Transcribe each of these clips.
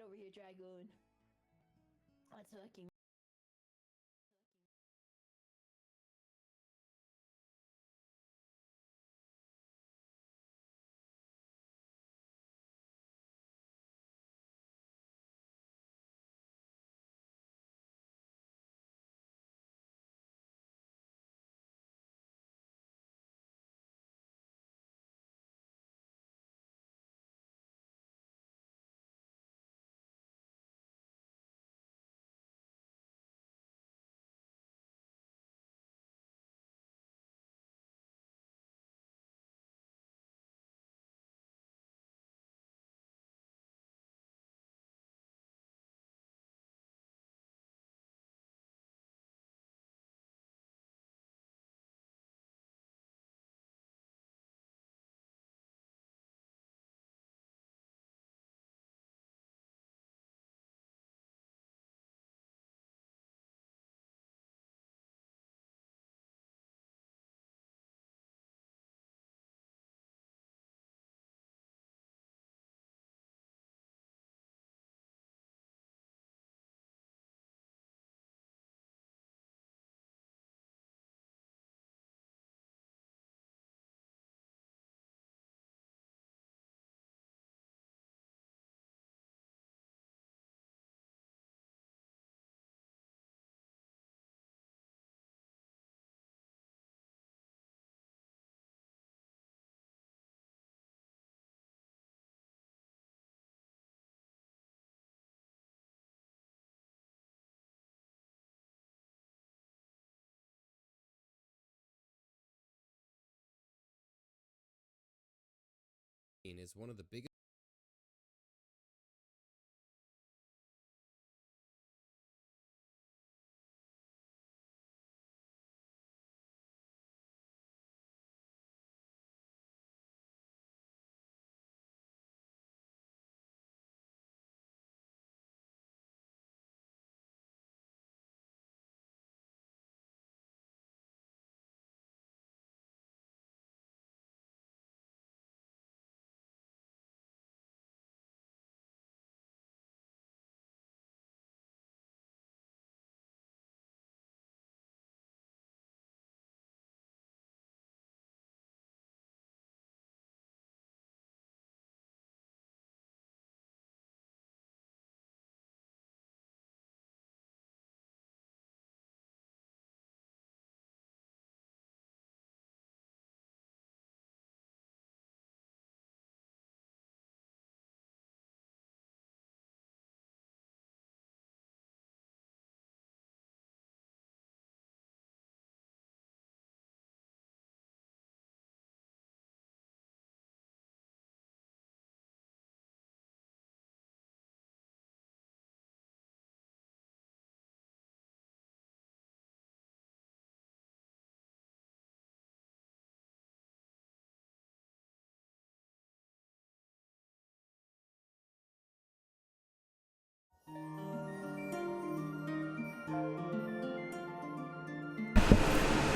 over here, Dragoon. Let's fucking. Is one of the biggest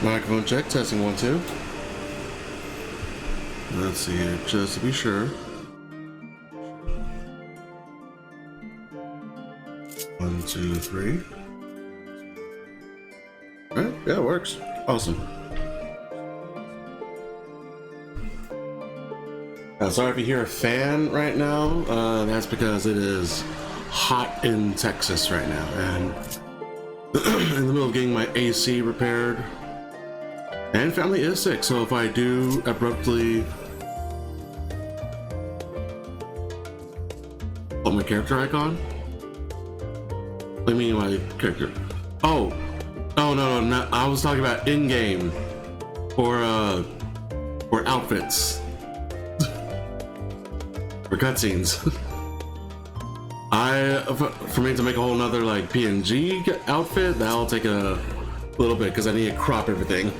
Microphone check, testing 1, 2. Let's see here, just to be sure. 1, 2, 3. Alright, yeah, it works. Awesome. Sorry if you hear a fan right now. That's because it is hot in Texas right now, and in the middle of getting my AC repaired. And family is sick, so if I do abruptly put my character icon, what do you mean my character? Oh, no, I was talking about in-game or outfits for cutscenes. For me to make a whole nother like PNG outfit, that'll take a little bit because I need to crop everything.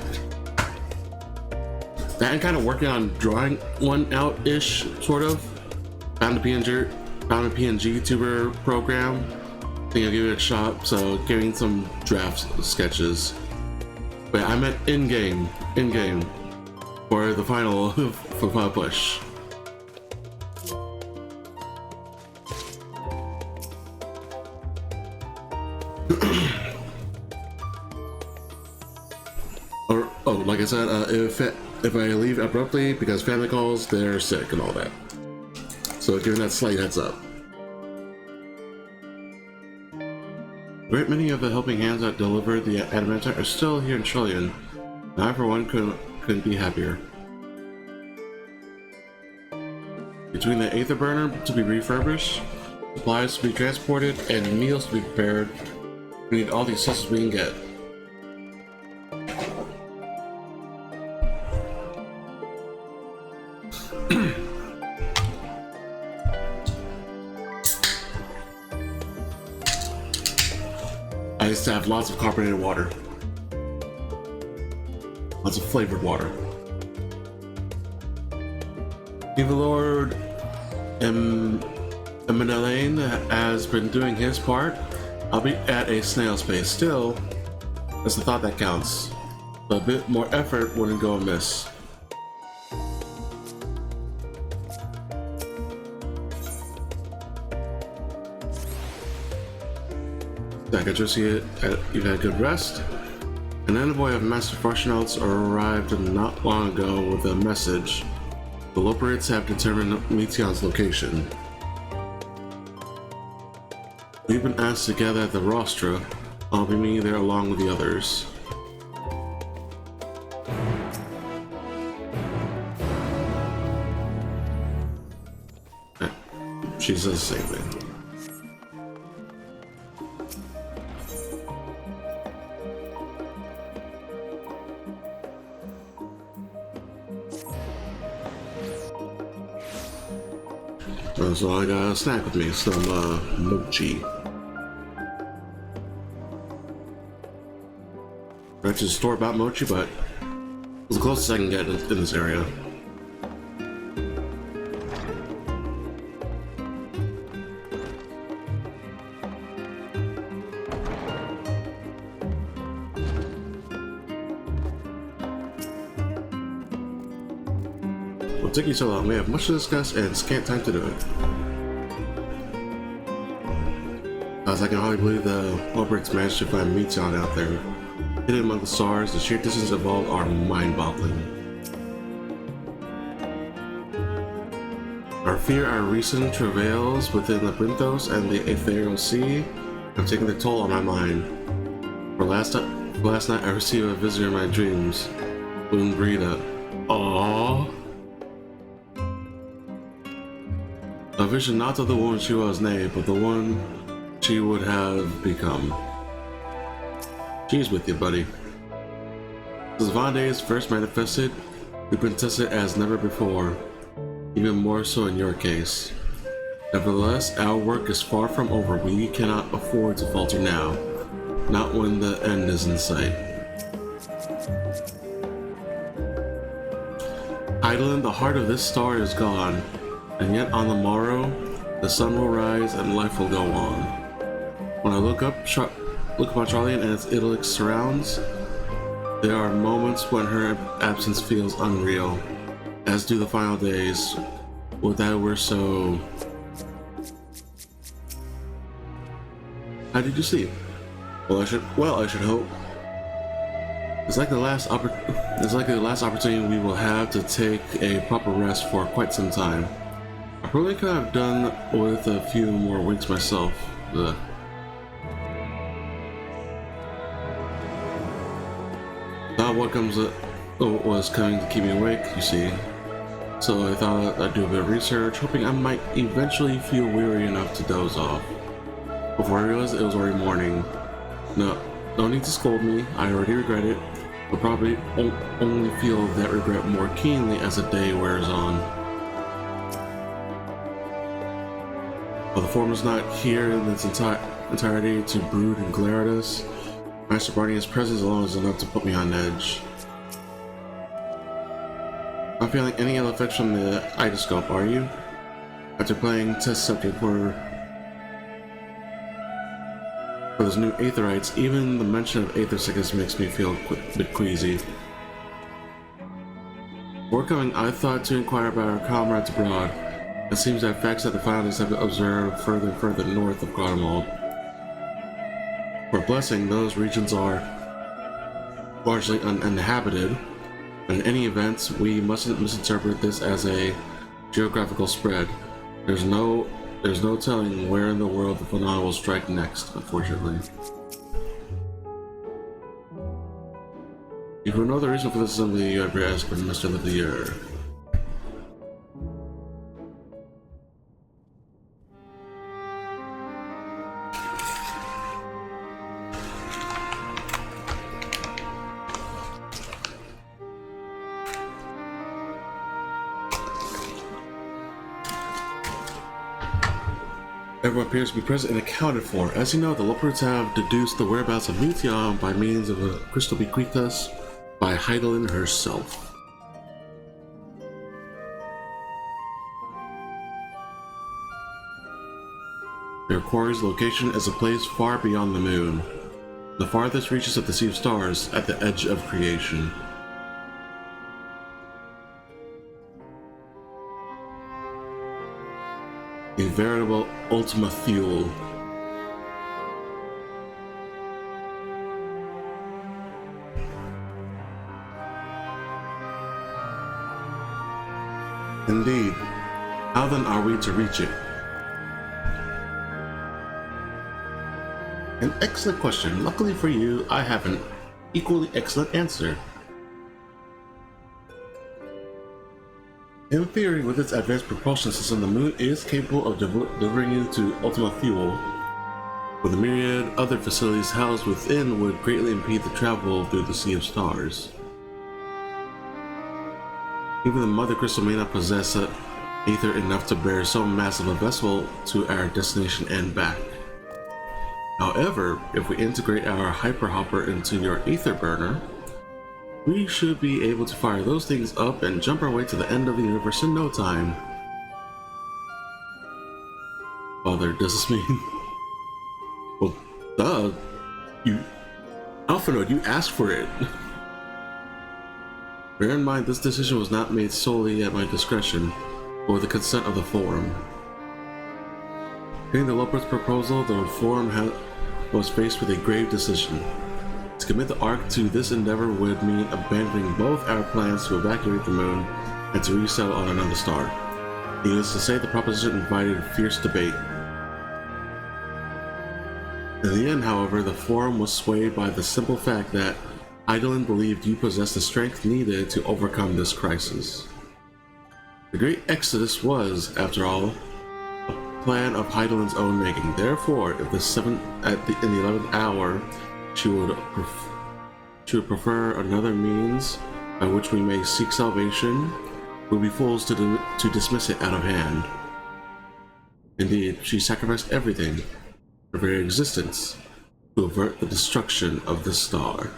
I'm kind of working on drawing one out-ish, sort of. Found a PNG tuber program. I think I'll give it a shot. So getting some draft sketches. But I meant in-game, for the final push. Or, oh, like I said, if I leave abruptly because family calls, they're sick and all that. So giving that slight heads up. A great many of the helping hands that delivered the adamantite are still here in Trillion. And I, for one, couldn't be happier. Between the Aether Burner to be refurbished, supplies to be transported, and meals to be prepared, we need all the assistance we can get. I used to have lots of carbonated water. Lots of flavored water. Evil Lord Emmanuel has been doing his part. I'll be at a snail's pace. Still, it's the thought that counts. But a bit more effort wouldn't go amiss. I could just see it. You've had good rest. An envoy of Master Farshnaut's arrived not long ago with a message. The Loperites have determined Meteon's location. We've been asked to gather at the Rostra. I'll be meeting there along with the others. She says the same thing. So I got a snack with me, some mochi. I actually store-bought mochi, but it's the closest I can get in this area. What took you so long? We have much to discuss and scant time to do it. As I can hardly believe the Loperites managed to find Meteion out there. Hidden among the stars, the sheer distance involved are mind-boggling. Our fear, our recent travails within the Brinthos and the Ethereal Sea have taken their toll on my mind. For last night I received a visitor in my dreams, Umbrita. Aww. A vision not of the woman she was, nay, but the one she would have become. She's with you, buddy. As Vonday is first manifested, we've been tested as never before, even more so in your case. Nevertheless, our work is far from over. We cannot afford to falter now, not when the end is in sight. Eidolon, the heart of this star is gone, and yet on the morrow, the sun will rise and life will go on. When I look upon Charlian and its idyllic surrounds, there are moments when her absence feels unreal, as do the final days. With that, we're so... How did you sleep? Well, I should hope. It's like the last opportunity we will have to take a proper rest for quite some time. I probably could have done with a few more weeks myself. Ugh. Not what was coming to keep me awake, you see. So I thought I'd do a bit of research, hoping I might eventually feel weary enough to doze off. Before I realized it was already morning. No need to scold me, I already regret it, but probably only feel that regret more keenly as the day wears on. While the form is not here in its entirety to brood and glare at us, Master Barney's presence alone is enough to put me on edge. Not feeling any ill effects from the idoscope, are you? After playing test subject for those new Aetherites, even the mention of Aether sickness makes me feel a bit queasy. Before coming, I thought to inquire about our comrades abroad. It seems that facts that the founders have observed further and further north of Garlemald. For blessing, those regions are largely uninhabited. In any event, we mustn't misinterpret this as a geographical spread. There's no telling where in the world the phenomenon will strike next, unfortunately. If you know the reason for this assembly, you have asked for Mr. Livier. Everyone appears to be present and accounted for. As you know, the Leopards have deduced the whereabouts of Meteion by means of a crystal bequeathed us by Heidelin herself. Their quarry's location is a place far beyond the moon, the farthest reaches of the Sea of Stars at the edge of creation. A veritable Ultima Thule. Indeed. How then are we to reach it? An excellent question. Luckily for you, I have an equally excellent answer. In theory, with its advanced propulsion system, the moon is capable of delivering you to Ultima Thule, but the myriad other facilities housed within would greatly impede the travel through the Sea of Stars. Even the Mother Crystal may not possess ether enough to bear so massive a vessel to our destination and back. However, if we integrate our Hyper Hopper into your ether burner, we should be able to fire those things up and jump our way to the end of the universe in no time. Father, does this mean? Well, duh. Alphanode, you asked for it. Bear in mind, this decision was not made solely at my discretion, but with the consent of the Forum. Hearing the Leopard's proposal, the Forum was faced with a grave decision. To commit the Ark to this endeavor would mean abandoning both our plans to evacuate the moon and to resettle on another star. Needless to say, the proposition invited fierce debate. In the end, however, the Forum was swayed by the simple fact that Heidelin believed you possessed the strength needed to overcome this crisis. The Great Exodus was, after all, a plan of Heidelin's own making. Therefore, if in the 11th hour she would prefer another means by which we may seek salvation, we'd be fools to dismiss it out of hand. Indeed, she sacrificed everything, her very existence, to avert the destruction of the star.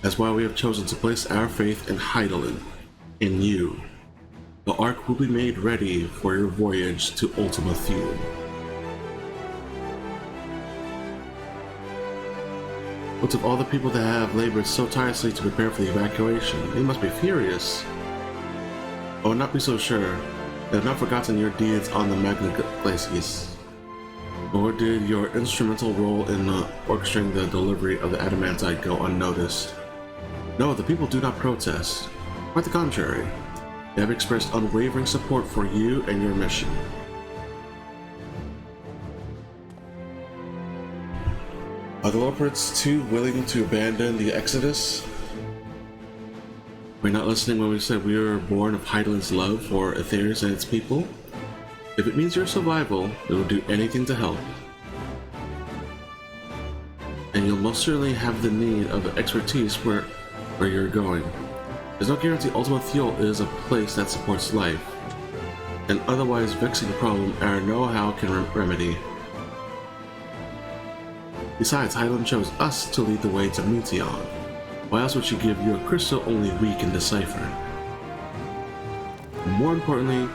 That's why we have chosen to place our faith in Heidelin, in you. The Ark will be made ready for your voyage to Ultima Thule. What of all the people that have labored so tirelessly to prepare for the evacuation? They must be furious. I will not be so sure. They have not forgotten your deeds on the Magna Glacies, nor did your instrumental role in orchestrating the delivery of the adamantite go unnoticed. No, the people do not protest. Quite the contrary. They have expressed unwavering support for you and your mission. Are the Leopards too willing to abandon the Exodus? Were you not listening when we said we were born of Heidelin's love for Aetherius and its people? If it means your survival, they will do anything to help. And you'll most certainly have the need of expertise where you're going. There's no guarantee Ultima Thule is a place that supports life. An otherwise vexing problem our know-how can remedy. Besides, Heidelin chose us to lead the way to Meteion. Why else would she give you a crystal only we can decipher? More importantly,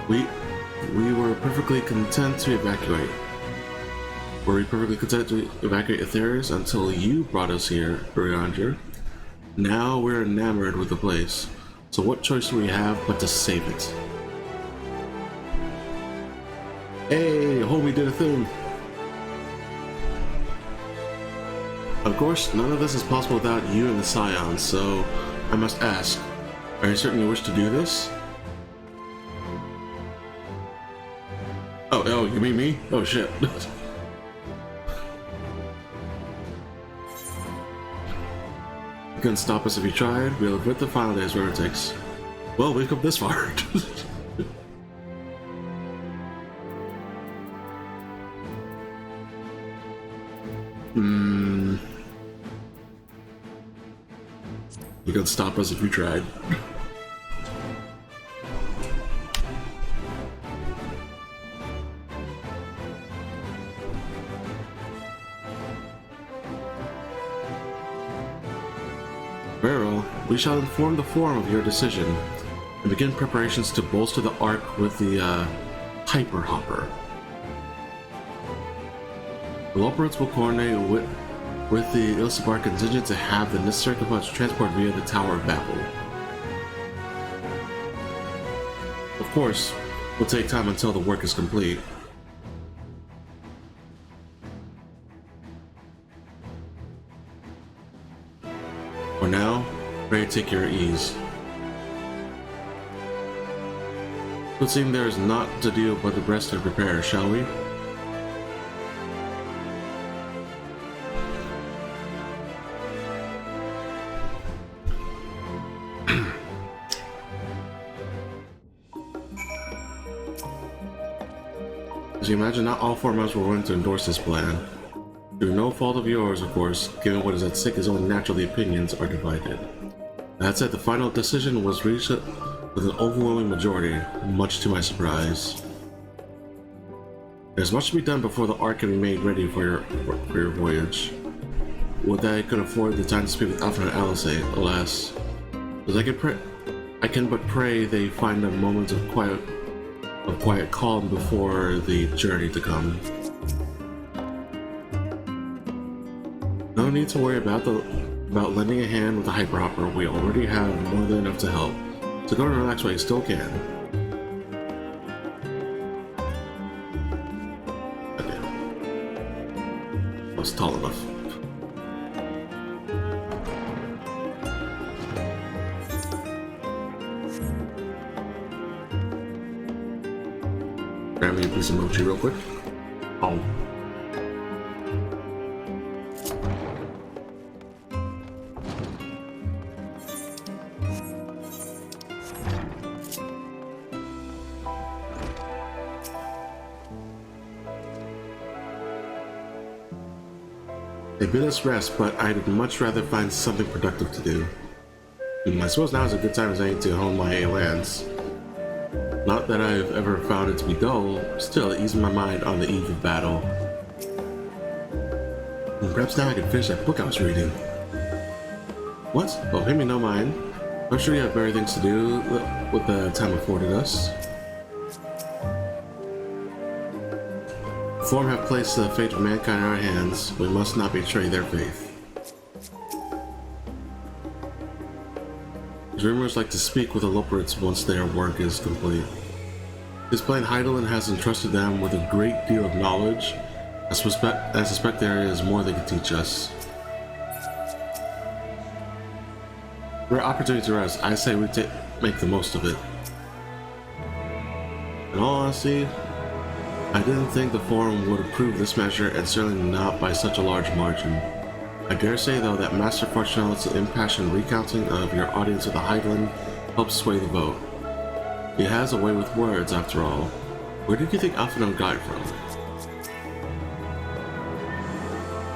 we were perfectly content to evacuate. Were we perfectly content to evacuate Aetherius until you brought us here, Brianger? Now we're enamored with the place, so what choice do we have but to save it? Hey, homie did a thing. Of course, none of this is possible without you and the Scions, so I must ask, are you certain you wish to do this? Oh, you mean me? Oh shit. You couldn't stop us if you tried. We'll avert the final days wherever it takes. Well, we've come this far. You could stop us if you tried. Very well. We shall inform the Forum of your decision and begin preparations to bolster the Ark with the Hyper Hopper. The Loporits will coordinate with the Ilsabar contingent to have the necessary components transported via the Tower of Babel. Of course, it will take time until the work is complete. For now, pray take your ease. It would seem there is naught to do but the rest to prepare, shall we? As you imagine, not all 4 members were willing to endorse this plan. Through no fault of yours, of course, given what is at stake is only natural the opinions are divided. That said, the final decision was reached with an overwhelming majority, much to my surprise. There's much to be done before the Ark can be made ready for your voyage. Would that I could afford the time to speak with Alpha and Alice, alas. As I can but pray they find a moment of quiet calm before the journey to come. No need to worry about lending a hand with the Hyper Hopper. We already have more than enough to help. So go and relax while you still can. Okay. I was tall enough. Grab me a piece of mochi real quick. Oh. They bid us rest, but I'd much rather find something productive to do. I suppose now is a good time as any to hone my lands. Not that I've ever found it to be dull, still easing my mind on the eve of battle. And perhaps now I can finish that book I was reading. What? Oh, pay me no mind. I'm sure you have better things to do with the time afforded us. The Forum have placed the fate of mankind in our hands. We must not betray their faith. Dreamers like to speak with the Loporits once their work is complete. This plain Heidelin has entrusted them with a great deal of knowledge. I suspect there is more they can teach us. Rare opportunity to rest. I say we make the most of it. In all honesty, I didn't think the Forum would approve this measure, and certainly not by such a large margin. I dare say, though, that Master Fortunate's impassioned recounting of your audience of the Heidelin helped sway the vote. He has a way with words, after all. Where did you think Alphino got it from?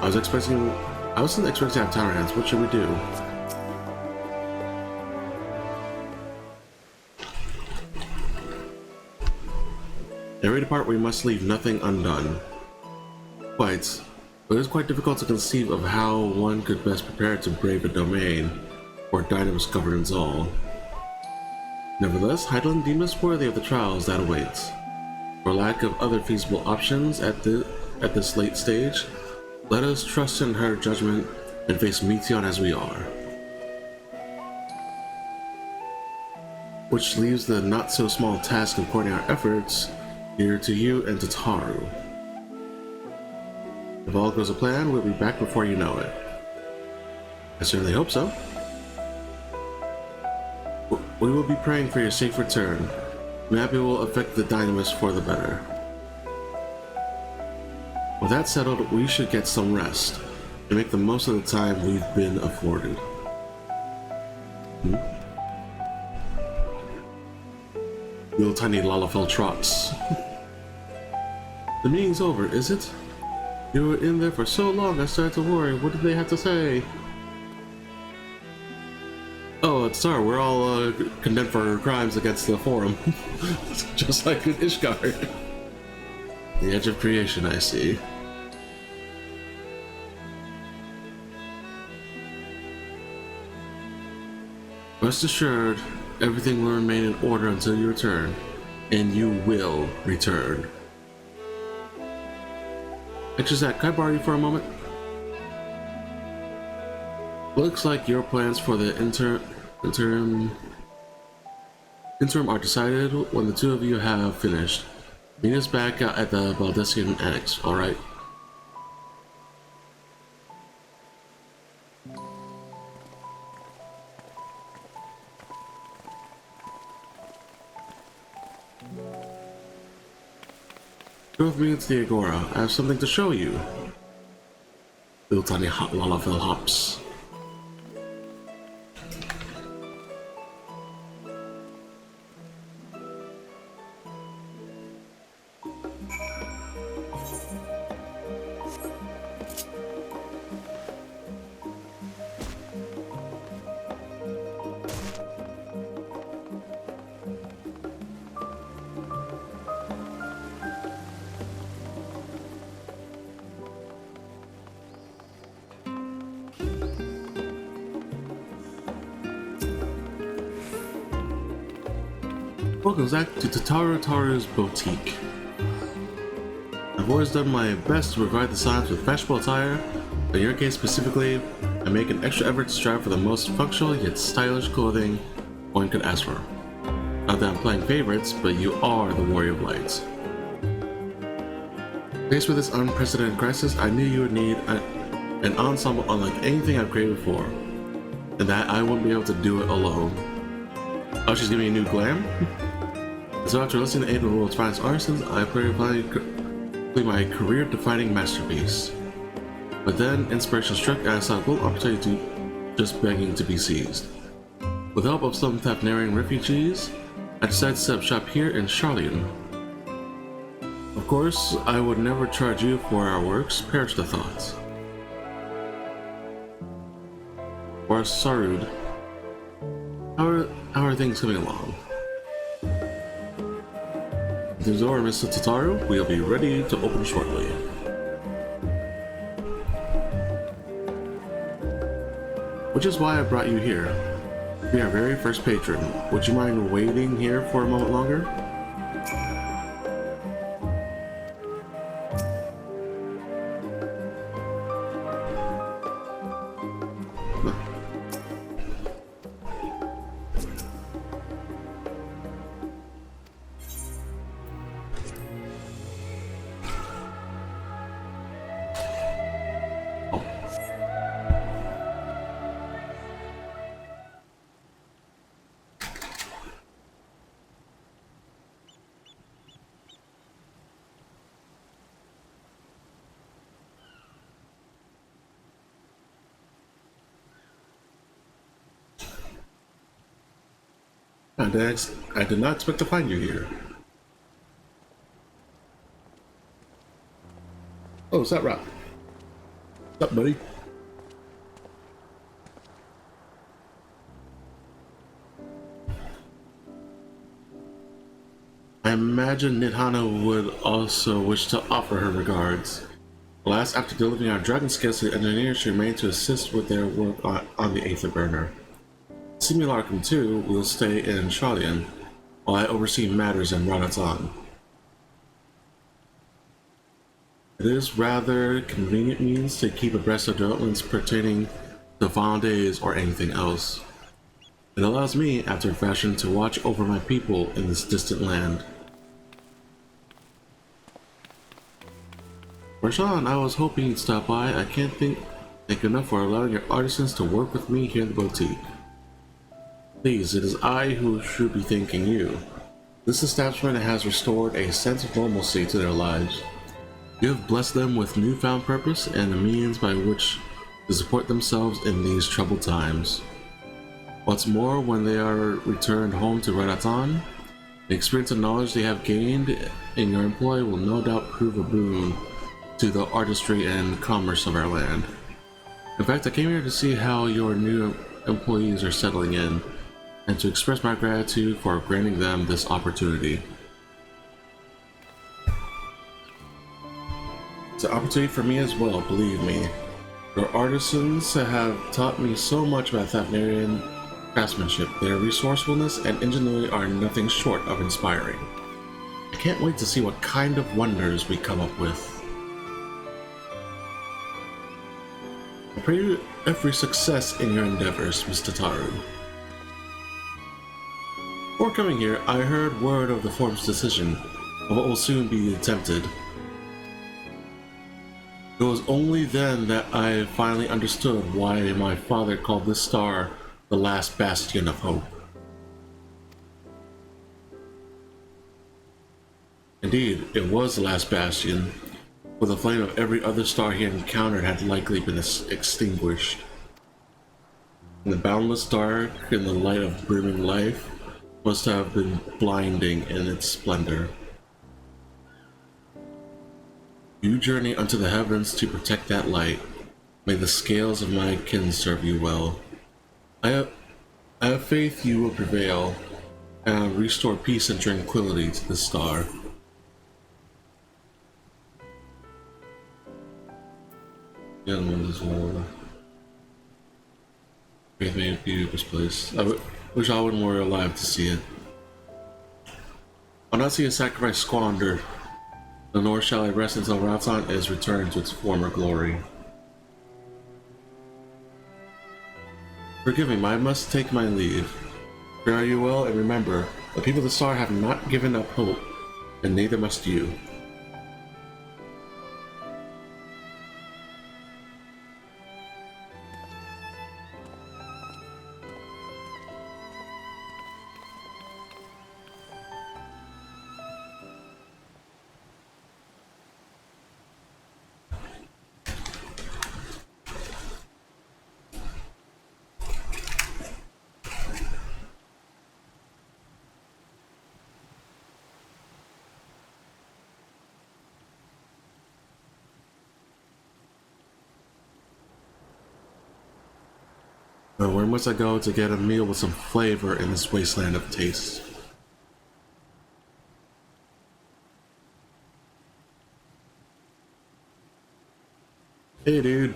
I wasn't expecting to have tower hands. What should we do? Every department we must leave nothing undone. Quite. But it is quite difficult to conceive of how one could best prepare to brave a domain, where Dynamis governs all. Nevertheless, Heidelin deems us worthy of the trials that awaits. For lack of other feasible options at this late stage, let us trust in her judgment and face Meteion as we are. Which leaves the not-so-small task of coordinating our efforts Here to you and to Taru. If all goes to plan, we'll be back before you know it. I certainly hope so. We will be praying for your safe return. Maybe will affect the Dynamis for the better. With that settled, we should get some rest and make the most of the time we've been afforded. Little tiny Lalafell trots. The meeting's over, is it? You were in there for so long, I started to worry. What did they have to say? Oh, it's sorry, we're all condemned for crimes against the Forum. Just like with Ishgard. The edge of creation, I see. Rest assured, everything will remain in order until you return. And you will return. Zach, can I borrow you for a moment? Looks like your plans for the interim are decided when the two of you have finished. Meet us back out at the Baldessian Annex, alright? Go with me into the Agora. I have something to show you. Little tiny hot Lalafell hops. Welcome back to Taru's Boutique. I've always done my best to provide the Silence with fashionable attire, but in your case specifically, I make an extra effort to strive for the most functional yet stylish clothing one could ask for. Not that I'm playing favorites, but you are the Warrior of Light. Faced with this unprecedented crisis, I knew you would need an ensemble unlike anything I've created before, and that I wouldn't be able to do it alone. Oh, she's giving me a new glam? So after listening to eight of the world's finest artisans, I play my career-defining masterpiece. But then, inspiration struck and I saw a gold opportunity just begging to be seized. With the help of some Thapnarian refugees, I decided to set up shop here in Charlian. Of course, I would never charge you for our works, perish the thought. Or Sarud, how are things coming along? Things over, Mr. Tataru. We'll be ready to open shortly. Which is why I brought you here. Be our very first patron. Would you mind waiting here for a moment longer? I did not expect to find you here. Oh, is that Rob? What's up, buddy? I imagine Nidhana would also wish to offer her regards. Alas, after delivering our dragon skills to the engineers, she remained to assist with their work on the Aetherburner. Simularcum, too, will stay in Charlian, while I oversee matters in Ranatan. It is rather convenient means to keep abreast of developments pertaining to Vendes or anything else. It allows me, after a fashion, to watch over my people in this distant land. Marshawn, I was hoping you'd stop by. I can't thank you enough for allowing your artisans to work with me here in the boutique. Please, it is I who should be thanking you. This establishment has restored a sense of normalcy to their lives. You have blessed them with newfound purpose and a means by which to support themselves in these troubled times. What's more, when they are returned home to Redatan, the experience and knowledge they have gained in your employ will no doubt prove a boon to the artistry and commerce of our land. In fact, I came here to see how your new employees are settling in, and to express my gratitude for granting them this opportunity. It's an opportunity for me as well, believe me. Your artisans have taught me so much about Thavnarian craftsmanship. Their resourcefulness and ingenuity are nothing short of inspiring. I can't wait to see what kind of wonders we come up with. I pray you every success in your endeavors, Mr. Taru. Before coming here, I heard word of the Form's decision of what will soon be attempted. It was only then that I finally understood why my father called this star the last bastion of hope. Indeed, it was the last bastion, for the flame of every other star he had encountered had likely been extinguished. In the boundless dark, in the light of brimming life, must have been blinding in its splendor. You journey unto the heavens to protect that light. May the scales of my kin serve you well. I have faith you will prevail and restore peace and tranquility to the star. The other one is well. Faith may be misplaced. I wish Alwyn were alive to see it. I'll not see a sacrifice squandered, nor shall I rest until Ratan is returned to its former glory. Forgive me, I must take my leave. Fare you well, and remember, the people of the star have not given up hope, and neither must you. Where must I go to get a meal with some flavor in this wasteland of taste? Hey, dude.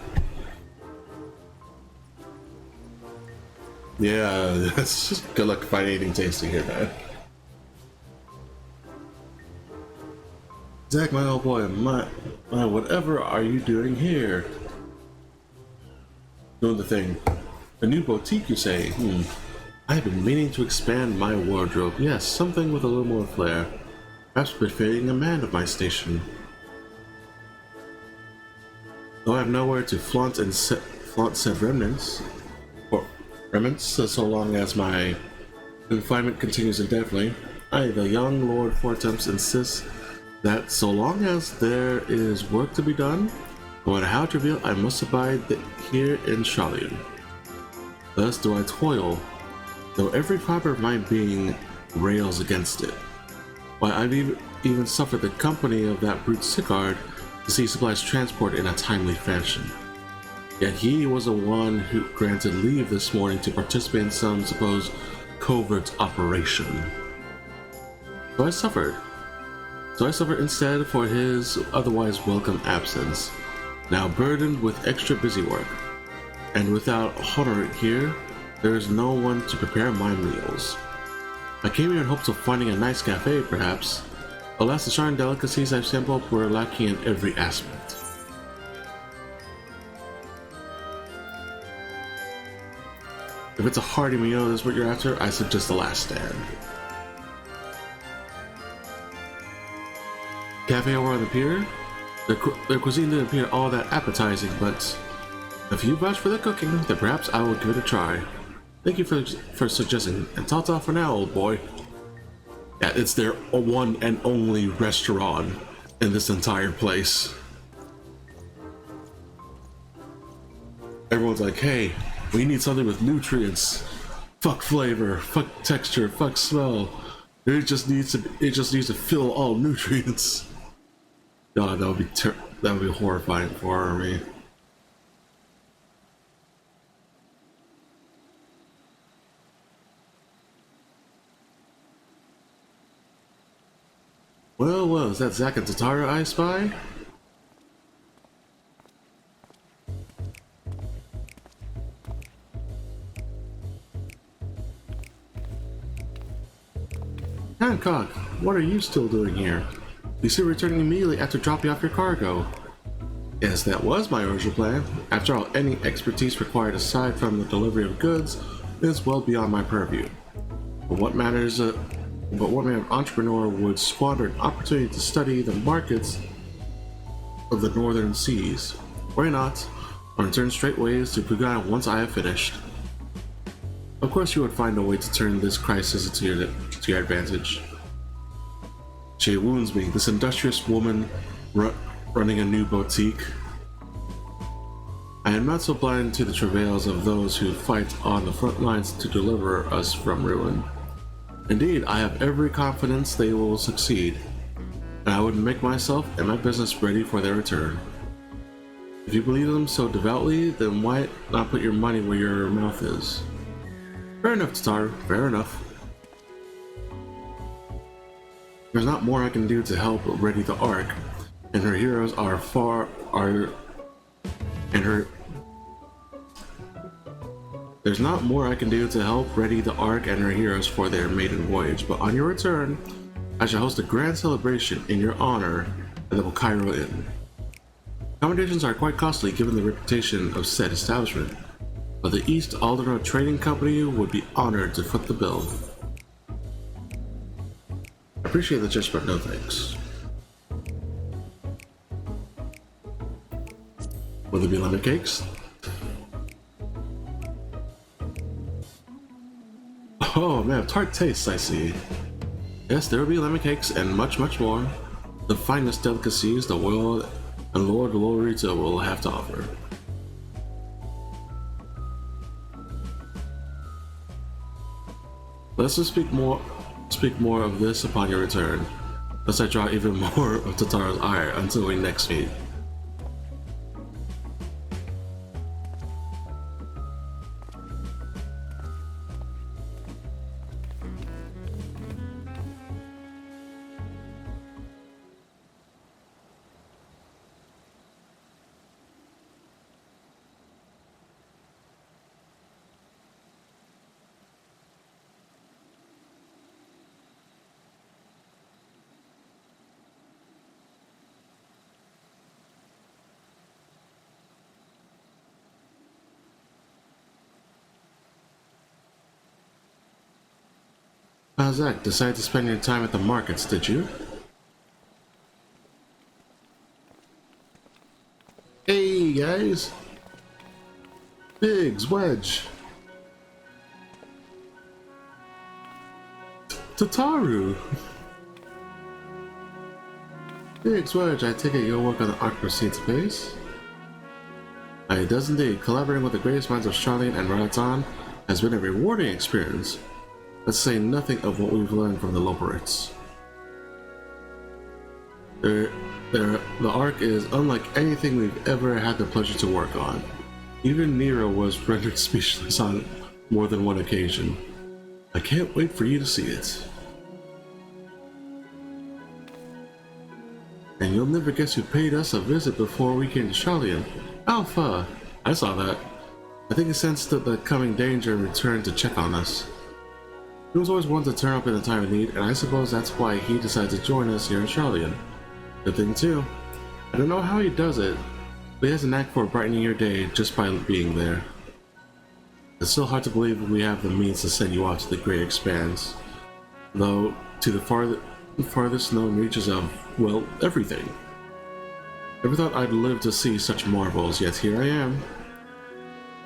Yeah, it's just good luck finding anything tasty here, man. Zach, my old boy, my whatever are you doing here? Doing the thing. A new boutique, you say? I've been meaning to expand my wardrobe. Yes, something with a little more flair. Perhaps befitting a man of my station. Though I have nowhere to flaunt said remnants, so long as my confinement continues indefinitely, I, the young Lord Fortemps, insist that so long as there is work to be done, no matter how trivial, I must abide here in Shalian. Thus do I toil, though every fiber of my being rails against it. Why, I've even suffered the company of that brute Sigard to see supplies transported in a timely fashion. Yet he was the one who granted leave this morning to participate in some supposed covert operation. So I suffered instead for his otherwise welcome absence, now burdened with extra busy work. And without Honor here, there is no one to prepare my meals. I came here in hopes of finding a nice cafe, perhaps. Alas, the charming delicacies I've sampled were lacking in every aspect. If it's a hearty meal that's what you're after, I suggest the last stand. Cafe over on the pier? Their cuisine didn't appear all that appetizing, but if you vouch for the cooking, then perhaps I will give it a try. Thank you for suggesting, and ta-ta for now, old boy. Yeah, it's their one and only restaurant in this entire place. Everyone's like, hey, we need something with nutrients. Fuck flavor, fuck texture, fuck smell. It just needs to fill all nutrients. God, that would be horrifying for me. Well, is that Zack and Tatara I spy? Hancock, what are you still doing here? You see returning immediately after dropping off your cargo. Yes, that was my original plan. After all, any expertise required aside from the delivery of goods is well beyond my purview. But what man of entrepreneur would squander an opportunity to study the markets of the northern seas? Why not? Or return straightways to Pugan once I have finished. Of course you would find a way to turn this crisis to your advantage. She wounds me, this industrious woman running a new boutique. I am not so blind to the travails of those who fight on the front lines to deliver us from ruin. Indeed, I have every confidence they will succeed, and I would make myself and my business ready for their return. If you believe them so devoutly, then why not put your money where your mouth is? Fair enough, Tatar, fair enough. There's not more I can do to help ready the Ark, and her heroes There's not more I can do to help ready the Ark and her heroes for their maiden voyage, but on your return, I shall host a grand celebration in your honor at the Cairo Inn. Accommodations are quite costly given the reputation of said establishment, but the East Aldera Trading Company would be honored to foot the bill. I appreciate the gesture, but no thanks. Will there be lemon cakes? Oh man, tart tastes, I see. Yes, there will be lemon cakes and much, much more. The finest delicacies the world and Lord Lorita will have to offer. Let's just speak more of this upon your return, lest I draw even more of Tatara's ire until we next meet. Zach, decided to spend your time at the markets, did you? Hey guys! Biggs, Wedge! Tataru! Biggs, Wedge, I take it your work on the Ark proceeds apace? It does indeed. Collaborating with the greatest minds of Charlene and Radaton has been a rewarding experience. Let's say nothing of what we've learned from the Loperites. The Ark is unlike anything we've ever had the pleasure to work on. Even Nero was rendered speechless on more than one occasion. I can't wait for you to see it. And you'll never guess who paid us a visit before we came to Charlian. Alpha! I saw that. I think he sensed the coming danger and returned to check on us. He was always one to turn up in a time of need, and I suppose that's why he decided to join us here in Charlian. Good thing too. I don't know how he does it, but he has a knack for brightening your day just by being there. It's still hard to believe we have the means to send you off to the great expanse, though to the farthest known reaches of, well, everything. Never thought I'd live to see such marvels, yet here I am.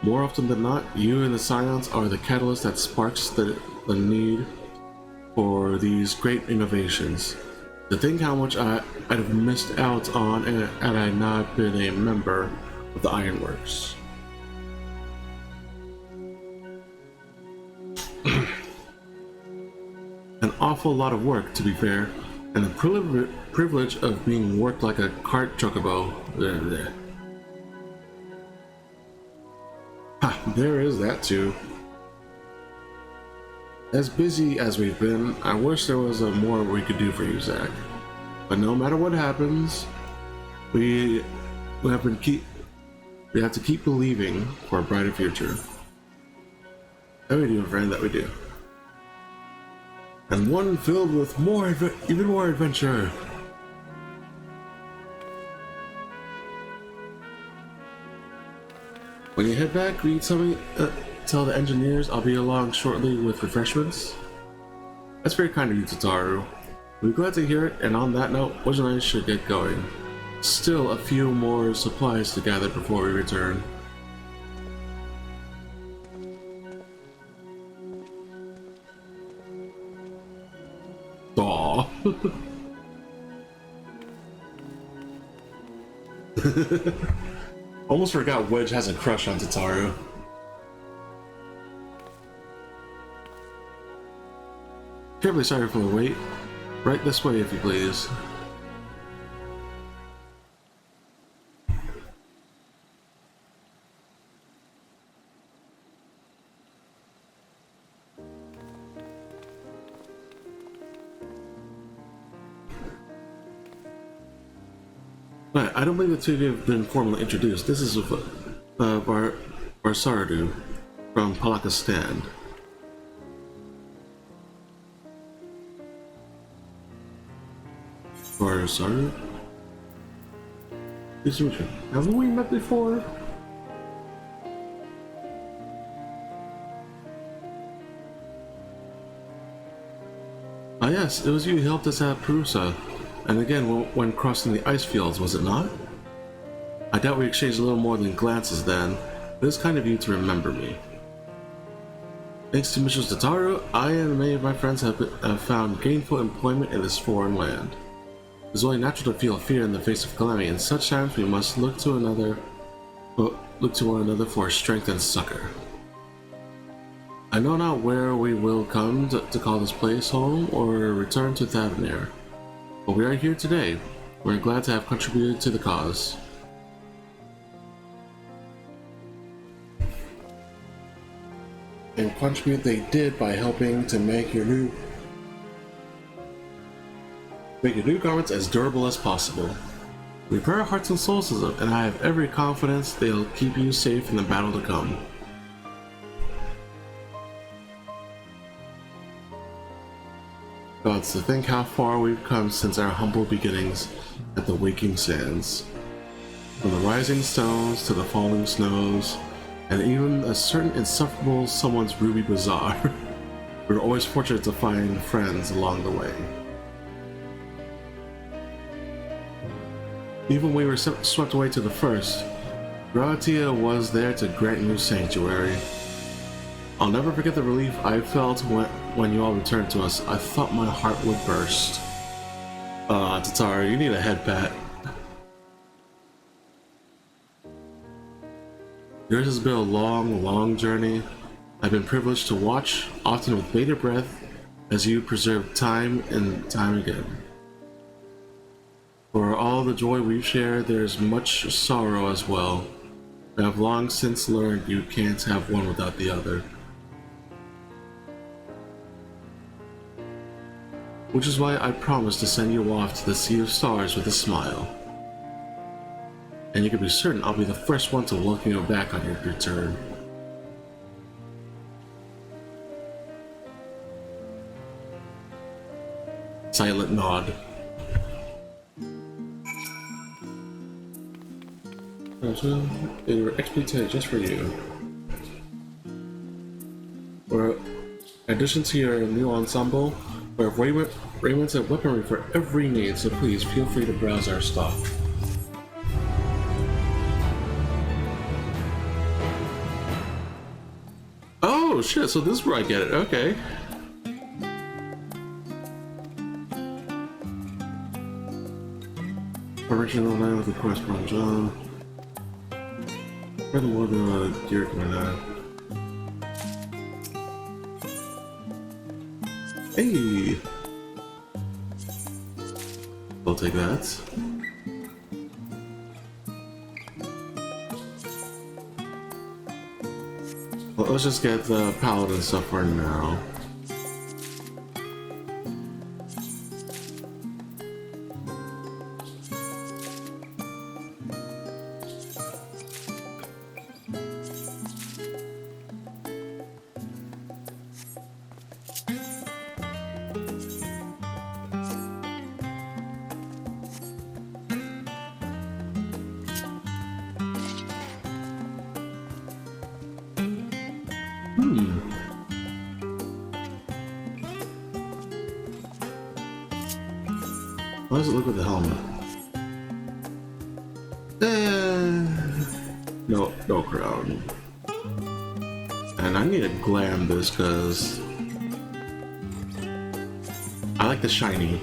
More often than not, you and the Scions are the catalyst that sparks the need for these great innovations. To think how much I'd have missed out on had I not been a member of the Ironworks. An awful lot of work, to be fair, and the privilege of being worked like a cart chocobo. Ha, there is that too. As busy as we've been, I wish there was more we could do for you, Zach. But no matter what happens, we have to keep believing for a brighter future. That we do, friend, that we do. And one filled with even more adventure. When you head back, will you tell the engineers I'll be along shortly with refreshments? That's very kind of you, Tataru. We're glad to hear it, and on that note, Wedge and I should get going. Still a few more supplies to gather before we return. Aww. Almost forgot Wedge has a crush on Tataru. Terribly sorry for the wait. Right this way, if you please. Right, I don't believe the two of you have been formally introduced. This is Barsardu from Palakistan. Barsardu? Haven't we met before? Ah yes, it was you who helped us at Perusa. And again, when crossing the ice fields, was it not? I doubt we exchanged a little more than glances then, but it's kind of you to remember me. Thanks to Mistress Tataru, I and many of my friends have found gainful employment in this foreign land. It's only natural to feel fear in the face of calamity, and such times we must look to one another for strength and succor. I know not where we will come to call this place home or return to Thavnir. But we are here today. We're glad to have contributed to the cause. And contribute they did by helping to make your new garments as durable as possible. We pray our hearts and souls to them, and I have every confidence they'll keep you safe in the battle to come. Gods, to think how far we've come since our humble beginnings at the Waking Sands. From the rising stones to the falling snows, and even a certain insufferable someone's ruby bazaar. We're always fortunate to find friends along the way. Even when we were swept away to the first, Gratia was there to grant you sanctuary. I'll never forget the relief I felt when you all returned to us. I thought my heart would burst. Tataru, you need a head pat. Yours has been a long, long journey. I've been privileged to watch, often with bated breath, as you preserve time and time again. For all the joy we've shared, there's much sorrow as well. I have long since learned you can't have one without the other. Which is why I promised to send you off to the Sea of Stars with a smile. And you can be certain I'll be the first one to welcome you back on your return. Silent nod. They were XP10 just for you. Or, in addition to your new ensemble, we have raiment and weaponry for every need, so please feel free to browse our stock. Oh shit, so this is where I get it, okay. Original line with the corresponding John. Furthermore, the gear coming out. Hey! I'll take that. Well, let's just get the paladin stuff for now. How does it look with the helmet? No crown. And I need to glam this because I like the shiny.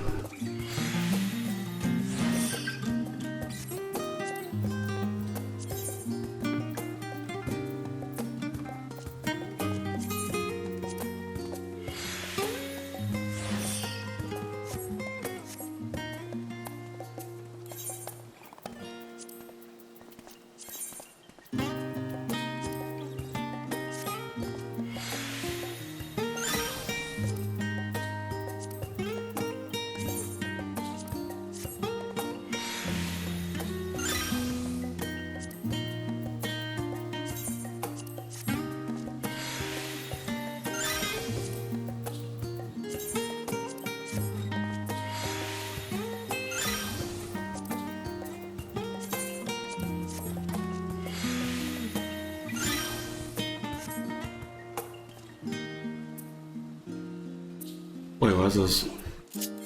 Wait, what's this?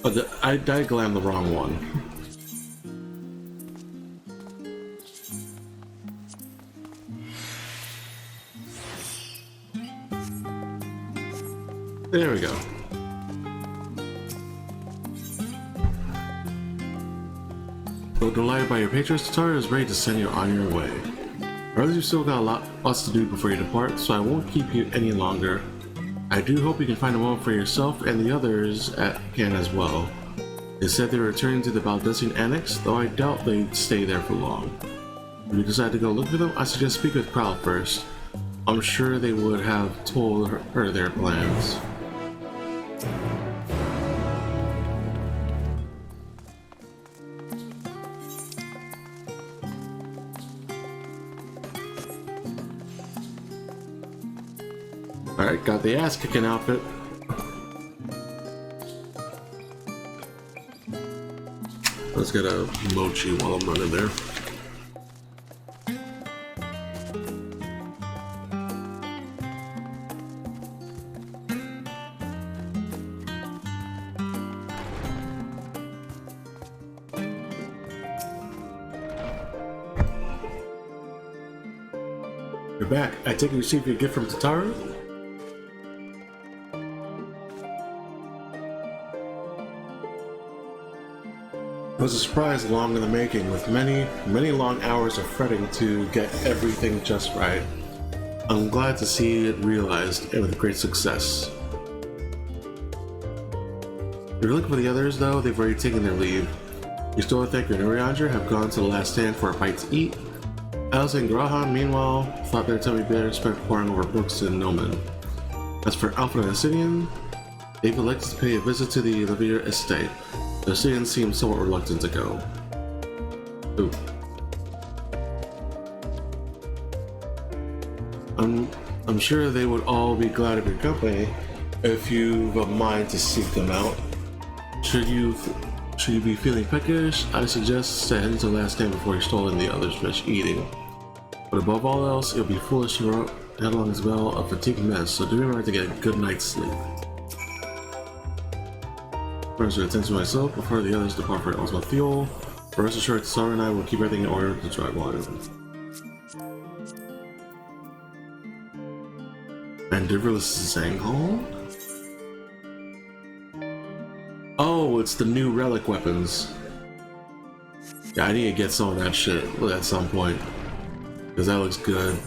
Oh, I glammed the wrong one. There we go. So delighted by your patrons, Tatara is ready to send you on your way. I realize you've still got lots to do before you depart, so I won't keep you any longer. I do hope you can find a moment for yourself and the others can as well. They said they were returning to the Baldessian Annex, though I doubt they'd stay there for long. If you decide to go look for them, I suggest speak with Prowl first. I'm sure they would have told her their plans. Alright, got the ass-kicking outfit. Let's get a mochi while I'm running there. You're back. I take it you received your gift from Tatara? It was a surprise long in the making, with many long hours of fretting to get everything just right. I'm glad to see it realized and with great success. If you're looking for the others though, they've already taken their leave. Ystothek and Urianger have gone to the last stand for a bite to eat. Alice and Grahan, meanwhile, thought their time would be better spent poring over books in Nomen. As for Alpha and Ascidian, they've elected to pay a visit to the Levier estate. The Ascidians seem somewhat reluctant to go. Ooh. I'm sure they would all be glad of your company if you've a mind to seek them out. Should you be feeling peckish, I suggest heading to the last stand before you stall in the others finish eating. But above all else, it would be foolish to headlong as well a fatigued mess, so do remember to get a good night's sleep. First, I attend to myself before the others depart for Ultima fuel. Rest assured, Sarah and I will keep everything in order to drive on. Mandibular's Zanghal? Oh, it's the new relic weapons. Yeah, I need to get some of that shit at some point. Because that looks good.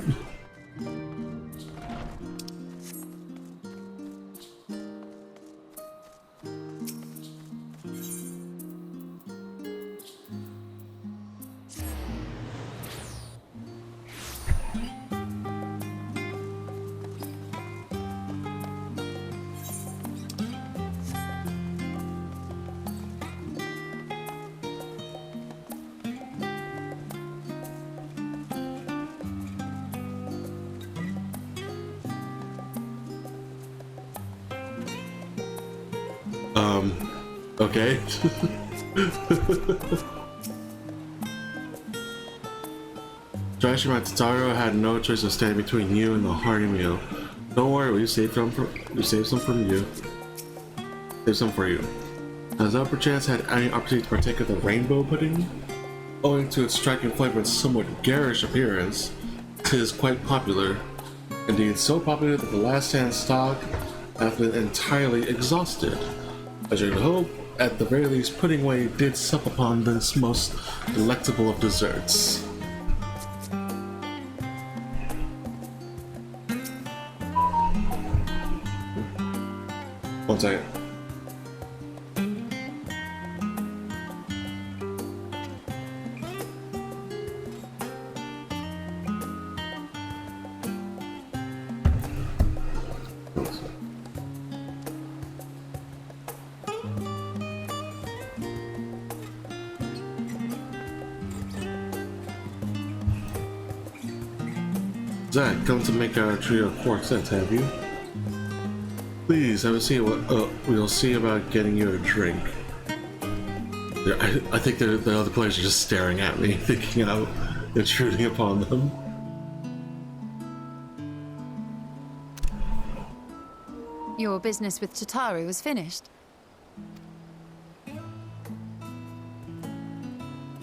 Okay. Joshua Tataro had no choice of standing between you and the hearty meal. Don't worry, we saved some for you. Save some for you. Has I perchance had any opportunity to partake of the rainbow pudding? Owing to its striking flavor and somewhat garish appearance, 'tis quite popular. Indeed, so popular that the last stand stock hath been entirely exhausted. As you would hope, at the very least, Pudding Way did sup upon this most delectable of desserts. One second. Zach, come to make our trio of quark sets, have you? Please, have a seat. We'll see about getting you a drink. I think the other players are just staring at me, thinking I'm intruding upon them. Your business with Tataru was finished.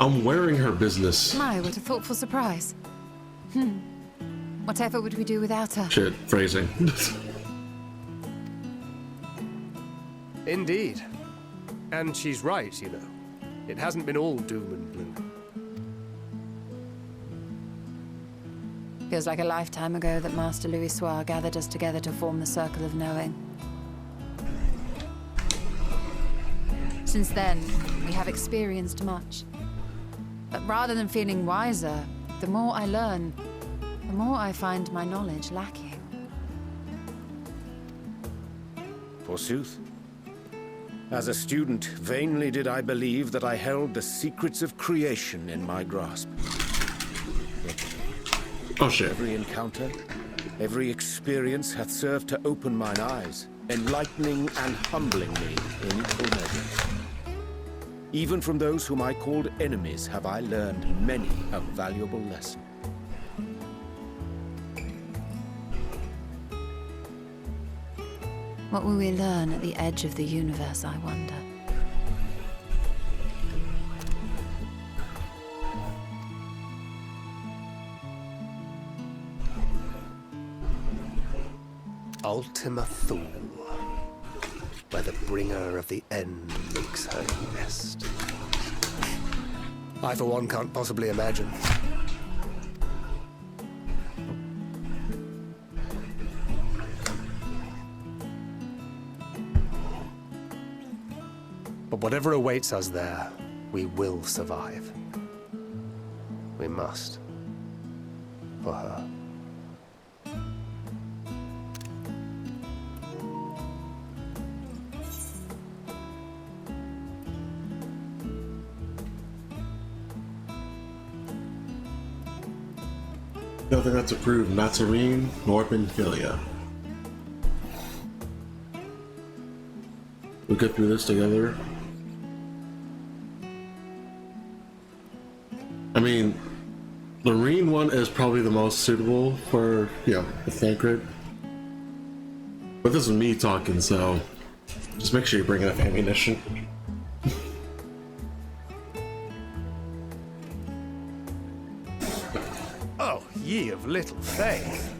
I'm wearing her business. My, what a thoughtful surprise. Whatever would we do without her? Shit, phrasing. Indeed. And she's right, you know. It hasn't been all doom and gloom. Feels like a lifetime ago that Master Louis Soir gathered us together to form the Circle of Knowing. Since then, we have experienced much. But rather than feeling wiser, the more I learn, the more I find my knowledge lacking. Forsooth. As a student, vainly did I believe that I held the secrets of creation in my grasp. Oh shit. Every encounter, every experience hath served to open mine eyes, enlightening and humbling me in equal measure. Even from those whom I called enemies have I learned many a valuable lesson. What will we learn at the edge of the universe, I wonder? Ultima Thule, where the bringer of the end makes her nest. I, for one, can't possibly imagine. But whatever awaits us there, we will survive. We must. For her. Nothing that's approved, not serene, nor Benphilia. We'll get through this together. I mean, the Marine one is probably the most suitable for, you know, the Thancred. But this is me talking, so just make sure you bring enough ammunition. Oh, ye of little faith.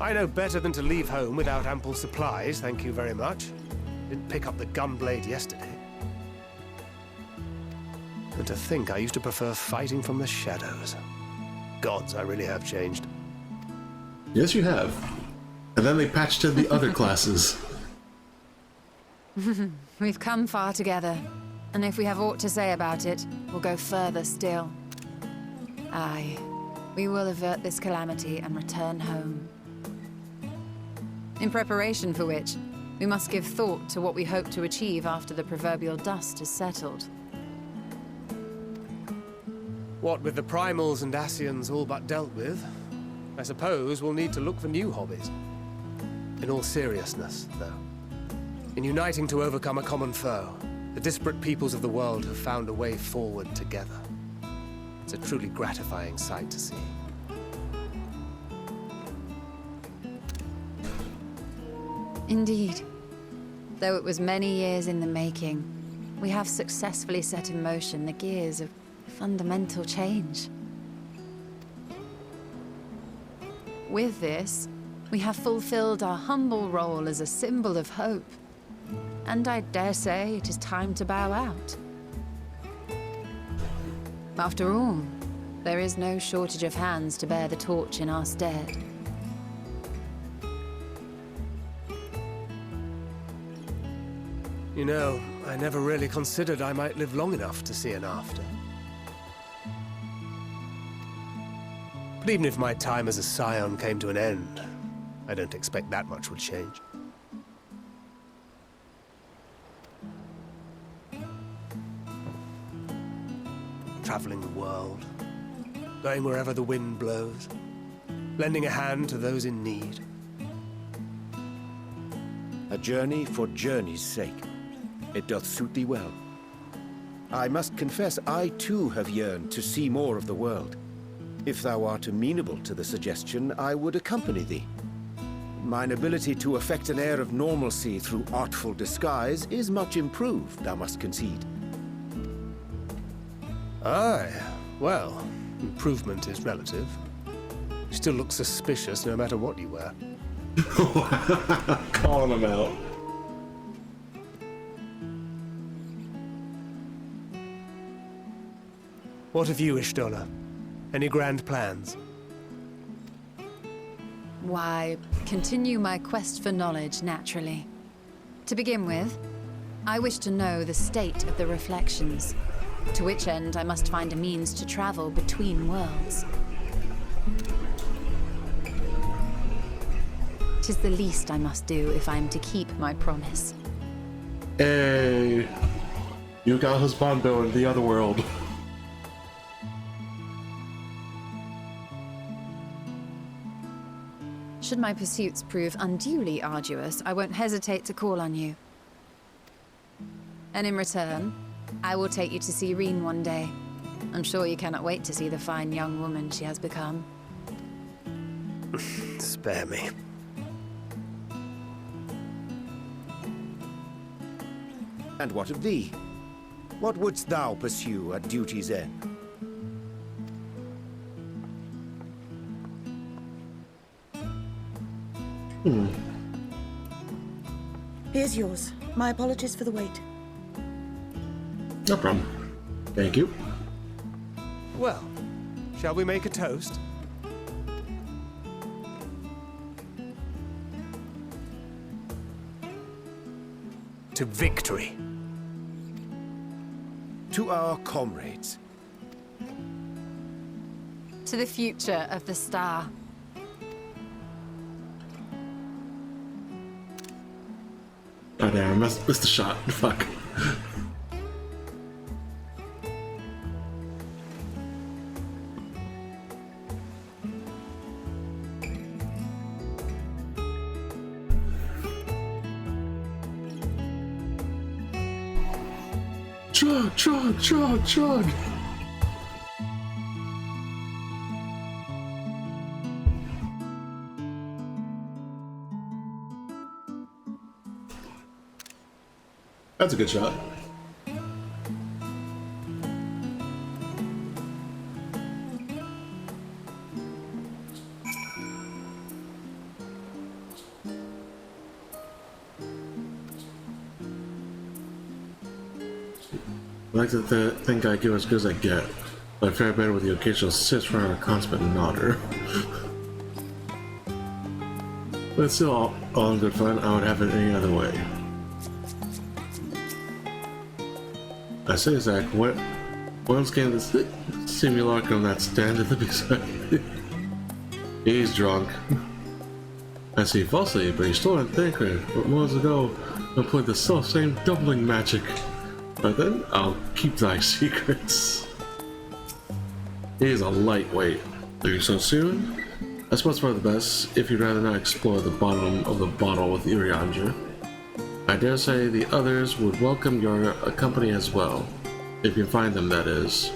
I know better than to leave home without ample supplies, thank you very much. Didn't pick up the gunblade yesterday. And to think I used to prefer fighting from the shadows. Gods, I really have changed. Yes, you have. And then they patched in the other classes. We've come far together, and if we have aught to say about it, we'll go further still. Aye, we will avert this calamity and return home. In preparation for which, we must give thought to what we hope to achieve after the proverbial dust has settled. What with the primals and Ascians all but dealt with, I suppose we'll need to look for new hobbies. In all seriousness, though, in uniting to overcome a common foe, the disparate peoples of the world have found a way forward together. It's a truly gratifying sight to see. Indeed. Though it was many years in the making, we have successfully set in motion the gears of fundamental change. With this, we have fulfilled our humble role as a symbol of hope. And I dare say it is time to bow out. After all, there is no shortage of hands to bear the torch in our stead. You know, I never really considered I might live long enough to see an after. But even if my time as a scion came to an end, I don't expect that much would change. Traveling the world, going wherever the wind blows, lending a hand to those in need. A journey for journey's sake. It doth suit thee well. I must confess, I too have yearned to see more of the world. If thou art amenable to the suggestion, I would accompany thee. Mine ability to effect an air of normalcy through artful disguise is much improved, thou must concede. Aye, well, improvement is relative. You still look suspicious no matter what you wear. Calling them out. What of you, Ishtola? Any grand plans? Why, continue my quest for knowledge, naturally. To begin with, I wish to know the state of the reflections, to which end I must find a means to travel between worlds. 'Tis the least I must do if I am to keep my promise. Hey, you got husbando in the other world. Should my pursuits prove unduly arduous, I won't hesitate to call on you. And in return, I will take you to see Reen one day. I'm sure you cannot wait to see the fine young woman she has become. Spare me. And what of thee? What wouldst thou pursue at duty's end? Here's yours. My apologies for the wait. No problem. Thank you. Well, shall we make a toast? To victory. To our comrades. To the future of the star. Oh damn, I missed the shot. Fuck. Chug, chug, chug, chug. That's a good shot. I like to think I give as good as I get, but I fare better with the occasional sit around a consummate nodder. But it's still all in good fun. I would have it any other way. I say, Zach, what once came this simulacrum that standeth beside me. He's drunk. I see falsely, but he stole a thinker. But months ago, I played the self-same doubling magic. But then I'll keep thy secrets. He's a lightweight. Leave so soon? I suppose for the best, if you'd rather not explore the bottom of the bottle with Irianger. I dare say the others would welcome your company as well. If you find them, that is.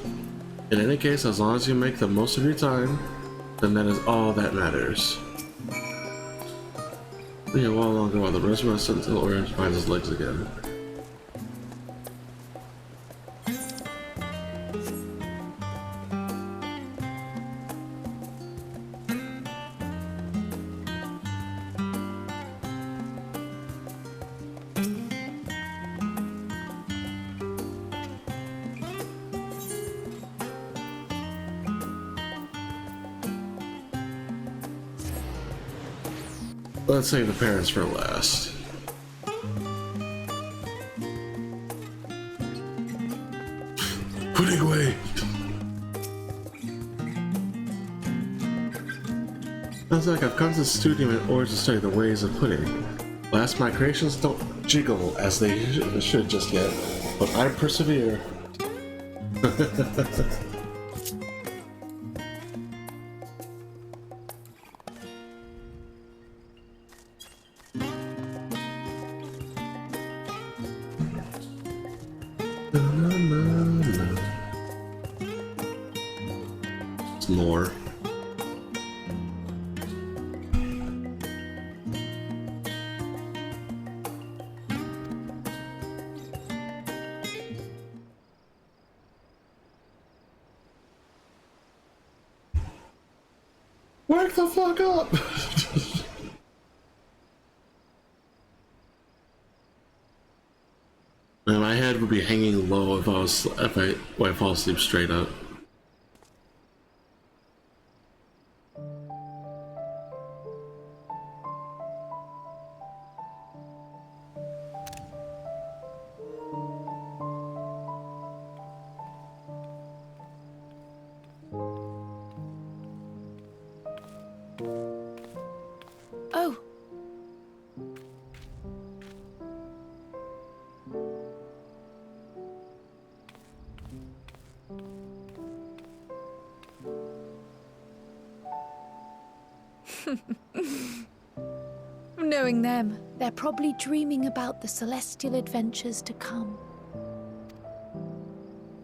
In any case, as long as you make the most of your time, then that is all that matters. Yeah, well longer while the rest of us until Orange finds his legs again. Let's save the parents for last. Putting away. Sounds like I've come to the studio in order to study the ways of pudding. Alas, my creations don't jiggle as they should just yet, but I persevere. More. Wake the fuck up! Man, my head would be hanging low if I fall asleep straight up. Oh. Knowing them, they're probably dreaming about the celestial adventures to come.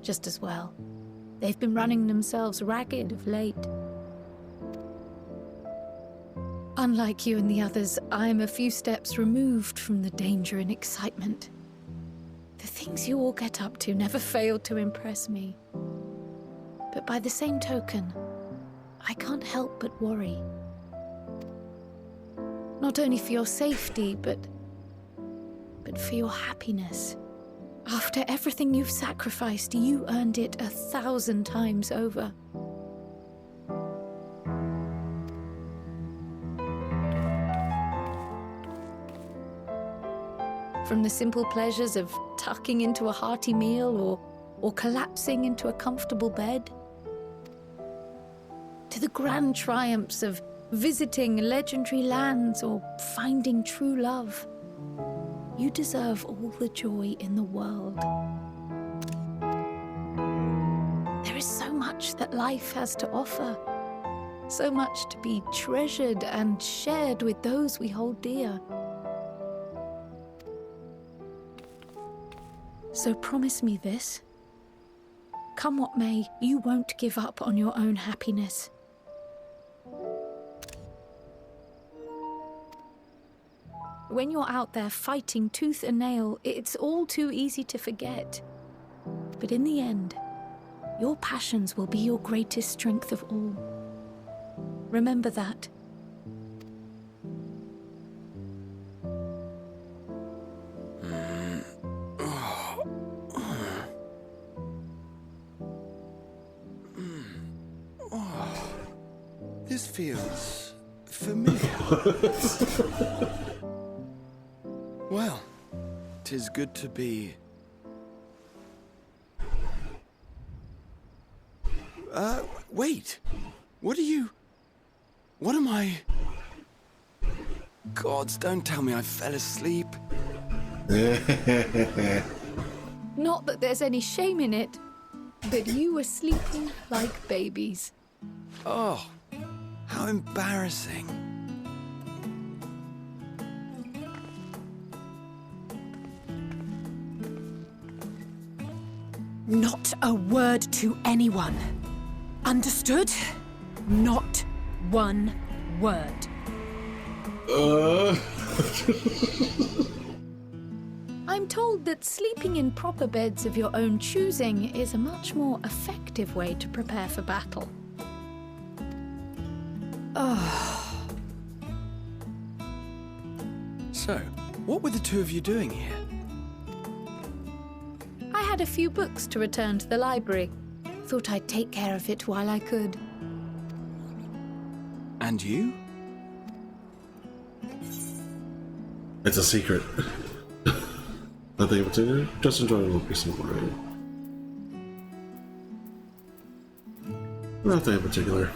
Just as well. They've been running themselves ragged of late. Unlike you and the others, I'm a few steps removed from the danger and excitement. The things you all get up to never fail to impress me. But by the same token, I can't help but worry. Not only for your safety, but for your happiness. After everything you've sacrificed, you earned it 1,000 times over. From the simple pleasures of tucking into a hearty meal or collapsing into a comfortable bed, to the grand triumphs of visiting legendary lands or finding true love. You deserve all the joy in the world. There is so much that life has to offer, so much to be treasured and shared with those we hold dear. So promise me this. Come what may, you won't give up on your own happiness. When you're out there fighting tooth and nail, it's all too easy to forget. But in the end, your passions will be your greatest strength of all. Remember that. This feels familiar. Well, 'tis good to be... wait. What are you... What am I... Gods, don't tell me I fell asleep. Not that there's any shame in it, but you were sleeping like babies. Oh, how embarrassing. Not a word to anyone. Understood? Not one word. I'm told that sleeping in proper beds of your own choosing is a much more effective way to prepare for battle. So, what were the two of you doing here? I had a few books to return to the library. Thought I'd take care of it while I could. And you? It's a secret. Nothing in particular. Just enjoy a little piece of wine. Nothing in particular.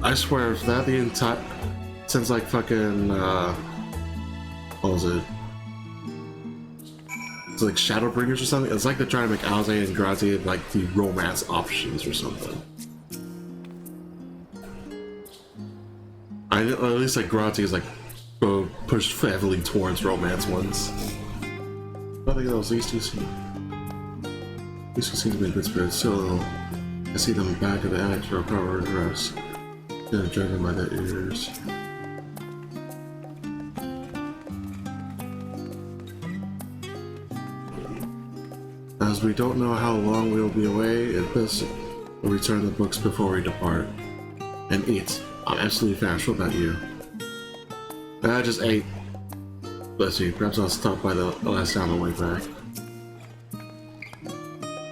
I swear, if that the entire, since like fucking, what was it? It's like Shadowbringers or something. It's like they're trying to make Alze and Grazi like the romance options or something. At least like Grazi is like pushed heavily towards romance ones. I think those these two seem to be in good spirits. So I see them back of the attic for a proper rest. Gonna drag them by their ears. As we don't know how long we will be away, it best we'll return the books before we depart. And eat. I'm absolutely factual about you. I just ate. Let's see, perhaps I'll stop by the last time on the way back.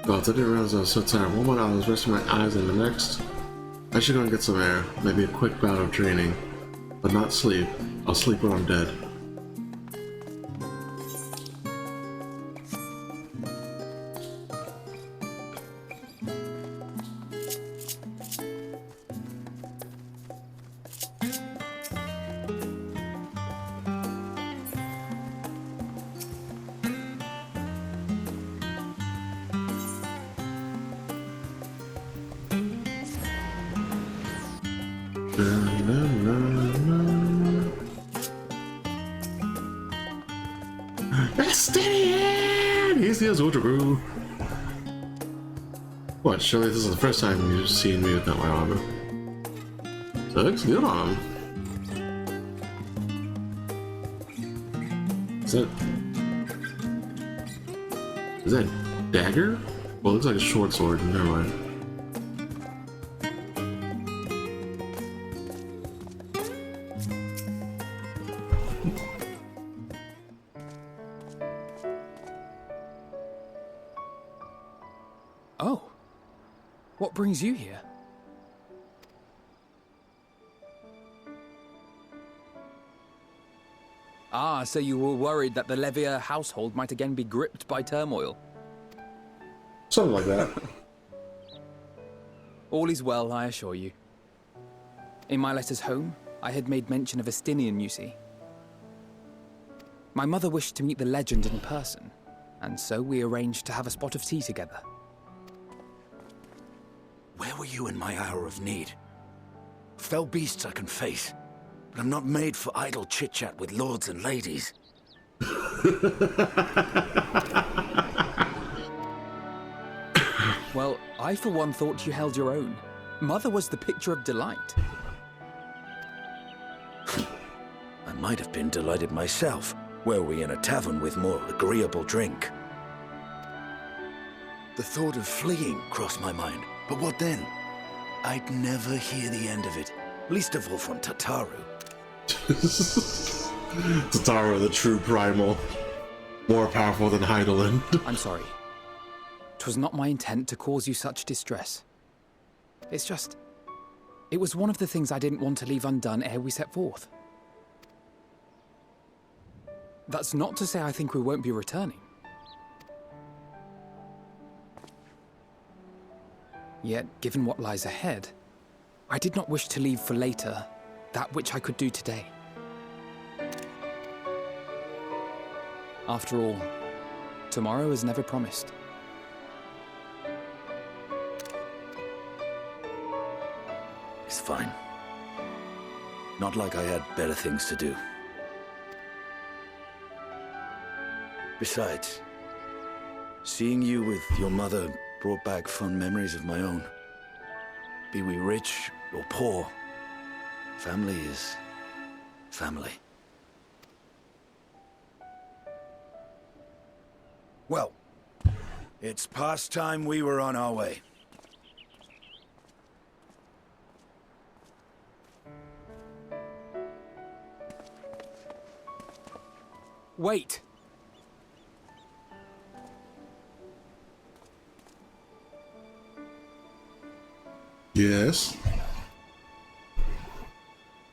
God, I didn't realize I was so tired. One moment I was resting my eyes, and the next, I should go and get some air. Maybe a quick bout of training. But not sleep. I'll sleep when I'm dead. What, surely this is the first time you've seen me with that white armor. So it looks good on him. Is that dagger? Well, it looks like a short sword, never mind. Oh. What brings you here? Ah, so you were worried that the Levier household might again be gripped by turmoil. Something like that. All is well, I assure you. In my letters home, I had made mention of Estinian, you see. My mother wished to meet the legend in person, and so we arranged to have a spot of tea together. Where were you in my hour of need? Fell beasts I can face, but I'm not made for idle chit-chat with lords and ladies. Well, I for one thought you held your own. Mother was the picture of delight. I might have been delighted myself, were we in a tavern with more agreeable drink. The thought of fleeing crossed my mind, but what then? I'd never hear the end of it, least of all from Tataru. Tatara, the true primal. More powerful than Heidelin. I'm sorry. 'Twas not my intent to cause you such distress. It's just... it was one of the things I didn't want to leave undone ere we set forth. That's not to say I think we won't be returning. Yet, given what lies ahead, I did not wish to leave for later that which I could do today. After all, tomorrow is never promised. It's fine. Not like I had better things to do. Besides, seeing you with your mother brought back fond memories of my own. Be we rich or poor, family is family. Well, it's past time we were on our way. Wait! Yes?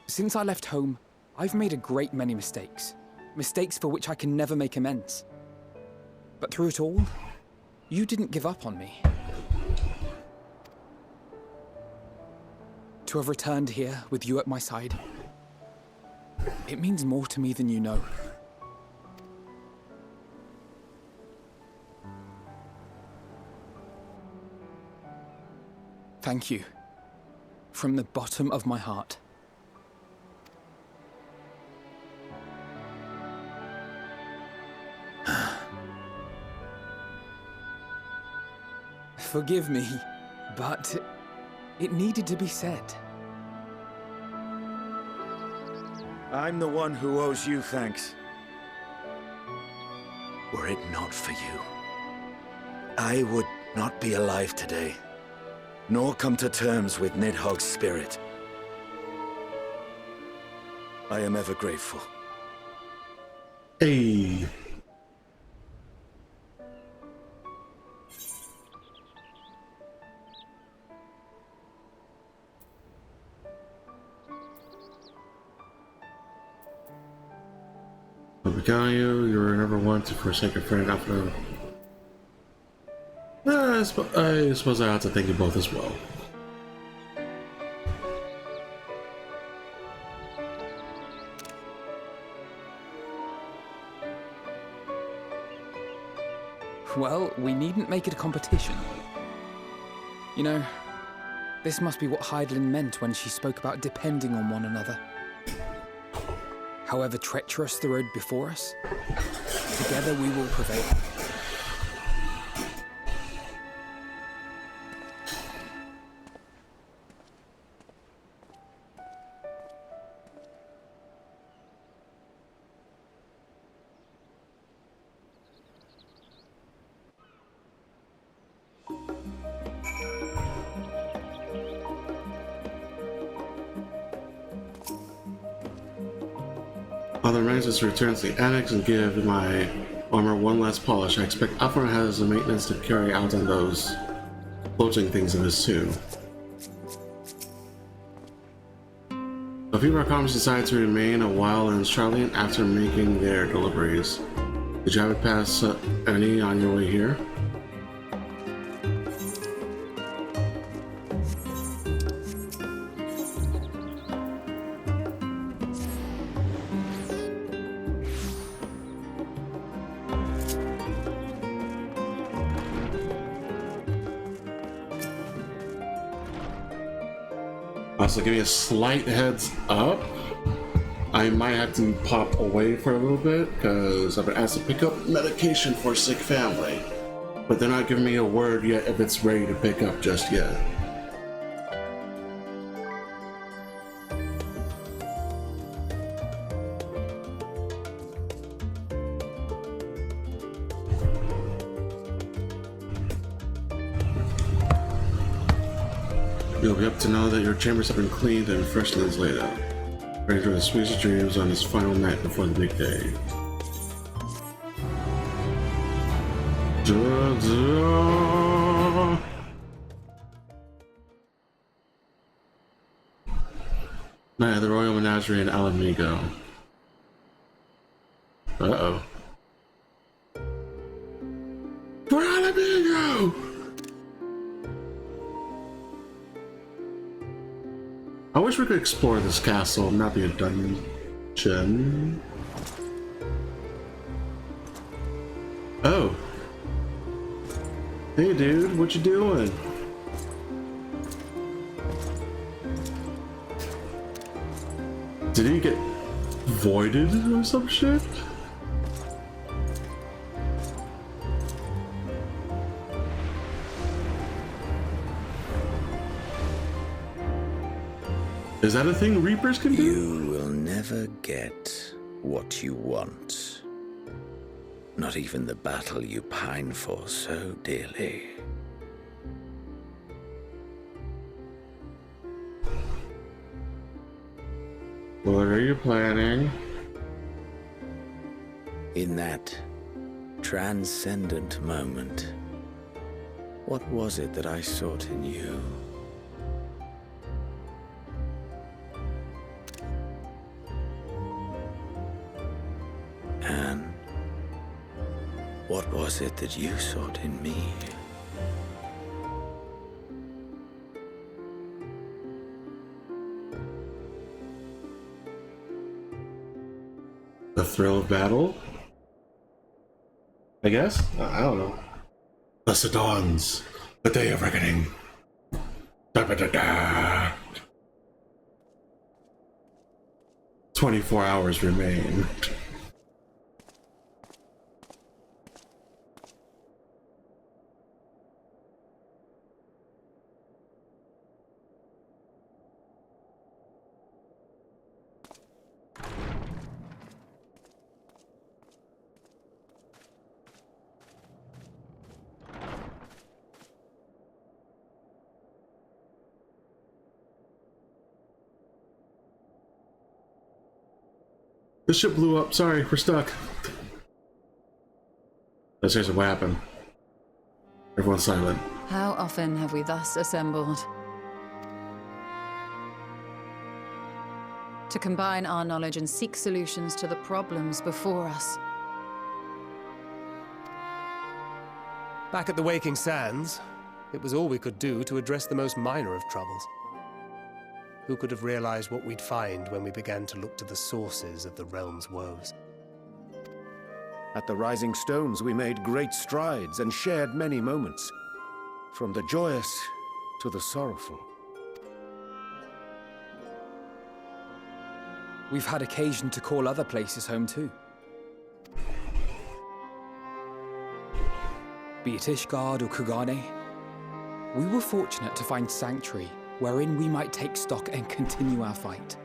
Since I left home, I've made a great many mistakes. Mistakes for which I can never make amends. But through it all, you didn't give up on me. To have returned here with you at my side, it means more to me than you know. Thank you. From the bottom of my heart. Forgive me, but it needed to be said. I'm the one who owes you thanks. Were it not for you, I would not be alive today, nor come to terms with Nidhogg's spirit. I am ever grateful. Hey. You were never one to forsake a friend after. I suppose I ought to thank you both as well. Well, we needn't make it a competition. You know, this must be what Heidelin meant when she spoke about depending on one another. However treacherous the road before us, together we will prevail. Father Managed to return to the annex and give my armor one last polish. I expect Alpha has the maintenance to carry out on those floating things of his too. A few of our comrades decided to remain a while in Charlian after making their deliveries. Did you have it pass any on your way here? So give me a slight heads up. I might have to pop away for a little bit because I've been asked to pick up medication for a sick family, but they're not giving me a word yet if it's ready to pick up just yet. You'll be up to know that your chambers have been cleaned and fresh linen laid out. Ready for the sweetest dreams on his final night before the big day. Night at the Royal Menagerie in Alamigo. Uh-oh. For Alamigo! I wish we could explore this castle and not be a dungeon. Oh. Hey dude, what you doing? Did he get voided or some shit? Is that a thing Reapers can do? You will never get what you want. Not even the battle you pine for so dearly. What are you planning? In that transcendent moment, what was it that I sought in you? And what was it that you sought in me? The thrill of battle? I guess? I don't know. Thus it dawns, the day of reckoning. Da-ba-da-da. 24 hours remain. The ship blew up. Sorry, we're stuck. Let's hear what happened. Everyone's silent. How often have we thus assembled? To combine our knowledge and seek solutions to the problems before us. Back at the Waking Sands, it was all we could do to address the most minor of troubles. Who could have realized what we'd find when we began to look to the sources of the realm's woes? At the Rising Stones, we made great strides and shared many moments, from the joyous to the sorrowful. We've had occasion to call other places home too. Be it Ishgard or Kugane, we were fortunate to find sanctuary wherein we might take stock and continue our fight.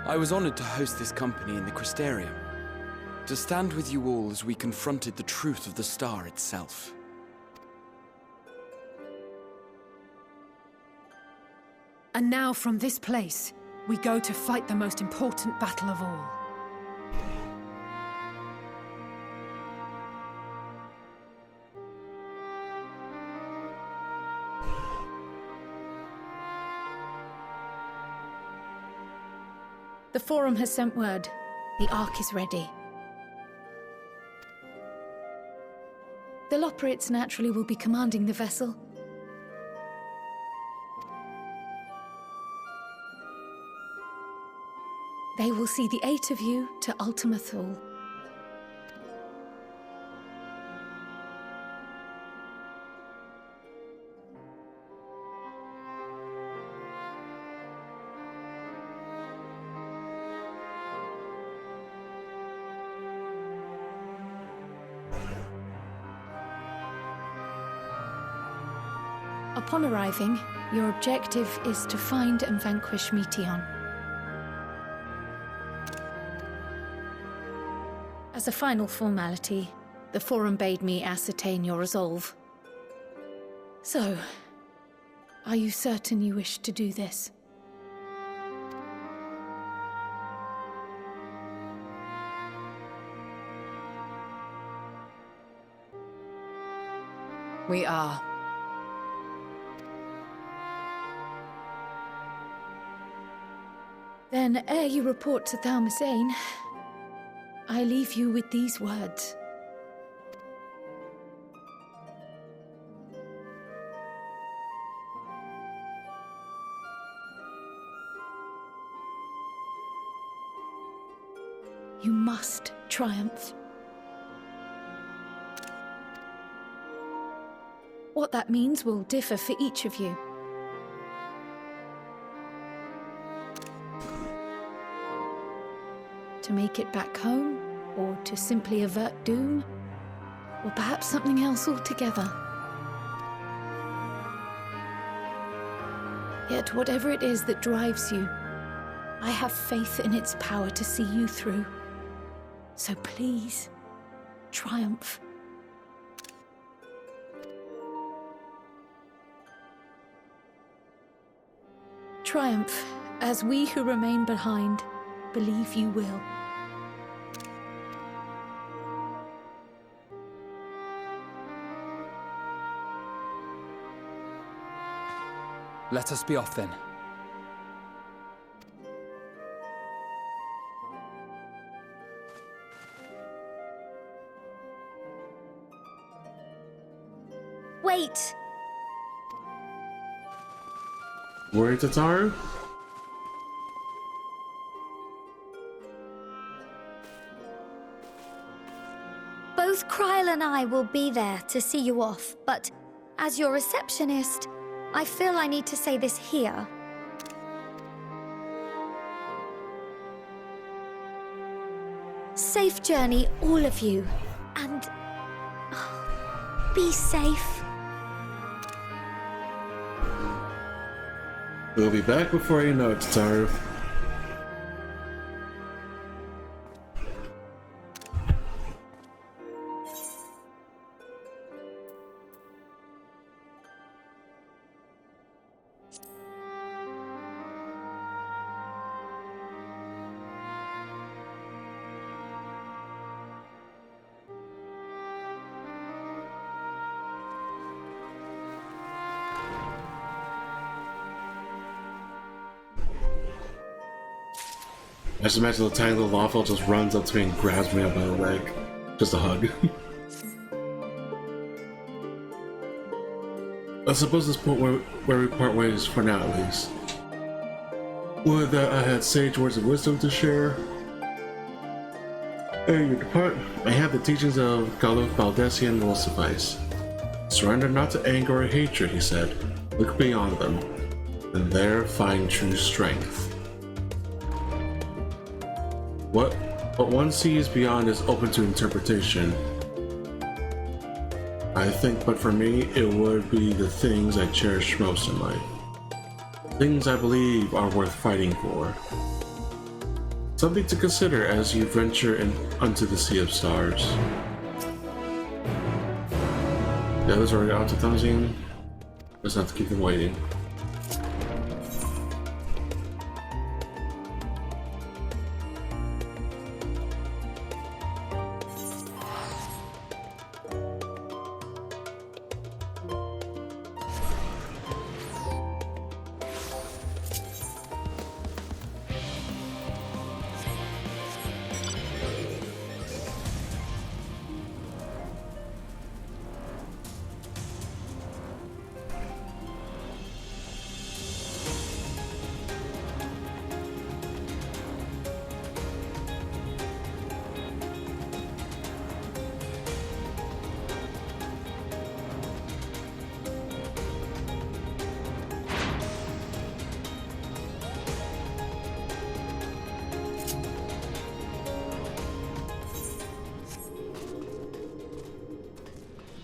I was honored to host this company in the Crystarium, to stand with you all as we confronted the truth of the star itself. And now from this place, we go to fight the most important battle of all. The Forum has sent word. The Ark is ready. The Loporrits naturally will be commanding the vessel. They will see the 8 of you to Ultima Thule. Upon arriving, your objective is to find and vanquish Meteion. As a final formality, The Forum bade me ascertain your resolve. So, are you certain you wish to do this? We are. Then, ere you report to Thulmazane, I leave you with these words. You must triumph. What that means will differ for each of you. To make it back home, or to simply avert doom, or perhaps something else altogether. Yet whatever it is that drives you, I have faith in its power to see you through. So please, triumph. Triumph, as we who remain behind believe you will. Let us be off then. Wait! Worried, Tataru? Both Kryl and I will be there to see you off, but as your receptionist, I feel I need to say this here. Safe journey, all of you, and be safe. We'll be back before you know it, Tataru. I just imagine the tiny little lawful just runs up to me and grabs me up by the leg. Just a hug. I suppose this point where we part ways for now, at least. Would that I had sage words of wisdom to share. Ere you depart, I have the teachings of Galuf Baldessian will suffice. Surrender not to anger or hatred, he said. Look beyond them, and there find true strength. What one sees beyond is open to interpretation. I think, but for me, it would be the things I cherish most in life. Things I believe are worth fighting for. Something to consider as you venture unto the Sea of Stars. The others are already out to Thulmazane. Let's not have to keep them waiting.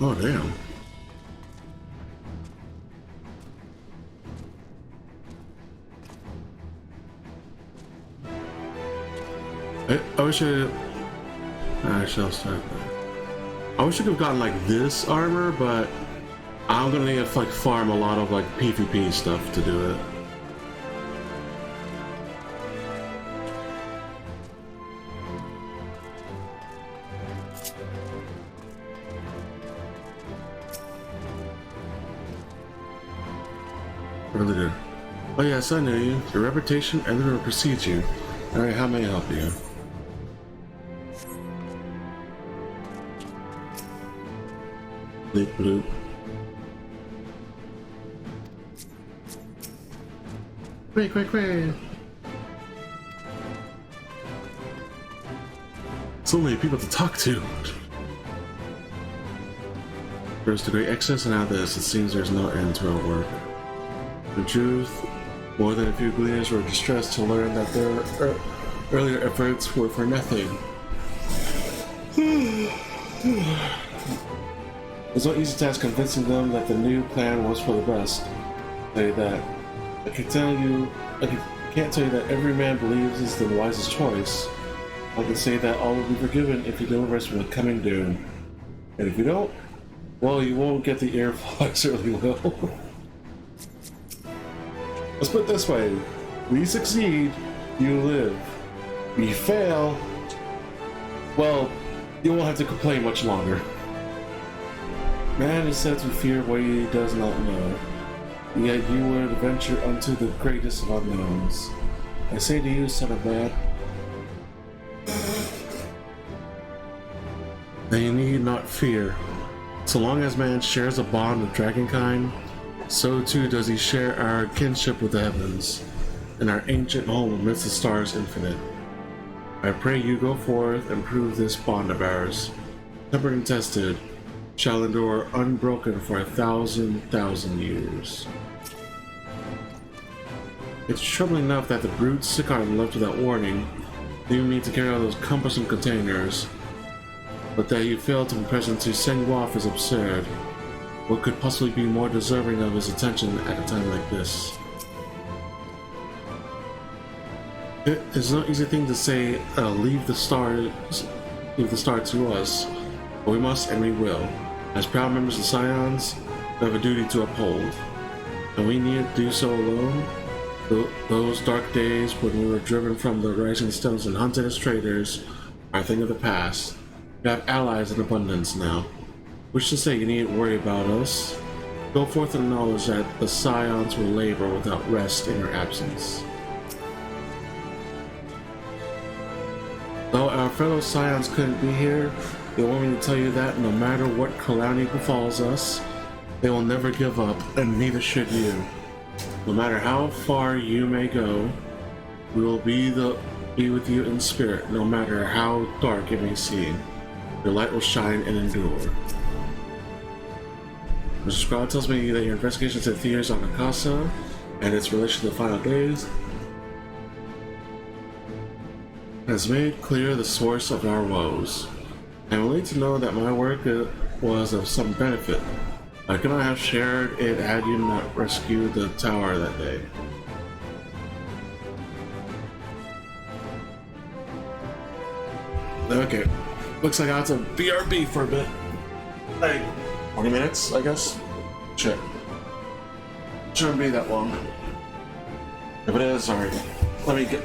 Oh, damn. I wish I shall start there. I wish I could have gotten like this armor, but I'm gonna need to like farm a lot of like PvP stuff to do it. Really good. Oh yes, I know you. Your reputation, everyone precedes you. Alright, how may I help you? Bleep bloop. Quick, quick, quick! So many people to talk to. First degree excess, and now this. It seems there's no end to our work. In truth, more than a few gleaners were distressed to learn that their earlier efforts were for nothing. It's no easy task convincing them that the new plan was for the best. I'll tell you that. I can't tell you that every man believes is the wisest choice. I can say that all will be forgiven if you deliver us from the coming doom. And if you don't, well, you won't get the earful, I certainly will. Let's put it this way. We succeed, you live. We fail, well, you won't have to complain much longer. Man is said to fear what he does not know, yet you would venture unto the greatest of unknowns. I say to you, son of man, that you need not fear. So long as man shares a bond with dragonkind, so too does he share our kinship with the heavens, and our ancient home amidst the stars infinite. I pray you go forth and prove this bond of ours, tempered and tested, shall endure unbroken for 1,000,000 years. It's troubling enough that the brute Sicard left without warning, leaving me to carry out those cumbersome containers, but that you failed to be present to send you off is absurd. What could possibly be more deserving of his attention at a time like this? It is no easy thing to say, leave the star to us, but we must and we will. As proud members of Scions, we have a duty to uphold, and we need to do so alone. Those dark days when we were driven from the rising stones and hunted as traitors are a thing of the past. We have allies in abundance now. Which to say you needn't worry about us. Go forth and acknowledge that the Scions will labor without rest in your absence. Though our fellow Scions couldn't be here, they want me to tell you that no matter what calamity befalls us, they will never give up, and neither should you. No matter how far you may go, we will be with you in spirit, no matter how dark it may seem. Your light will shine and endure. Mr. Scrod tells me that your investigation into theories on Mikasa and its relation to the final days has made clear the source of our woes. I am relieved to know that my work was of some benefit. I could not have shared it had you not rescued the tower that day. Okay, looks like I have to BRB for a bit. Like 20 minutes, I guess? Sure. Shouldn't be that long. If it is, sorry. Let me get...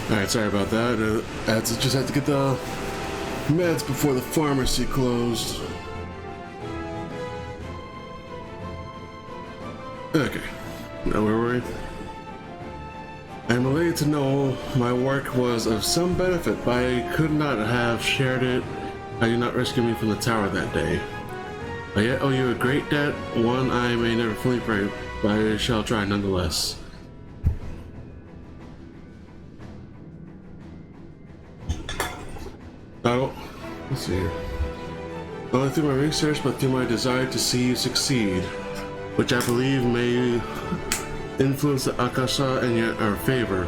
Alright, sorry about that. Just had to get the meds before the pharmacy closed. Okay, now where were we? I'm elated to know my work was of some benefit, but I could not have shared it had you not rescued me from the tower that day. I yet owe you a great debt, one I may never fully pay, but I shall try nonetheless. Oh, let's see here. Not only through my research, but through my desire to see you succeed, which I believe may influence the Akasha in our favor.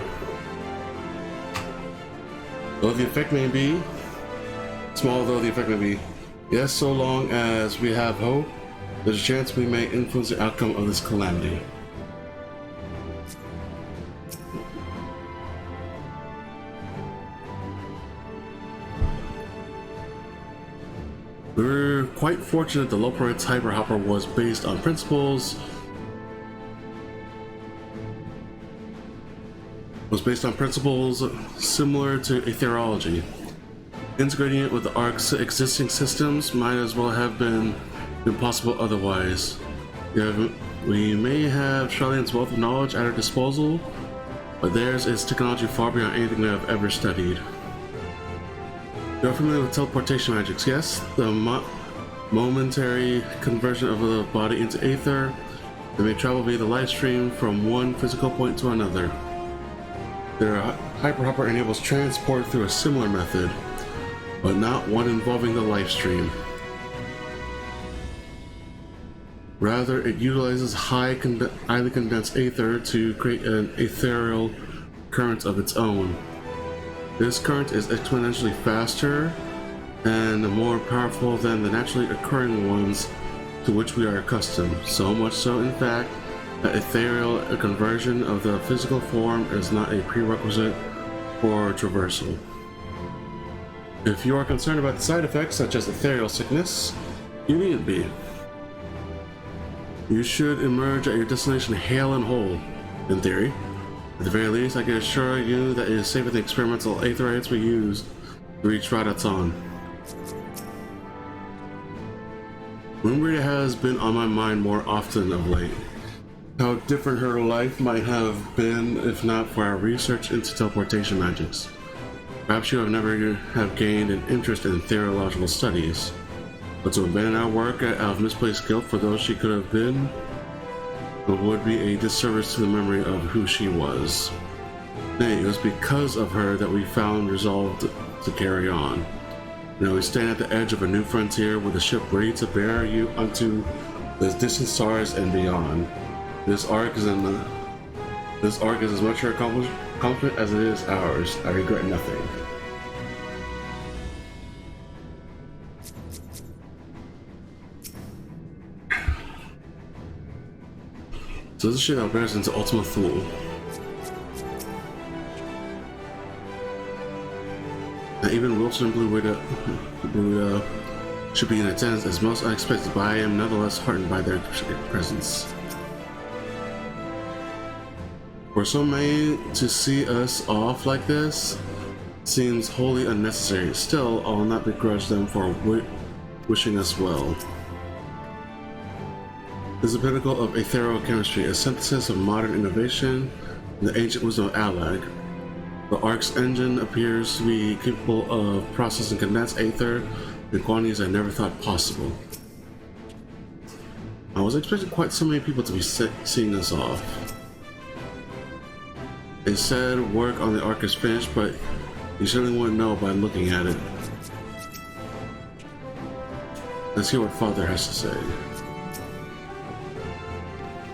Though the effect may be, small though the effect may be, yes, so long as we have hope, there's a chance we may influence the outcome of this calamity. We were quite fortunate the Loporite's Hyper Hopper was based on principles similar to aetherology. Integrating it with the Ark's existing systems might as well have been impossible otherwise. We may have Charlene's wealth of knowledge at our disposal, but theirs is technology far beyond anything we have ever studied. You're familiar with teleportation magics, yes? The momentary conversion of the body into aether that may travel via the life stream from one physical point to another. Their Hyper Hopper enables transport through a similar method, but not one involving the life stream. Rather, it utilizes highly condensed aether to create an ethereal current of its own. This current is exponentially faster and more powerful than the naturally occurring ones to which we are accustomed. So much so, in fact, that ethereal conversion of the physical form is not a prerequisite for traversal. If you are concerned about the side effects, such as ethereal sickness, you needn't be. You should emerge at your destination hale and whole, in theory. At the very least, I can assure you that it is safer than the experimental aetherites we used to reach Radatan. Umbria has been on my mind more often of late. How different her life might have been if not for our research into teleportation magics. Perhaps you have never have gained an interest in theological studies, but to abandon our work out of misplaced guilt for those she could have been would be a disservice to the memory of who she was. Nay, it was because of her that we found resolve to carry on. Now we stand at the edge of a new frontier with a ship ready to bear you unto the distant stars and beyond. This arc is as much her accomplishment as it is ours. I regret nothing. So this is shit that bears into Ultima Thule. Now even Wilson and Blue Widow should be in attendance as most unexpected, but I am nonetheless heartened by their presence. For so many to see us off like this seems wholly unnecessary. Still, I will not begrudge them for wishing us well. This is the pinnacle of aetherochemistry, a synthesis of modern innovation and the ancient wisdom of Alag. The Ark's engine appears to be capable of processing condensed aether in quantities I never thought possible. I was expecting quite so many people to be seeing us off. They said work on the Ark is finished, but you certainly wouldn't know by looking at it. Let's hear what Father has to say.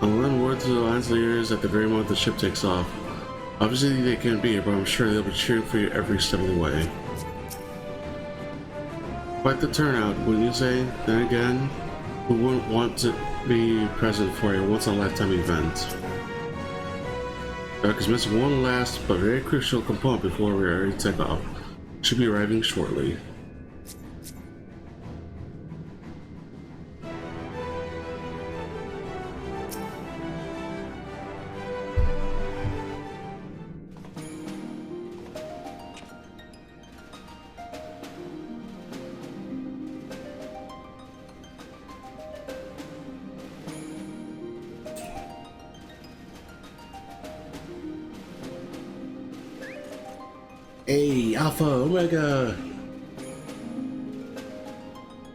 I'll lend word to the Alliance leaders at the very moment the ship takes off. Obviously they can't be here, but I'm sure they'll be cheering for you every step of the way. Quite the turnout, wouldn't you say? Then again, who wouldn't want to be present for a once-in-a-lifetime event? Dark is missing one last but very crucial component before we are ready to take off. Should be arriving shortly. Hey, Alpha, Omega.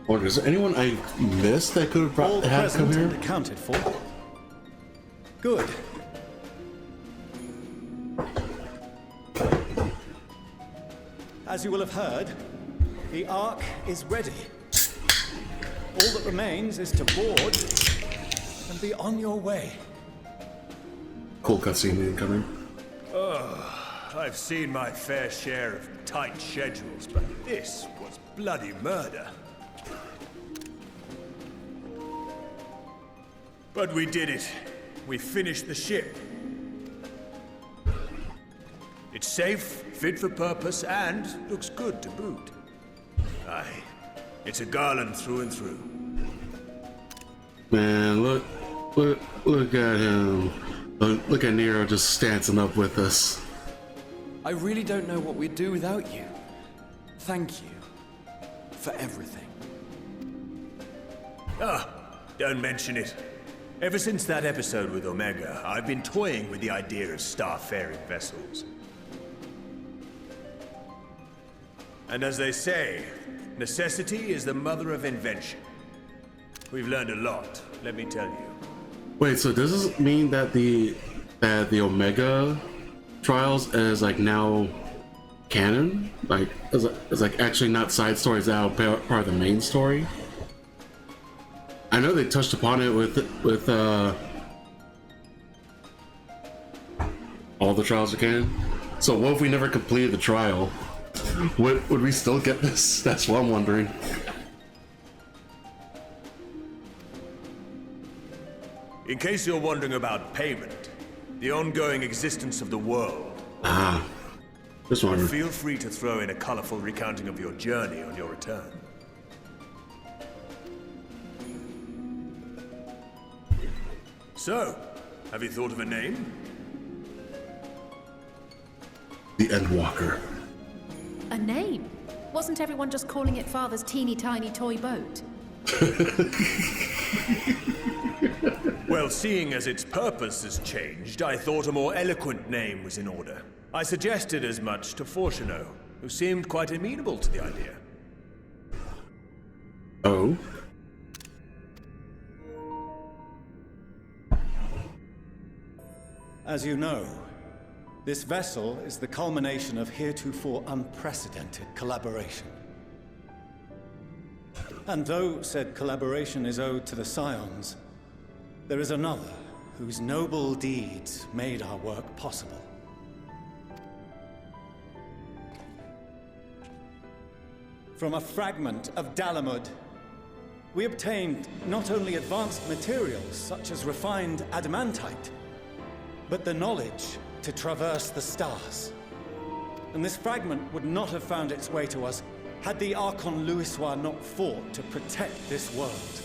Or is there anyone I missed that could have had come here? Accounted for. Good. As you will have heard, the Ark is ready. All that remains is to board and be on your way. Cool cutscene incoming. I've seen my fair share of tight schedules, but this was bloody murder. But we did it. We finished the ship. It's safe, fit for purpose, and looks good to boot. Aye, it's a garland through and through. Man, look at him. Look at Nero just standing up with us. I really don't know what we'd do without you. Thank you for everything. Don't mention it. Ever since that episode with Omega, I've been toying with the idea of starfaring vessels. And as they say, necessity is the mother of invention. We've learned a lot, let me tell you. Wait, so does this mean that the Omega trials is like now canon? Like is like actually not side stories, now part of the main story? I know they touched upon it with all the trials are canon. So what if we never completed the trial? Would we still get this? That's what I'm wondering. In case you're wondering about payment, the ongoing existence of the world. Just wondering. Feel free to throw in a colorful recounting of your journey on your return. So, have you thought of a name? The Endwalker. A name? Wasn't everyone just calling it Father's teeny tiny toy boat? Well, seeing as its purpose has changed, I thought a more eloquent name was in order. I suggested as much to Fortuno, who seemed quite amenable to the idea. Oh? As you know, this vessel is the culmination of heretofore unprecedented collaboration. And though said collaboration is owed to the Scions, there is another whose noble deeds made our work possible. From a fragment of Dalamud, we obtained not only advanced materials such as refined adamantite, but the knowledge to traverse the stars. And this fragment would not have found its way to us had the Archon Louisoix not fought to protect this world.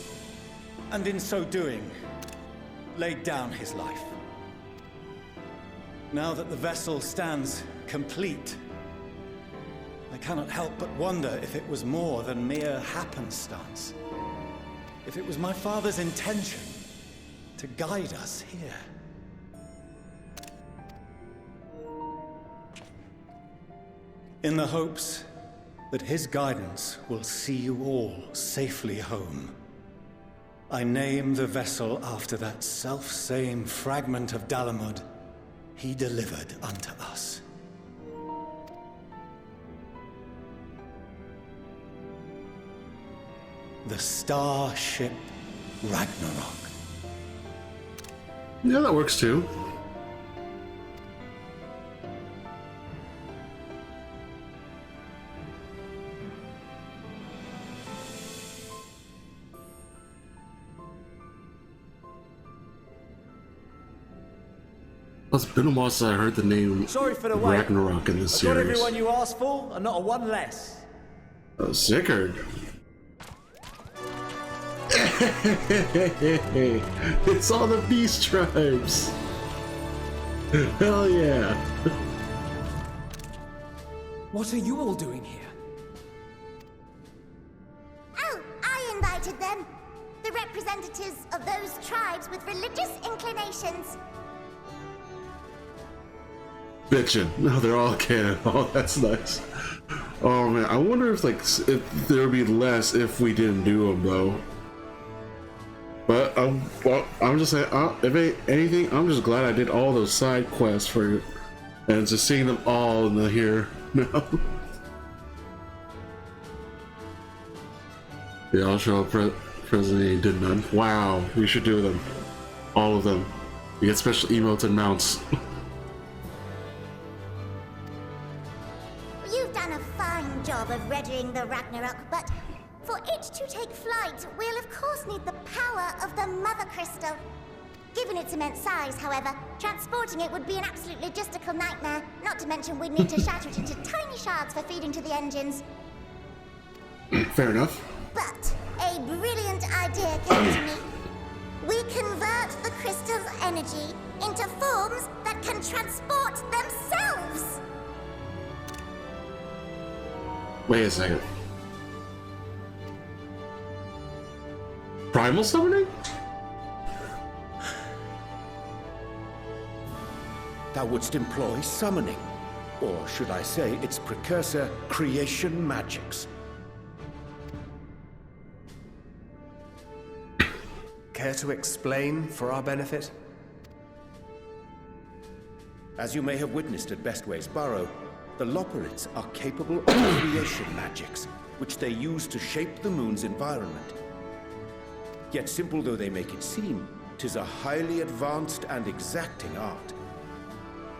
And in so doing, laid down his life. Now that the vessel stands complete, I cannot help but wonder if it was more than mere happenstance. If it was my father's intention to guide us here. In the hopes that his guidance will see you all safely home, I name the vessel after that self-same fragment of Dalamud he delivered unto us. The Starship Ragnarok. Yeah, that works too. It's been a while since I heard the name Sorry for the wait. Ragnarok in this I've got series. everyone you asked for, and not a one less. Oh, Sickard. It's all the beast tribes. Hell yeah. What are you all doing here? Oh, I invited them. The representatives of those tribes with religious inclinations. Bitchin'. No, they're all canon. Oh, that's nice. Oh man, I wonder if like if there'd be less if we didn't do them though. But well, I'm just saying, if anything, I'm just glad I did all those side quests for you, and just seeing them all in the here now. Yeah, I'll show up. President did none. Wow, we should do them, all of them. You get special emotes and mounts. You've done a fine job of readying the Ragnarok, but for it to take flight, we'll of course need the power of the Mother Crystal. Given its immense size, however, transporting it would be an absolute logistical nightmare, not to mention we'd need to shatter it into tiny shards for feeding to the engines. Fair enough. But a brilliant idea came to me. We convert the crystal's energy into forms that can transport themselves! Wait a second. Primal summoning? Thou wouldst employ summoning, or should I say its precursor, creation magics. Care to explain for our benefit? As you may have witnessed at Bestway's Burrow, the Loporrits are capable of creation magics, which they use to shape the moon's environment. Yet simple though they make it seem, 'tis a highly advanced and exacting art.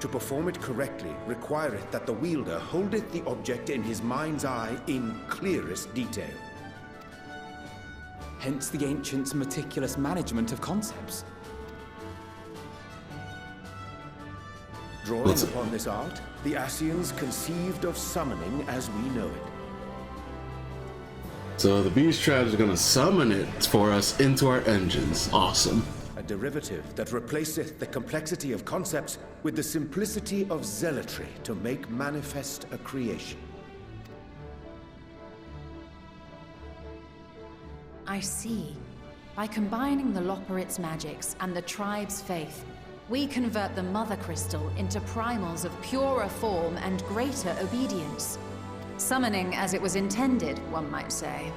To perform it correctly requireth that the wielder holdeth the object in his mind's eye in clearest detail. Hence the ancients' meticulous management of concepts. Drawing upon this art, the Ascians conceived of summoning as we know it. So the beast tribes are gonna summon it for us into our engines. Awesome. A derivative that replaceth the complexity of concepts with the simplicity of zealotry to make manifest a creation. I see. By combining the Loporrits' magics and the tribe's faith, we convert the Mother Crystal into primals of purer form and greater obedience. Summoning as it was intended, one might say.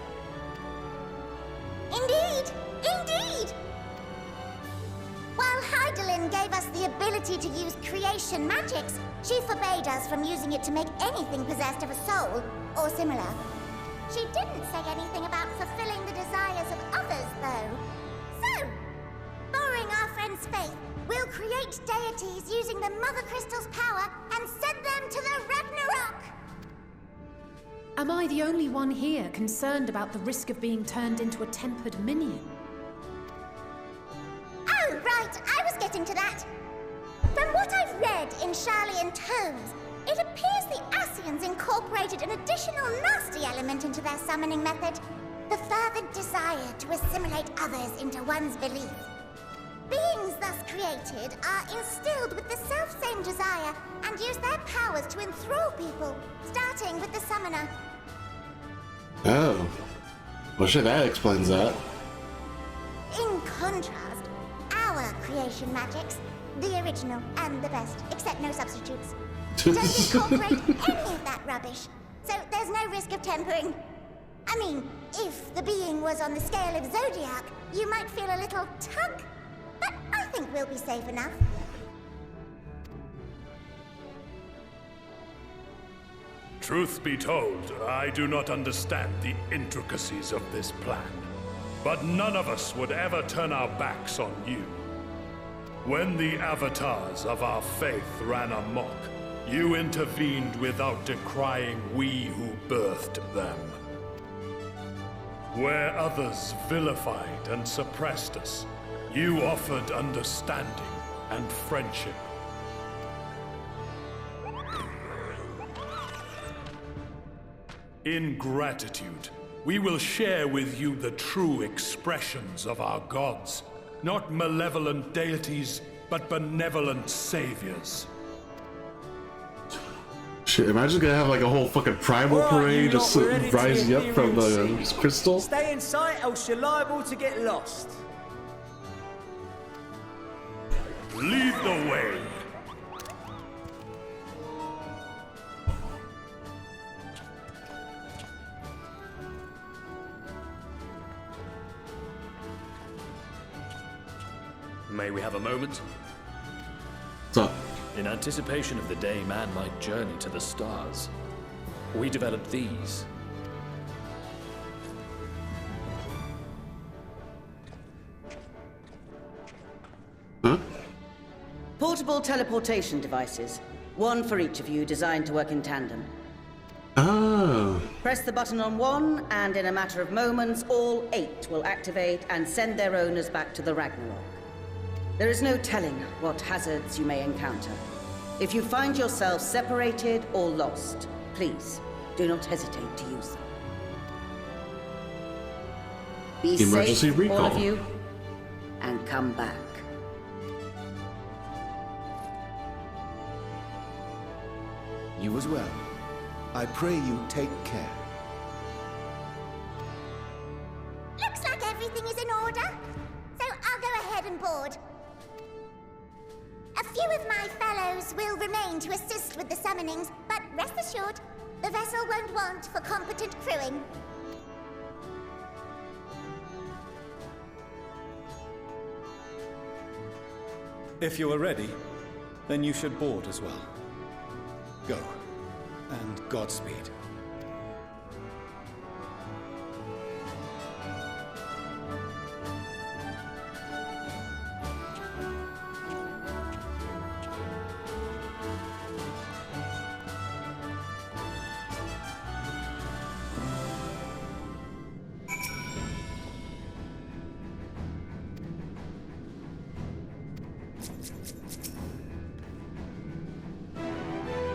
Indeed! Indeed! While Hydaelyn gave us the ability to use creation magics, she forbade us from using it to make anything possessed of a soul, or similar. She didn't say anything about fulfilling the desires of others, though. So, borrowing our friend's faith, we'll create deities using the Mother Crystal's power and send them to the Ragnarok! Am I the only one here concerned about the risk of being turned into a tempered minion? Oh, right, I was getting to that. From what I've read in Sharlayan tomes, it appears the Ascians incorporated an additional nasty element into their summoning method. The fervent desire to assimilate others into one's belief. Beings thus created are instilled with the self-same desire and use their powers to enthrall people, starting with the summoner. Oh. Well, shit, that explains that. In contrast, our creation magics, the original and the best, except no substitutes, don't incorporate any of that rubbish, so there's no risk of tempering. I mean, if the being was on the scale of Zodiac, you might feel a little tug, but I think we'll be safe enough. Truth be told, I do not understand the intricacies of this plan. But none of us would ever turn our backs on you. When the avatars of our faith ran amok, you intervened without decrying we who birthed them. Where others vilified and suppressed us, you offered understanding and friendship. In gratitude, we will share with you the true expressions of our gods. Not malevolent deities, but benevolent saviors. Shit, imagine gonna have like a whole fucking primal parade just rising up from the crystal. Stay in sight, else you're liable to get lost. Lead the way. May we have a moment? What's up? In anticipation of the day man might journey to the stars, we developed these. Huh? Portable teleportation devices. One for each of you, designed to work in tandem. Oh. Press the button on one, and in a matter of moments, all 8 will activate and send their owners back to the Ragnarok. There is no telling what hazards you may encounter. If you find yourself separated or lost, please do not hesitate to use them. Be Emergency safe, recall. all of you, and come back. You as well. I pray you take care. Looks like everything is in order, so I'll go ahead and board. A few of my fellows will remain to assist with the summonings, but rest assured, the vessel won't want for competent crewing. If you are ready, then you should board as well. Go, and Godspeed.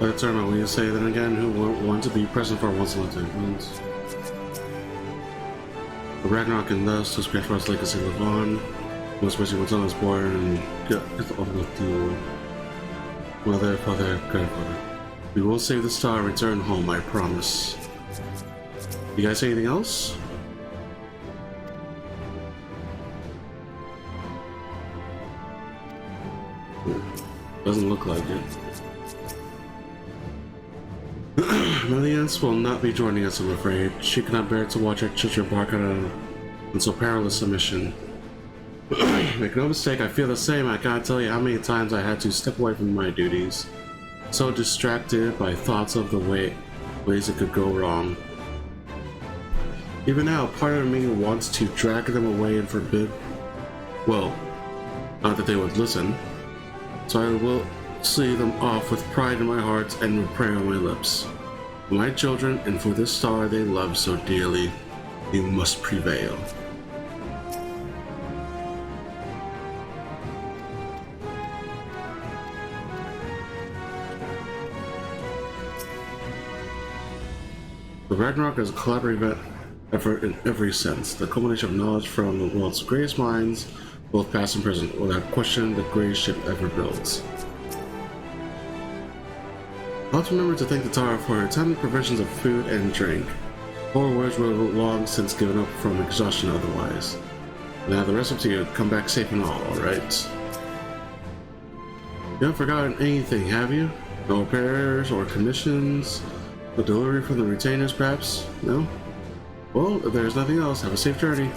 Determine when you say then again who will want to be present for one selected event. The Ragnarok and thus to scratch for his legacy live on. Most especially when Zenos born and get the ultimate duel. Mother, father, grandfather. We will save the star and return home, I promise. You guys say anything else? Doesn't look like it. Meteion will not be joining us, I'm afraid. She cannot bear to watch her children embark on so perilous a mission. Make no mistake, I feel the same. I can't tell you how many times I had to step away from my duties. So distracted by thoughts of the ways it could go wrong. Even now, part of me wants to drag them away and forbid. Well, not that they would listen. So I will see them off with pride in my heart and with prayer on my lips. For my children and for this star they love so dearly, you must prevail. The Ragnarok is a collaborative effort in every sense, the culmination of knowledge from the world's greatest minds, both past and present, without question the greatest ship ever built. I'll have to remember to thank the Tower for her timely provisions of food and drink. Poor words were long since given up from exhaustion otherwise. Now the rest up to you. Come back safe and all, alright? You haven't forgotten anything, have you? No repairs or commissions? No delivery from the retainers, perhaps? No? Well, if there's nothing else, have a safe journey.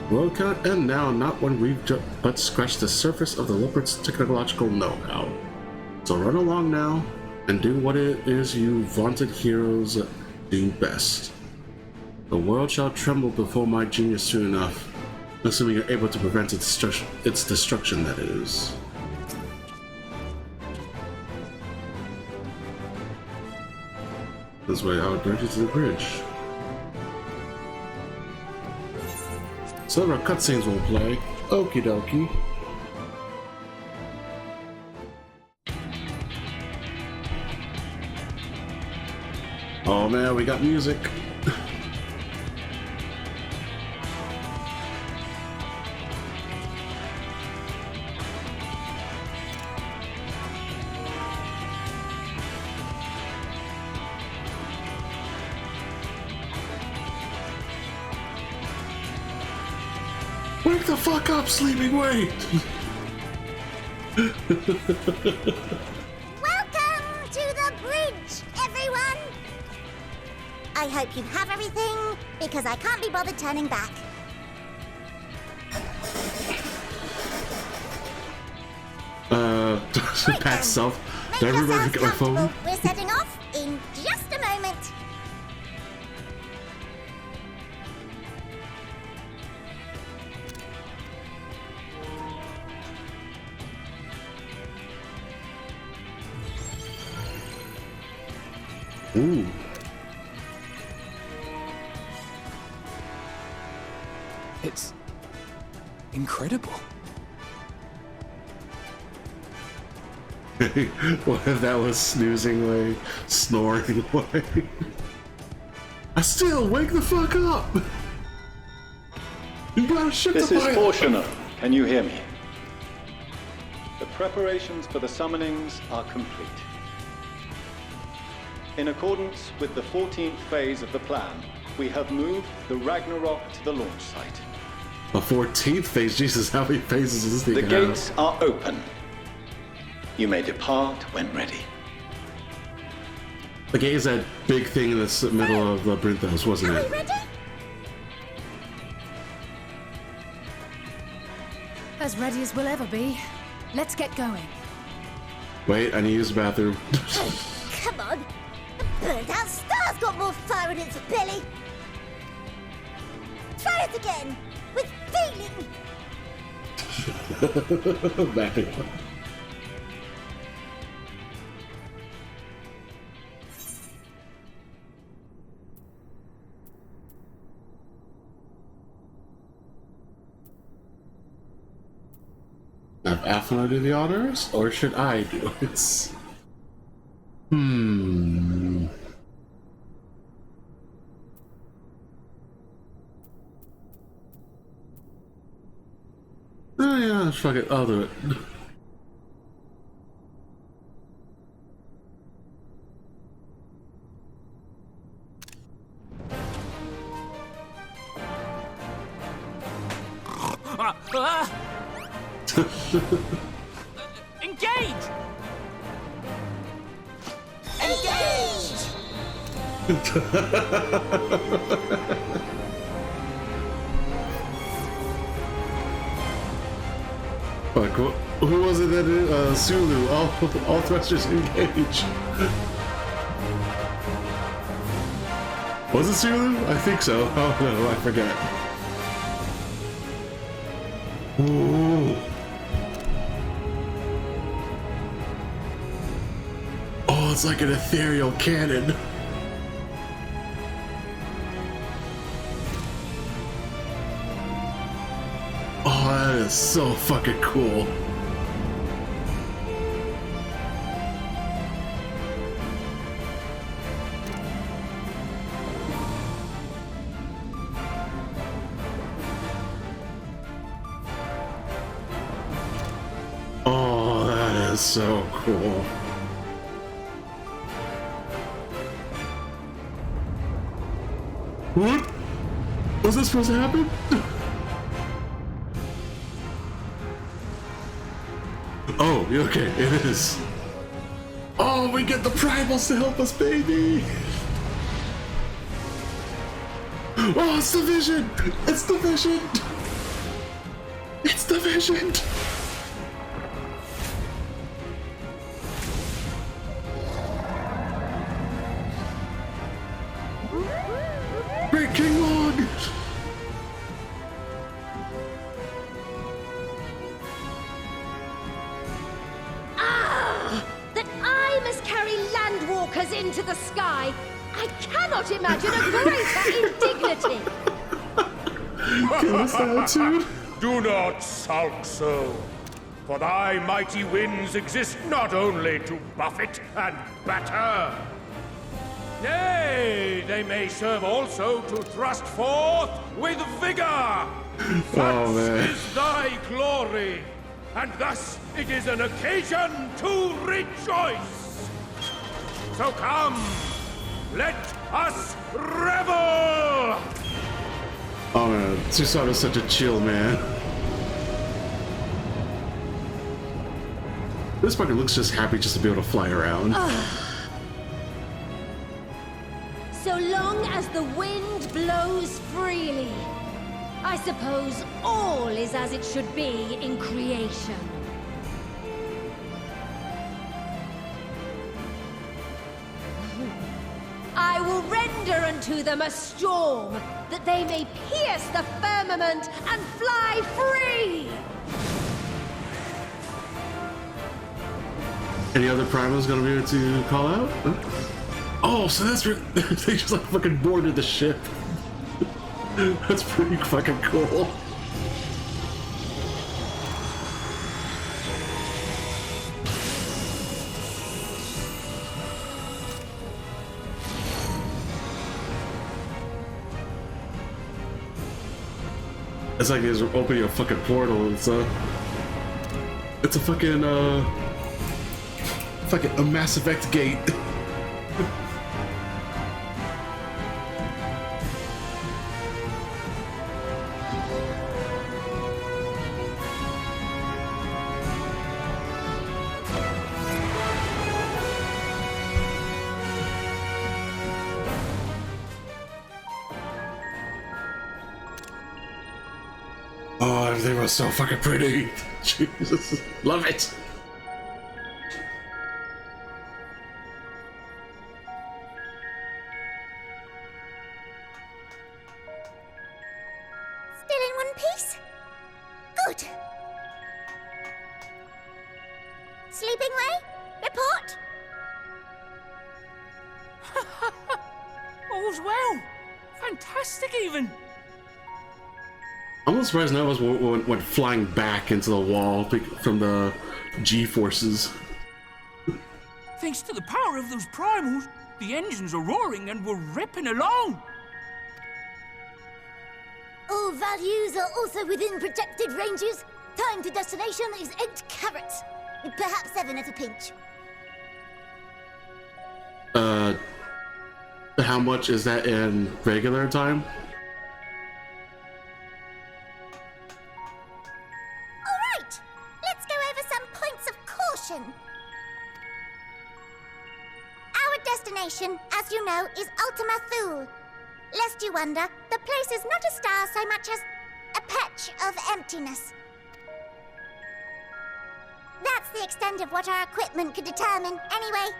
The world cannot end now, not when we've but scratched the surface of the leopard's technological know-how. So run along now, and do what it is you vaunted heroes do best. The world shall tremble before my genius soon enough, assuming you're able to prevent its destruction, that is. This way, I'll direct you to the bridge. So our cutscenes will play. Okie dokie. Oh man, we got music. Wake the fuck up, sleeping weight! Welcome to the bridge, everyone! I hope you have everything, because I can't be bothered turning back. Pat self. Did I remember to get my phone? We're setting off in just a moment. Ooh. It's incredible. What if that was snoozing away, snoring away? I still wake the fuck up! You gotta ship This the is fire. Fortuner. Can you hear me? The preparations for the summonings are complete. In accordance with the 14th phase of the plan, we have moved the Ragnarok to the launch site. The 14th phase? Jesus, how many phases is this thing The have? gates are open. You may depart when ready. The gate is that big thing in the middle of the Brinthos, wasn't it? As ready as we'll ever be. Let's get going. Wait, I need to use the bathroom. Come on. A burned out star's got more fire in its belly. Try it again. With feeling. Meteion. Have Athena do the honors, or should I do it? Oh yeah, fuck it, I'll do it. Engage! Engage! Fuck, who was it that did Sulu? All thrusters engage. Was it Sulu? I think so. Oh no, I forget. Ooh. Oh, it's like an ethereal cannon. Oh, that is so fucking cool. Oh, that is so cool. What? Was this supposed to happen? Oh, okay, it is. Oh, we get the primals to help us, baby! Oh, it's the vision! It's the vision! It's the vision! Great King Log! That I must carry landwalkers into the sky. I cannot imagine a greater indignity. Do not sulk so, for thy mighty winds exist not only to buffet and batter. Nay, they may serve also to thrust forth with vigor. Such is thy glory, and thus it is an occasion to rejoice. So come, let us revel! Oh man, Susano's such a chill man. This fucker looks just happy just to be able to fly around. So long as the wind blows freely, I suppose all is as it should be in creation. will render unto them a storm, that they may pierce the firmament and fly free! Any other primals gonna be able to call out? Huh? Oh, so that's they just like fucking boarded the ship. That's pretty fucking cool. It's like he's opening a fucking portal. It's a fucking a Mass Effect gate. Oh, everything was so fucking pretty. Jesus, love it. Still in one piece? Good. Sleeping way? Report? All's well. Fantastic, even. I'm surprised none of us went flying back into the wall from the G-forces. Thanks to the power of those primals, the engines are roaring and we're ripping along. All values are also within protected ranges. Time to destination is 8 carats. Perhaps 7 at a pinch. How much is that in regular time? Alright, let's go over some points of caution. Our destination, as you know, is Ultima Thule. Lest you wonder, the place is not a star so much as a patch of emptiness. That's the extent of what our equipment could determine, anyway.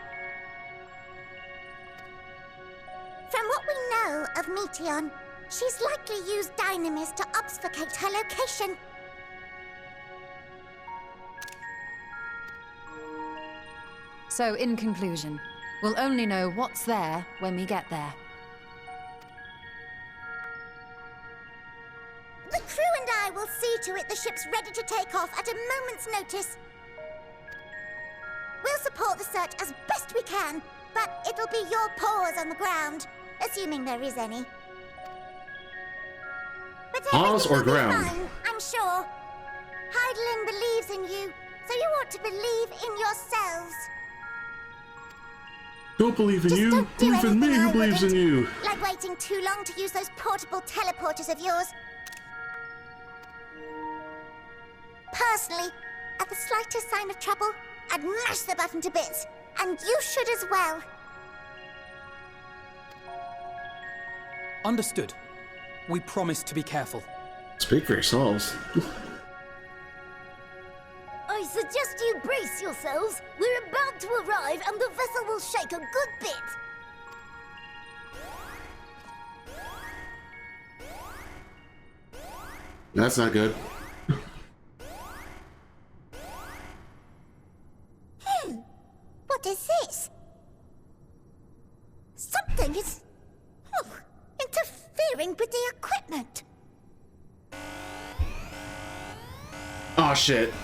From what we know of Meteion, she's likely used NameIsZ to obfuscate her location. So, in conclusion, we'll only know what's there when we get there. The crew and I will see to it the ship's ready to take off at a moment's notice. We'll support the search as best we can, but it'll be your paws on the ground, assuming there is any. But Paws or everything will be ground? fine, I'm sure. Heidelin believes in you, so you ought to believe in yourselves. Don't believe in you, believe in me who believes in you. Like waiting too long to use those portable teleporters of yours. Personally, at the slightest sign of trouble, I'd mash the button to bits, and you should as well. Understood. We promise to be careful. Speak for yourselves. I suggest you brace yourselves. We're about to arrive and the vessel will shake a good bit. That's not good. What is this? Something is... interfering with the equipment. Oh shit.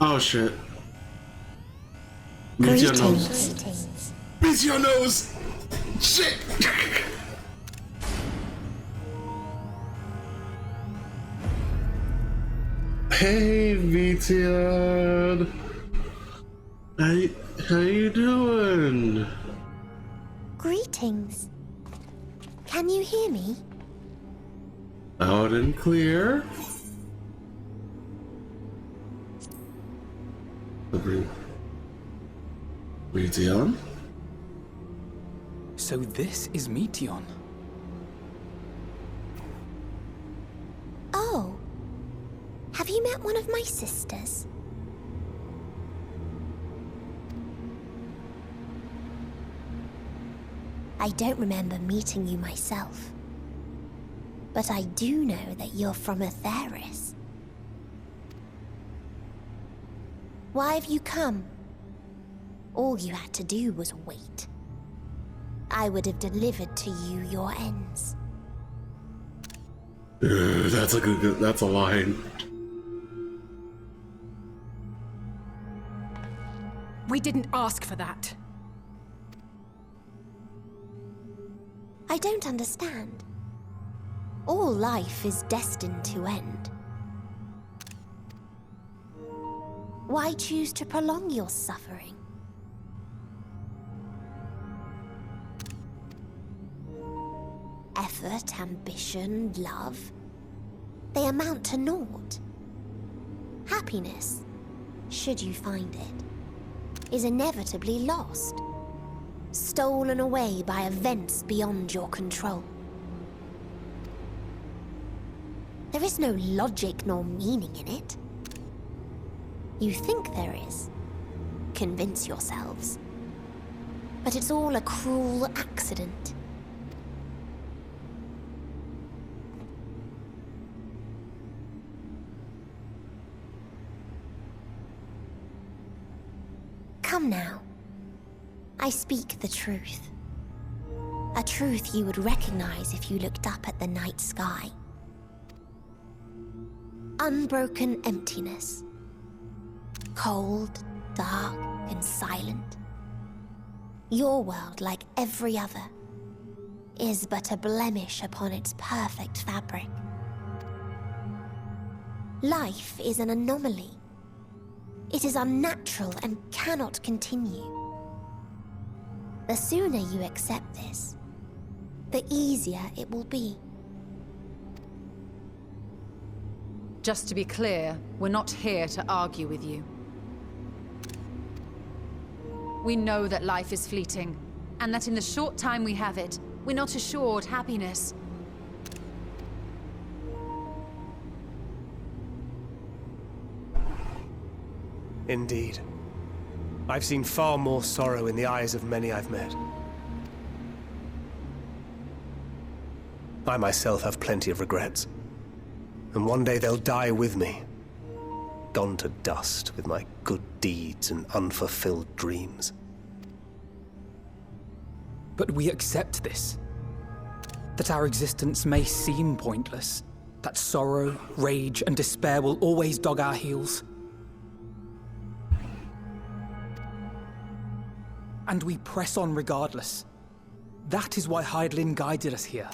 Oh shit. Meteion knows. Meteion knows! Shit! Hey, Meteion! How you doing? Greetings. Can you hear me? Loud and clear. Meteion? So this is Meteion. Oh. Have you met one of my sisters? I don't remember meeting you myself. But I do know that you're from Atheris. Why have you come? All you had to do was wait. I would have delivered to you your ends. That's a line. We didn't ask for that. I don't understand. All life is destined to end. Why choose to prolong your suffering? Effort, ambition, love, they amount to naught. Happiness, should you find it, is inevitably lost, stolen away by events beyond your control. There is no logic nor meaning in it. You think there is. Convince yourselves. But it's all a cruel accident. Come now. I speak the truth. A truth you would recognize if you looked up at the night sky. Unbroken emptiness. Cold, dark, and silent. Your world, like every other, is but a blemish upon its perfect fabric. Life is an anomaly. It is unnatural and cannot continue. The sooner you accept this, the easier it will be. Just to be clear, we're not here to argue with you. We know that life is fleeting, and that in the short time we have it, we're not assured happiness. Indeed. I've seen far more sorrow in the eyes of many I've met. I myself have plenty of regrets. And one day they'll die with me. Gone to dust with my good deeds and unfulfilled dreams. But we accept this. That our existence may seem pointless. That sorrow, rage, and despair will always dog our heels. And we press on regardless. That is why Hydaelyn guided us here.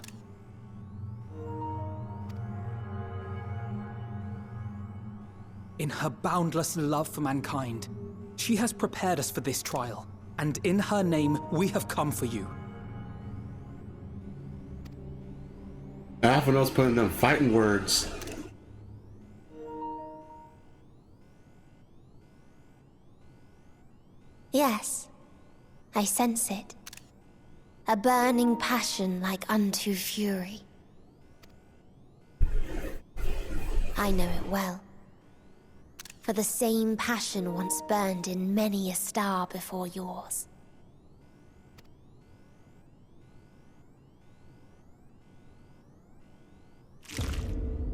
In her boundless love for mankind, she has prepared us for this trial, and in her name, we have come for you. Half of us putting them fighting words. Yes, I sense it. A burning passion like unto fury. I know it well. For the same passion once burned in many a star before yours.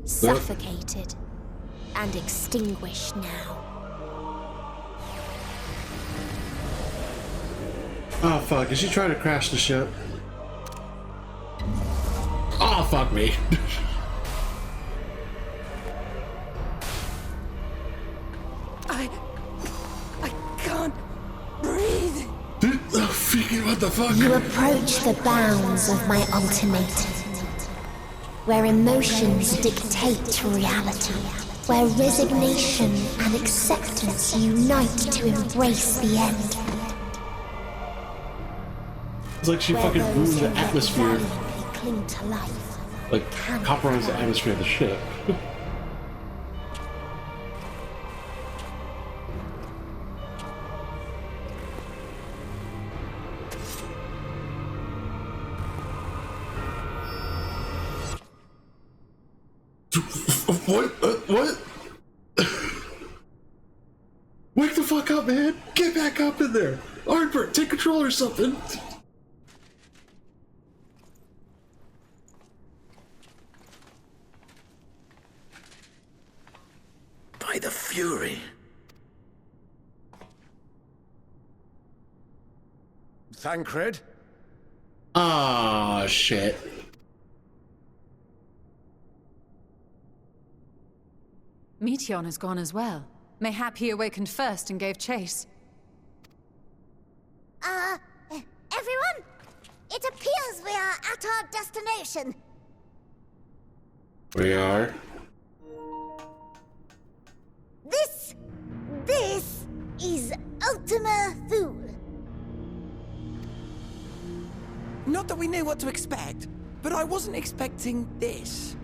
Suffocated and extinguished now. Oh fuck, is she trying to crash the ship? Oh fuck me. I can't breathe. Oh, freaking what the fuck? You approach the bounds of my ultimatum, where emotions dictate reality, where resignation and acceptance unite to embrace the end. It's like she fucking ruined the atmosphere. Cling to life. Like, compromise the atmosphere of the ship. What? Wake the fuck up, man! Get back up in there! Arnbert, take control or something! Thancred? Ah, shit. Meteion has gone as well. Mayhap he awakened first and gave chase. Everyone? It appears we are at our destination. We are. This is Ultima Thule. Not that we knew what to expect, but I wasn't expecting this.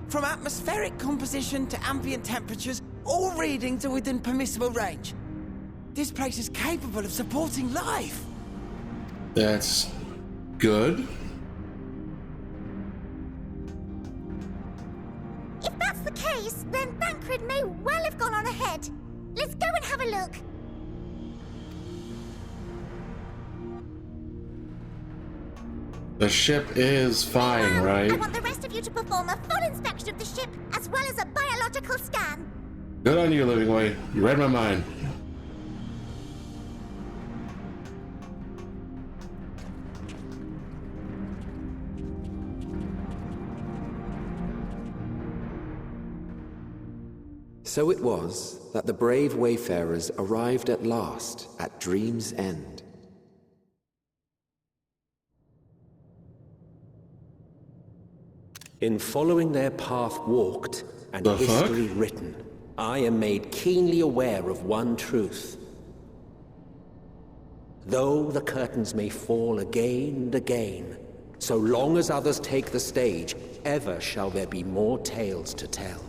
From atmospheric composition to ambient temperatures, all reading to within permissible range. This place is capable of supporting life. That's good. If that's the case, then Thancred may well have gone on ahead. Let's go and have a look. The ship is fine, right? I want the rest of you to perform a full inspection of the ship, as well as a biological scan. Good on you, Living Way. You read my mind. So it was that the brave wayfarers arrived at last at Dream's End. In following their path walked and history written, I am made keenly aware of one truth. Though the curtains may fall again and again, so long as others take the stage, ever shall there be more tales to tell.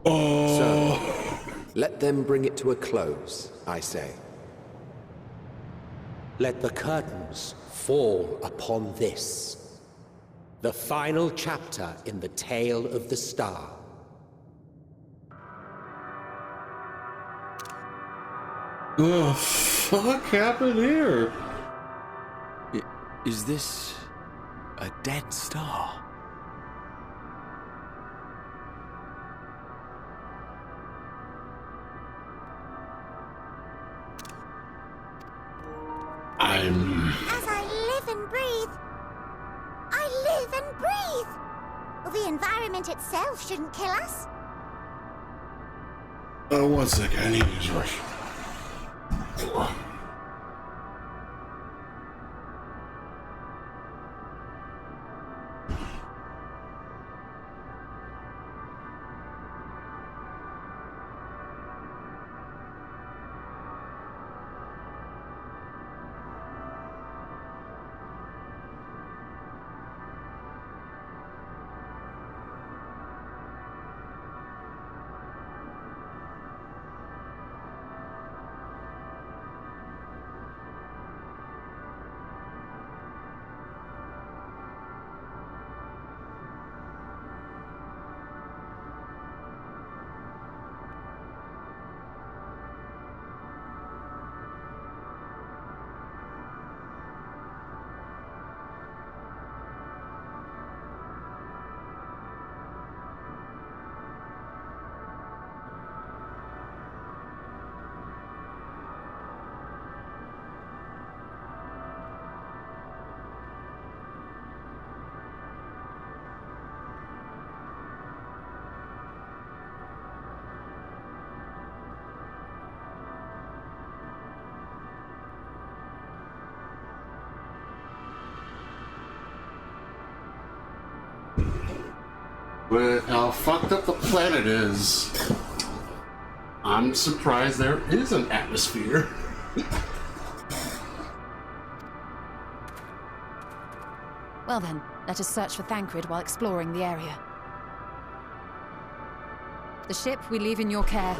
So, let them bring it to a close, I say. Let the curtains fall upon this, the final chapter in the tale of the star. The fuck happened here? Is this a dead star? As I live and breathe, I live and breathe. Well, the environment itself shouldn't kill us. One second, I need to use rush. With how fucked up the planet is, I'm surprised there is an atmosphere. Well then, let us search for Thancred while exploring the area. The ship we leave in your care.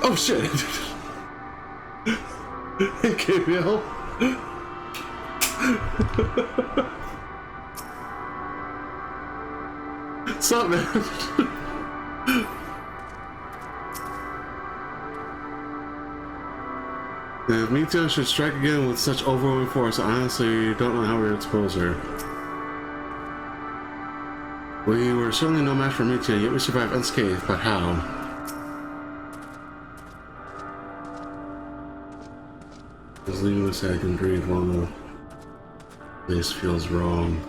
Oh shit! Hey, KBL. What's up, man? If Meteion should strike again with such overwhelming force, I honestly don't know how we would expose her. We were certainly no match for Meteion, yet we survived unscathed, but how? Just leaving this, I can breathe while this feels wrong.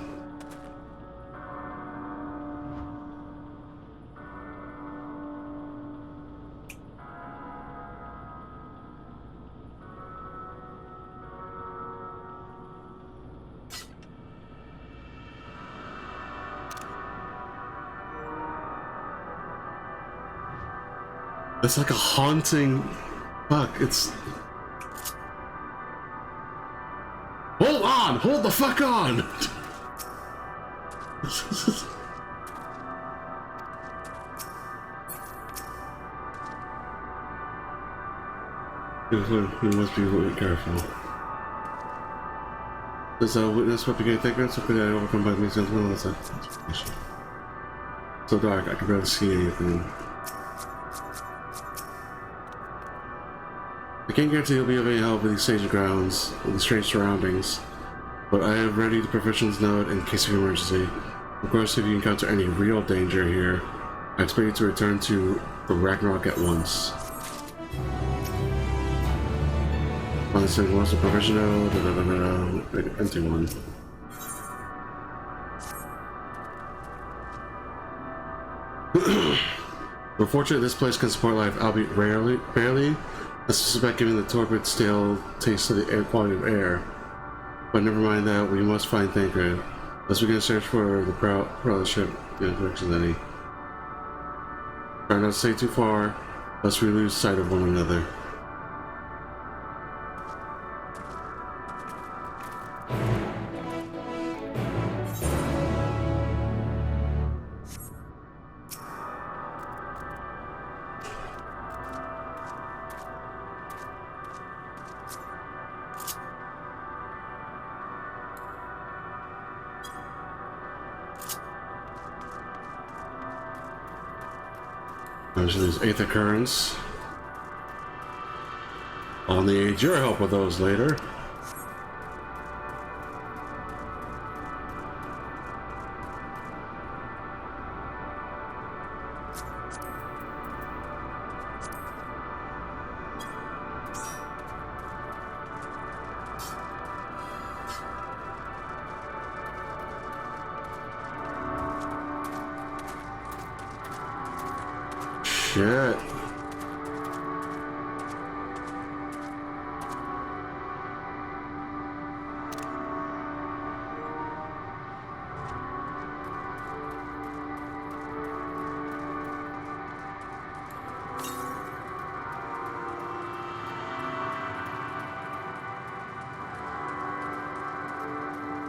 It's like a haunting... Fuck, it's... Hold on! Hold the fuck on! We must be really careful. Does a witness what began thinking? So could I overcome by me since well, that's a so dark I can barely see anything. I can't guarantee you'll be of any help with these sage grounds, with the strange surroundings, but I have ready the professional's note in case of emergency. Of course, if you encounter any real danger here, I expect you to return to the Ragnarok at once. Honestly, what's the professional? Empty one. We're fortunate this place can support life, albeit barely. I suspect giving the torpid, stale taste of the air quality of air. But never mind that, we must find Thancred. Let's begin a search for the prowler ship in direction any. Try not to stay too far, lest we lose sight of one another. These Aether Currents. I'll need your help with those later. Shit.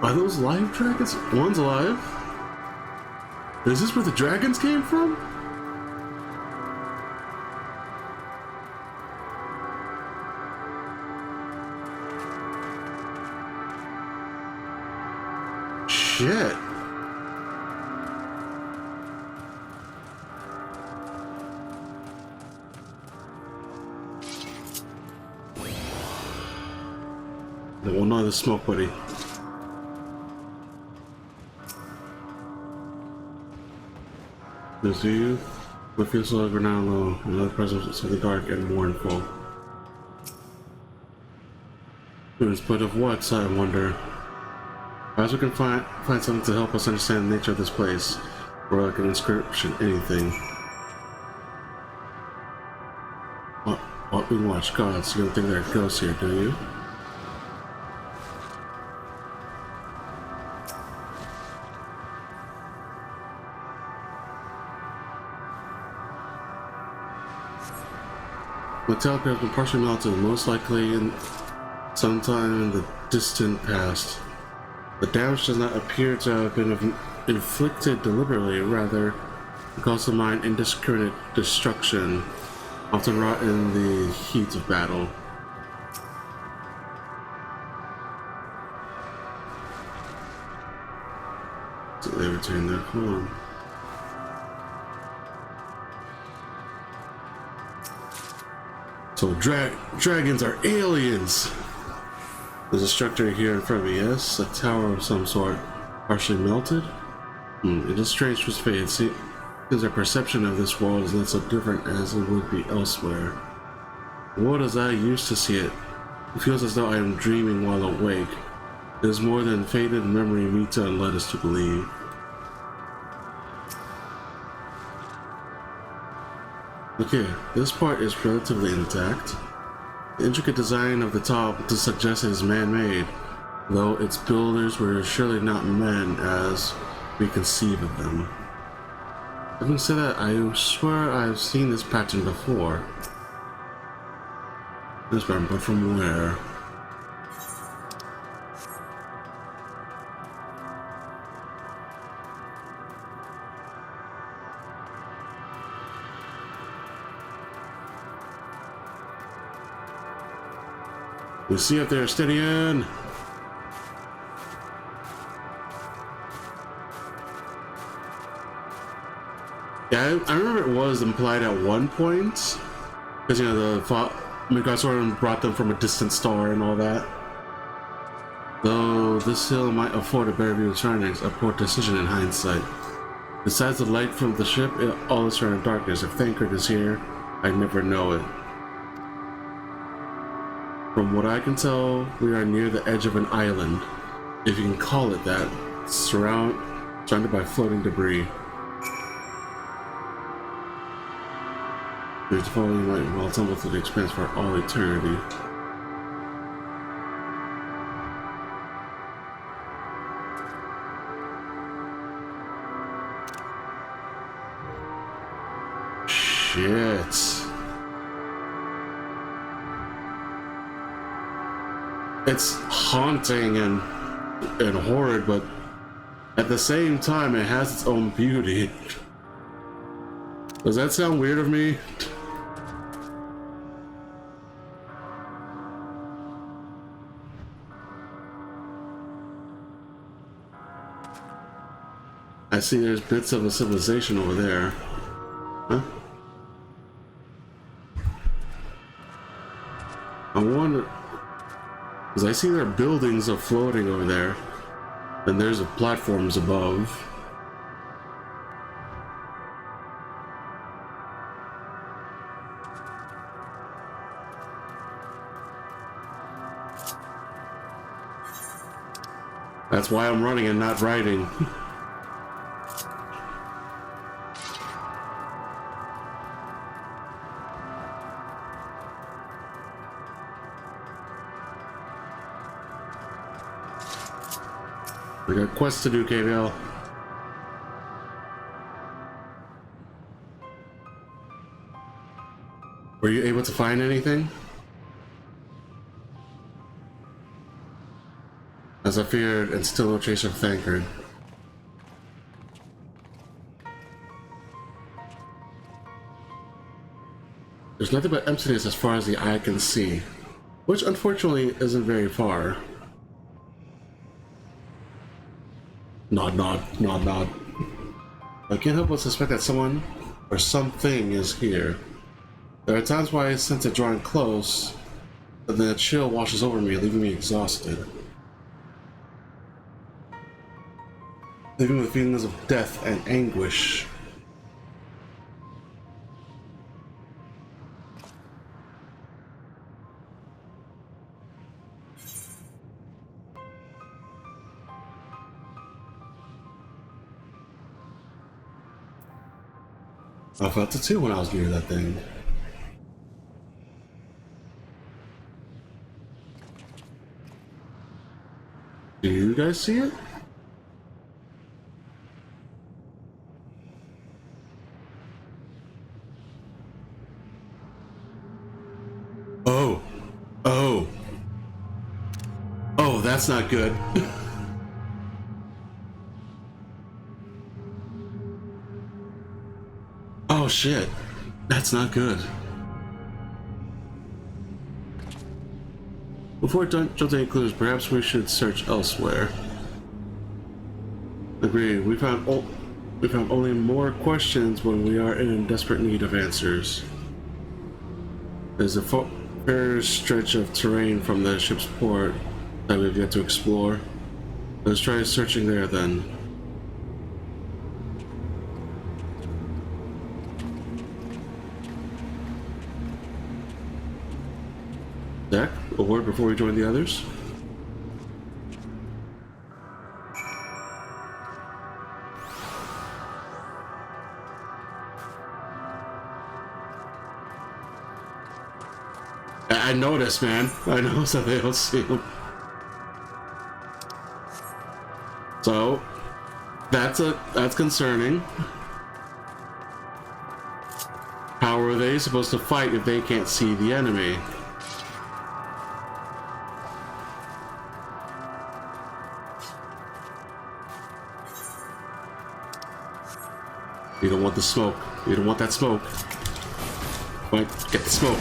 Are those live dragons? One's alive. Is this where the dragons came from? Shit. No, well, not the smoke, buddy. This you, what feels like we're now low, another presence of something dark and mournful. But of what, I wonder? Perhaps we can find something to help us understand the nature of this place, or like an inscription, anything. What we watch, gods, you don't think there are ghosts here, do you? The teleport has been partially melted, most likely in sometime in the distant past. The damage does not appear to have been inflicted deliberately, rather, because of mine indiscriminate destruction, often wrought in the heat of battle. So they return their home. So dragons are aliens. There's a structure here in front of me, yes? A tower of some sort. Partially melted? It is strange to fate. It seems our perception of this world is not so different as it would be elsewhere. What as I used to see it? It feels as though I am dreaming while awake. It is more than faded memory Meteion led us to believe. Okay, this part is relatively intact. The intricate design of the top does suggest it is man-made, though its builders were surely not men as we conceive of them. Having said that, I swear I've seen this pattern before. This pattern, but from where? We see up there, steady in. Yeah, I remember it was implied at one point, because you know the Midgardsorn brought them from a distant star and all that. Though this hill might afford a better view of surroundings, a poor decision in hindsight. Besides the light from the ship, all is surrounded darkness. If Thancred is here, I'd never know it. From what I can tell, we are near the edge of an island, if you can call it that, surrounded by floating debris. There's the following light while tumble through the expanse for all eternity. Shit. It's haunting and horrid, but at the same time, it has its own beauty. Does that sound weird of me? I see there's bits of a civilization over there. Huh? I wonder... because I see there are buildings are floating over there. And there's platforms above. That's why I'm running and not riding. We got quests to do, KVL. Were you able to find anything? As I feared, and still no trace of Thancred. There's nothing but emptiness as far as the eye can see, which unfortunately isn't very far. Nod, nod, nod, nod. I can't help but suspect that someone or something is here. There are times where I sense it drawing close, but then a chill washes over me, leaving me exhausted. Living with feelings of death and anguish. I felt it too when I was near that thing. Do you guys see it? Oh. Oh. Oh, that's not good. Oh shit, that's not good. Before jumping to any clues, perhaps we should search elsewhere. Agreed. We found only more questions when we are in desperate need of answers. There's a fair stretch of terrain from the ship's port that we've yet to explore. Let's try searching there then. Zach, a word before we join the others? I noticed, man. I noticed that they don't see him. So, that's concerning. How are they supposed to fight if they can't see the enemy? You don't want the smoke. You don't want that smoke. Right, get the smoke.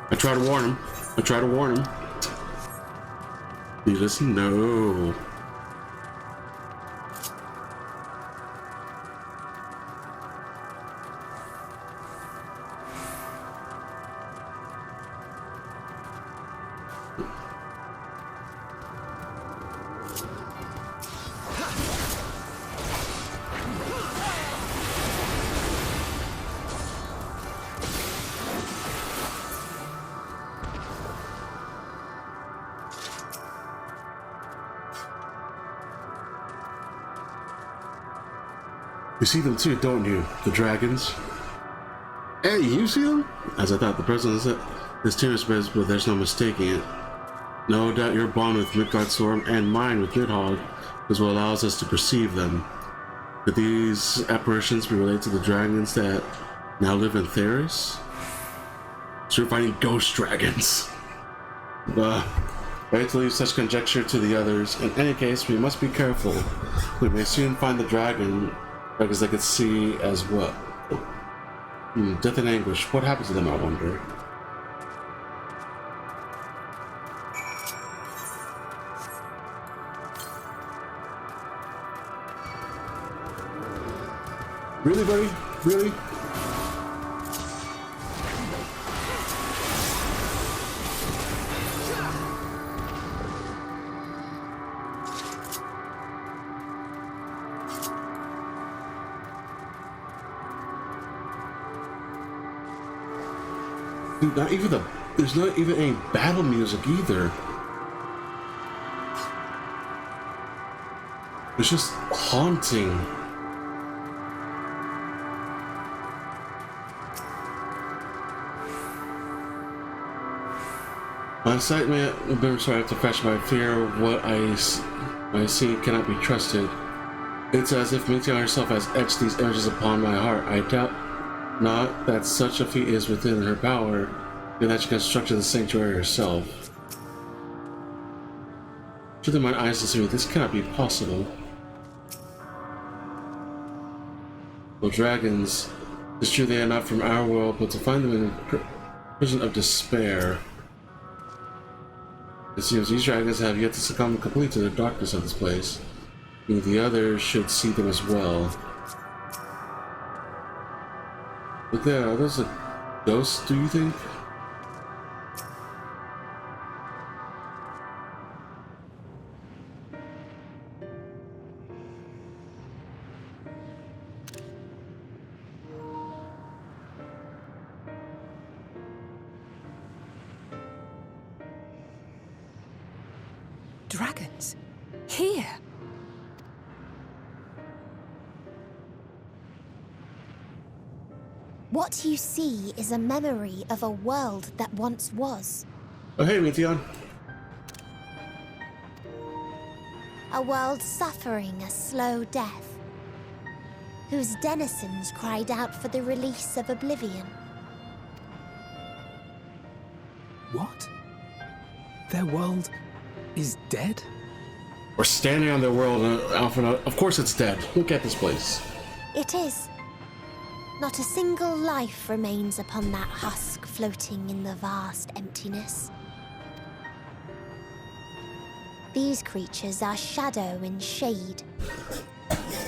I try to warn him. I try to warn him. Do you listen? No. You see them too, don't you? The dragons? Hey, you see them? As I thought, the president said, this team is best, but there's no mistaking it. No doubt your bond with Midgard Storm and mine with Nidhogg is what allows us to perceive them. Could these apparitions be related to the dragons that now live in Theris? So we're fighting ghost dragons. Right to leave such conjecture to the others. In any case, we must be careful. We may soon find the dragon because they could see as well. Death and anguish. What happened to them, I wonder? Really, buddy? Really? Dude, there's not even any battle music either. It's just haunting. My sight may have been sorry to fetch my fear of what I see cannot be trusted. It's as if Meteion herself has etched these images upon my heart. I doubt not that such a feat is within her power, and that she constructed the sanctuary herself. Truly, my eyes deceive me. This cannot be possible. Well, dragons, it's true they are not from our world, but to find them in a prison of despair. It seems these dragons have yet to succumb completely to the darkness of this place. And the others should see them as well. Look there, are those ghosts, do you think? Dragons? Here? What you see is a memory of a world that once was. Oh, hey, Meteion. A world suffering a slow death, whose denizens cried out for the release of oblivion. What? Their world is dead? We're standing on their world, Alpha. Of course it's dead. Look at this place. It is. Not a single life remains upon that husk floating in the vast emptiness. These creatures are shadow and shade,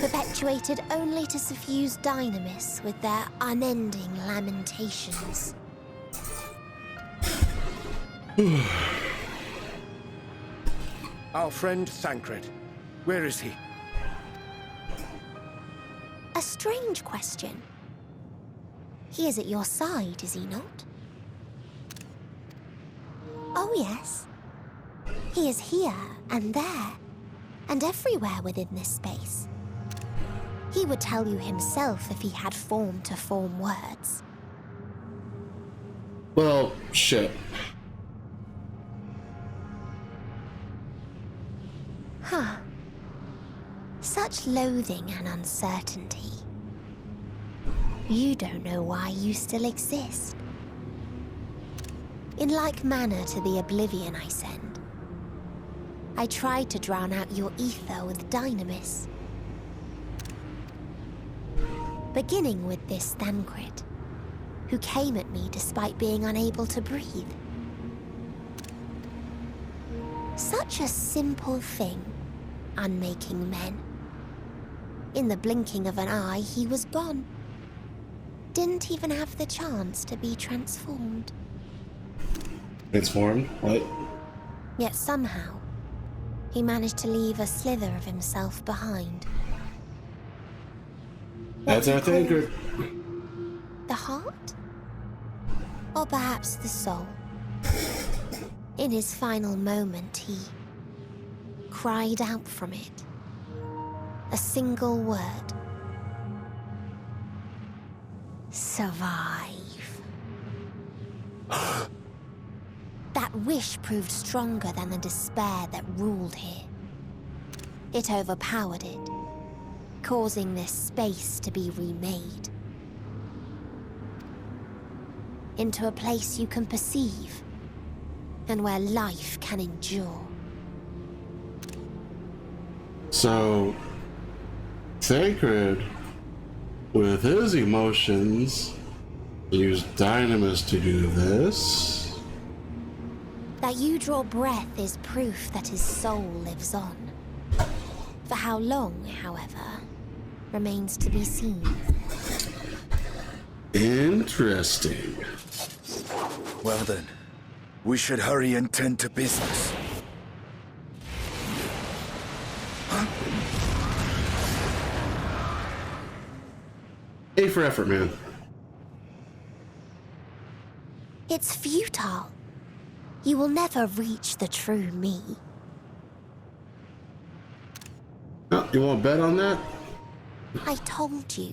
perpetuated only to suffuse dynamis with their unending lamentations. Our friend Thancred, where is he? A strange question. He is at your side, is he not? Oh yes. He is here and there, and everywhere within this space. He would tell you himself if he had form to form words. Well, shit. Huh. Such loathing and uncertainty. You don't know why you still exist. In like manner to the oblivion I send, I tried to drown out your ether with dynamis. Beginning with this Thancred, who came at me despite being unable to breathe. Such a simple thing, unmaking men. In the blinking of an eye, he was gone. Didn't even have the chance to be transformed. Transformed? What? Yet somehow, he managed to leave a slither of himself behind. That's our Thancred. The heart? Or perhaps the soul? In his final moment, he cried out from it. A single word. Survive. That wish proved stronger than the despair that ruled here. It overpowered it, causing this space to be remade. Into a place you can perceive, and where life can endure. So, Thancred, with his emotions, used dynamis to do this. That you draw breath is proof that his soul lives on. For how long, however, remains to be seen. Interesting. Well then, we should hurry and tend to business. A for effort, man. It's futile. You will never reach the true me. Oh, you want to bet on that? I told you.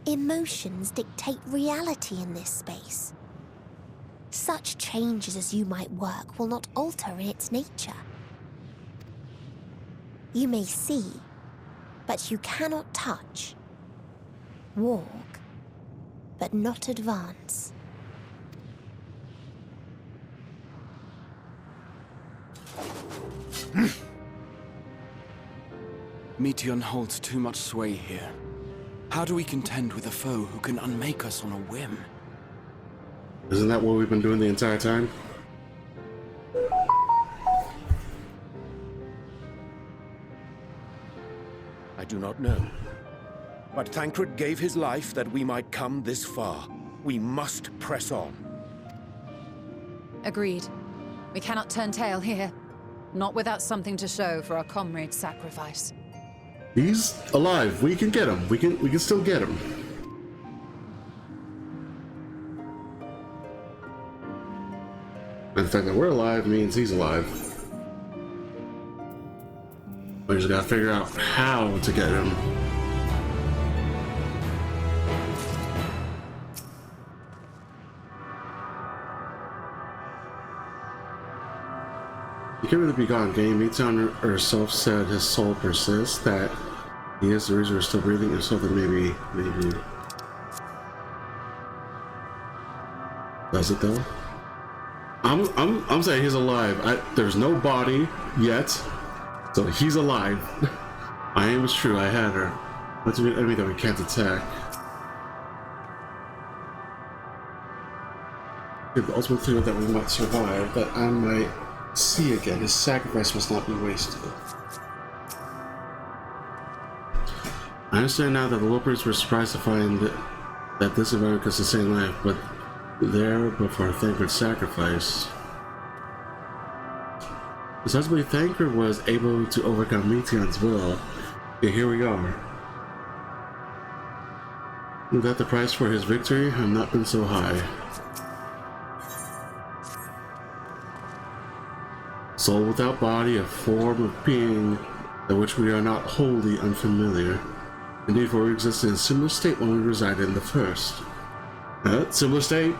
Emotions dictate reality in this space. Such changes as you might work will not alter in its nature. You may see, but you cannot touch. Walk, but not advance. Meteion holds too much sway here. How do we contend with a foe who can unmake us on a whim? Isn't that what we've been doing the entire time? I do not know. But Thancred gave his life that we might come this far. We must press on. Agreed. We cannot turn tail here. Not without something to show for our comrade's sacrifice. He's alive. We can get him. We can still get him. And the fact that we're alive means he's alive. We just gotta figure out how to get him. You can really be gone, game. Meteion herself said his soul persists, that he is the reason we're still breathing, and so that maybe. Does it though? I'm saying he's alive. There's no body yet, so he's alive. My aim was true. I had her. What's an enemy that we can't attack? The ultimate fear that we might survive, that I might See again, his sacrifice must not be wasted. I understand now that the Lopers were surprised to find that this environment could sustain life, but there, before Thancred's sacrifice. Ostensibly, Thancred was able to overcome Meteon's will, and here we are. Without the price for his victory have not been so high. Soul without body, a form of being than which we are not wholly unfamiliar. Indeed, for we existed in a similar state when we resided in the first. Similar state?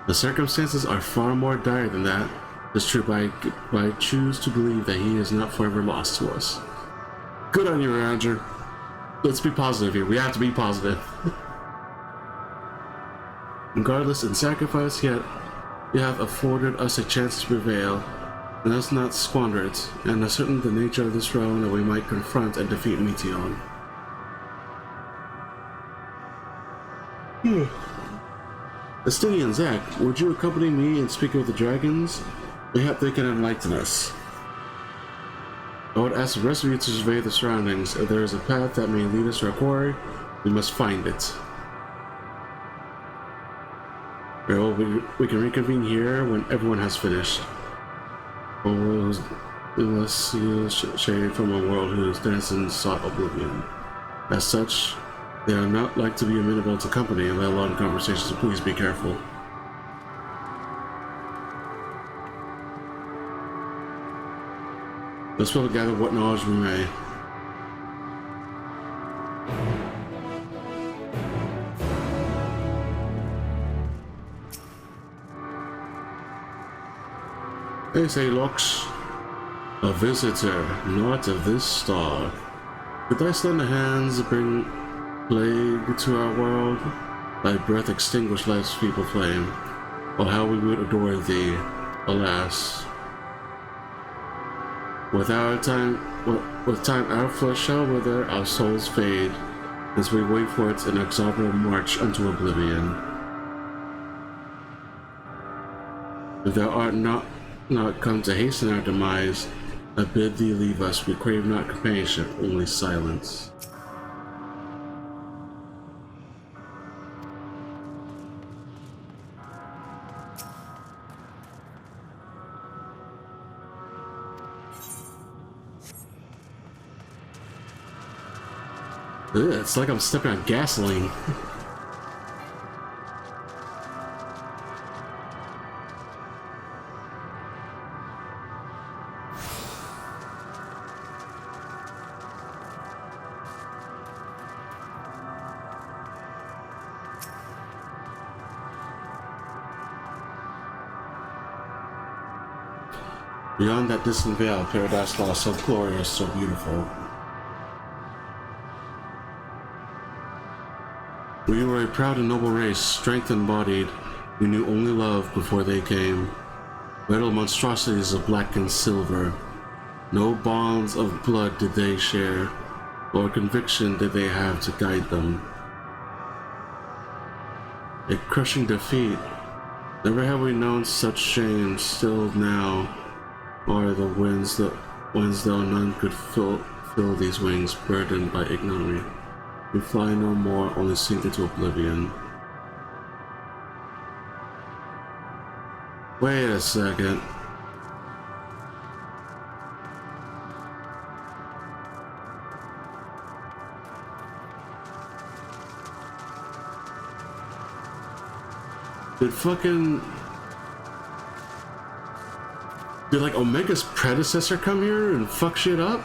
The circumstances are far more dire than that. It's true, but I choose to believe that he is not forever lost to us. Good on you, Ranger. Let's be positive here. We have to be positive. Regardless, in sacrifice, yet you have afforded us a chance to prevail. Let us not squander it, and ascertain the nature of this realm that we might confront and defeat Meteion. Estinian Zach, would you accompany me in speaking with the dragons? Mayhap they can enlighten us. I would ask the rest of you to survey the surroundings. If there is a path that may lead us to our quarry, we must find it. Very well, we can reconvene here when everyone has finished. Unless you shade from a world whose denizens sought oblivion. As such, they are not like to be amenable to company, let alone conversation, so please be careful. Let's be able to gather what knowledge we may. They say, Lux, a visitor, not of this star. Could thy slender hands bring plague to our world? Thy breath extinguish life's feeble flame. Oh, how we would adore thee, alas. With time our flesh shall wither, our souls fade, as we wait for its inexorable march unto oblivion. If thou art not come to hasten our demise, I bid thee leave us. We crave not companionship, only silence. Ugh, it's like I'm stepping on gasoline. Beyond that distant veil, paradise lost, so glorious, so beautiful. We were a proud and noble race, strength embodied. We knew only love before they came. Metal monstrosities of black and silver. No bonds of blood did they share, or conviction did they have to guide them. A crushing defeat. Never have we known such shame. Still now are the winds though none could fill these wings, burdened by ignominy. We fly no more, only sink into oblivion. Wait a second. Did like Omega's predecessor come here and fuck shit up?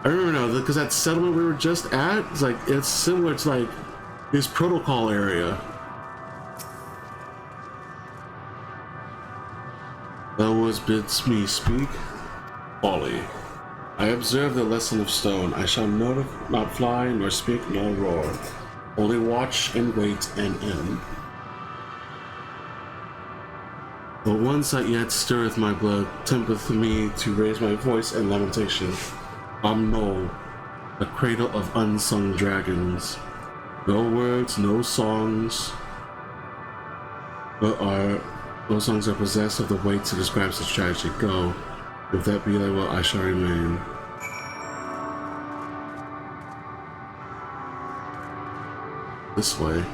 I remember now, because that settlement we were just at, it's similar to like his protocol area. Thou wouldst bids me speak? Folly. I observe the lesson of stone. I shall not fly, nor speak, nor roar. Only watch and wait and end. But one sight yet stirreth my blood, tempteth me to raise my voice in lamentation. Amno, the cradle of unsung dragons. No words, no songs, but Those songs are possessed of the weight to describe such tragedy. Go. If that be thy will, I shall remain. This way.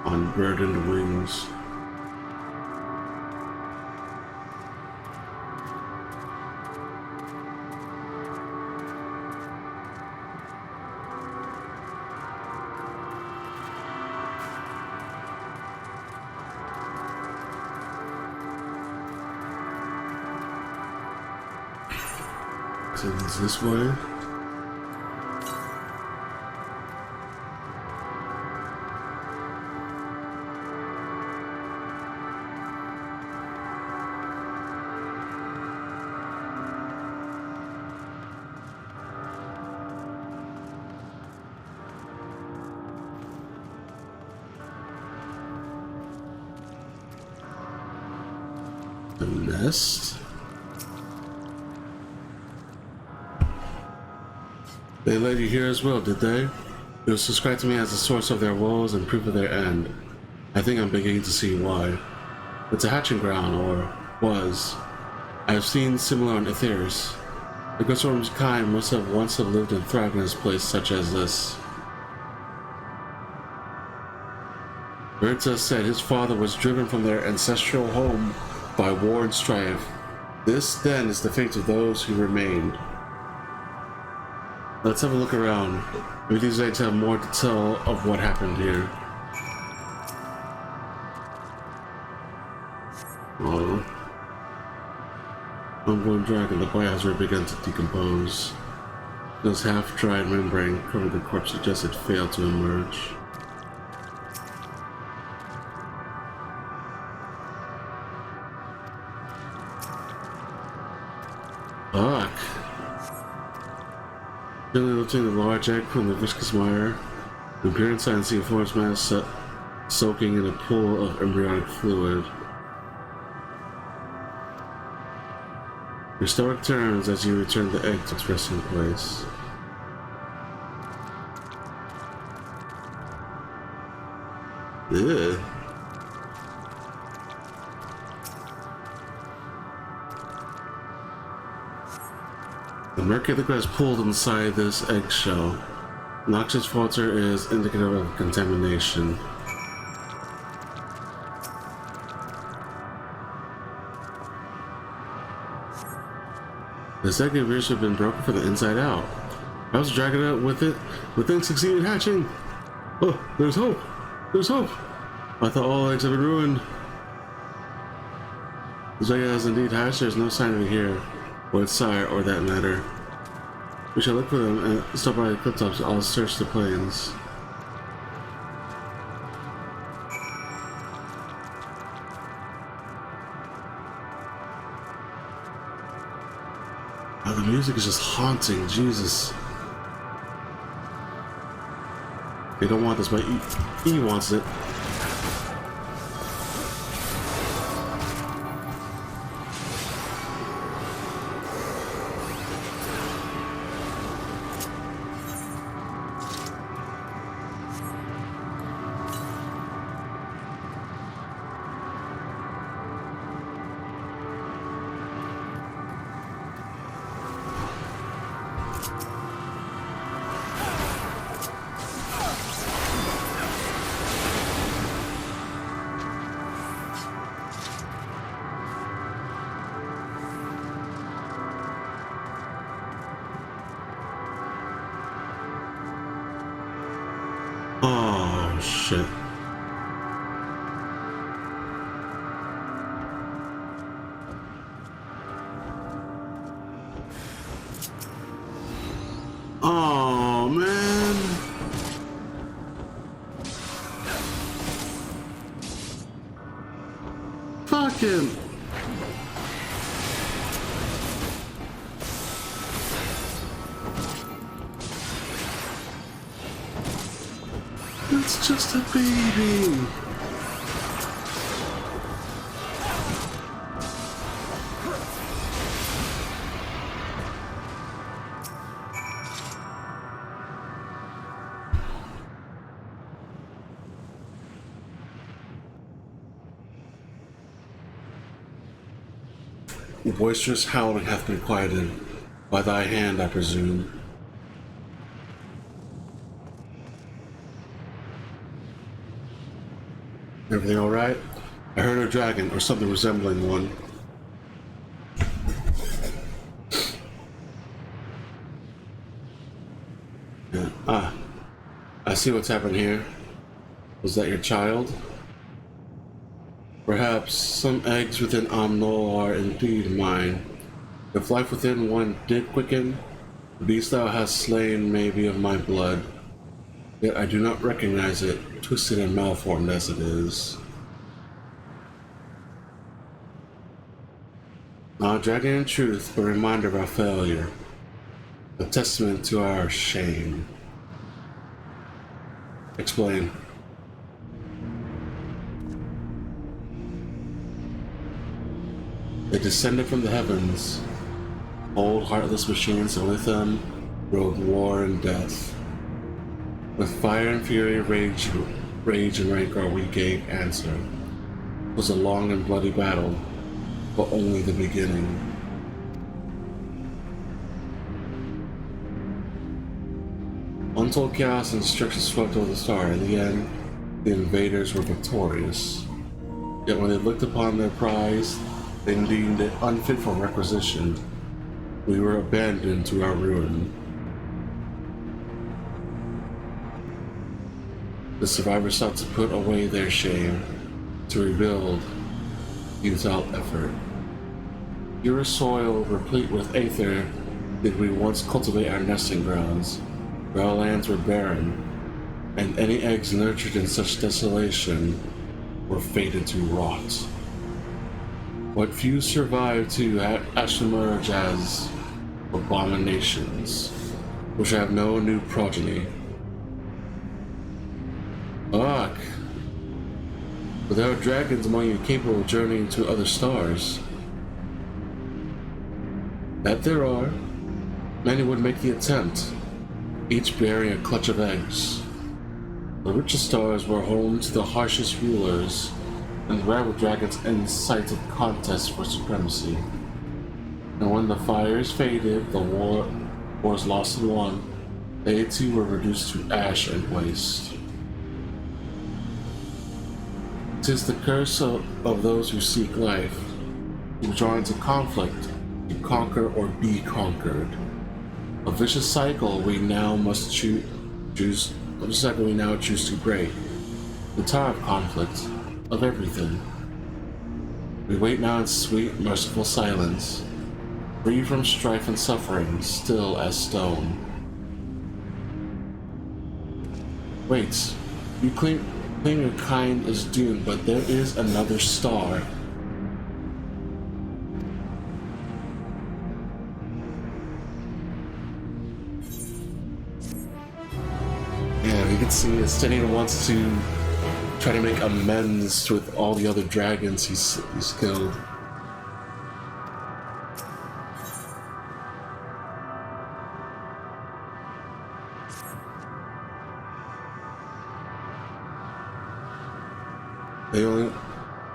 On burdened wings. So it's this way. The nest. They led you here as well, did they? It was described to me as the source of their woes and proof of their end. I think I'm beginning to see why. It's a hatching ground, or was. I've seen similar on Aetheris. The Ghostrom's kind must have once lived and thrived in a place such as this. Berta said his father was driven from their ancestral home by war and strife. This, then, is the fate of those who remained. Let's have a look around. Maybe these eggs have more to tell of what happened here. Oh. Ongoing dragon, the biohazard began to decompose. This half-dried membrane covered the corpse suggested failed to emerge. Fuck. Gently lifting the large egg from the viscous mire, and peer inside and see a forest mass soaking in a pool of embryonic fluid. Your stomach turns as you return the egg to its resting place. Ugh. The mercury liquid has pooled inside this eggshell. Noxious filter is indicative of contamination. This egg appears to have been broken from the inside out. I was dragging it out with it, but then succeeded hatching. Oh, there's hope! There's hope! I thought all eggs had been ruined. This egg has indeed hatched. There's no sign of it here, or its sire, or that matter. We shall look for them and stop by the cliff-tops. I'll search the plains. Oh, the music is just haunting, Jesus. They don't want this, but he wants it. Oh, shit. Oh, man. Fucking. It's just a baby. boisterous howling hath been quieted. By thy hand, I presume. Everything alright? I heard a dragon, or something resembling one. Yeah. Ah, I see what's happened here. Was that your child? Perhaps some eggs within Amnol are indeed mine. If life within one did quicken, the beast thou hast slain may be of my blood. Yet I do not recognize it, twisted and malformed as it is. Now, a dragon in truth, a reminder of our failure, a testament to our shame. Explain. They descended from the heavens, old heartless machines, and with them rode war and death. With fire and fury, rage and rancor, we gave answer. It was a long and bloody battle, but only the beginning. Untold chaos and destruction swept over the star. In the end, the invaders were victorious. Yet when they looked upon their prize, they deemed it unfit for requisition. We were abandoned to our ruin. The survivors sought to put away their shame, to rebuild, futile effort. Pure soil, replete with aether, did we once cultivate our nesting grounds. Our lands were barren, and any eggs nurtured in such desolation were fated to rot. What few survived to actually emerge as abominations, which have no new progeny. Fuck. Without dragons among you capable of journeying to other stars. That there are, many would make the attempt, each bearing a clutch of eggs. The richest stars were home to the harshest rulers, and the rival dragons incited contest for supremacy. And when the fires faded, the war was lost and won, they too were reduced to ash and waste. 'Tis the curse of those who seek life, who draw into conflict, to conquer or be conquered. A vicious cycle we now choose to break. The tire of conflict, of everything. We wait now in sweet, merciful silence, free from strife and suffering, still as stone. Wait, you claim your kind is doomed, but there is another star. Yeah, you can see Stenina wants to try to make amends with all the other dragons he's killed.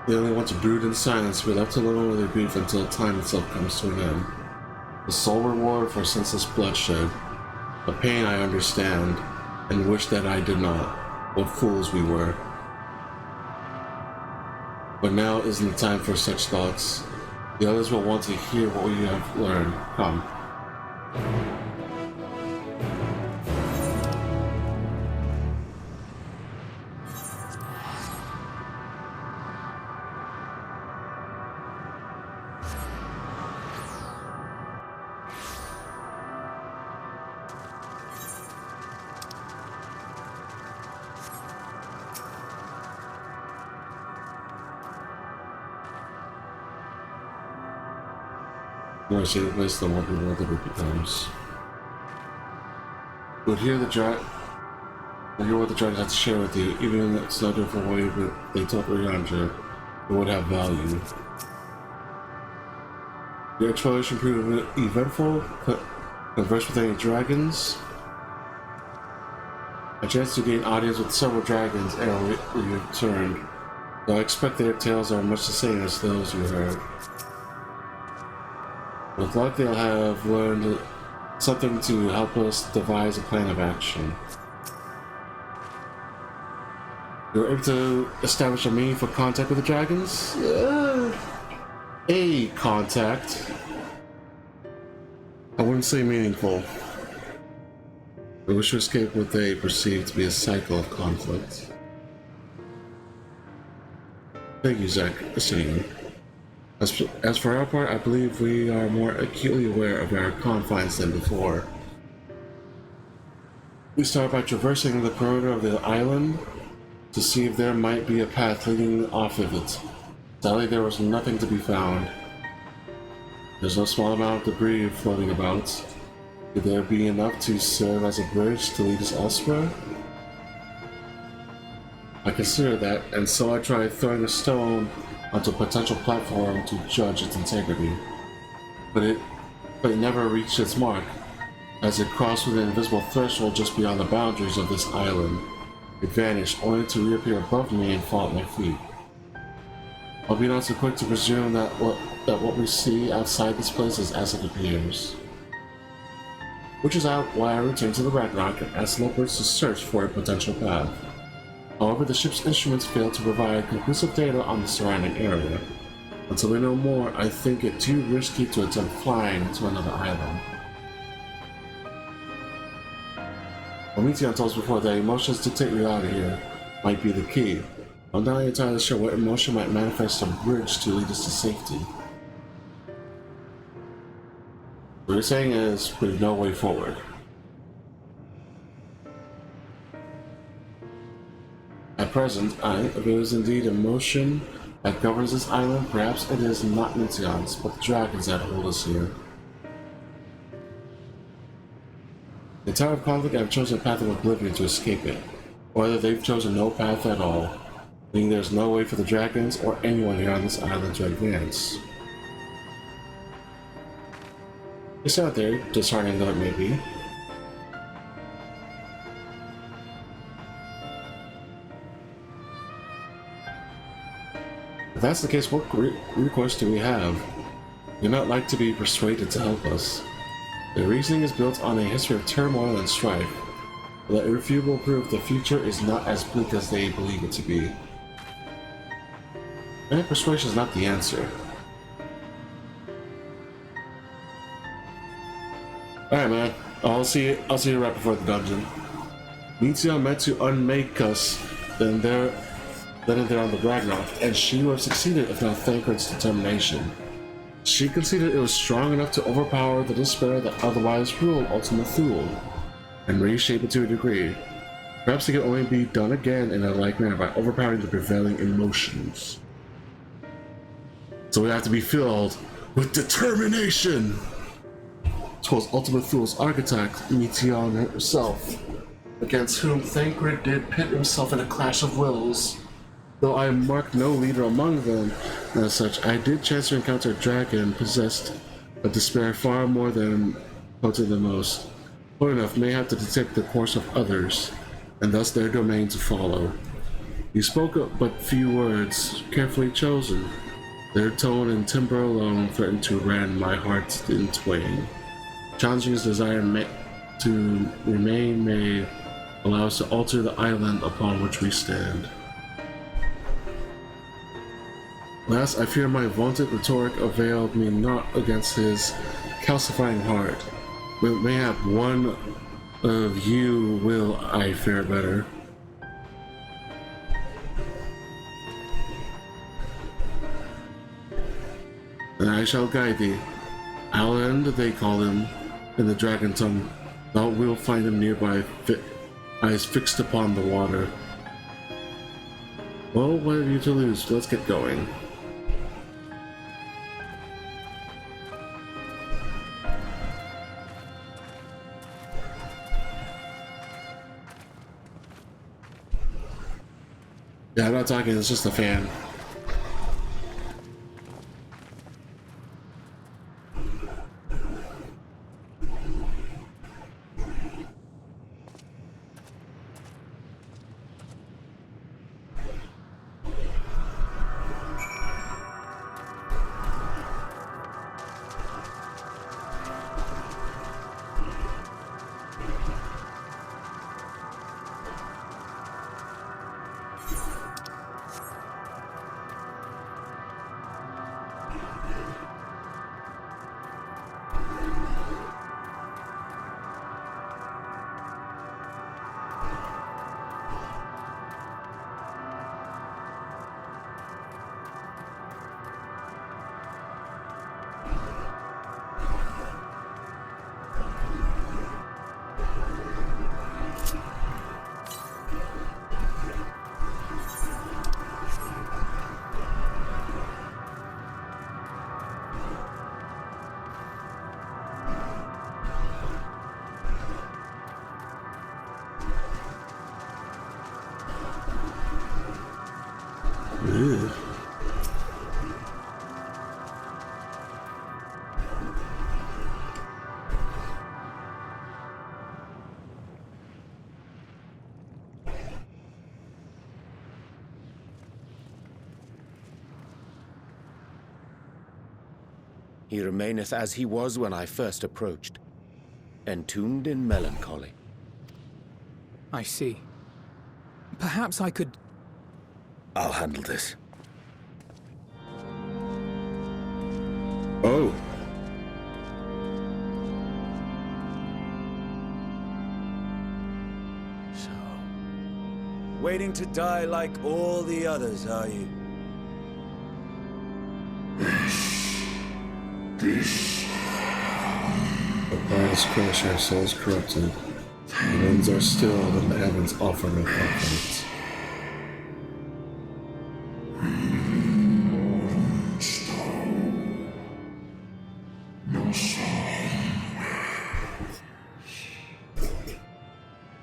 They only want to brood in silence, be left alone with their grief until time itself comes to an end. The sole reward for senseless bloodshed. A pain I understand, and wish that I did not. What fools we were. But now isn't the time for such thoughts. The others will want to hear what we have learned. Come. More safe place than what the world ever becomes. But hear what the dragons have to share with you, even if it's no different way but they told Ryanja, it would have value. Your exploration proved eventful, converse with any dragons, a chance to gain audience with several dragons and returned, though I expect their tales are much the same as those you heard. With luck, they'll have learned something to help us devise a plan of action. You were able to establish a meaningful contact with the dragons? A contact. I wouldn't say meaningful. I wish to escape what they perceive to be a cycle of conflict. Thank you, Zach. As for our part, I believe we are more acutely aware of our confines than before. We start by traversing the perimeter of the island to see if there might be a path leading off of it. Sadly, there was nothing to be found. There's no small amount of debris floating about. Could there be enough to serve as a bridge to lead us elsewhere? I considered that, and so I tried throwing a stone onto a potential platform to judge its integrity. But it never reached its mark, as it crossed with an invisible threshold just beyond the boundaries of this island. It vanished, only to reappear above me and fall at my feet. I'll be not so quick to presume that what we see outside this place is as it appears. Which is why I returned to the Ragnarok and asked locals to search for a potential path. However, the ship's instruments failed to provide conclusive data on the surrounding area. Until we know more, I think it too risky to attempt flying to another island. Well, Meteion told us before that emotions dictate reality here might be the key. I'm not entirely sure what emotion might manifest a bridge to lead us to safety. What you're saying is, there's no way forward. At present, if it is indeed emotion that governs this island, perhaps it is not Meteion's, but the dragons that hold us here. The entire of conflict have chosen a path of oblivion to escape it, or whether they've chosen no path at all, meaning there's no way for the dragons or anyone here on this island to advance. It's out there, disheartening though it may be. If that's the case, what recourse do we have? We'd not like to be persuaded to help us. Their reasoning is built on a history of turmoil and strife, but that irrefutable proof the future is not as bleak as they believe it to be. And persuasion is not the answer. Alright, man. I'll see you right before the dungeon. Meteion meant to unmake us then and there on the Ragnarok, and she would have succeeded if not Thancred's determination. She considered it was strong enough to overpower the despair that otherwise ruled Ultima Thule, and reshape it to a degree. Perhaps it could only be done again in a like manner by overpowering the prevailing emotions. So we have to be filled with determination towards Ultima Thule's architect, Meteion herself, against whom Thancred did pit himself in a clash of wills. Though I marked no leader among them, as such, I did chance to encounter a dragon possessed of despair far more than potent than most. Poor enough may have to detect the course of others, and thus their domain to follow. He spoke but few words, carefully chosen. Their tone and timbre alone threatened to rend my heart in twain. Challenging his desire to remain may allow us to alter the island upon which we stand. Last, I fear my vaunted rhetoric availed me not against his calcifying heart, but mayhap one of you will I fare better. And I shall guide thee. Aland, they call him, in the dragon tongue. Thou wilt find him nearby, eyes fixed upon the water. Well, what have you to lose? Let's get going. Yeah, I'm not talking, it's just a fan. Ew. He remaineth as he was when I first approached, entombed in melancholy. I see. Perhaps I could... I'll handle this. Oh. So, waiting to die like all the others, are you? The bodies crush, our souls corrupted. The winds are stilled, and the heavens offer no confidence.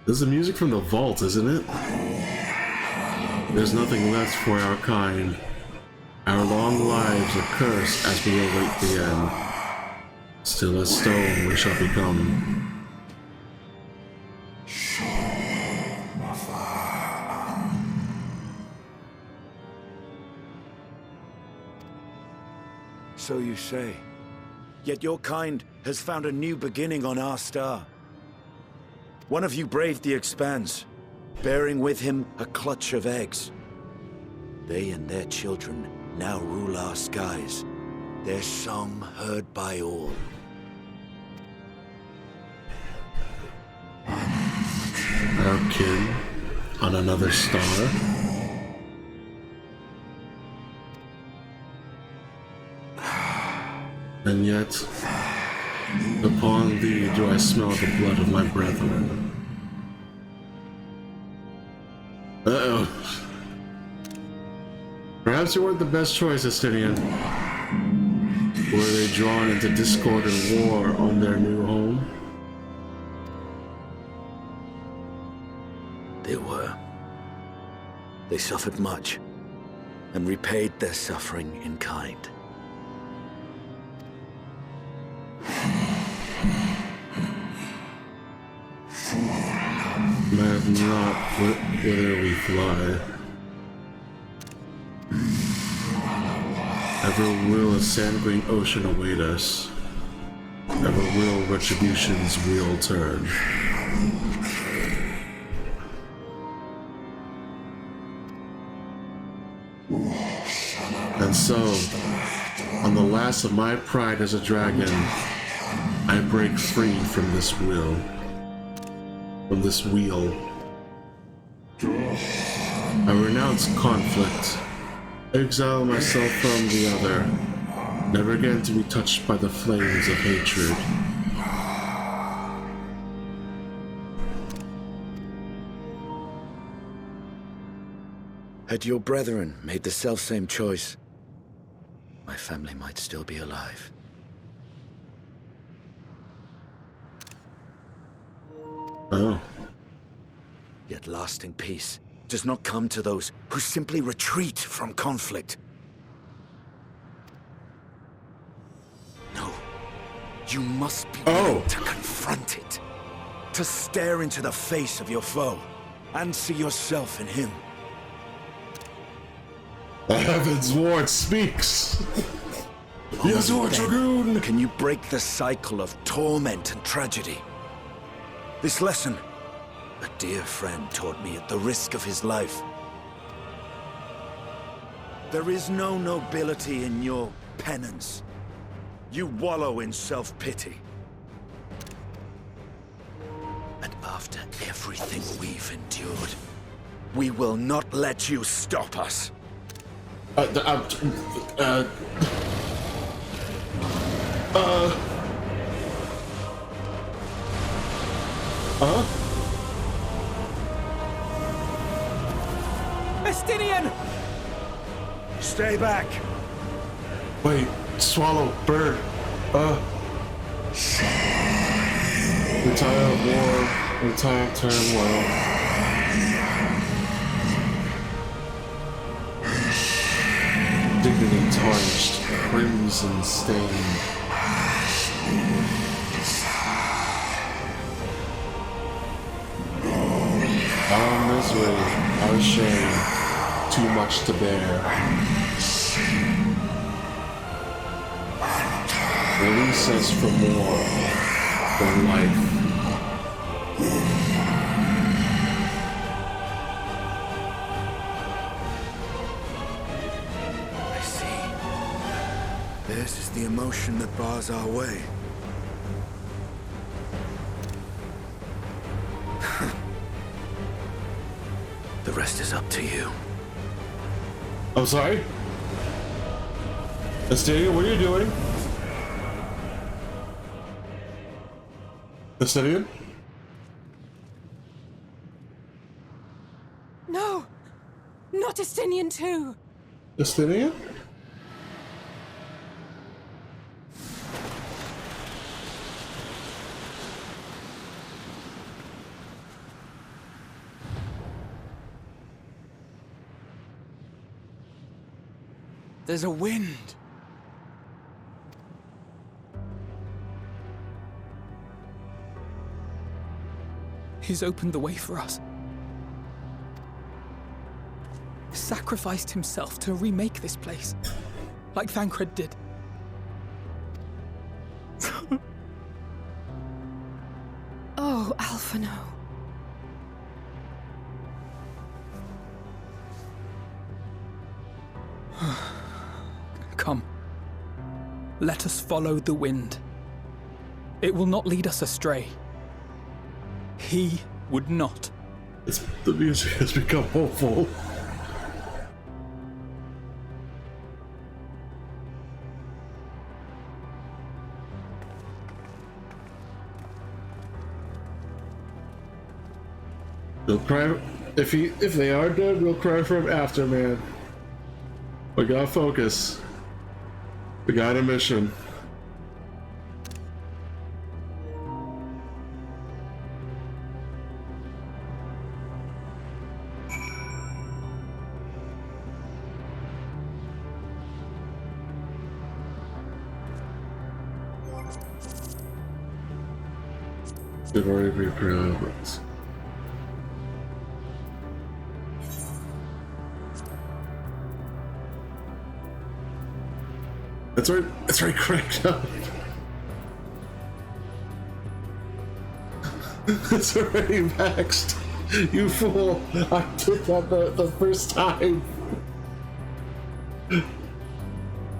This is the music from the vault, isn't it? There's nothing left for our kind. Our long lives are cursed as we await the end. Still as stone we shall become. So you say. Yet your kind has found a new beginning on our star. One of you braved the Expanse, bearing with him a clutch of eggs. They and their children now rule our skies, their song heard by all. Our kin on another star. And yet, upon thee do I smell the blood of my brethren. Uh-oh. Perhaps you weren't the best choice, Estinian. Were they drawn into discord and war on their new home? They were. They suffered much, and repaid their suffering in kind. Matter not whither we fly. Ever will a sand-green ocean await us. Ever will retribution's wheel turn. And so, on the last of my pride as a dragon, I break free from this wheel. From this wheel. I renounce conflict. Exile myself from the other, never again to be touched by the flames of hatred. Had your brethren made the selfsame choice, my family might still be alive. Oh. Yet lasting peace does not come to those who simply retreat from conflict. No. You must be willing to confront it. To stare into the face of your foe and see yourself in him. The Heaven's Ward speaks! Yes, Lord Dragoon! Can you break the cycle of torment and tragedy? This lesson, a dear friend taught me at the risk of his life. There is no nobility in your penance. You wallow in self-pity. And after everything we've endured, we will not let you stop us. Estinian! Stay back! Wait, swallow, bird. Retire of war, retire of turmoil. dignity tarnished, crimson stained. Our misery, our shame, too much to bear. Release us for more than life. I see. This is the emotion that bars our way. The rest is up to you. I'm sorry? Astadia, what are you doing? Astadia? No! Not Estinian too! Astadia? There's a wind. He's opened the way for us. Sacrificed himself to remake this place, like Thancred did. Oh, Alphino. Come. Let us follow the wind. It will not lead us astray. He would not. The music has become hopeful. We'll cry if they are dead. We'll cry for him after, man. We gotta focus. We got a mission. They've already been programs. It's already cranked up. It's already maxed. You fool! I did that the first time.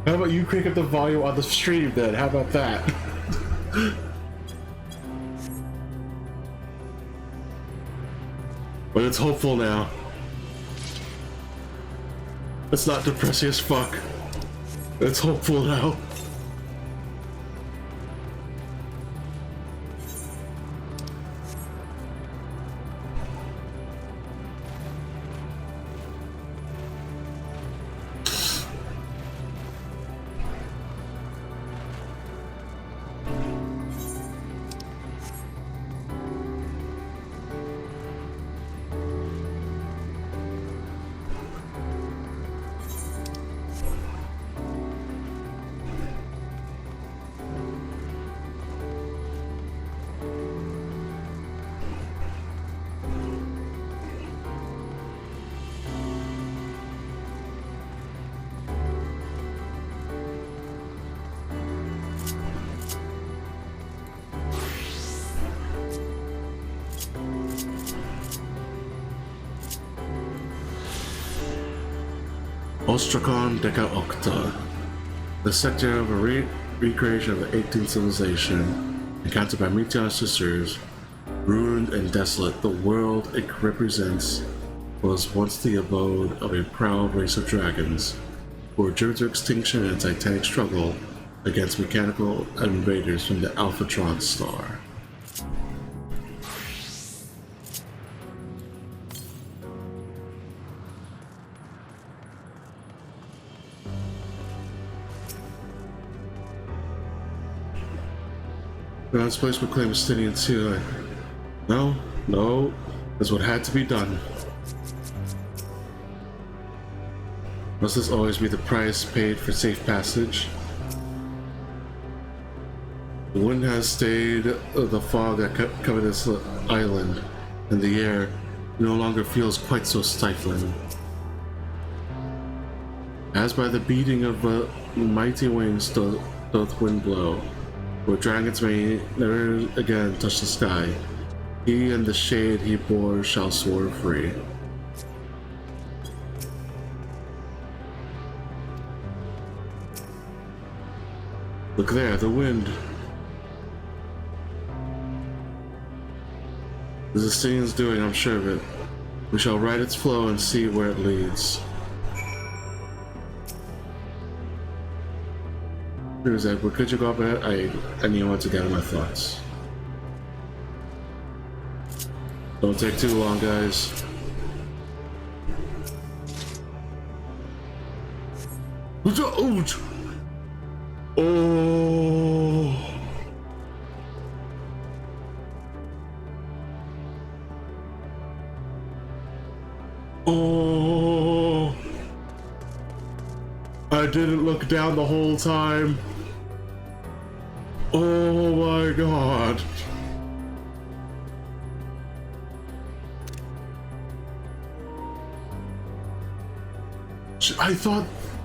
How about you crank up the volume on the stream then? How about that? But it's hopeful now. It's not depressing as fuck. It's hopeful now. Ostrakon Deca Octa, the sector of a recreation of the 18th civilization, encountered by Meteion sisters, ruined and desolate. The world it represents was once the abode of a proud race of dragons, who were driven to extinction in a titanic struggle against mechanical invaders from the Alphatron star. This place would claim Estinian too. No, that's what had to be done. Must this always be the price paid for safe passage? The wind has stayed the fog that covered this island, and the air no longer feels quite so stifling. As by the beating of mighty wings doth wind blow, where dragons may never again touch the sky, he and the shade he bore shall soar free. Look there, the wind. As the sting's doing, I'm sure of it. We shall ride its flow and see where it leads. Here's that, but could you go up ahead? I need one to gather my thoughts. Don't take too long, guys. Oh. Oh. I didn't look down the whole time. Oh my god.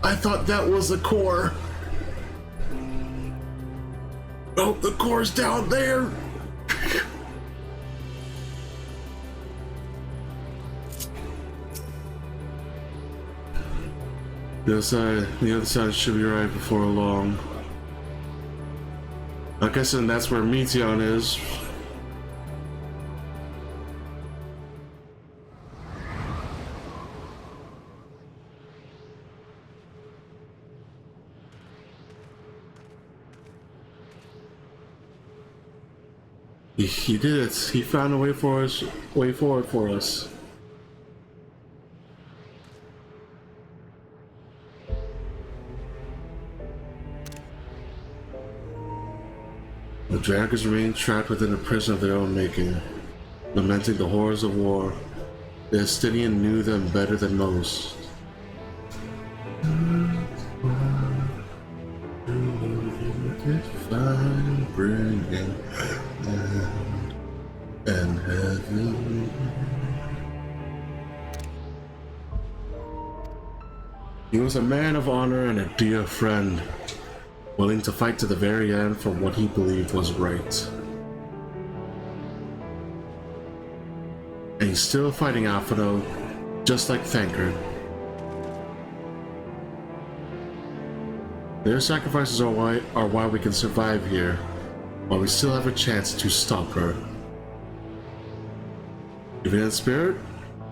I thought that was the core. Oh, the core's down there. The other side should be right before long. I'm guessing that's where Meteion is. He did it. He found a way forward for us. The dragons remain trapped within a prison of their own making, lamenting the horrors of war. The Estinian knew them better than most. And heaven. He was a man of honor and a dear friend, willing to fight to the very end for what he believed was right. And he's still fighting Alphino, just like Thancred. Their sacrifices are why we can survive here, while we still have a chance to stop her. Even in spirit,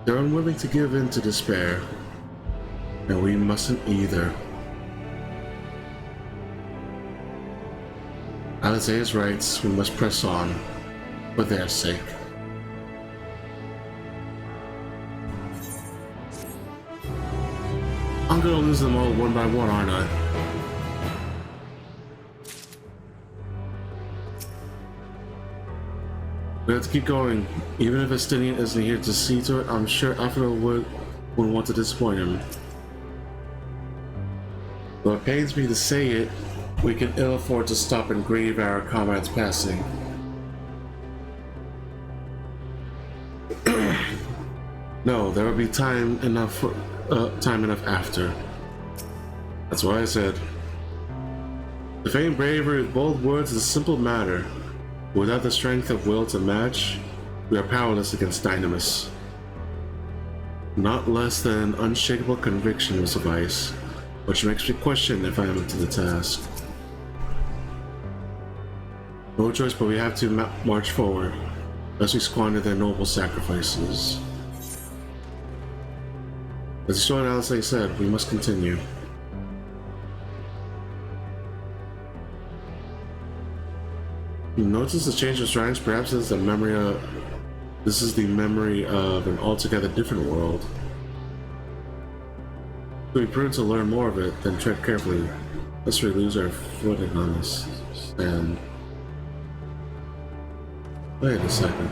they're unwilling to give in to despair, and we mustn't either. Alizea's right, we must press on, for their sake. I'm gonna lose them all one by one, aren't I? We have to keep going. Even if Estinian isn't here to see to it, I'm sure Alphino wouldn't want to disappoint him. Though it pains me to say it, we can ill afford to stop and grieve our comrades passing. No, there will be time enough after. That's why I said. The famed bravery with bold words is a simple matter. Without the strength of will to match, we are powerless against NameIsZ. Not less than unshakable conviction will suffice, which makes me question if I am up to the task. No choice, but we have to march forward, lest we squander their noble sacrifices. As historian Alize said, we must continue. You notice the change of shrines? Perhaps this is the memory of an altogether different world. It would be prudent to learn more of it, then tread carefully, lest we lose our footing on this stand. Wait a second.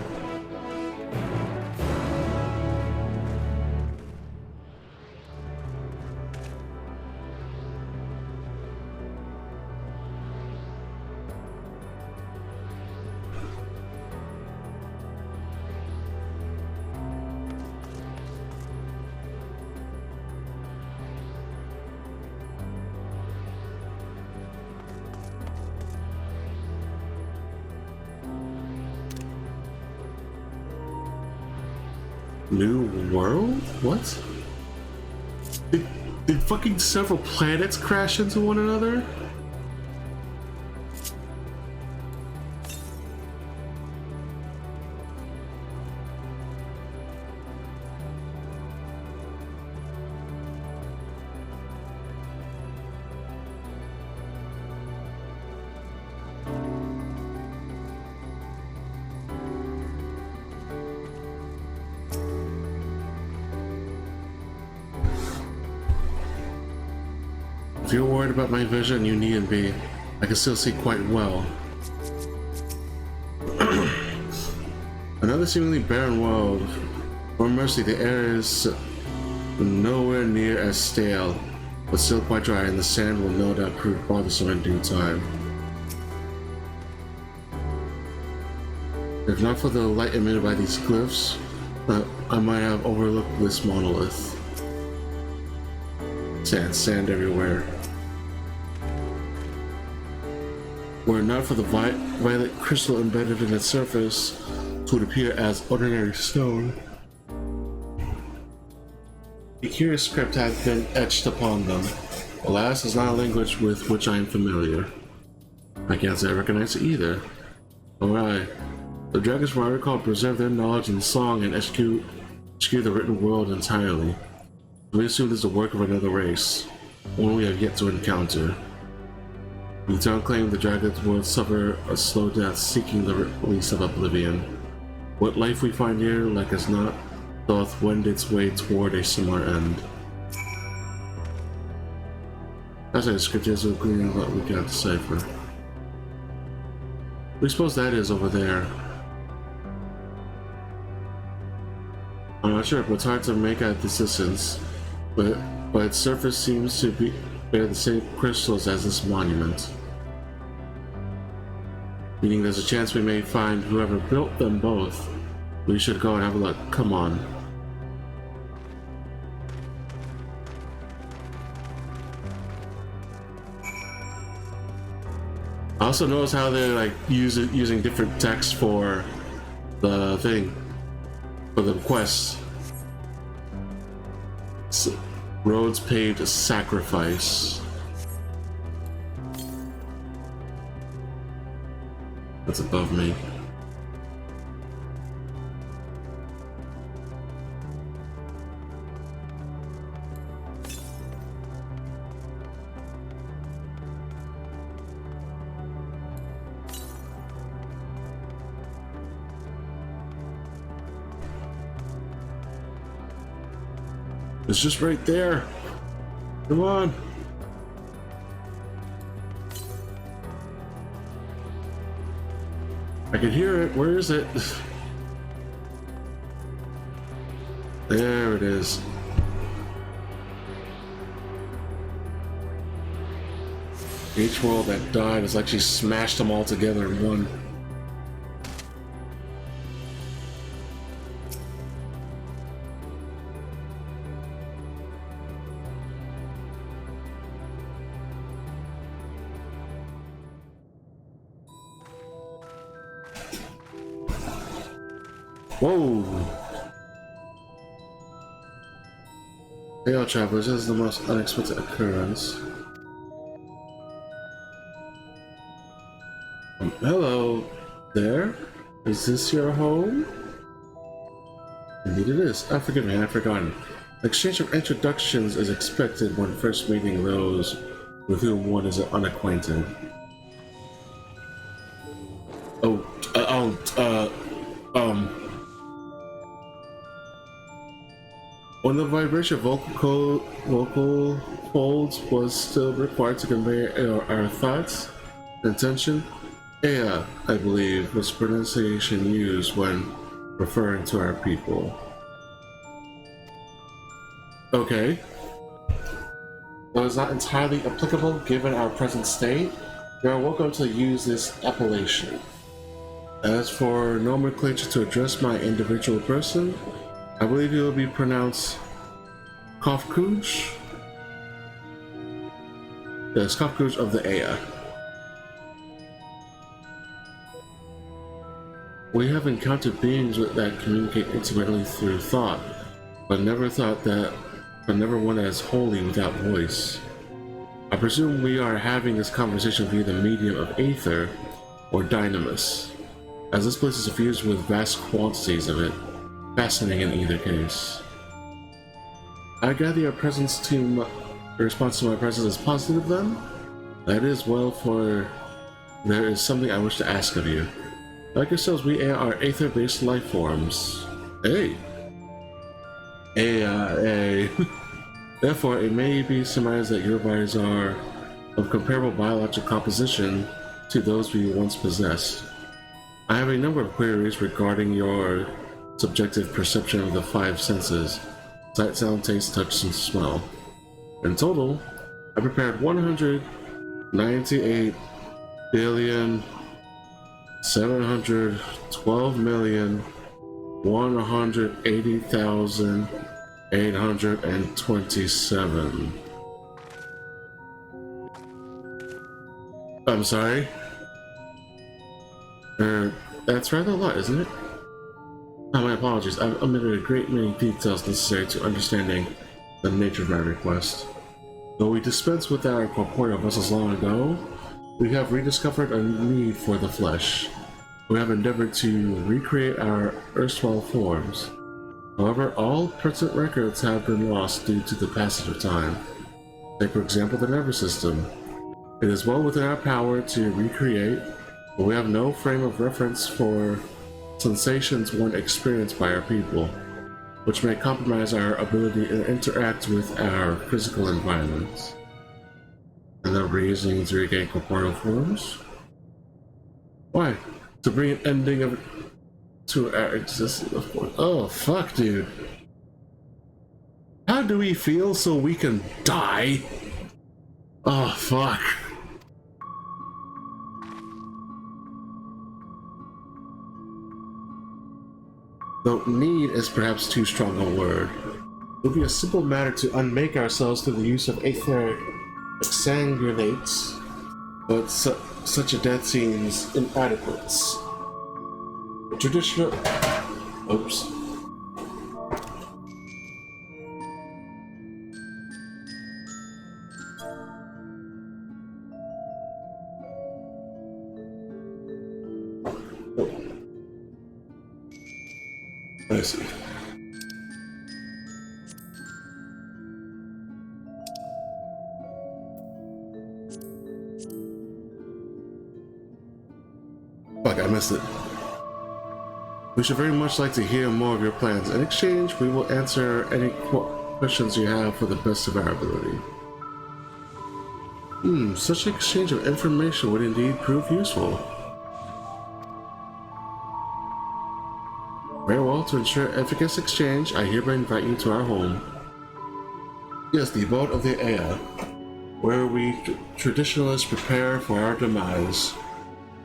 New world? What? Did fucking several planets crash into one another? If you're worried about my vision, you needn't be. I can still see quite well. Another seemingly barren world. For mercy, the air is nowhere near as stale, but still quite dry, and the sand will no doubt prove bothersome in due time. If not for the light emitted by these glyphs, I might have overlooked this monolith. Sand everywhere. Were it not for the violet crystal embedded in its surface, it would appear as ordinary stone. A curious script has been etched upon them. Alas, it's not a language with which I am familiar. I can't say I recognize it either. Alright. The dragons, from what I recall, preserve their knowledge in song and execute the written world entirely. We assume this is the work of another race, one we have yet to encounter. Meteion claimed the dragons would suffer a slow death seeking the release of oblivion. What life we find here, like as not, doth wend its way toward a similar end. That's a scriptures will glean what we can decipher. We suppose that is over there. I'm not sure, but it's hard to make at this distance. But its surface seems to bear the same crystals as this monument. Meaning there's a chance we may find whoever built them both. We should go and have a look. Come on. I also notice how they're like using different text for the thing, for the quests. Roads paved a sacrifice. That's above me. It's just right there. Come on. I can hear it. Where is it? There it is. Each world that died has actually smashed them all together in one. Whoa! Hey, all travelers, this is the most unexpected occurrence. Hello there. Is this your home? Indeed it is. Oh, forgive me, I've forgotten. Exchange of introductions is expected when first meeting those with whom one is unacquainted. When the vibration vocal folds was still required to convey our thoughts, intention, Ea, I believe, was pronunciation used when referring to our people. Okay. Though it's not entirely applicable given our present state, you are welcome to use this appellation. As for nomenclature to address my individual person, I believe it will be pronounced Kofkuj. Yes, Kofkuj of the Ea. We have encountered beings that communicate intimately through thought, but never one that is wholly without voice. I presume we are having this conversation via the medium of aether or dynamis, as this place is suffused with vast quantities of it. Fascinating in either case. I gather your response to my presence is positive then? That is well, for there is something I wish to ask of you. Like yourselves, we are aether-based life forms. Hey! Therefore, it may be surmised that your bodies are of comparable biological composition to those we once possessed. I have a number of queries regarding your subjective perception of the five senses: sight, sound, taste, touch, and smell. In total, I prepared 198,712,180,827. I'm sorry? That's rather a lot, isn't it? My apologies, I've omitted a great many details necessary to understanding the nature of my request. Though we dispensed with our corporeal vessels long ago, we have rediscovered a need for the flesh. We have endeavored to recreate our erstwhile forms. However, all present records have been lost due to the passage of time. Take, for example, the nervous system. It is well within our power to recreate, but we have no frame of reference for sensations one experienced by our people, which may compromise our ability to interact with our physical environments. And the reasoning to regain corporeal forms? Why? To bring an ending to our existence, of course. Oh, fuck, dude. How do we feel so we can die? Oh, fuck. Though need is perhaps too strong a word. It would be a simple matter to unmake ourselves through the use of etheric exsanguinates, but such a death seems inadequate. The traditional... Oops. I see. Fuck, I missed it. We should very much like to hear more of your plans. In exchange, we will answer any questions you have for the best of our ability. Such an exchange of information would indeed prove useful. Very well, to ensure efficacious exchange, I hereby invite you to our home. Yes, the abode of the Ea, where we traditionalists prepare for our demise.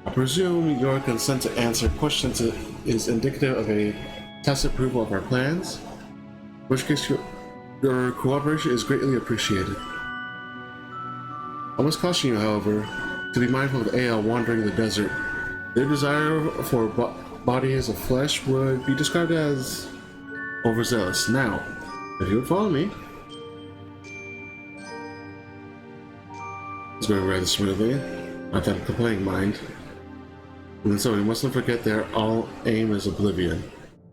I presume your consent to answer questions is indicative of a tacit approval of our plans, in which case your cooperation is greatly appreciated. I must caution you, however, to be mindful of the Ea wandering the desert. Their desire for bodies of flesh would be described as overzealous. Now, if you would follow me, it's going rather smoothly, not that complaining mind. And so we mustn't forget their all aim is oblivion,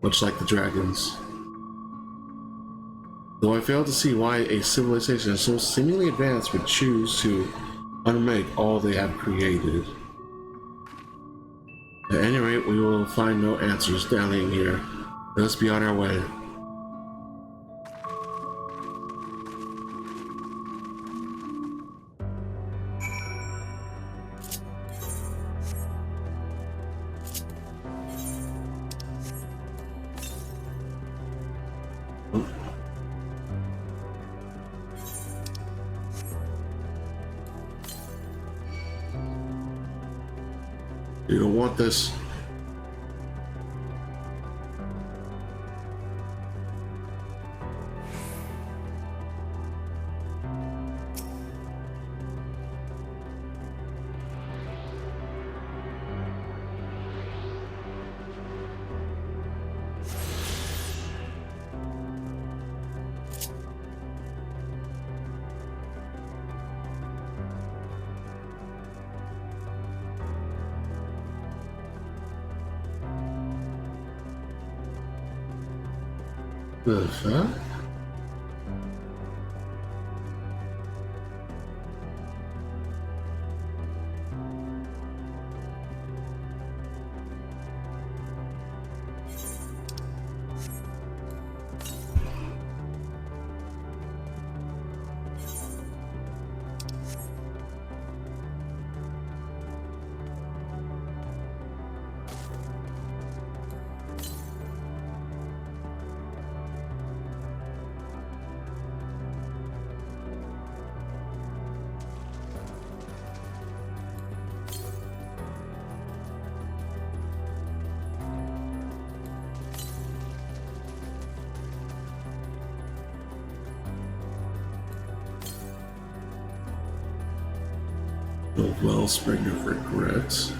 much like the dragons. Though I fail to see why a civilization so seemingly advanced would choose to unmake all they have created. At any rate, we will find no answers dallying here. Let us be on our way. You don't want this. The fuck? The wellspring of regrets.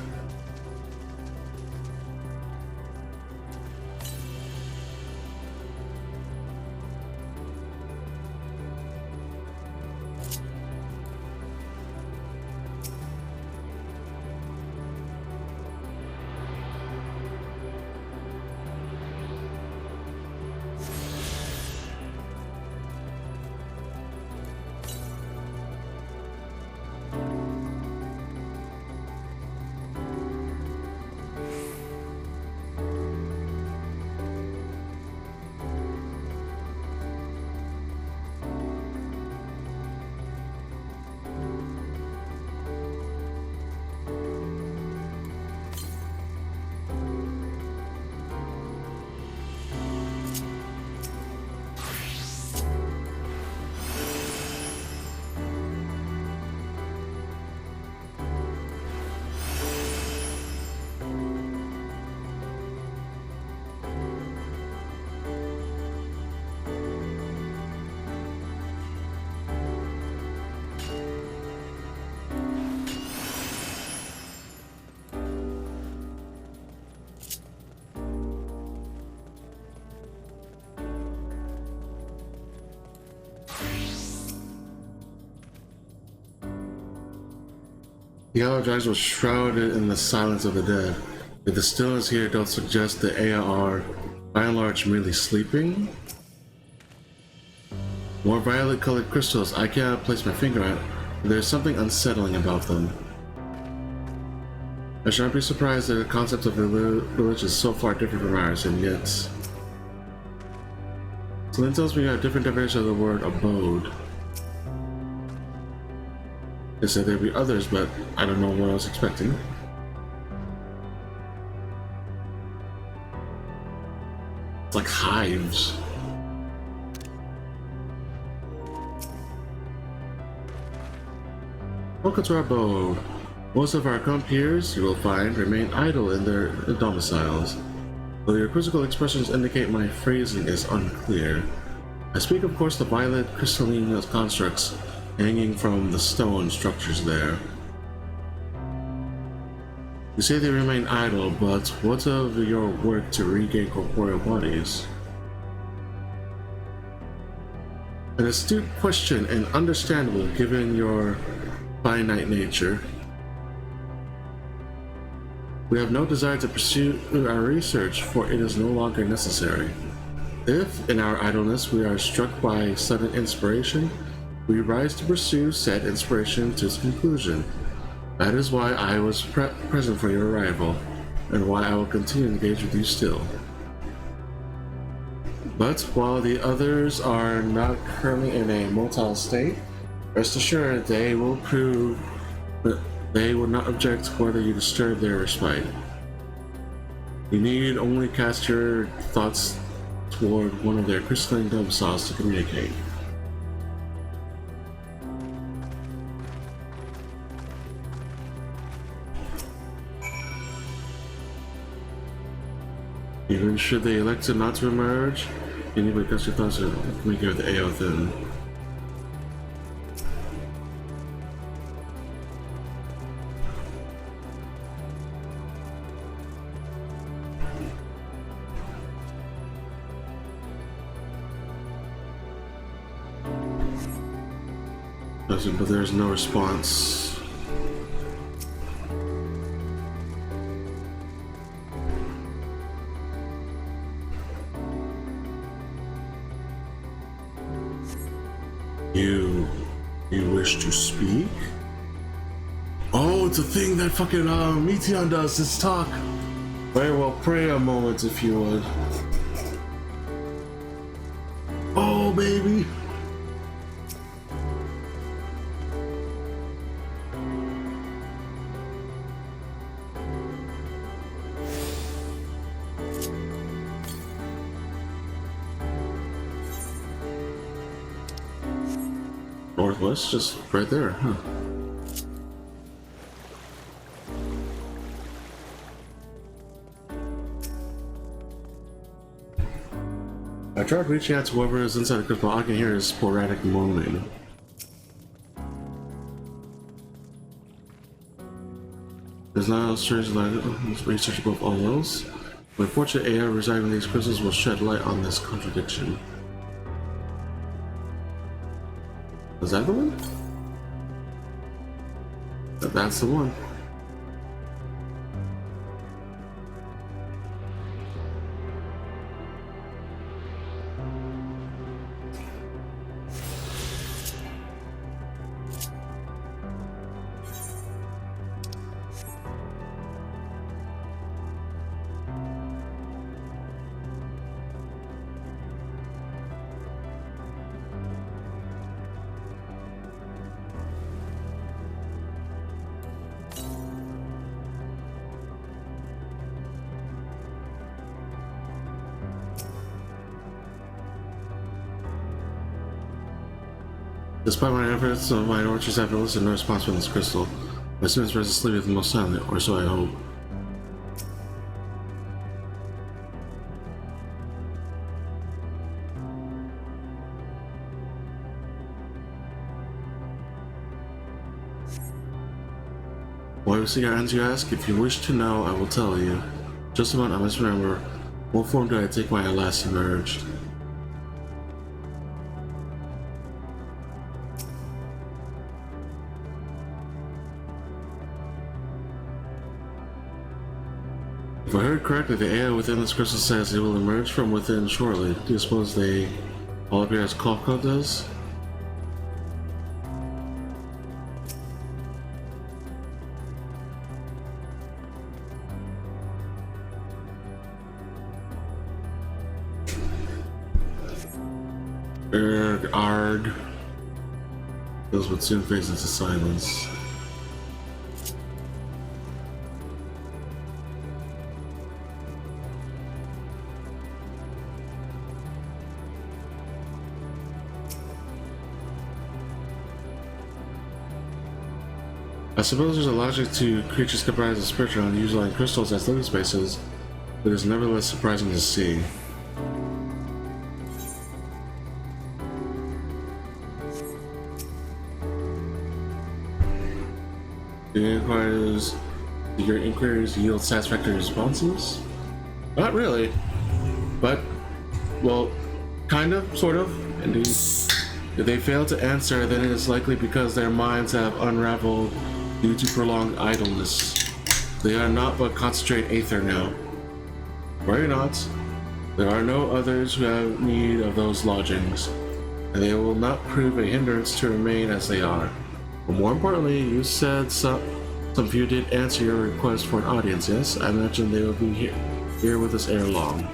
The Yellow Giants was shrouded in the silence of the dead. If the stillness here don't suggest the AI are, by and large, merely sleeping? More violet-colored crystals I cannot place my finger at, but there's something unsettling about them. I should not be surprised that the concept of the village is so far different from ours, and yet... Something tells me you have a different definition of the word abode. They said there'd be others, but I don't know what I was expecting. It's like hives. Welcome to our abode. Most of our compeers, you will find, remain idle in their domiciles. Though your quizzical expressions indicate my phrasing is unclear. I speak, of course, the violet crystalline constructs hanging from the stone structures there. You say they remain idle, but what of your work to regain corporeal bodies? An astute question and understandable given your finite nature. We have no desire to pursue our research, for it is no longer necessary. If, in our idleness, we are struck by sudden inspiration, we rise to pursue said inspiration to its conclusion. That is why I was present for your arrival, and why I will continue to engage with you still. But while the others are not currently in a motile state, rest assured they will prove that they will not object whether you disturb their respite. You need only cast your thoughts toward one of their crystalline domiciles to communicate. Even should they elect not to emerge, you need to cast your thoughts to communicate with the AI within. But there's no response. You wish to speak? Oh, it's a thing that fucking Meteion does, this talk. Very well, pray a moment if you would. Oh, baby. Northwest, just right there, huh? I tried reaching out to whoever is inside the crystal. All I can hear is sporadic moaning. There's not a strange light research above all else. My fortunate AI residing in these crystals will shed light on this contradiction. Is that the one? That's the one. Despite my efforts, my orchards have elicited no response from this crystal. My students rest asleep with the most silent, or so I hope. Why was your answer, you ask? If you wish to know, I will tell you. Just a moment, I must remember. What form did I take when I last emerged? If I heard correctly, the AI within this crystal says it will emerge from within shortly. Do you suppose they all appear as Kafka does? Ard. Those would soon fade into silence. I suppose there's a logic to creatures comprised of spectrum and utilizing crystals as living spaces, but it's nevertheless surprising to see. Do your inquiries yield satisfactory responses? Not really, but, well, kind of, sort of, indeed. If they fail to answer, then it is likely because their minds have unraveled due to prolonged idleness. They are not but concentrate aether now. Worry not. There are no others who have need of those lodgings, and they will not prove a hindrance to remain as they are. But more importantly, you said some of you did answer your request for an audience, yes? I imagine they will be here with us ere long.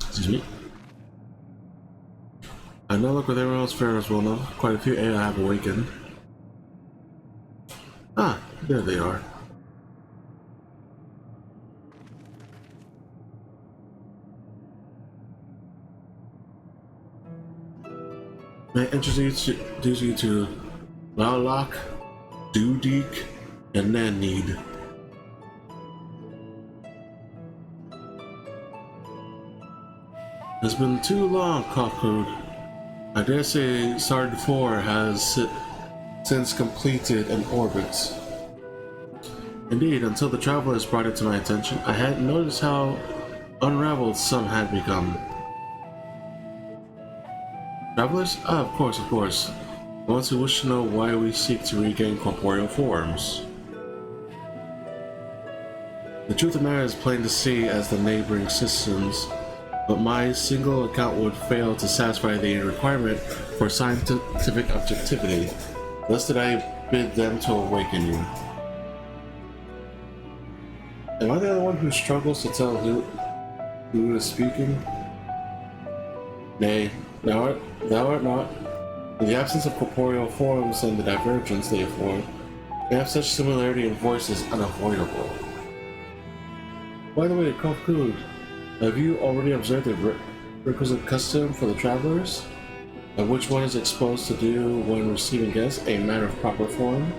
Excuse me. I know look with everyone else pharaohs will know. Quite a few AI have awakened. Ah, there they are. May I introduce you to Lalak, Dudik, and Nanid. It's been too long, Cockhood. I dare say Sard 4 has since completed an orbit. Indeed, until the travelers brought it to my attention, I hadn't noticed how unraveled some had become. Travelers? Ah, of course. The ones who wish to know why we seek to regain corporeal forms. The truth of the matter is plain to see as the neighboring systems, but my single account would fail to satisfy the requirement for scientific objectivity. Thus did I bid them to awaken you. Am I the only one who struggles to tell who is speaking? Nay, thou art not. In the absence of corporeal forms and the divergence they afford, they have such similarity in voice is unavoidable. By the way, Kofkud, have you already observed the requisite custom for the travelers? And which one is exposed to do when receiving guests a matter of proper form?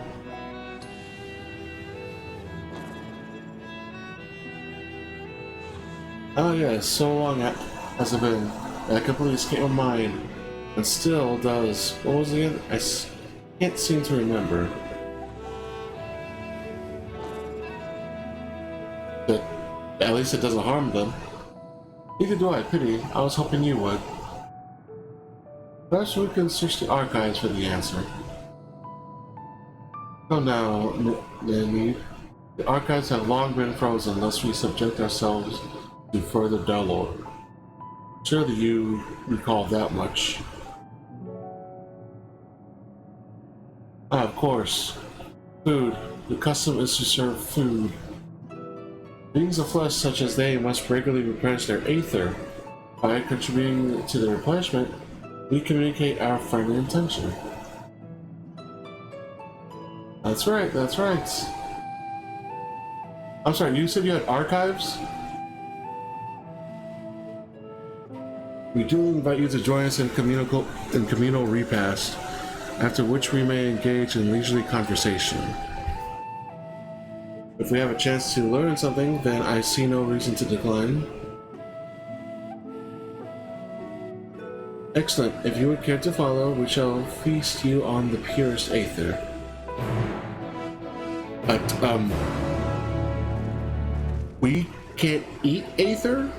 Oh yes, so long has it been that I completely escaped my mind, and still does. What was it again? I can't seem to remember. But at least it doesn't harm them. Neither do I pity. I was hoping you would. Perhaps we can search the archives for the answer. Oh now, Nami. The archives have long been frozen unless we subject ourselves to further download. Surely you recall that much. Ah, of course. Food. The custom is to serve food. Beings of flesh such as they must regularly replenish their aether. By contributing to the replenishment, we communicate our friendly intention. That's right, that's right. I'm sorry, you said you had archives? We do invite you to join us in communal repast, after which we may engage in leisurely conversation. If we have a chance to learn something, then I see no reason to decline. Excellent. If you would care to follow, we shall feast you on the purest aether. But, we can't eat aether?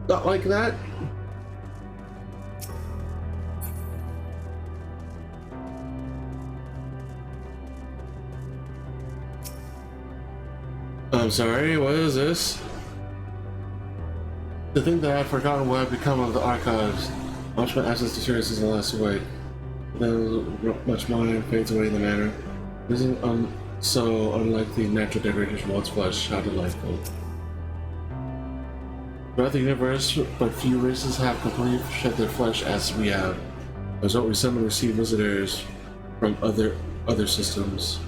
Not like that? I'm sorry, what is this? To think that I've forgotten what had become of the archives. Much my absence deteriorates since I last awake. Then much mine fades away in the manner. This is so unlike the natural degradation of one's flesh. How delightful. Throughout the universe, but few races have completely shed their flesh as we have. As a result, we seldom receive visitors from other systems.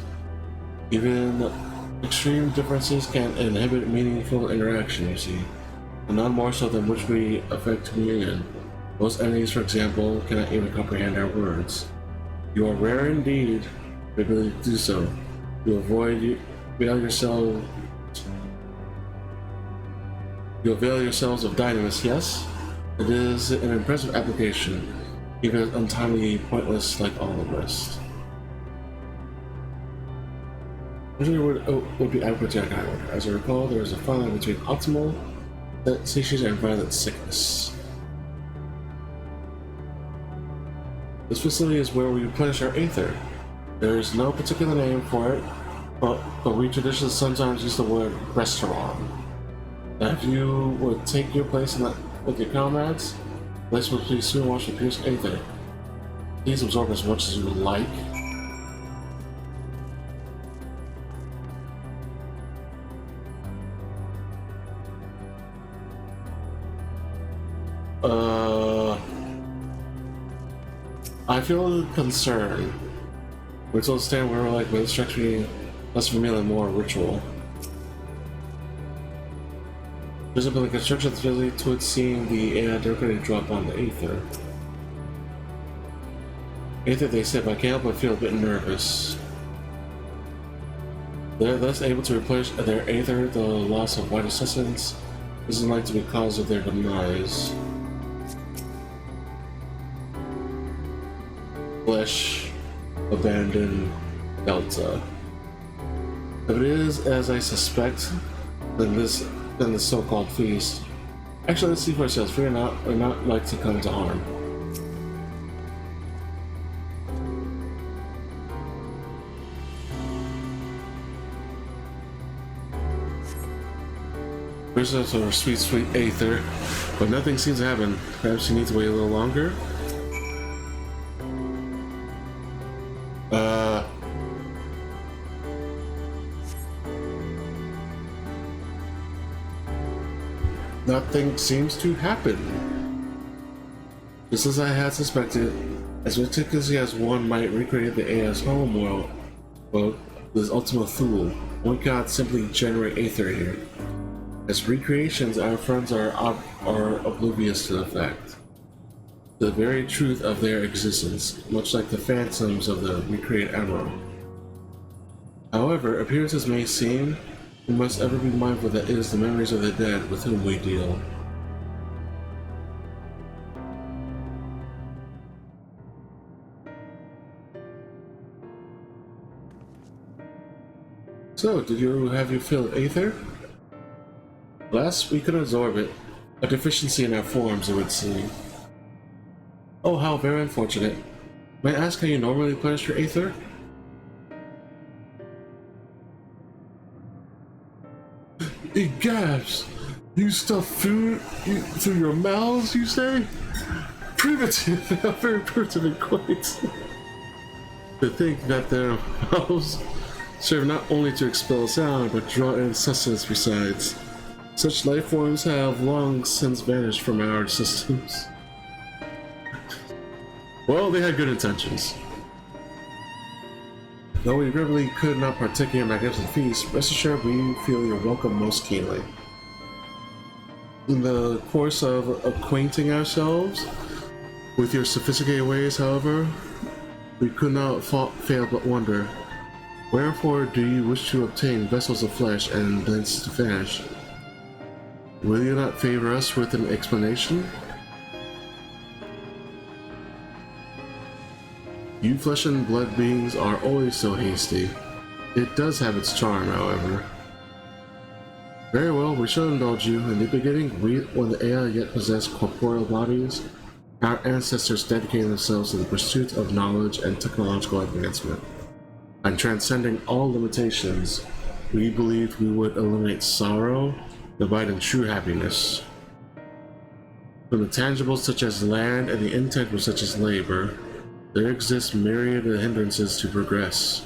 Even extreme differences can inhibit meaningful interaction, you see, and none more so than which we affect communion. Most enemies, for example, cannot even comprehend our words. You are rare indeed, regularly do so. You avail yourselves of NameIsZ, yes? It is an impressive application, even untimely pointless like all the rest. Usually would be adequate to account. As I recall, there is a fine line between optimal species and violent sickness. This facility is where we replenish our aether. There is no particular name for it, but we traditionally sometimes use the word restaurant. Now, if you would take your place in that with your comrades, the place will please soon wash the purest aether. Please absorb as much as you like. I feel concerned. We're told to stand where we're like, but it strikes me less familiar and more ritual. There's been a construction facility to it, seeing the AI directly drop on the aether. Aether, they said, but I can't help but feel a bit nervous. They're thus able to replenish their aether. The loss of vital sustenance isn't like to be cause of their demise. Flesh, abandoned, Delta. If it is as I suspect, then the so-called feast. Actually, let's see for ourselves. We're not like to come to harm. There's also sweet, sweet Aether, but nothing seems to happen. Perhaps you need to wait a little longer? Nothing seems to happen. Just as I had suspected, as meticulously as one might recreate the AI's home world, well, this Ultima Thule, one cannot simply generate Aether here. As recreations, our friends are oblivious to the fact. The very truth of their existence, much like the phantoms of the recreated emerald. However, appearances may seem, we must ever be mindful that it is the memories of the dead with whom we deal. So, did you have your fill of Aether? Last we could absorb it. A deficiency in our forms, it would seem. Oh, how very unfortunate. May I ask how you normally replenish your Aether? It gasps! You stuff food through your mouths, you say? Primitive! Very primitive and quaint. To think that their mouths serve not only to expel sound, but draw in sustenance besides. Such life forms have long since vanished from our systems. Well, they had good intentions. Though we really could not partake in your magnificent feast, rest assured we feel your welcome most keenly. In the course of acquainting ourselves with your sophisticated ways, however, we could not fail but wonder, wherefore do you wish to obtain vessels of flesh and thence to vanish? Will you not favor us with an explanation? You flesh and blood beings are always so hasty. It does have its charm, however. Very well, we shall indulge you. In the beginning, when the AI yet possessed corporeal bodies, our ancestors dedicated themselves to the pursuit of knowledge and technological advancement. And transcending all limitations, we believed we would eliminate sorrow, providing true happiness. From the tangibles such as land and the intangibles such as labor, there exists myriad hindrances to progress.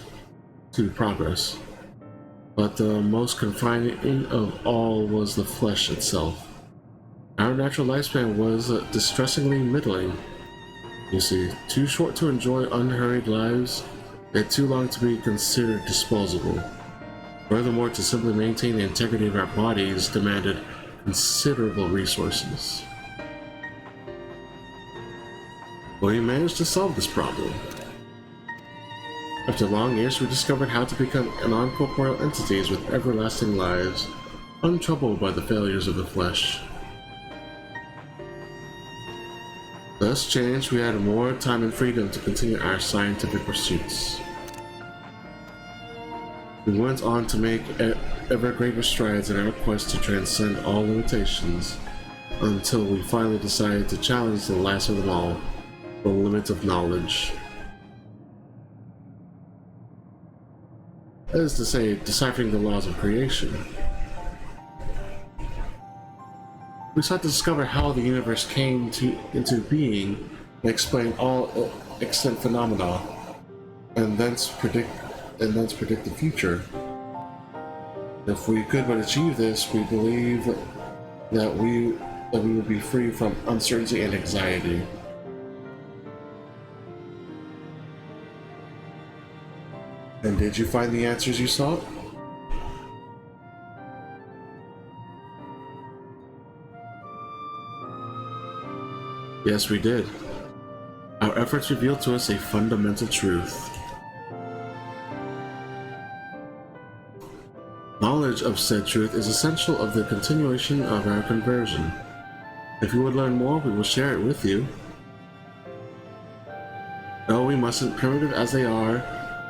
But the most confining of all was the flesh itself. Our natural lifespan was distressingly middling. You see, too short to enjoy unhurried lives, yet too long to be considered disposable. Furthermore, to simply maintain the integrity of our bodies demanded considerable resources. But we managed to solve this problem. After long years, we discovered how to become non-corporeal entities with everlasting lives, untroubled by the failures of the flesh. Thus changed, we had more time and freedom to continue our scientific pursuits. We went on to make ever greater strides in our quest to transcend all limitations, until we finally decided to challenge the last of them all, the limit of knowledge. That is to say, deciphering the laws of creation. We sought to discover how the universe came into being and explain all extant phenomena, and thence predict the future. If we could but achieve this, we believe that we would be free from uncertainty and anxiety. And did you find the answers you sought? Yes, we did. Our efforts revealed to us a fundamental truth. Knowledge of said truth is essential of the continuation of our conversion. If you would learn more, we will share it with you. Though we mustn't, primitive as they are,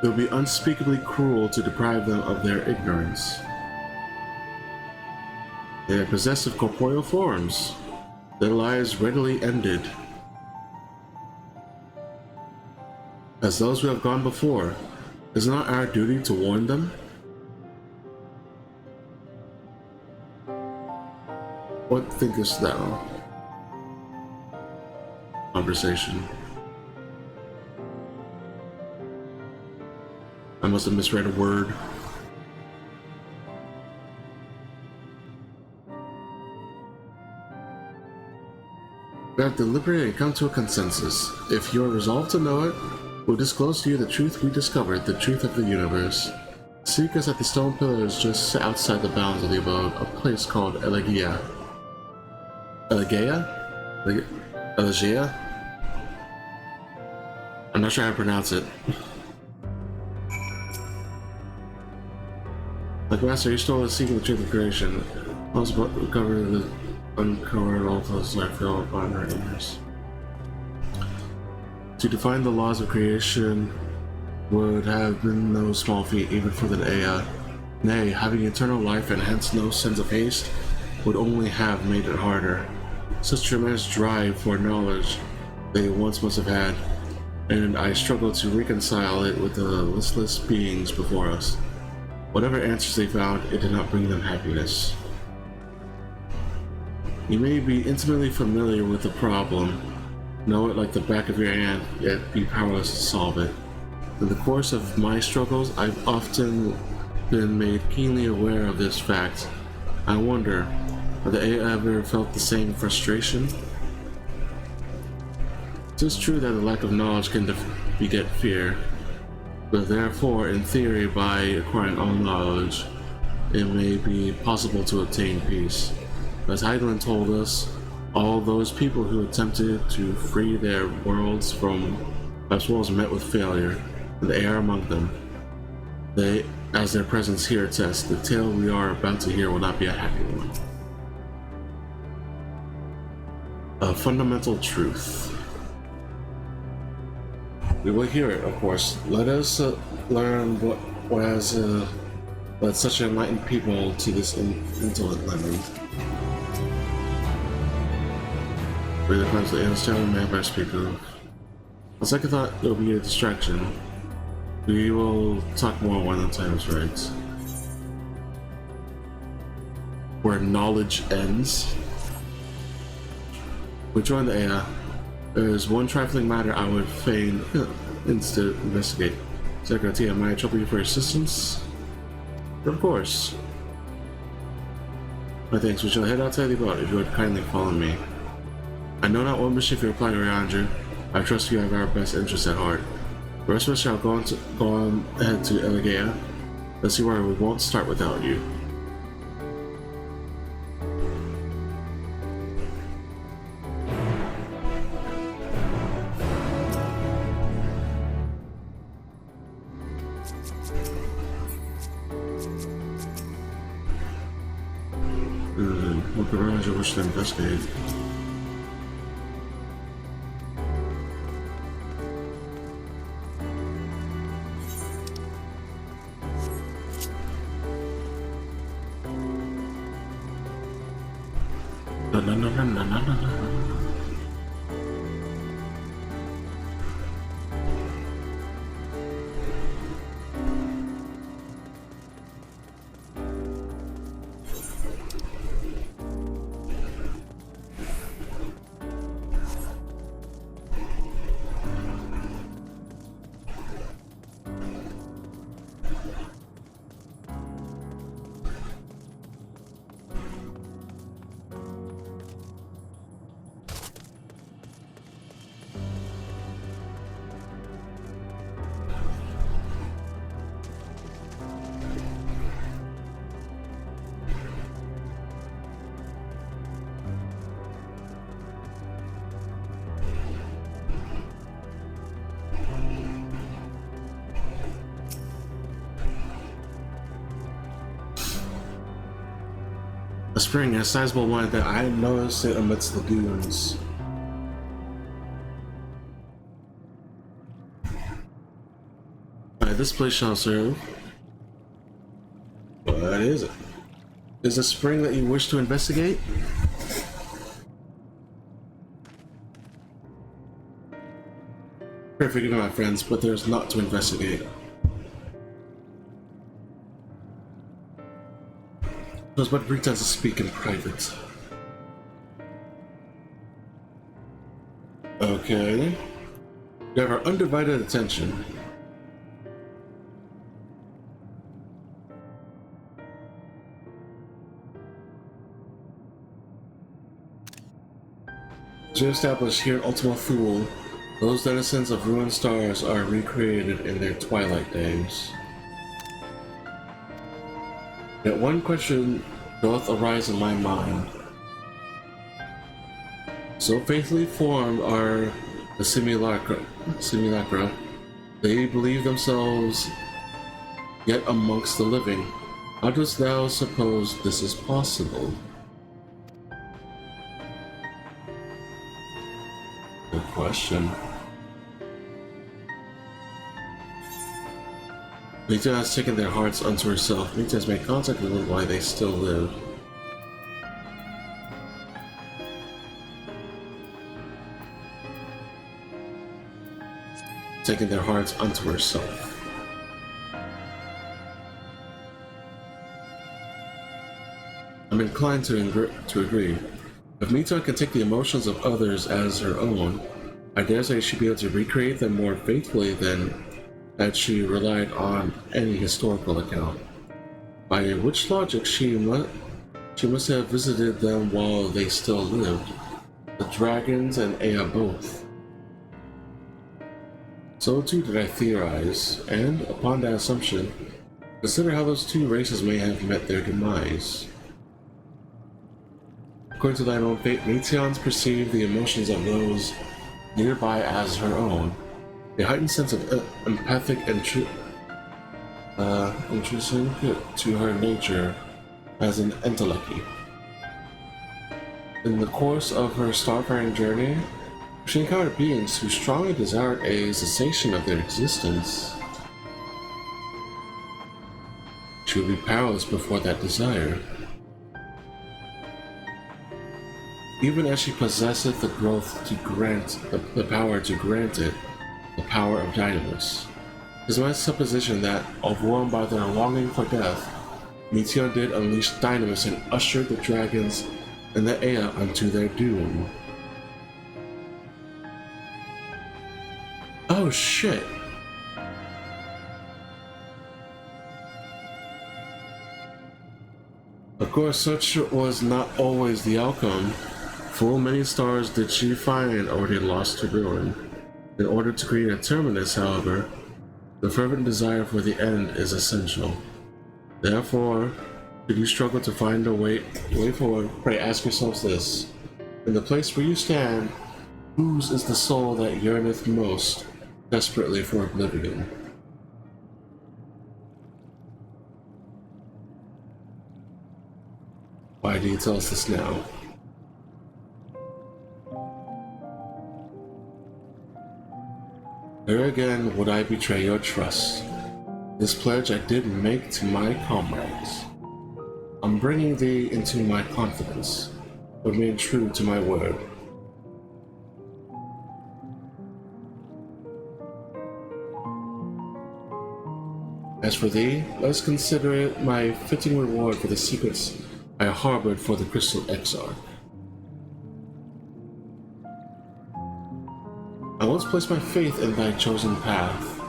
it would be unspeakably cruel to deprive them of their ignorance. They are possessed of corporeal forms. Their lives readily ended. As those who have gone before, is it not our duty to warn them? What thinkest thou? Conversation. I must have misread a word. We have deliberated and come to a consensus. If you are resolved to know it, we'll disclose to you the truth we discovered, the truth of the universe. Seek us at the stone pillars just outside the bounds of the abode, a place called Elegia. Elegia? Elegia? I'm not sure how to pronounce it. Like Master, you stole the secret of the truth of creation. I was about to recover the uncovered all those I fell upon our ears. To define the laws of creation would have been no small feat even for the Ea. Nay, having eternal life and hence no sense of haste would only have made it harder. Such tremendous drive for knowledge they once must have had, and I struggled to reconcile it with the listless beings before us. Whatever answers they found, it did not bring them happiness. You may be intimately familiar with the problem, know it like the back of your hand, yet be powerless to solve it. In the course of my struggles, I've often been made keenly aware of this fact. I wonder, have they ever felt the same frustration? It is true that the lack of knowledge can beget fear, but therefore, in theory, by acquiring all knowledge, it may be possible to obtain peace. As Hydaelyn told us, all those people who attempted to free their worlds from past wars met with failure, and they are among them. They, as their presence here attests, the tale we are about to hear will not be a happy one. A fundamental truth. We will hear it, of course. Let us learn what has led such enlightened people to this indolent land. Where there comes the understanding man by speak of. On second thought, it will be a distraction. We will talk more when the time is right. Where knowledge ends. We join the Ea. There is one trifling matter I would fain instead investigate. Secretary, am I trouble you for assistance? Of course. My thanks. We shall head outside the boat if you would kindly follow me. I know not what mischief you are planning around you. I trust you have our best interests at heart. The rest of us shall go on ahead to Elegia. Let's see where we won't start without you. What around you wish to investigate? A spring, a sizable one that I noticed it amidst the dunes. Alright, this place shall serve. What is it? Is a spring that you wish to investigate? Pray forgive me, my friends, but there's not to investigate. It was but a pretense to speak in private. Okay. You have our undivided attention. As we established here in Ultima Thule, those denizens of ruined stars are recreated in their twilight days. Yet one question doth arise in my mind. So faithfully formed are the simulacra, they believe themselves yet amongst the living. How dost thou suppose this is possible? Good question. Meteion has taken their hearts unto herself. Meteion has made contact with them while they still live. Taking their hearts unto herself. I'm inclined to agree. If Meteion can take the emotions of others as her own, I dare say she'd be able to recreate them more faithfully than had she relied on any historical account. By which logic she must have visited them while they still lived, the dragons and Ea both. So too did I theorize, and upon that assumption, consider how those two races may have met their demise. According to thine own fate, Meteion perceived the emotions of those nearby as her own. A heightened sense of empathic intrusive to her nature as an entelechy. In the course of her starfaring journey, she encountered beings who strongly desired a cessation of their existence. She would be powerless before that desire. Even as she possesseth the growth to grant the power to grant it, the power of DEPRESSING. It is my supposition that, overwhelmed by their longing for death, Meteion did unleash DEPRESSING and ushered the dragons and the Ea unto their doom. Oh shit! Of course, such was not always the outcome. Full many stars did she find already lost to ruin. In order to create a terminus, however, the fervent desire for the end is essential. Therefore, should you struggle to find a way forward, pray ask yourselves this. In the place where you stand, whose is the soul that yearneth most desperately for oblivion? Why do you tell us this now? Here again would I betray your trust. This pledge I did make to my comrades. I'm bringing thee into my confidence, but remain true to my word. As for thee, let us consider it my fitting reward for the secrets I harbored for the Crystal Exarch. I once placed my faith in thy chosen path,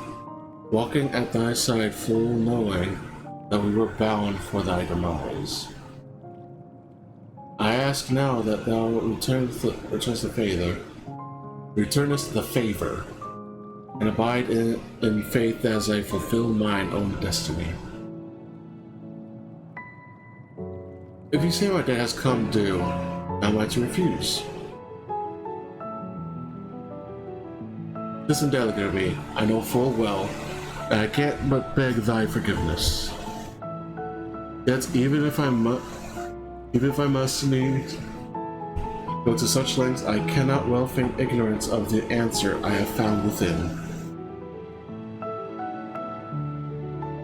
walking at thy side full knowing that we were bound for thy demise. I ask now that thou returnest the favor, and abide in faith as I fulfill mine own destiny. If you say my day has come due, how am I to refuse? 'Tis indelicate of me, I know full well, and I can't but beg thy forgiveness. Yet even if I must needs go to such lengths, I cannot well feign ignorance of the answer I have found within.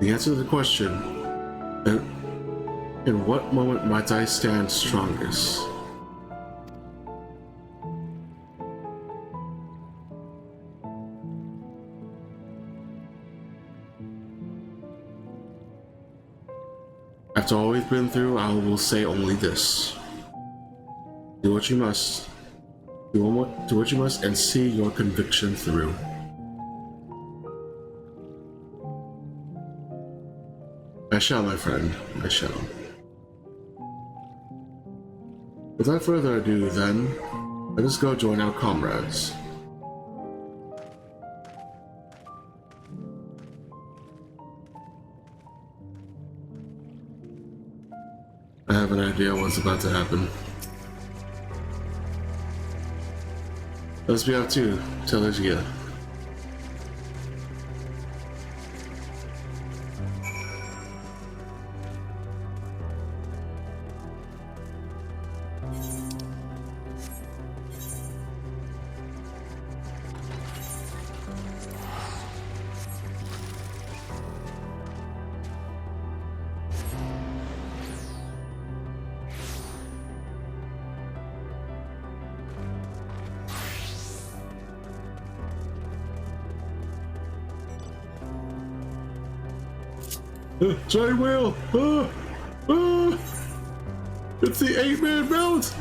The answer to the question, in what moment might I stand strongest? After all we've been through, I will say only this. Do what you must, Do what you must and see your conviction through. I shall, my friend. I shall. Without further ado, then, let us go join our comrades. I have an idea what's about to happen. Let's be out too. Tell us again. Giant whale! It's the 8-man mount!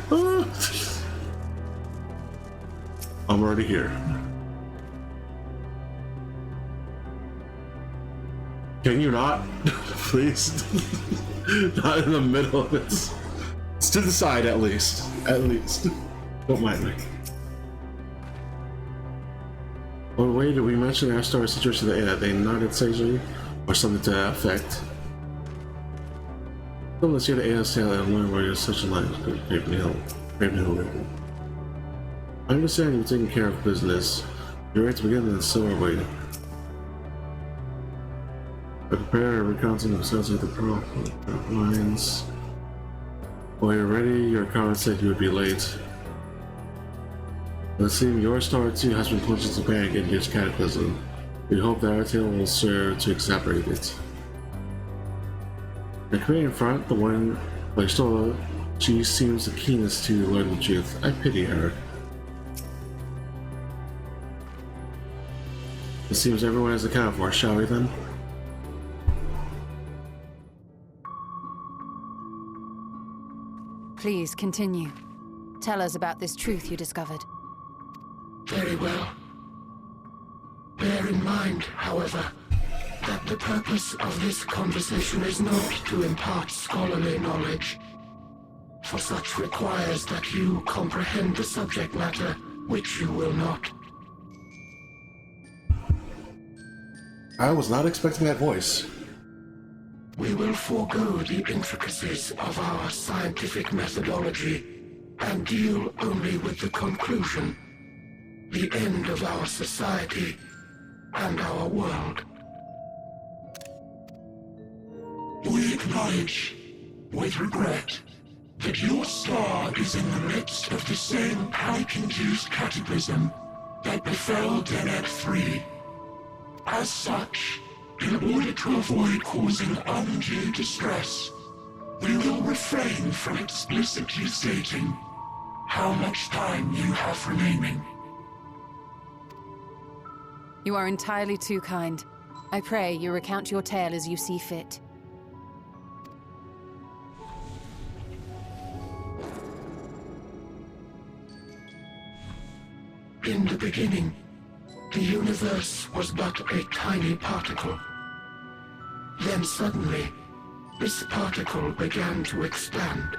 I'm already here. Can you not? Please? Not in the middle of it. It's to the side at least. At least. Don't mind me. Oh wait, did we mention our star situation that they nodded sagely? Or something to that effect. Come, let's hear the ASL and learn why you're such a line. Craven Hill. I understand you're taking care of business. You're ready to begin, and so are we. I prepare a recounting of sales of the Pearl lines. While you're ready, your comment said you would be late. It seems your star too has been plunged into panic in this cataclysm. We hope that our tale will serve to exacerbate it. The queen in front, the one by Stola, she seems the keenest to learn the truth. I pity her. It seems everyone is accounted for, shall we then? Please continue. Tell us about this truth you discovered. Very well. Bear in mind, however, that the purpose of this conversation is not to impart scholarly knowledge, for such requires that you comprehend the subject matter, which you will not. I was not expecting that voice. We will forego the intricacies of our scientific methodology and deal only with the conclusion, the end of our society and our world. We acknowledge, with regret, that your star is in the midst of the same panic-induced cataclysm that befell Deneb 3. As such, in order to avoid causing undue distress, we will refrain from explicitly stating how much time you have remaining. You are entirely too kind. I pray you recount your tale as you see fit. In the beginning, the universe was but a tiny particle. Then suddenly, this particle began to expand.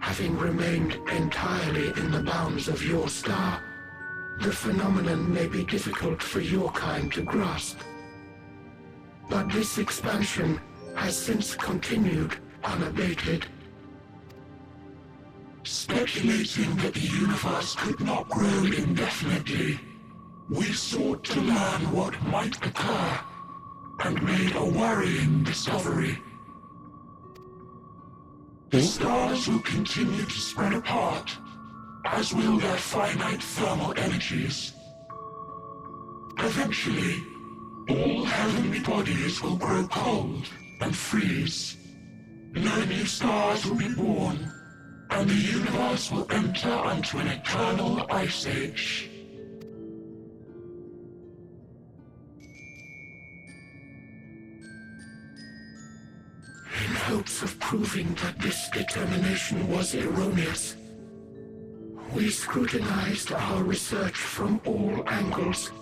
Having remained entirely in the bounds of your star, the phenomenon may be difficult for your kind to grasp. But this expansion has since continued unabated. Speculating that the universe could not grow indefinitely, we sought to learn what might occur, and made a worrying discovery. The stars will continue to spread apart, as will their finite thermal energies. Eventually, all heavenly bodies will grow cold and freeze. No new stars will be born, and the universe will enter into an eternal ice age. In hopes of proving that this determination was erroneous, We scrutinized our research from all angles,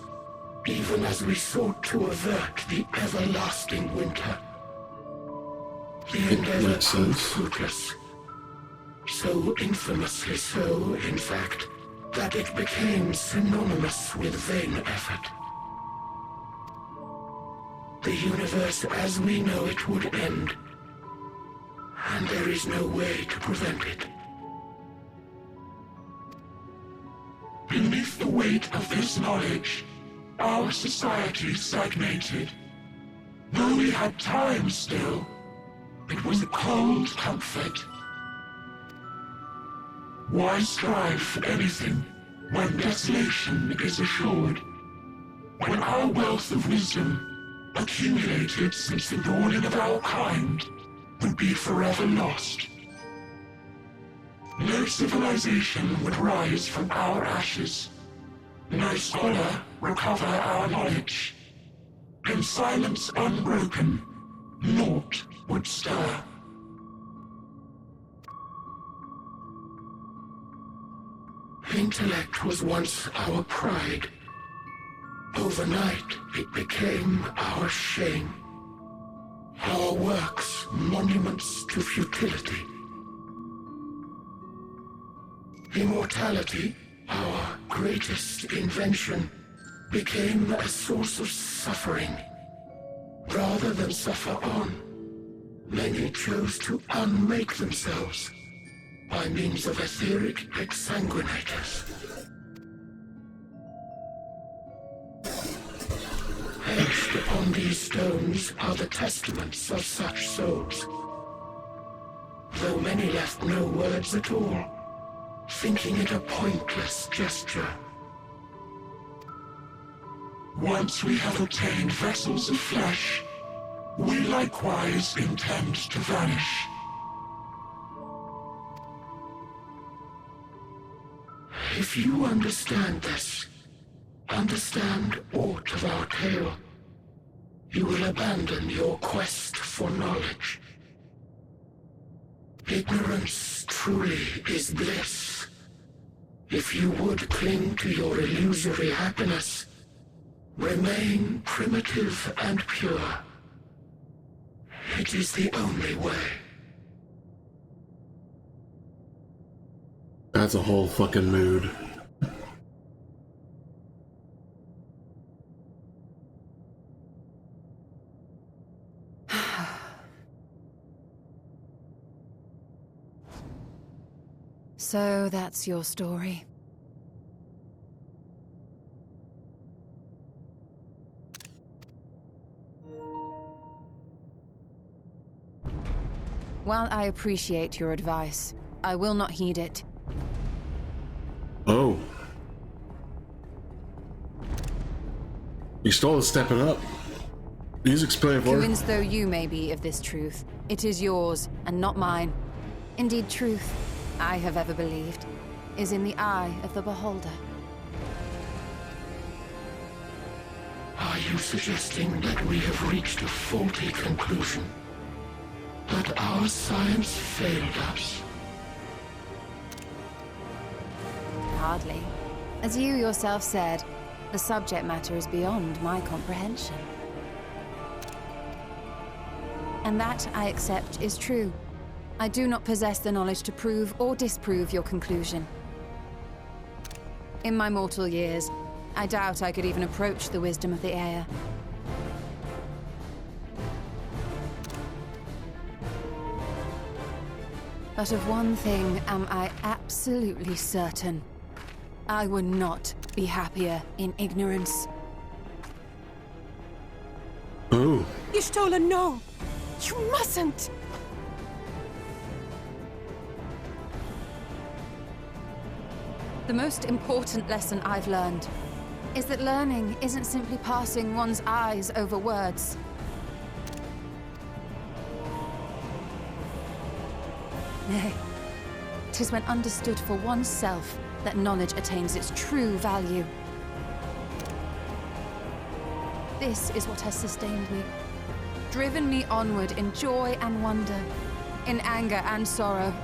even as we sought to avert the everlasting winter. The endeavor proved fruitless. So infamously so, in fact, that it became synonymous with vain effort. The universe as we know it would end, and there is no way to prevent it. Beneath the weight of this knowledge, our society stagnated. Though we had time still, it was a cold comfort. Why strive for anything when desolation is assured? When our wealth of wisdom, accumulated since the dawning of our kind, would be forever lost. No civilization would rise from our ashes. No scholar recover our knowledge. In silence unbroken, naught would stir. Intellect was once our pride. Overnight, it became our shame. Our works, monuments to futility. Immortality, our greatest invention, became a source of suffering. Rather than suffer on, many chose to unmake themselves by means of etheric exsanguinators. Etched upon these stones are the testaments of such souls, though many left no words at all, thinking it a pointless gesture. Once we have obtained vessels of flesh, we likewise intend to vanish. If you understand this, understand aught of our tale, you will abandon your quest for knowledge. Ignorance truly is bliss. If you would cling to your illusory happiness, remain primitive and pure. It is the only way. That's a whole fucking mood. So that's your story. While I appreciate your advice, I will not heed it. Oh. You stole stepping up. Please explain for me. Convinced though you may be of this truth, it is yours and not mine. Indeed, truth, I have ever believed, is in the eye of the beholder. Are you suggesting that we have reached a faulty conclusion? That our science failed us? Hardly. As you yourself said, the subject matter is beyond my comprehension. And that, I accept, is true. I do not possess the knowledge to prove or disprove your conclusion. In my mortal years, I doubt I could even approach the wisdom of the air. But of one thing am I absolutely certain. I would not be happier in ignorance. Oh. Y'shtola, no! You mustn't! The most important lesson I've learned is that learning isn't simply passing one's eyes over words. Nay, 'tis when understood for oneself that knowledge attains its true value. This is what has sustained me, driven me onward in joy and wonder, in anger and sorrow.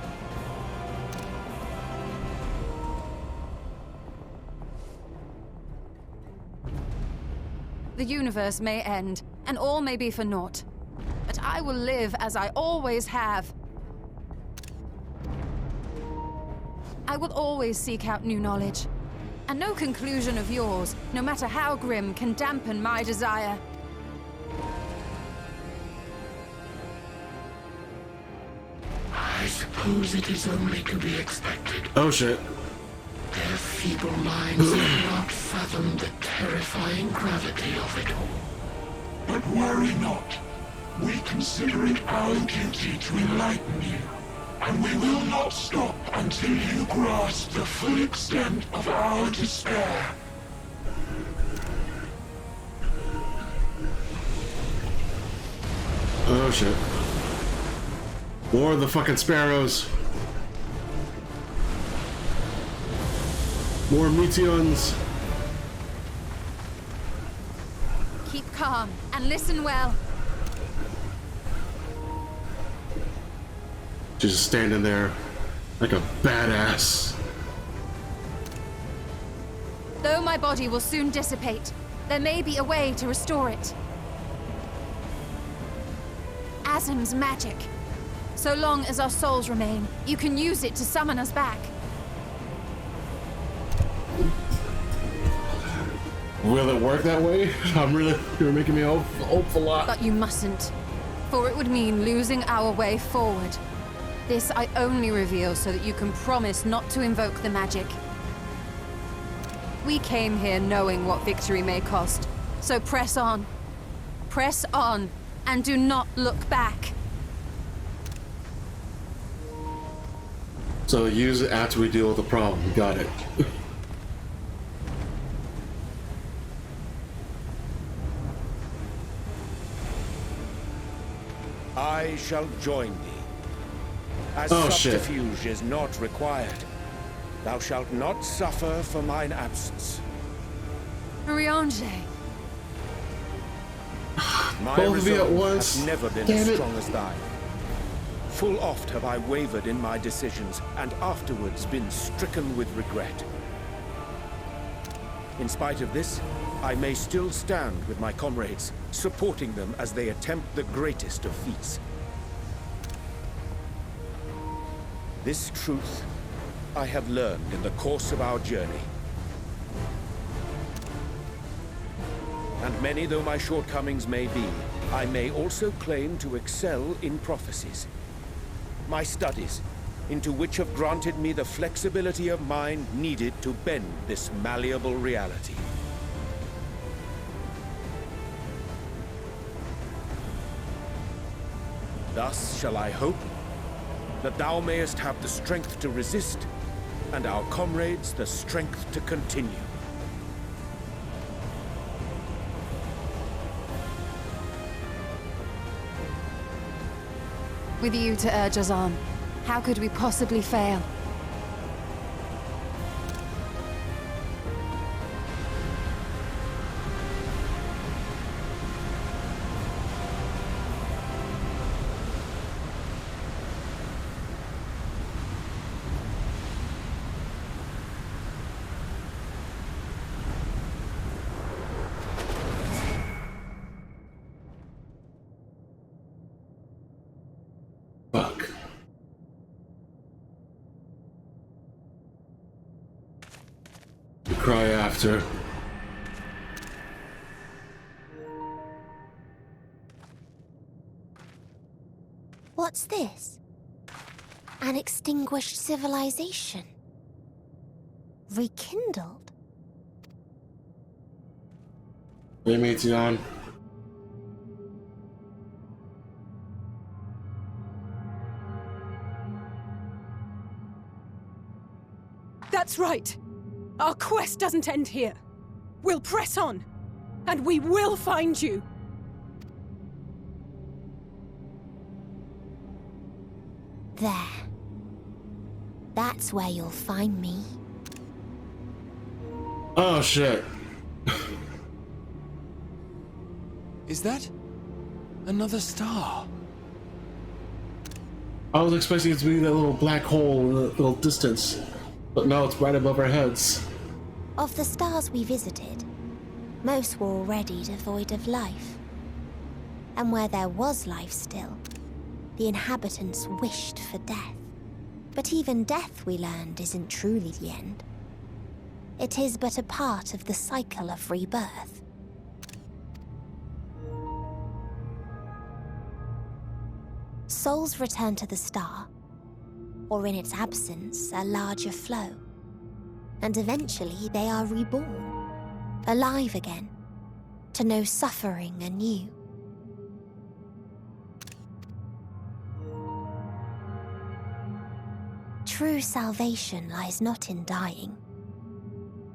The universe may end, and all may be for naught. But I will live as I always have. I will always seek out new knowledge. And no conclusion of yours, no matter how grim, can dampen my desire. I suppose it is only to be expected. Oh shit. Their feeble minds have not fathomed the terrifying gravity of it all. But worry not. We consider it our duty to enlighten you. And we will not stop until you grasp the full extent of our despair. Oh shit. More of the fucking sparrows. More Meteions. Keep calm and listen well. Just standing there like a badass. Though my body will soon dissipate, there may be a way to restore it. Asm's magic. So long as our souls remain, you can use it to summon us back. Will it work that way? You're making me hope a lot. But you mustn't, for it would mean losing our way forward. This I only reveal so that you can promise not to invoke the magic. We came here knowing what victory may cost, so press on. Press on, and do not look back. So use it after we deal with the problem. Got it. I shall join thee. As subterfuge is not required, thou shalt not suffer for mine absence. Riange. My Both of you at resolve once. has never been as strong as thine. Full oft have I wavered in my decisions, and afterwards been stricken with regret. In spite of this, I may still stand with my comrades, supporting them as they attempt the greatest of feats. This truth I have learned in the course of our journey. And many though my shortcomings may be, I may also claim to excel in prophecies. My studies, into which have granted me the flexibility of mind needed to bend this malleable reality. Thus shall I hope that thou mayest have the strength to resist, and our comrades the strength to continue. With you to urge us on, how could we possibly fail? Fuck. You cry after. What's this? An extinguished civilization. Rekindled? Hey, Meteion. That's right. Our quest doesn't end here. We'll press on, and we will find you. There. That's where you'll find me. Oh shit. Is that another star? I was expecting it to be that little black hole in the little distance, but no, it's right above our heads. Of the stars we visited, Most were already devoid of life. And where there was life still, the inhabitants wished for death. But even death, we learned, isn't truly the end. It is but a part of the cycle of rebirth. Souls return to the star, or in its absence, a larger flow. And eventually they are reborn, alive again, to know suffering anew. True salvation lies not in dying.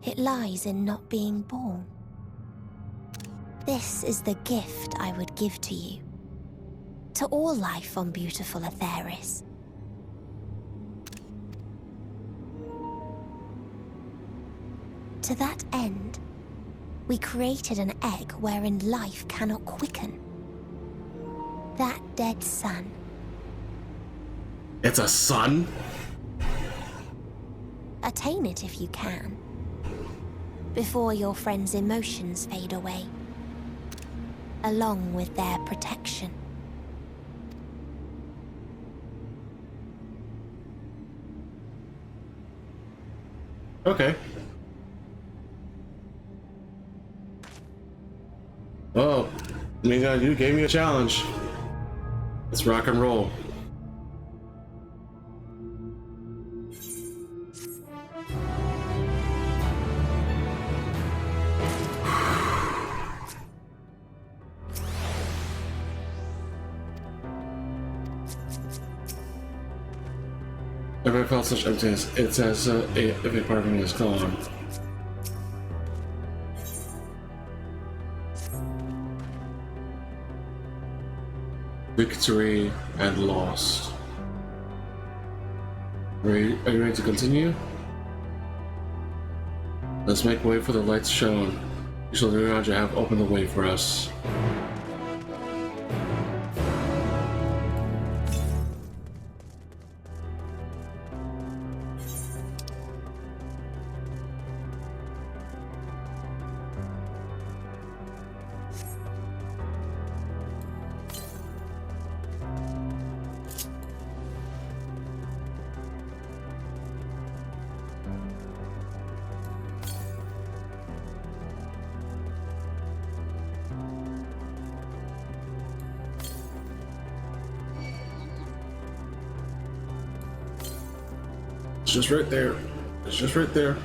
It lies in not being born. This is the gift I would give to you. To all life on beautiful Aetheris. To that end, we created an egg wherein life cannot quicken. That dead sun. It's a sun? Attain it if you can. Before your friends' emotions fade away. Along with their protection. Okay. Oh, Minga, you gave me a challenge. Let's rock and roll. If I felt such emptiness, it's as if a part of me is gone. Victory and lost. Are you ready to continue? Let's make way for the lights shown. You shall around you have opened the way for us. It's just right there. It's just right there.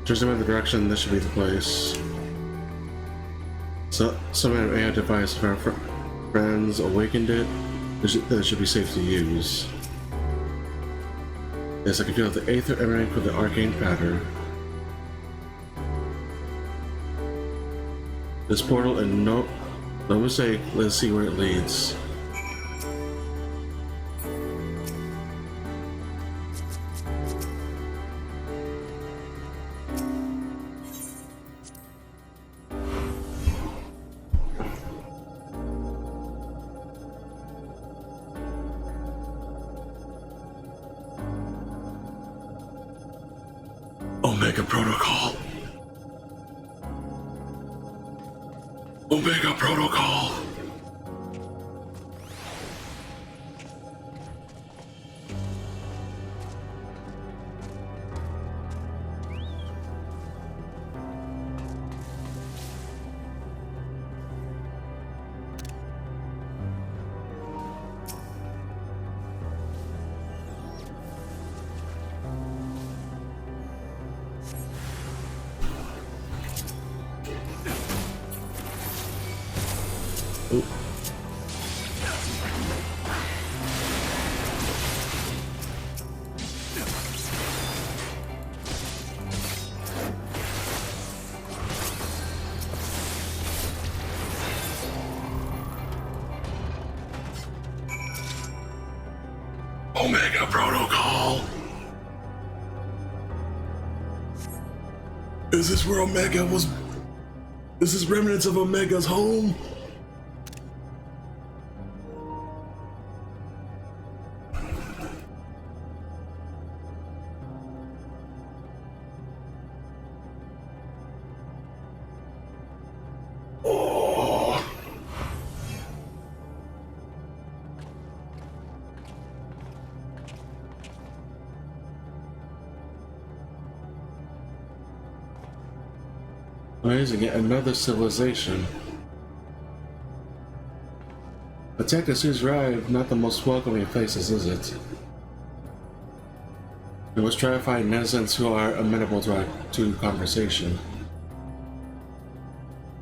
Judging by the direction, this should be the place. So, some kind of AI device, if our friends awakened it, that should be safe to use. Yes, I can feel the aether emanating from the arcane pattern. This portal, and no mistake, let's see where it leads. Omega Protocol. Omega Protocol. Omega Protocol. Is this where Omega was? Is this remnants of Omega's home? Amazing, yet another civilization. Attackers who's arrived, not the most welcoming places, is it? We must try to find netizens who are amenable to conversation.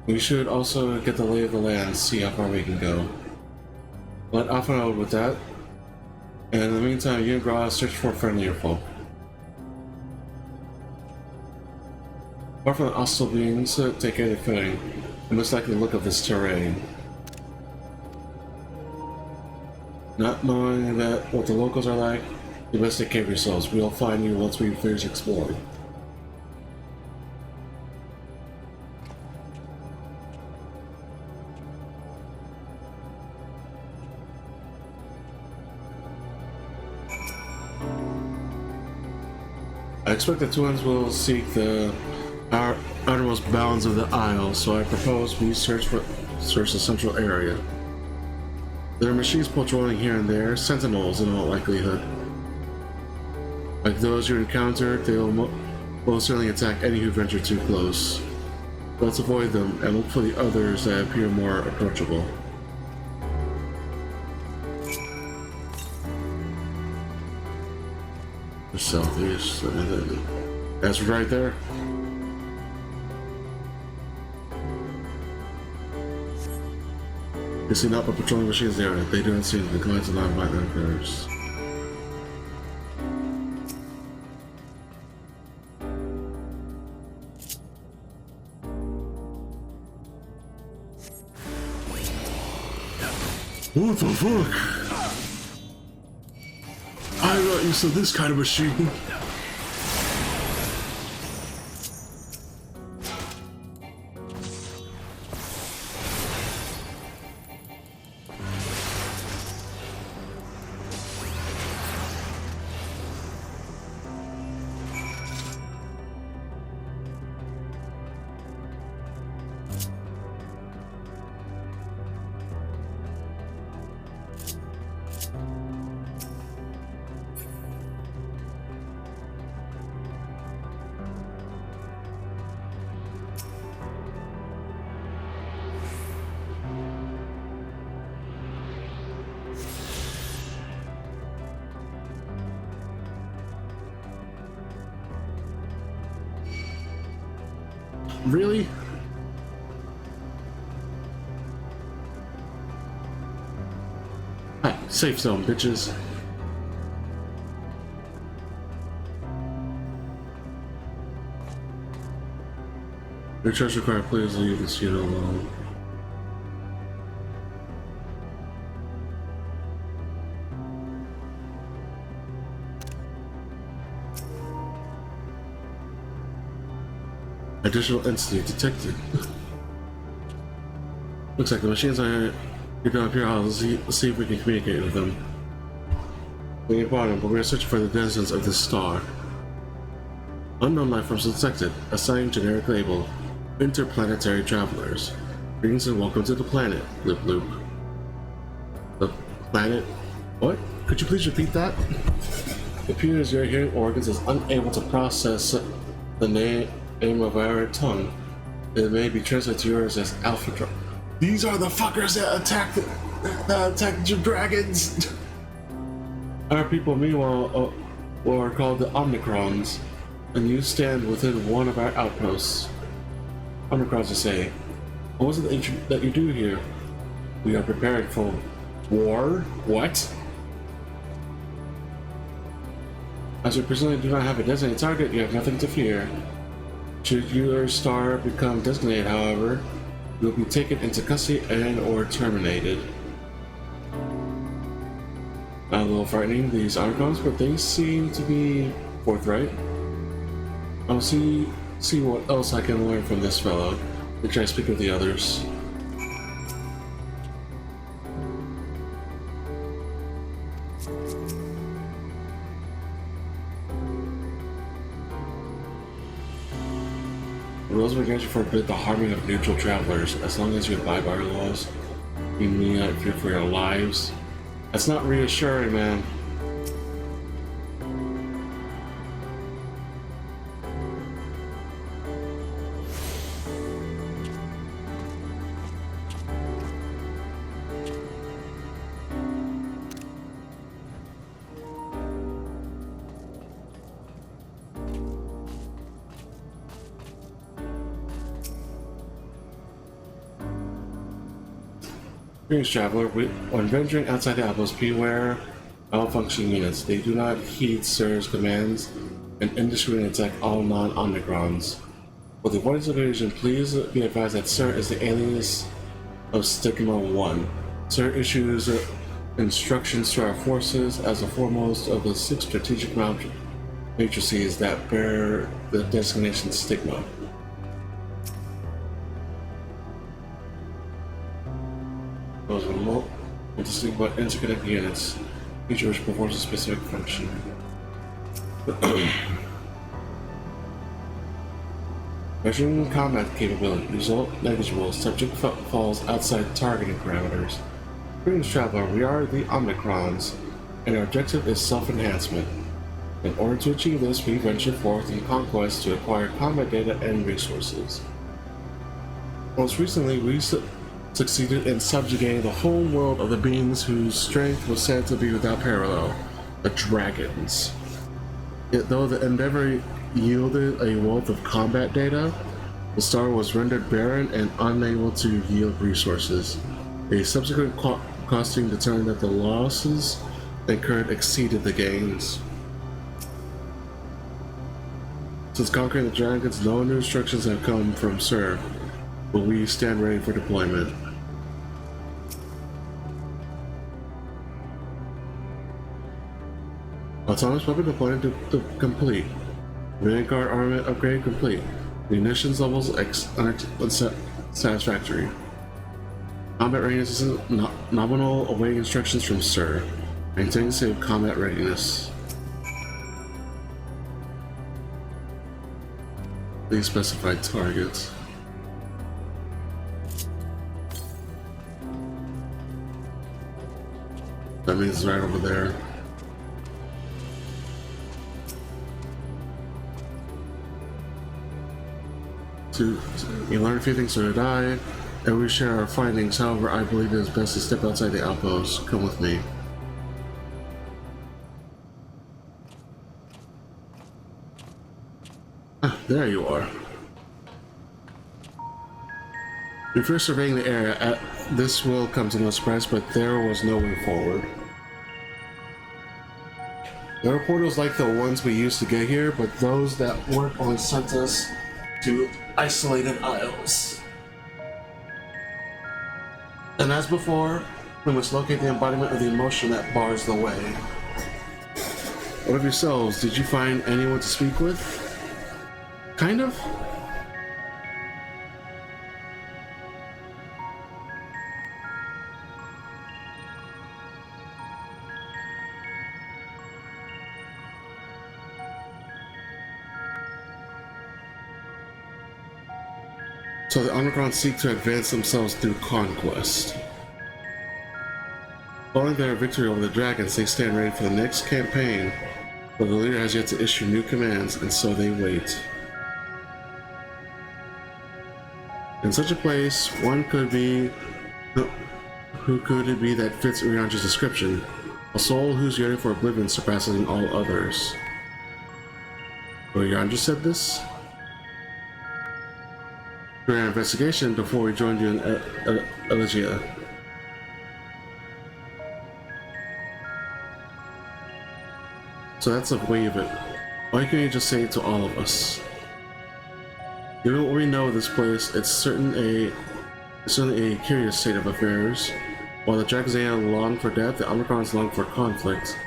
We should also get the lay of the land and see how far we can go. Let Alpha know with that. And in the meantime, you and Gra search for friendlier folk. Apart from the hostile beings, take any footing. You must like the look of this terrain. Not knowing that what the locals are like, you best take care of yourselves. We'll find you once we finish exploring. I expect the twins will seek the outermost bounds of the Isle, so I propose we search the central area. There are machines patrolling here and there, sentinels in all likelihood. Like those you encounter, they will most certainly attack any who venture too close. Let's avoid them and look for the others that appear more approachable. Southeast, that's right there. You see not but patrolling machines there. They do not seem to decline to non-violent affairs. What the fuck? I'm not used to this kind of machine. Really? Hi, safe zone, bitches. Your charge required, please leave this unit alone. Additional entity detected. Looks like the machines are going up here. Let's see if we can communicate with them. We ain't bought them, but we're searching for the denizens of this star. Unknown life forms detected. Assigned generic label. Interplanetary travelers. Greetings and welcome to the planet. Bloop bloop. The planet? What? Could you please repeat that? It appears your hearing organs is unable to process the name of our tongue. It may be translated to yours as Alpha. These are the fuckers that attacked the dragons! Our people, meanwhile, are called the Omnicrons, and you stand within one of our outposts. Omnicrons say, what was it that you do here? We are preparing for war? What? As we presently do not have a designated target, you have nothing to fear. Should your star become designated, however, you will be taken into custody and or terminated. A little frightening, these Omnicrons, but they seem to be forthright. I'll see what else I can learn from this fellow, and try to speak with the others. Rules of engagement forbid the harming of neutral travelers. As long as you abide by our laws, you need not fear for your lives. That's not reassuring, man. Greetings, traveler. When venturing outside the outpost, beware malfunctioning units. They do not heed Sir's commands and indiscriminately attack all non-Omnicrons. For the avoidance of evasion, please be advised that Sir is the alias of Stigma 1. Sir issues instructions to our forces as the foremost of the 6 strategic matrices that bear the designation Stigma. Those remote and distinct but interconnected units, each of which performs a specific function. Measuring combat capability. Result negligible. Subject falls outside targeting parameters. Greetings, traveler. We are the Omnicrons, and our objective is self-enhancement. In order to achieve this, we venture forth in conquest to acquire combat data and resources. Most recently, we succeeded in subjugating the home world of the beings whose strength was said to be without parallel, the dragons. Yet though the endeavor yielded a wealth of combat data, the star was rendered barren and unable to yield resources. A subsequent costing determined that the losses incurred exceeded the gains. Since conquering the dragons, no new instructions have come from Sir, but we stand ready for deployment. Autonomous weapon deployment complete. Vanguard armament upgrade complete. Munitions levels unsatisfactory. Combat readiness is nominal, awaiting instructions from Sir. Maintain safe combat readiness. Please specify targets. That means it's right over there. You learn a few things, so did I, and we share our findings. However, I believe it is best to step outside the outpost. Come with me. Ah, there you are. If you're surveying the area, this will come to no surprise, but there was no way forward. There are portals like the ones we used to get here, but those that weren't only sent us to isolated isles. And as before, we must locate the embodiment of the emotion that bars the way. What of yourselves? Did you find anyone to speak with? Kind of? So the Omicron seek to advance themselves through conquest. Following their victory over the dragons, they stand ready for the next campaign, but the leader has yet to issue new commands, and so they wait. In such a place, one could be... Who could it be that fits Uriandra's description? A soul whose yearning for oblivion surpasses all others. Uriandra said this? During our investigation, before we joined you in Elegia. So that's a way of it. Why can't you just say it to all of us? Given what we know of this place, it's certainly a curious state of affairs. While the Dragzea long for death, the Omicrons long for conflict.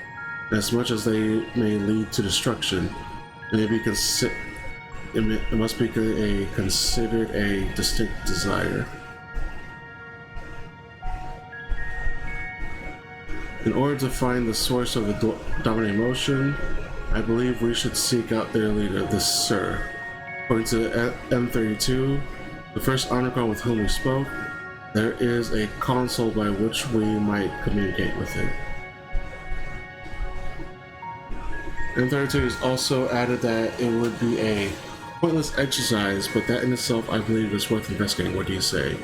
And as much as they may lead to destruction, it must be considered a distinct desire. In order to find the source of the dominant emotion, I believe we should seek out their leader, the Sir. According to M32, the first Omicron with whom we spoke, there is a console by which we might communicate with it. M32 has also added that it would be a pointless exercise, but that in itself I believe is worth investigating. What do you say?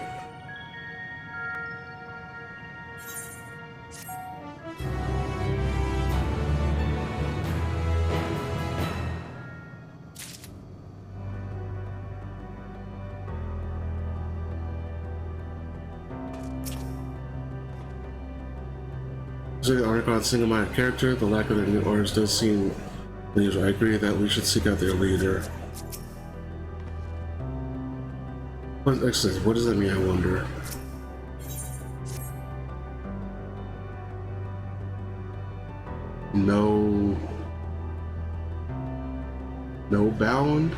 The Omicron's single-minded character, the lack of their new orders does seem unusual. I agree that we should seek out their leader. What does that mean, I wonder? No bound?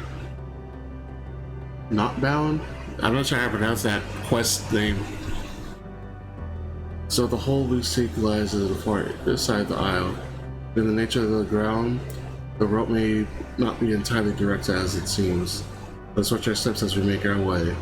Not bound? I'm not sure how to pronounce that quest name. So the hole we seek lies at the far side of the aisle. In the nature of the ground, the rope may not be entirely direct as it seems. Let's watch our steps as we make our way.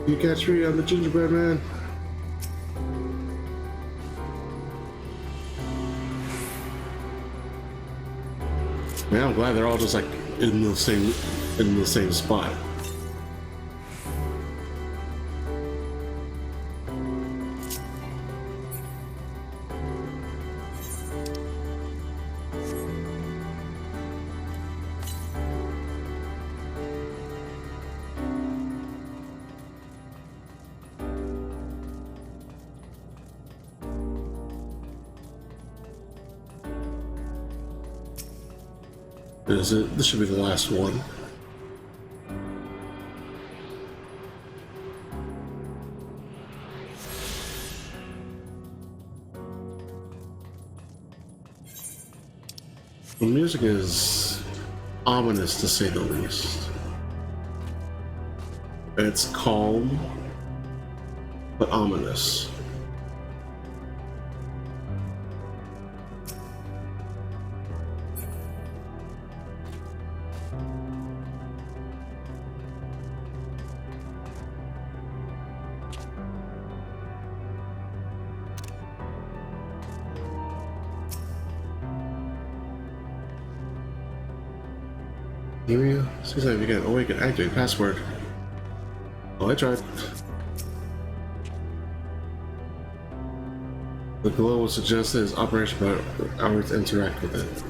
You catch me on the gingerbread man. Man, I'm glad they're all just like in the same spot. This should be the last one. The music is ominous to say the least. It's calm, but ominous. Email? Seems like we can awaken activate password. Oh, I tried. The glow will suggest that it's operation, but hours to interact with it.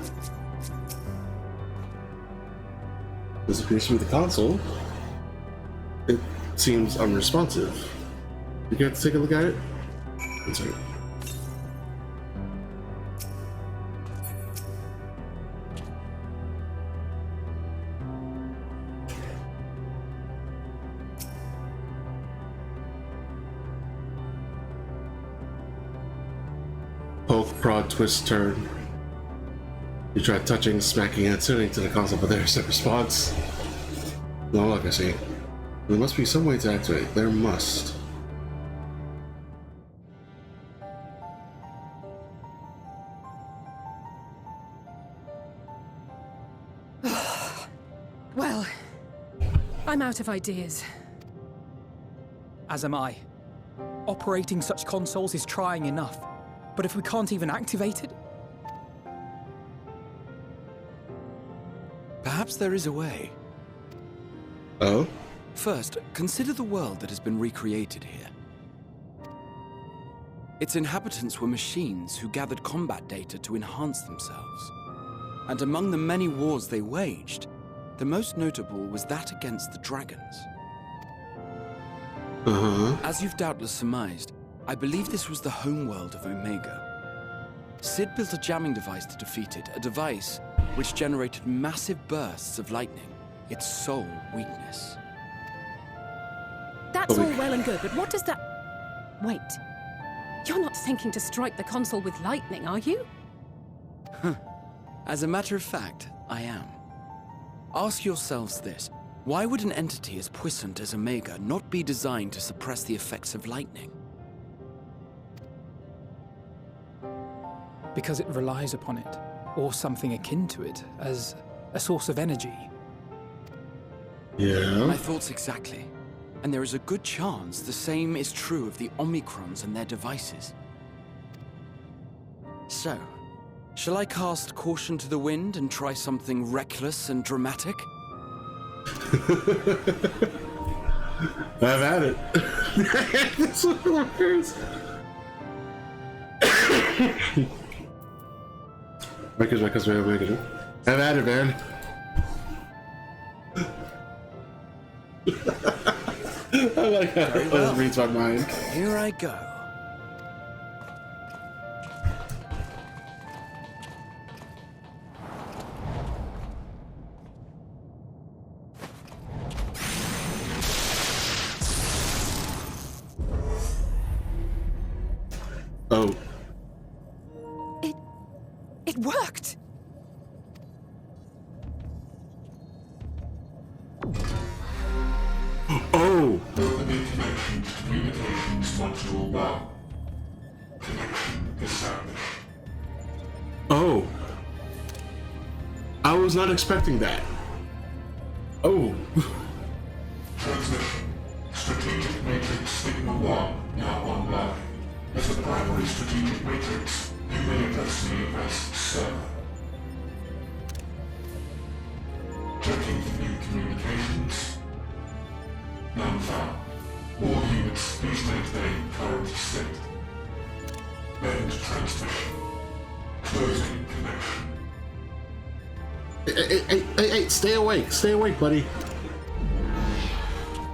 This appears to be the console. It seems unresponsive. You get to take a look at it? That's right. Poke, prod, twist, turn. You try touching, smacking, and tuning to the console, but there's no response. No luck, I see. There must be some way to activate. There must. Well, I'm out of ideas. As am I. Operating such consoles is trying enough. But if we can't even activate it? Perhaps there is a way. Oh? First, consider the world that has been recreated here. Its inhabitants were machines who gathered combat data to enhance themselves. And among the many wars they waged, the most notable was that against the dragons. As you've doubtless surmised, I believe this was the homeworld of Omega. Sid built a jamming device to defeat it, a device which generated massive bursts of lightning, its sole weakness. That's all well and good, but what does that... Wait. You're not thinking to strike the console with lightning, are you? As a matter of fact, I am. Ask yourselves this. Why would an entity as puissant as Omega not be designed to suppress the effects of lightning? Because it relies upon it, or something akin to it, as a source of energy. Yeah. My thoughts exactly. And there is a good chance the same is true of the Omicrons and their devices. So, shall I cast caution to the wind and try something reckless and dramatic? I've had it. This one hurts. Records, man. I've had it, man. I like how it reads my mind. Here I go. Oh. It worked! Oh! Open information to Communications Module 1. Connection established. Oh. I was not expecting that. Oh. Transmission. Strategic Matrix Signal 1 now online. As the primary strategic matrix, you may address NameIsZ server. Checking for new communications. None found. All units, please maintain current state. End transmission. Closing connection. Hey, stay awake, buddy.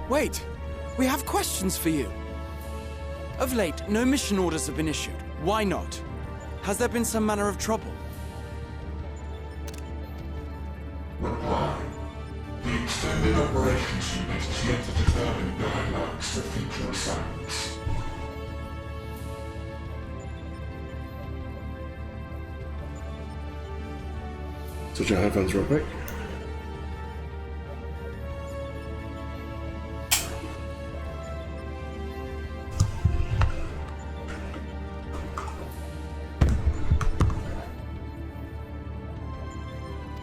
Wait, we have questions for you. Of late, no mission orders have been issued. Why not? Has there been some manner of trouble? Reply. The Extended Operations Unit is yet to determine guidelines for future assignments. Switch your headphones real quick.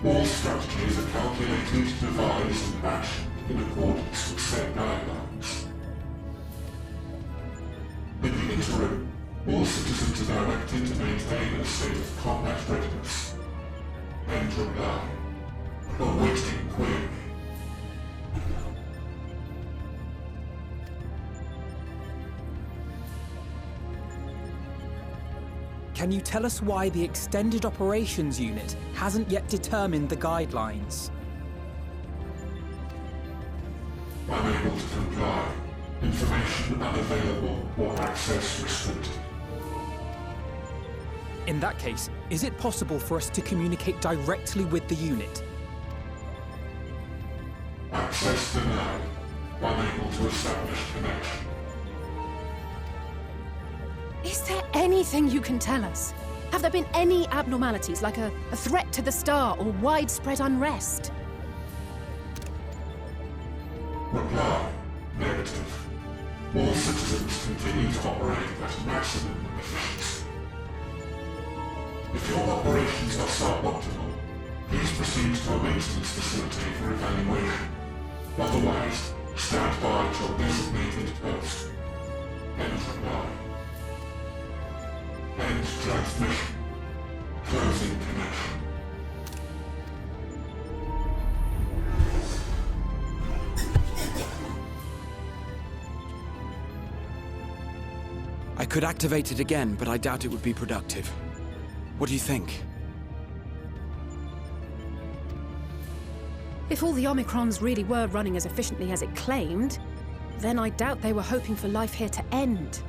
All strategies are calculated, devised, and actioned in accordance with set guidelines. In the interim, all citizens are directed to maintain a state of combat readiness. End reply. Awaiting query. Can you tell us why the Extended Operations Unit hasn't yet determined the guidelines? Unable to comply. Information unavailable or access restricted. In that case, is it possible for us to communicate directly with the unit? Access denied. Unable to establish connection. Is there anything you can tell us? Have there been any abnormalities, like a threat to the star or widespread unrest? Reply. Negative. All citizens continue to operate at maximum efficiency. If your operations are suboptimal, please proceed to a maintenance facility for evaluation. Otherwise, stand by at your designated post. End reply. End transmission. Closing connection. I could activate it again, but I doubt it would be productive. What do you think? If all the Omicrons really were running as efficiently as it claimed, then I doubt they were hoping for life here to end.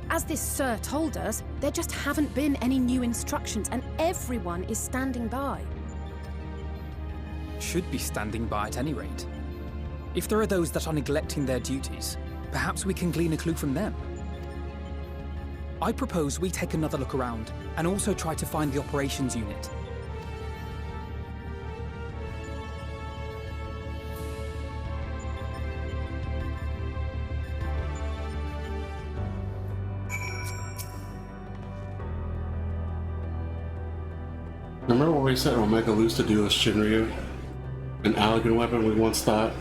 As this Sir told us, there just haven't been any new instructions, and everyone is standing by. Should be standing by at any rate. If there are those that are neglecting their duties, perhaps we can glean a clue from them. I propose we take another look around, and also try to find the operations unit. Remember what we set Omega loose to do with Shinryu? An elegant weapon we once thought?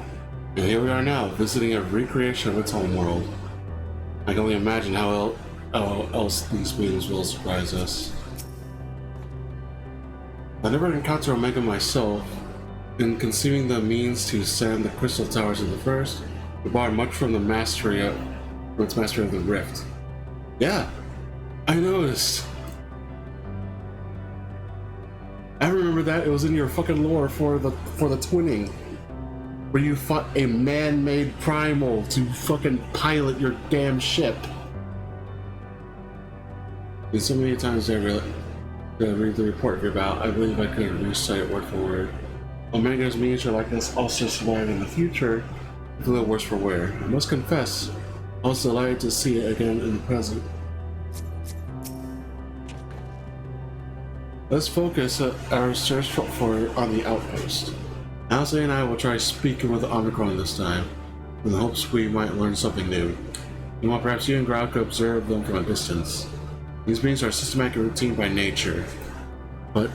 And here we are now, visiting a recreation of its homeworld. I can only imagine how else these beings will surprise us. I never encountered Omega myself. In conceiving the means to send the crystal towers of the first, we borrowed much from its mastery of the rift. Yeah, I noticed. I remember that. It was in your fucking lore for the twinning, where you fought a man-made primal to fucking pilot your damn ship. And so many times I read the report about, I believe I could recite it word for word. Omega's miniature likeness also survived in the future, with a little worse for wear. I must confess, I was delighted to see it again in the present. Let's focus our search on the outpost. Alcé and I will try speaking with the Omicron this time, in the hopes we might learn something new. Meanwhile, perhaps you and Grau could observe them from a distance. These beings are systematic and routine by nature, but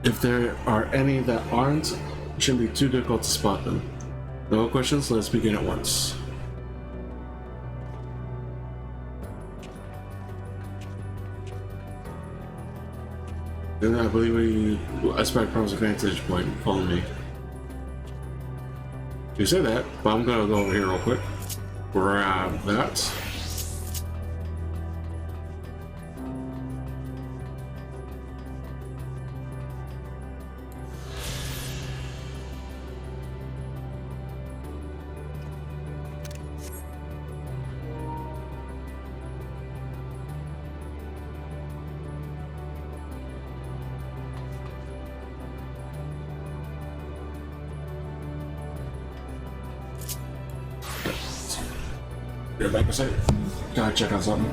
if there are any that aren't, it shouldn't be too difficult to spot them. No questions, let's begin at once. Then I believe I spent Primal's vantage point. Follow me. You say that, but I'm gonna go over here real quick. Grab that. Get back a second. Gotta check out something.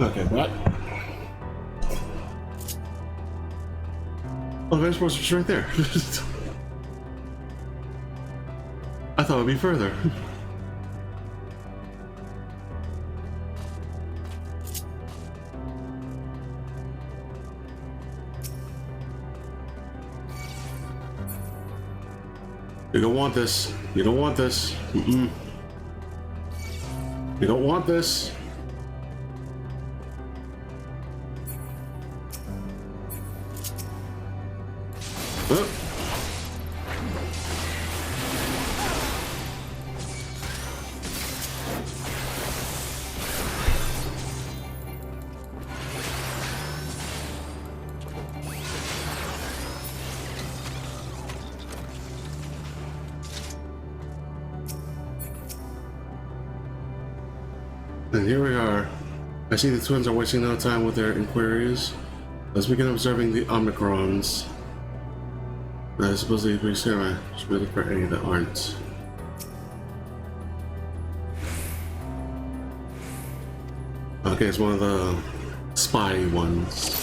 Okay, what? Oh, the supposed to be right there. I thought it'd be further. You don't want this. You don't want this. Mm-mm. You don't want this. Oh. And here we are. I see the twins are wasting no time with their inquiries. Let's begin observing the Omicrons. I suppose they'd be sure I should look for any that aren't. Okay, it's one of the spy ones.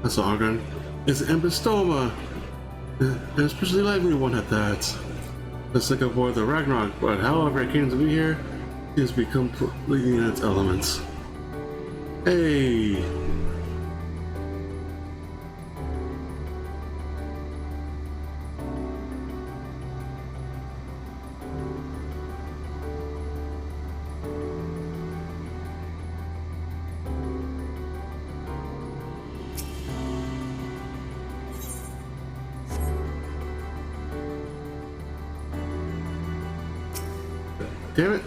That's the organ. It's an embystoma, and especially lively one at that. Let's look aboard the Ragnarok, but however it came to be here, it has become completely in its elements. Hey! Damn it.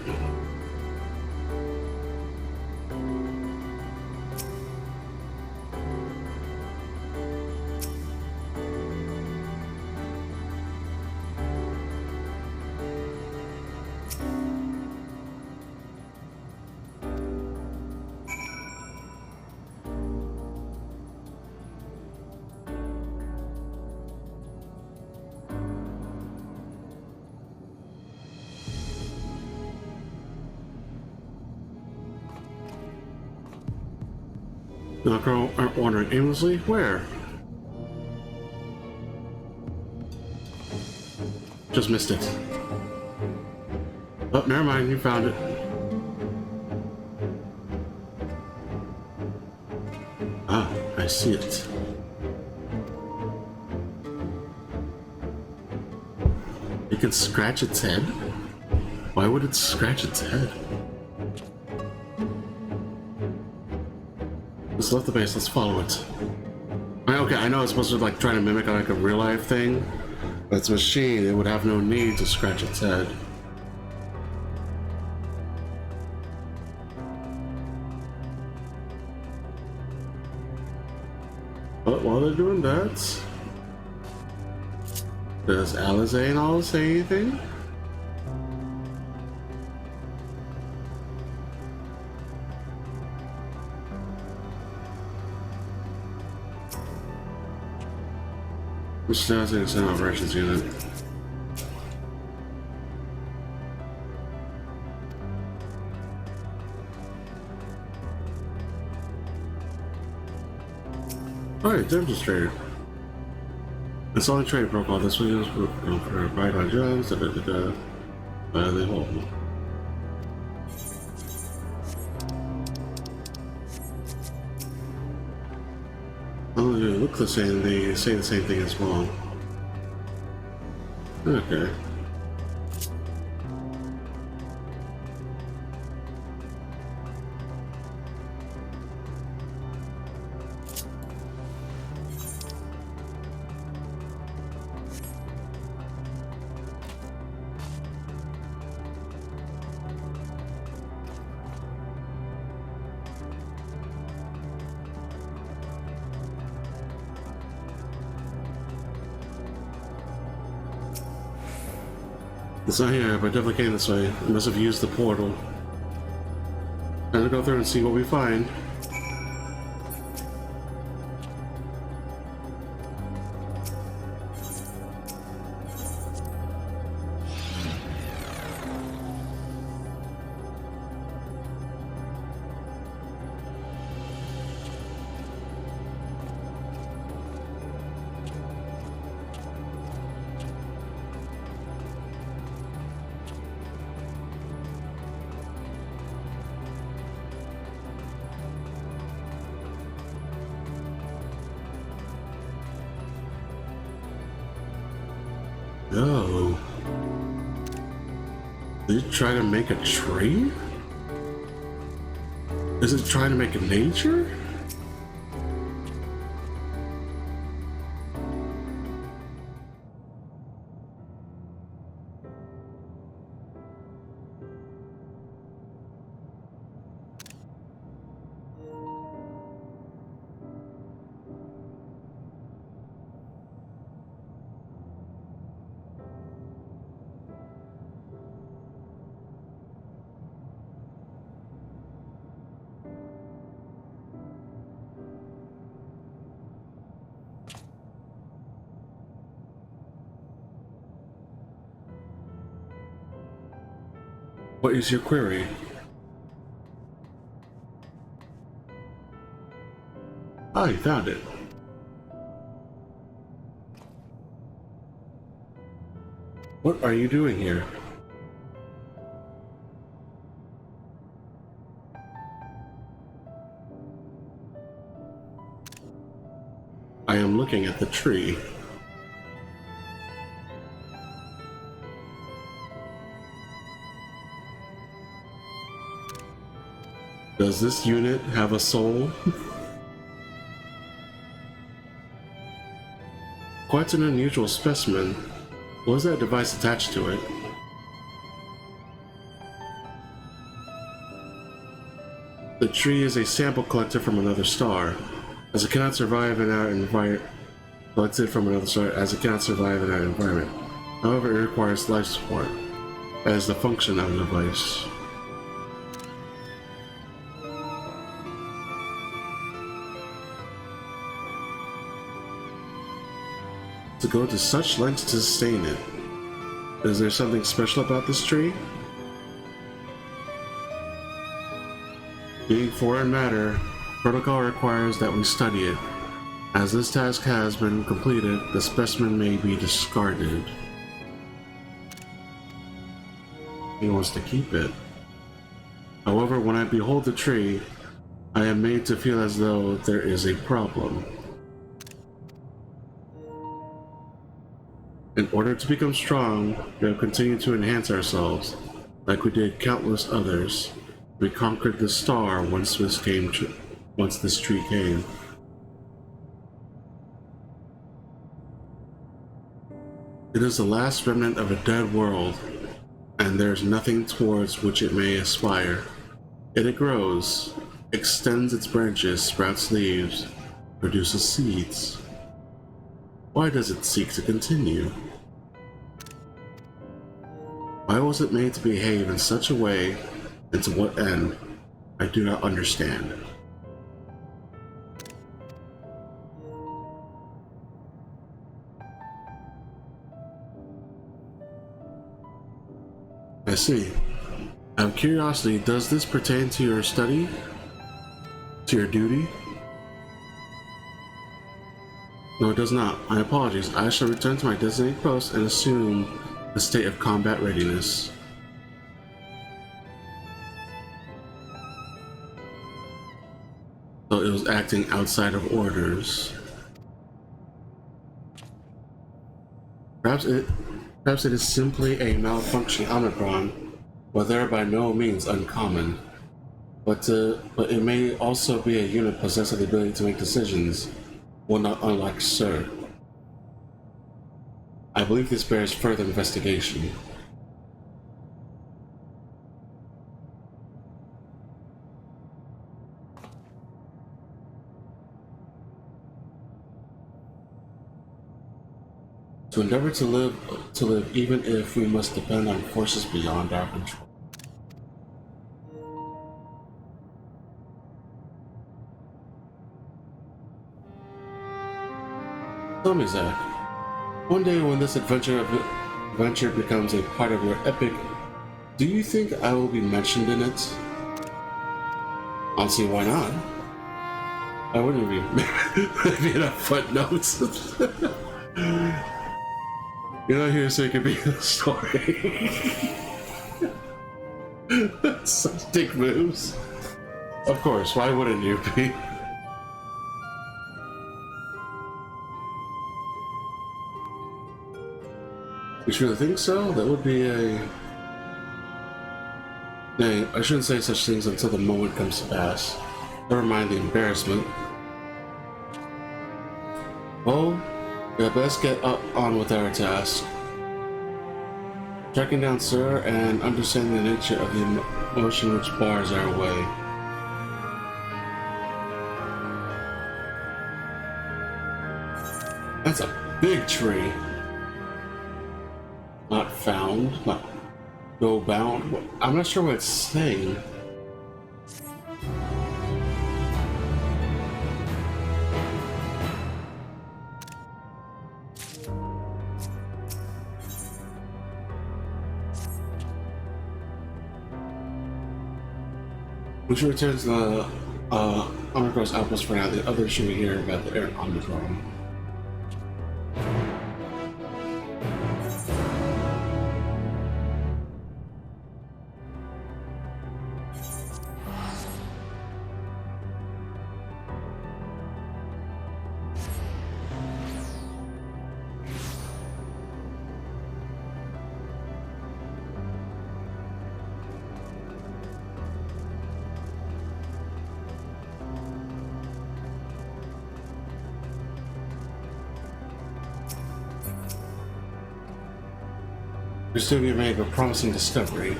The girl aren't wandering aimlessly? Where? Just missed it. Oh, never mind, you found it. Ah, I see it. It can scratch its head? Why would it scratch its head? Let's left the base, let's follow it. Okay, I know it's supposed to like try to mimic like a real life thing, but it's a machine, it would have no need to scratch its head. But while they're doing that, does Alize and all say anything? Which sounds like it's an operations unit. Alright, demonstrator. Installing trade protocol. This one is for right on jobs. By the whole. Oh, they look the same. They say the same thing as well. Okay. It's not here, but definitely came this way. I must have used the portal. Time to go through and see what we find. Oh. Did it try to make a tree? Is it trying to make a nature? What is your query? Oh, you found it. What are you doing here? I am looking at the tree. Does this unit have a soul? Quite an unusual specimen. Was that device attached to it? The tree is a sample collected from another star, as it cannot survive in our environment. Collected from another star, as it cannot survive in our environment. However, it requires life support. That is the function of the device. To go to such lengths to sustain it. Is there something special about this tree? Being foreign matter, protocol requires that we study it. As this task has been completed, the specimen may be discarded. He wants to keep it. However, when I behold the tree, I am made to feel as though there is a problem. In order to become strong, we have continued to enhance ourselves, like we did countless others. We conquered the star once this tree came. It is the last remnant of a dead world, and there is nothing towards which it may aspire. Yet it grows, extends its branches, sprouts leaves, produces seeds. Why does it seek to continue? Why was it made to behave in such a way, and to what end? I do not understand. I see. Out of curiosity, does this pertain to your study? To your duty? No, it does not. My apologies. I shall return to my designated post and assume the state of combat readiness. So it was acting outside of orders. Perhaps it is simply a malfunctioning Omicron, but they are by no means uncommon. But it may also be a unit possessed with the ability to make decisions. Well, not unlike Sir. I believe this bears further investigation. To endeavor to live even if we must depend on forces beyond our control. Tell me, Zach, one day when this adventure becomes a part of your epic, do you think I will be mentioned in it? I'll see why not. I wouldn't be maybe in a footnotes. You're not here so you can be in the story. Such dick moves. Of course, why wouldn't you be? You really think so? That would be a... Nay, I shouldn't say such things until the moment comes to pass. Never mind the embarrassment. Well, we had best get on with our task. Tracking down Sir and understanding the nature of the emotion which bars our way. That's a big tree. Not found, not go bound. I'm not sure what it's saying. We should return to the Omicron's outpost for now. The others should be here about the air Omicron. Soon you make a promising discovery.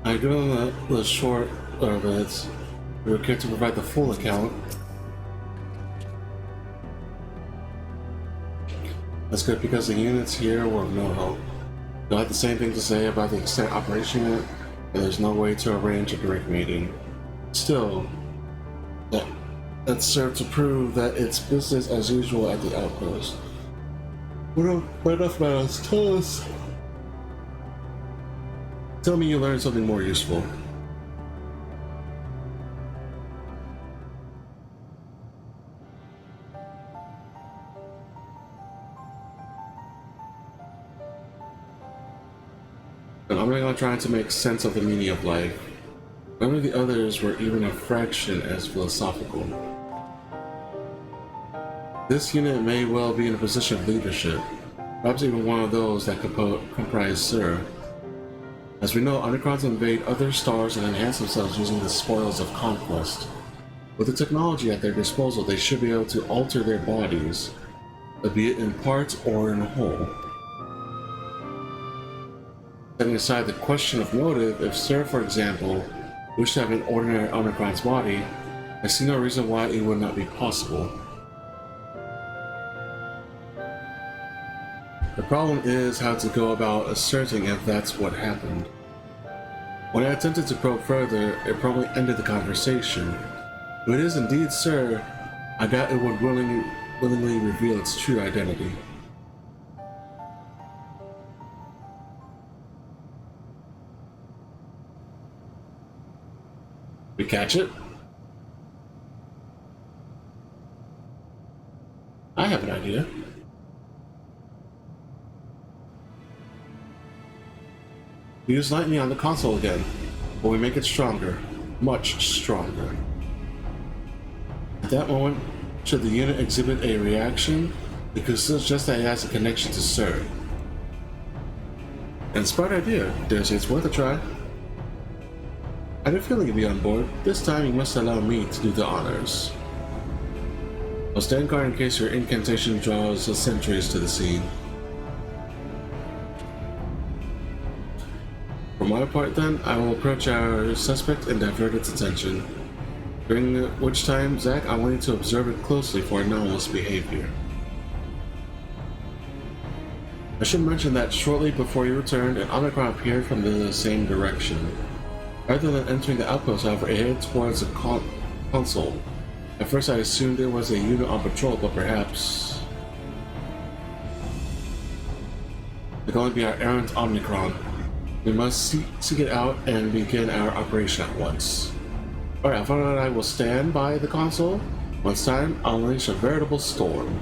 Given the short of it, we would care to provide the full account. That's good because the units here were of no help. You'll have the same thing to say about the extent operation unit, and there's no way to arrange a direct meeting. Still, that served to prove that it's business as usual at the outpost. What enough about us? Tell me you learned something more useful. And I'm not trying to make sense of the meaning of life. None of the others were even a fraction as philosophical. This unit may well be in a position of leadership, perhaps even one of those that comprise Sir. As we know, Omicrons invade other stars and enhance themselves using the spoils of conquest. With the technology at their disposal, they should be able to alter their bodies, be it in part or in whole. Setting aside the question of motive, if Sir, for example, wished to have an ordinary Omicron's body, I see no reason why it would not be possible. The problem is how to go about asserting if that's what happened. When I attempted to probe further, it probably ended the conversation. If it is indeed Sir, I doubt it would willingly reveal its true identity. We catch it? I have an idea. We use lightning on the console again, but we make it stronger, much stronger. At that moment, should the unit exhibit a reaction, it could suggest that it has a connection to Sir. And smart idea, dare say it's worth a try. I had a feeling you'd be on board. This time you must allow me to do the honors. I'll stand guard in case your incantation draws the sentries to the scene. For my part then, I will approach our suspect and divert its attention. During which time, Zach, I want you to observe it closely for anomalous behavior. I should mention that shortly before you returned, an Omicron appeared from the same direction. Rather than entering the outpost, however, it headed towards the console. At first I assumed it was a unit on patrol, but perhaps it can only be our errant Omicron. We must seek it out and begin our operation at once. Alright, Alpha and I will stand by the console. Once time, I'll unleash a veritable storm.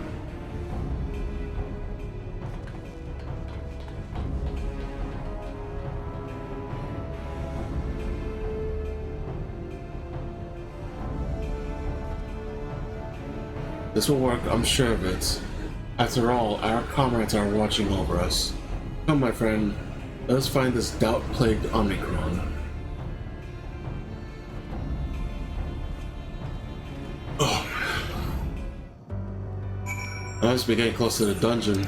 This will work, I'm sure of it. After all, our comrades are watching over us. Come, my friend, let us find this doubt-plagued Omicron. Oh. I must be getting close to the dungeon.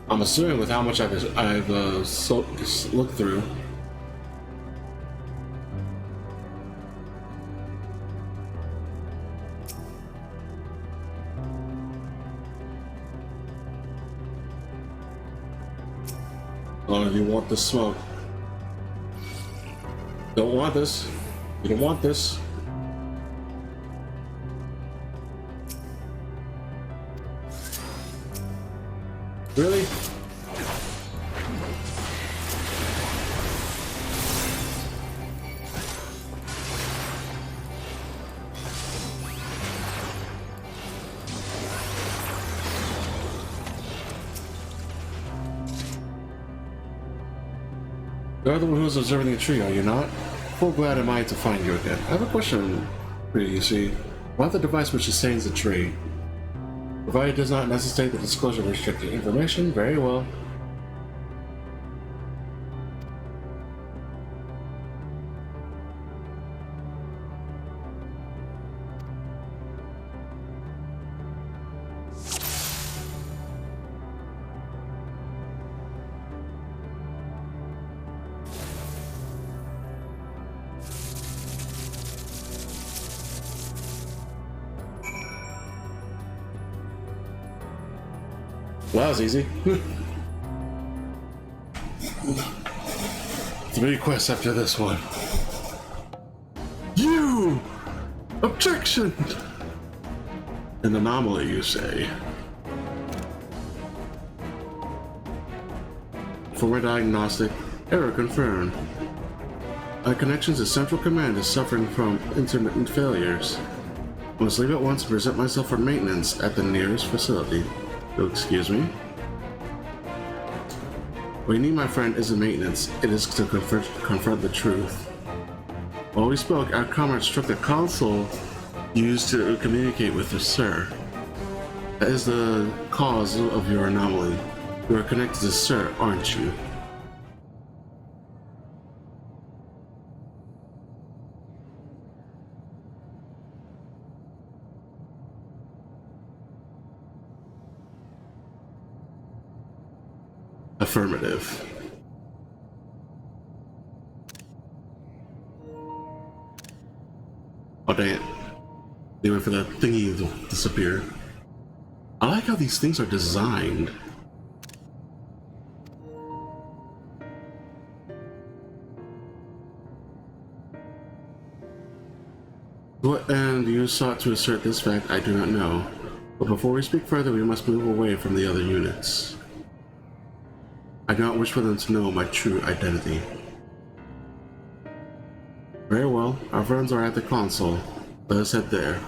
I'm assuming with how much I've looked through. None of you want this smoke. Don't want this. You don't want this. Really? You're the one who's observing the tree, are you not? Full glad am I to find you again. I have a question for you, you see. Why the device which sustains the tree? Provided it does not necessitate the disclosure of restricted information, very well. Well, that was easy. 3 quests after this one. You! Objection! An anomaly, you say? For a diagnostic, error confirmed. Our connection to Central Command is suffering from intermittent failures. I must leave at once and present myself for maintenance at the nearest facility. Excuse me? What you need, my friend, isn't maintenance. It is to confront the truth. While we spoke, our comrade struck the console used to communicate with the Sir. That is the cause of your anomaly. You are connected to Sir, aren't you? Affirmative. Oh dang it. They went for that thingy to disappear. I like how these things are designed. To what end you sought to assert this fact, I do not know. But before we speak further, we must move away from the other units. I do not wish for them to know my true identity. Very well, our friends are at the console. Let us head there.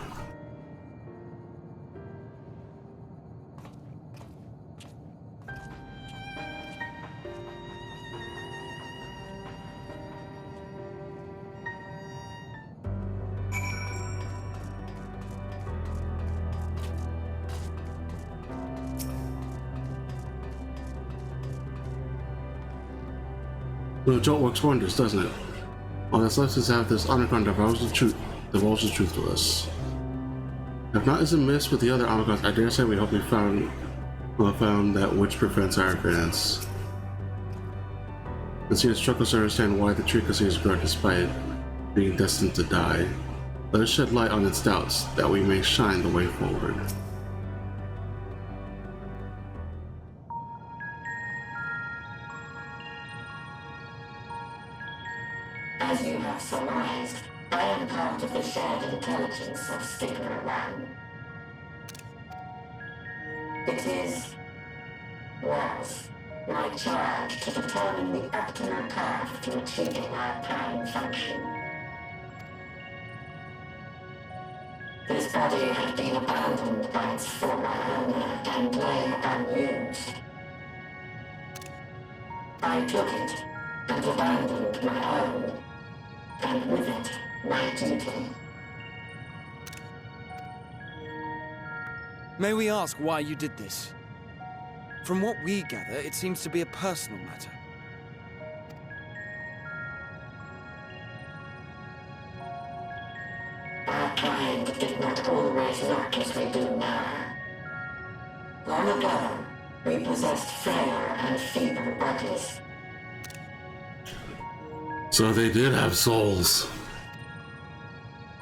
The jolt works wonders, doesn't it? All that's left is to have this Omicron divulge the truth to us. If not is amiss with the other Omicrons, I dare say we hope we found that which prevents our advance. And see, it struck us to understand why the tree continues to grow despite being destined to die. Let us shed light on its doubts, that we may shine the way forward. intelligence of Stigma 1. It was my charge to determine the optimal path to achieving our prime function. This body had been abandoned by its former owner and lay unused. I took it and abandoned my own, and with it, my duty. May we ask why you did this? From what we gather, it seems to be a personal matter. Our kind did not always look as we do now. Long ago, we possessed frail and feeble bodies. So they did have souls.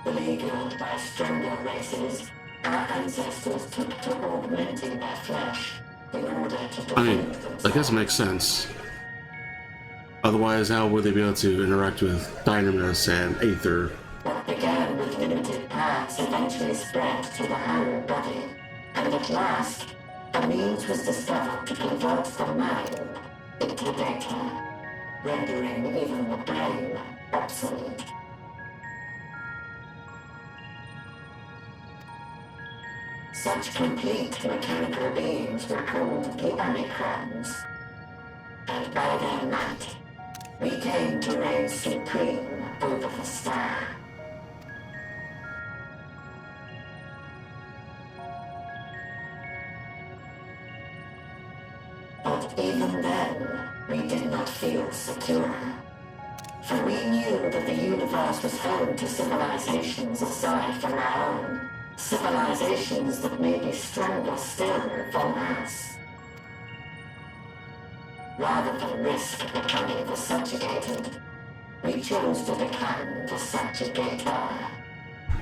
Beleaguered by stronger races, our ancestors took to augmenting their flesh in order to I mean, I guess it makes sense. Otherwise, how would they be able to interact with Dynamis and Aether? What began with limited parts eventually spread to the whole body, and at last, a means was discovered to convert the mind into data, rendering even the brain obsolete. Such complete mechanical beings were called the Omicrons, and by their might, we came to reign supreme over the star. But even then, we did not feel secure, for we knew that the universe was home to civilizations aside from our own. Civilizations that may be stronger still than us. Rather than risk becoming the subjugated, we chose to become the subjugator.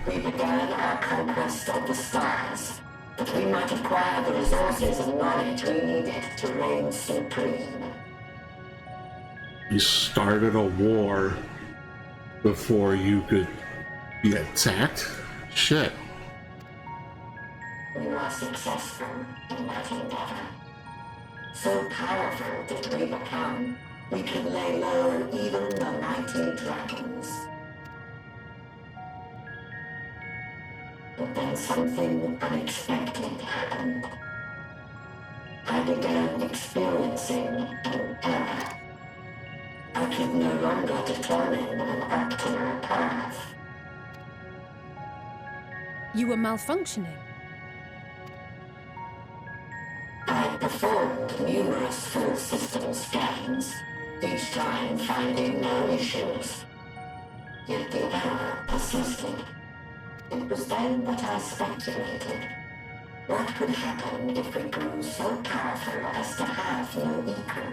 We began our conquest of the stars, that we might acquire the resources and knowledge we needed to reign supreme. You started a war before you could be attacked? Shit. We were successful in that endeavor. So powerful did we become, we could lay low even the mighty dragons. But then something unexpected happened. I began experiencing an error. I could no longer determine an optimal path. You were malfunctioning. I performed numerous full system scans, each time finding no issues. Yet the error persisted. It was then that I speculated. What could happen if we grew so powerful as to have no equal?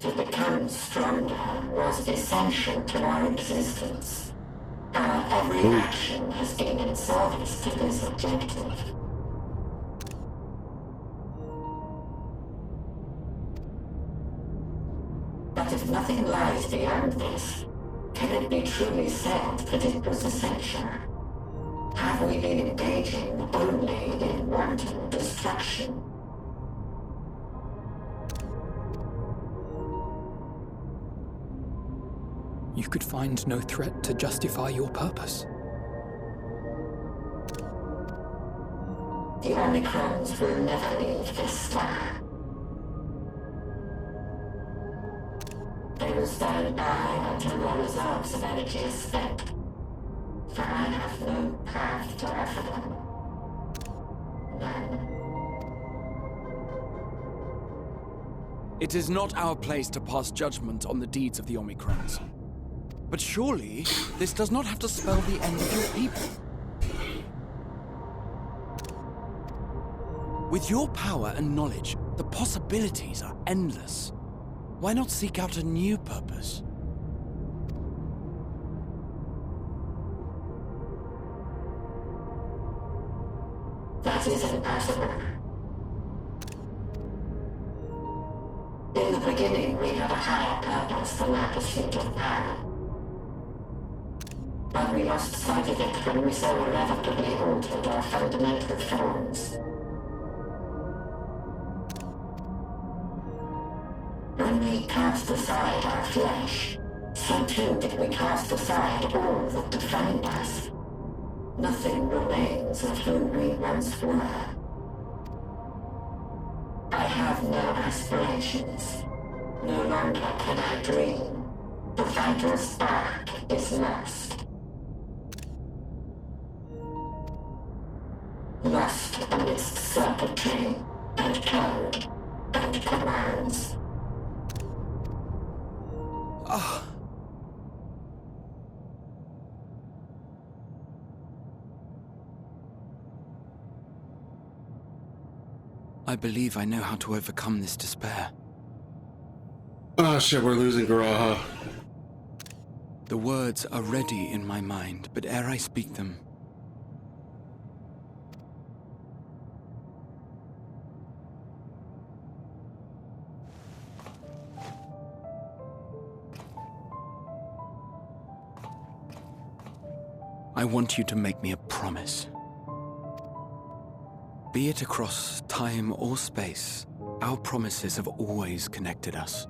To become stronger was essential to our existence. Our every action has been in service to this objective. But if nothing lies beyond this, can it be truly said that it was essential? Have we been engaging only in wanton destruction? You could find no threat to justify your purpose. The Omicrons will never leave this star. They will stand by until their reserves of energy is spent, for I have no path to offer them. None. It is not our place to pass judgment on the deeds of the Omicrons. But surely, this does not have to spell the end of your people. With your power and knowledge, the possibilities are endless. Why not seek out a new purpose? That is impossible. In the beginning, we had a higher purpose than our pursuit of power. But we lost sight of it when we so irrevocably altered our fundamental forms. When we cast aside our flesh, so too did we cast aside all that defined us. Nothing remains of who we once were. I have no aspirations. No longer can I dream. The vital spark is lost. Lost amidst circuitry and code and commands. I believe I know how to overcome this despair. Oh shit, we're losing Garaha. The words are ready in my mind, but ere I speak them, I want you to make me a promise. Be it across time or space, our promises have always connected us.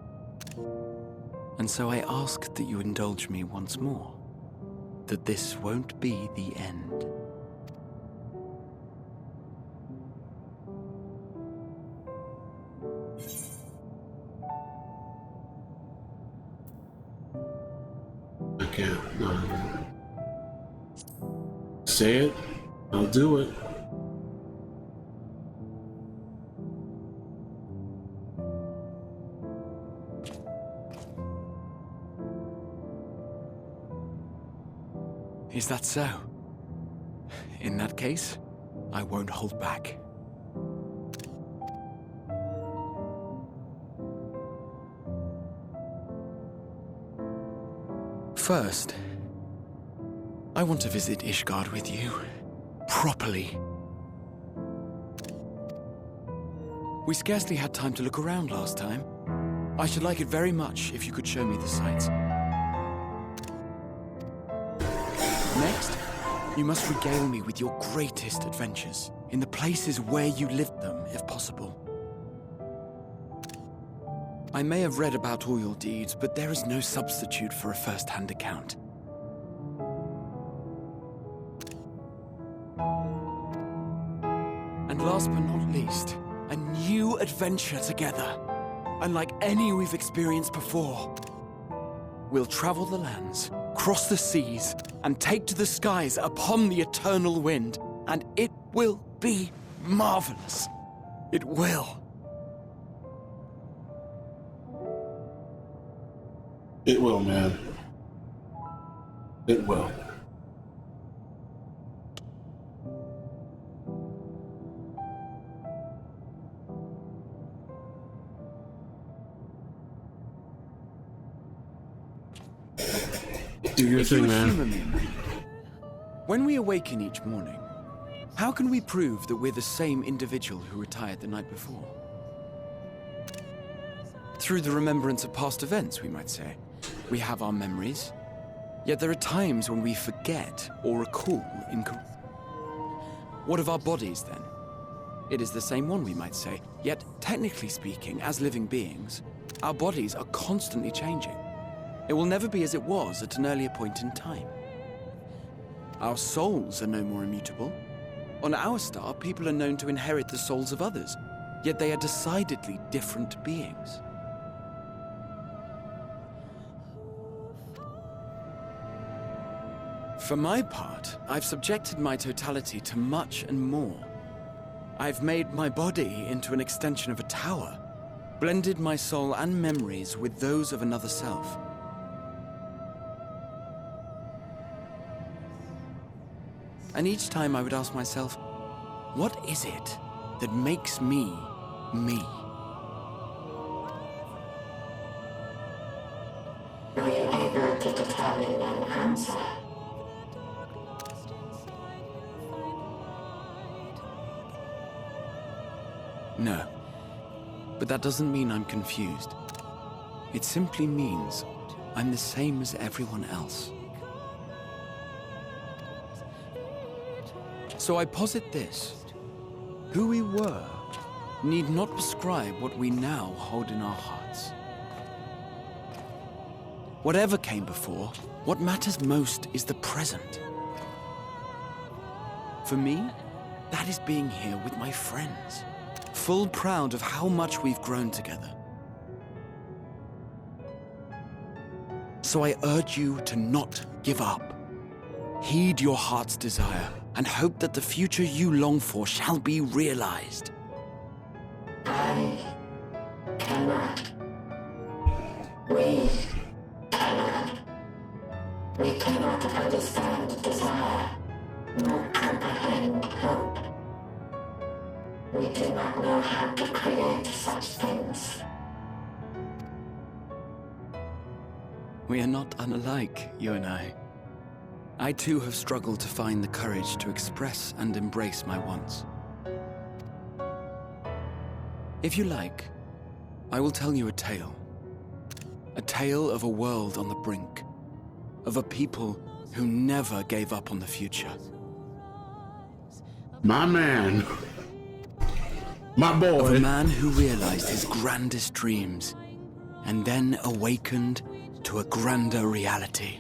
And so I ask that you indulge me once more, that this won't be the end. I can't. No. Say it, I'll do it. Is that so? In that case, I won't hold back. First, I want to visit Ishgard with you, properly. We scarcely had time to look around last time. I should like it very much if you could show me the sights. Next, you must regale me with your greatest adventures, in the places where you lived them, if possible. I may have read about all your deeds, but there is no substitute for a first-hand account. And last but not least, a new adventure together, unlike any we've experienced before. We'll travel the lands, cross the seas, and take to the skies upon the eternal wind, and it will be marvelous. It will. It will, man. It will. Do your thing, man. Humor me, when we awaken each morning, how can we prove that we're the same individual who retired the night before? Through the remembrance of past events, we might say. We have our memories, yet there are times when we forget or recall incorrectly. What of our bodies, then? It is the same one, we might say, yet technically speaking, as living beings, our bodies are constantly changing. It will never be as it was at an earlier point in time. Our souls are no more immutable. On our star, people are known to inherit the souls of others, yet they are decidedly different beings. For my part, I've subjected my totality to much and more. I've made my body into an extension of a tower, blended my soul and memories with those of another self. And each time I would ask myself, what is it that makes me, me? Were you able to determine an answer? No. But that doesn't mean I'm confused. It simply means I'm the same as everyone else. So I posit this. Who we were need not prescribe what we now hold in our hearts. Whatever came before, what matters most is the present. For me, that is being here with my friends, full proud of how much we've grown together. So I urge you to not give up. Heed your heart's desire and hope that the future you long for shall be realized. I cannot. We cannot. We cannot understand desire, nor comprehend hope. We do not know how to create such things. We are not unlike, you and I. I too have struggled to find the courage to express and embrace my wants. If you like, I will tell you a tale. A tale of a world on the brink. Of a people who never gave up on the future. My man. My boy. Of a man who realized his grandest dreams and then awakened to a grander reality.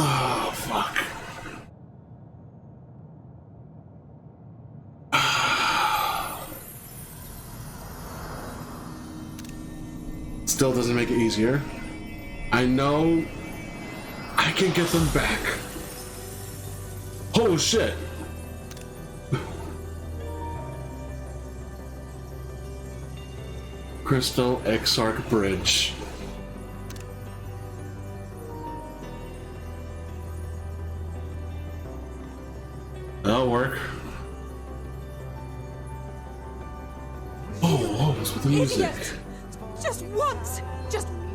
Oh, fuck. Still doesn't make it easier. I know I can get them back. Oh shit. Crystal Exarch Bridge. That'll work. Oh, what's with the music? Idiot! Just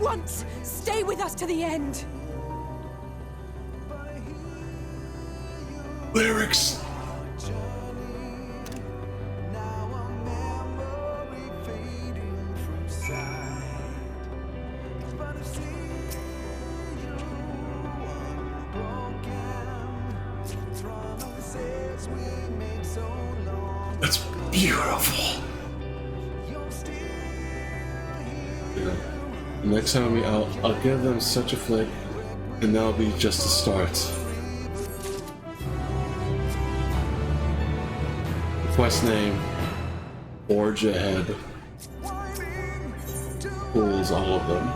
once, stay with us to the end. Lyrics. That's beautiful. Yeah. Next time I'll give them such a flick, and that'll be just the start. Quest name: Forge Ahead. Pulls all of them.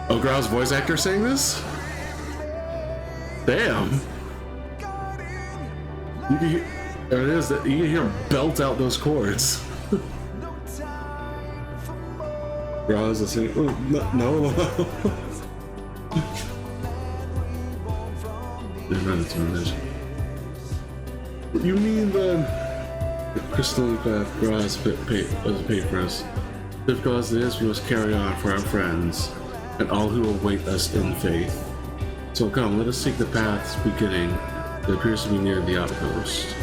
Oh, Grau's voice actor saying this? Damn. You can hear, there it is. You can hear him belt out those chords. Grau's listening. Oh, no. What you mean then? The crystal path Grau's paid for us. Difficult as it is, we must carry on for our friends and all who await us in faith. So come, let us seek the path's beginning that appears to be near the outpost.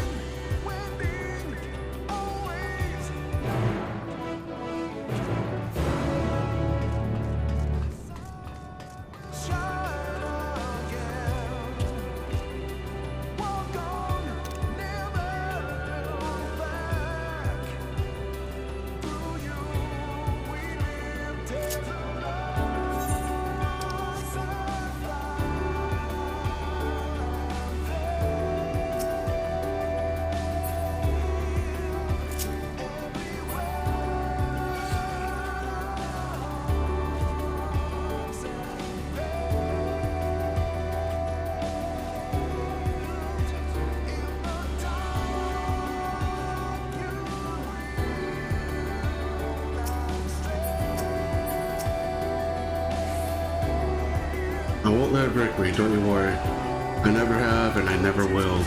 won't let it break me, don't you worry. I never have, and I never will.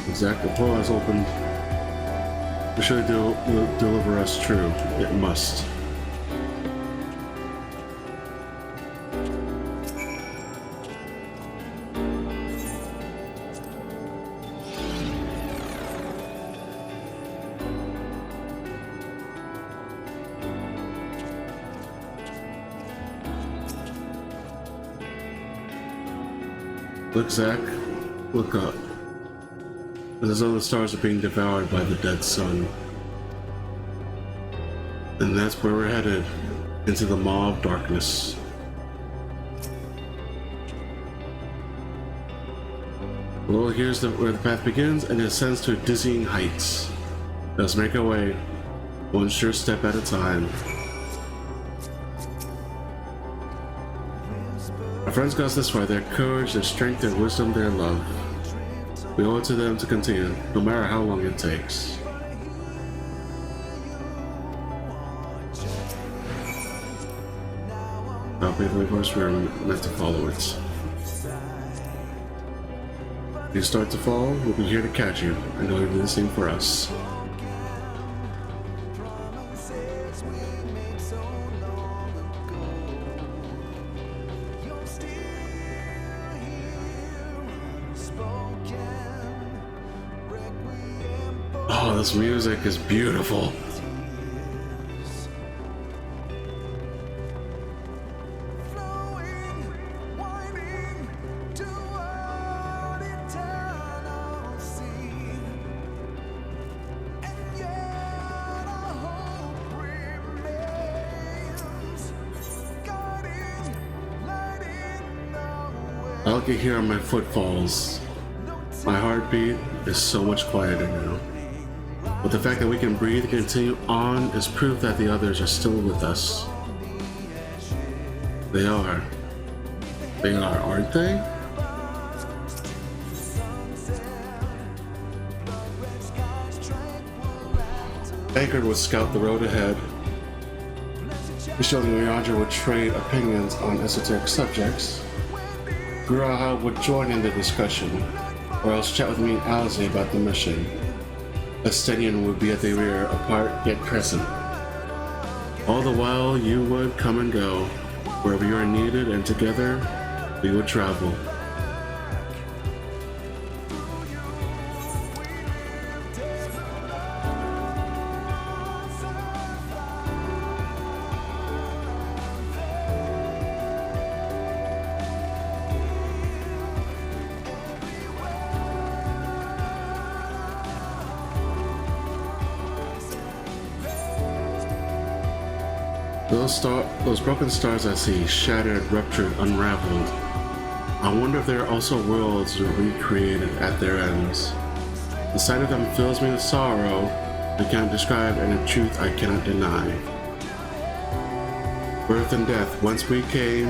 Exactly. Portal has opened. It should deliver us true. It must. Look, Zach. Look up. It's as though the stars are being devoured by the dead sun. And that's where we're headed. Into the maw of darkness. Well, here's where the path begins, and it ascends to dizzying heights. Let's make our way, one sure step at a time. Our friends got us this far, their courage, their strength, their wisdom, their love. We owe it to them to continue, no matter how long it takes. Of course, we're meant to follow it. If you start to fall, we'll be here to catch you. I know you'll do the same for us. Oh, this music is beautiful. I can hear my footfalls. My heartbeat is so much quieter now. But the fact that we can breathe and continue on is proof that the others are still with us. They are. They are, aren't they? Anchored would scout the road ahead. Michelle and Leandra would trade opinions on esoteric subjects. Guraha would join in the discussion, or else chat with me and Alize about the mission. Meteion would be at the rear, apart yet present. All the while, you would come and go, wherever you are needed, and together, we would travel. Those broken stars I see, shattered, ruptured, unraveled. I wonder if there are also worlds recreated at their ends. The sight of them fills me with sorrow I cannot describe, and a truth I cannot deny. Birth and death, whence we came,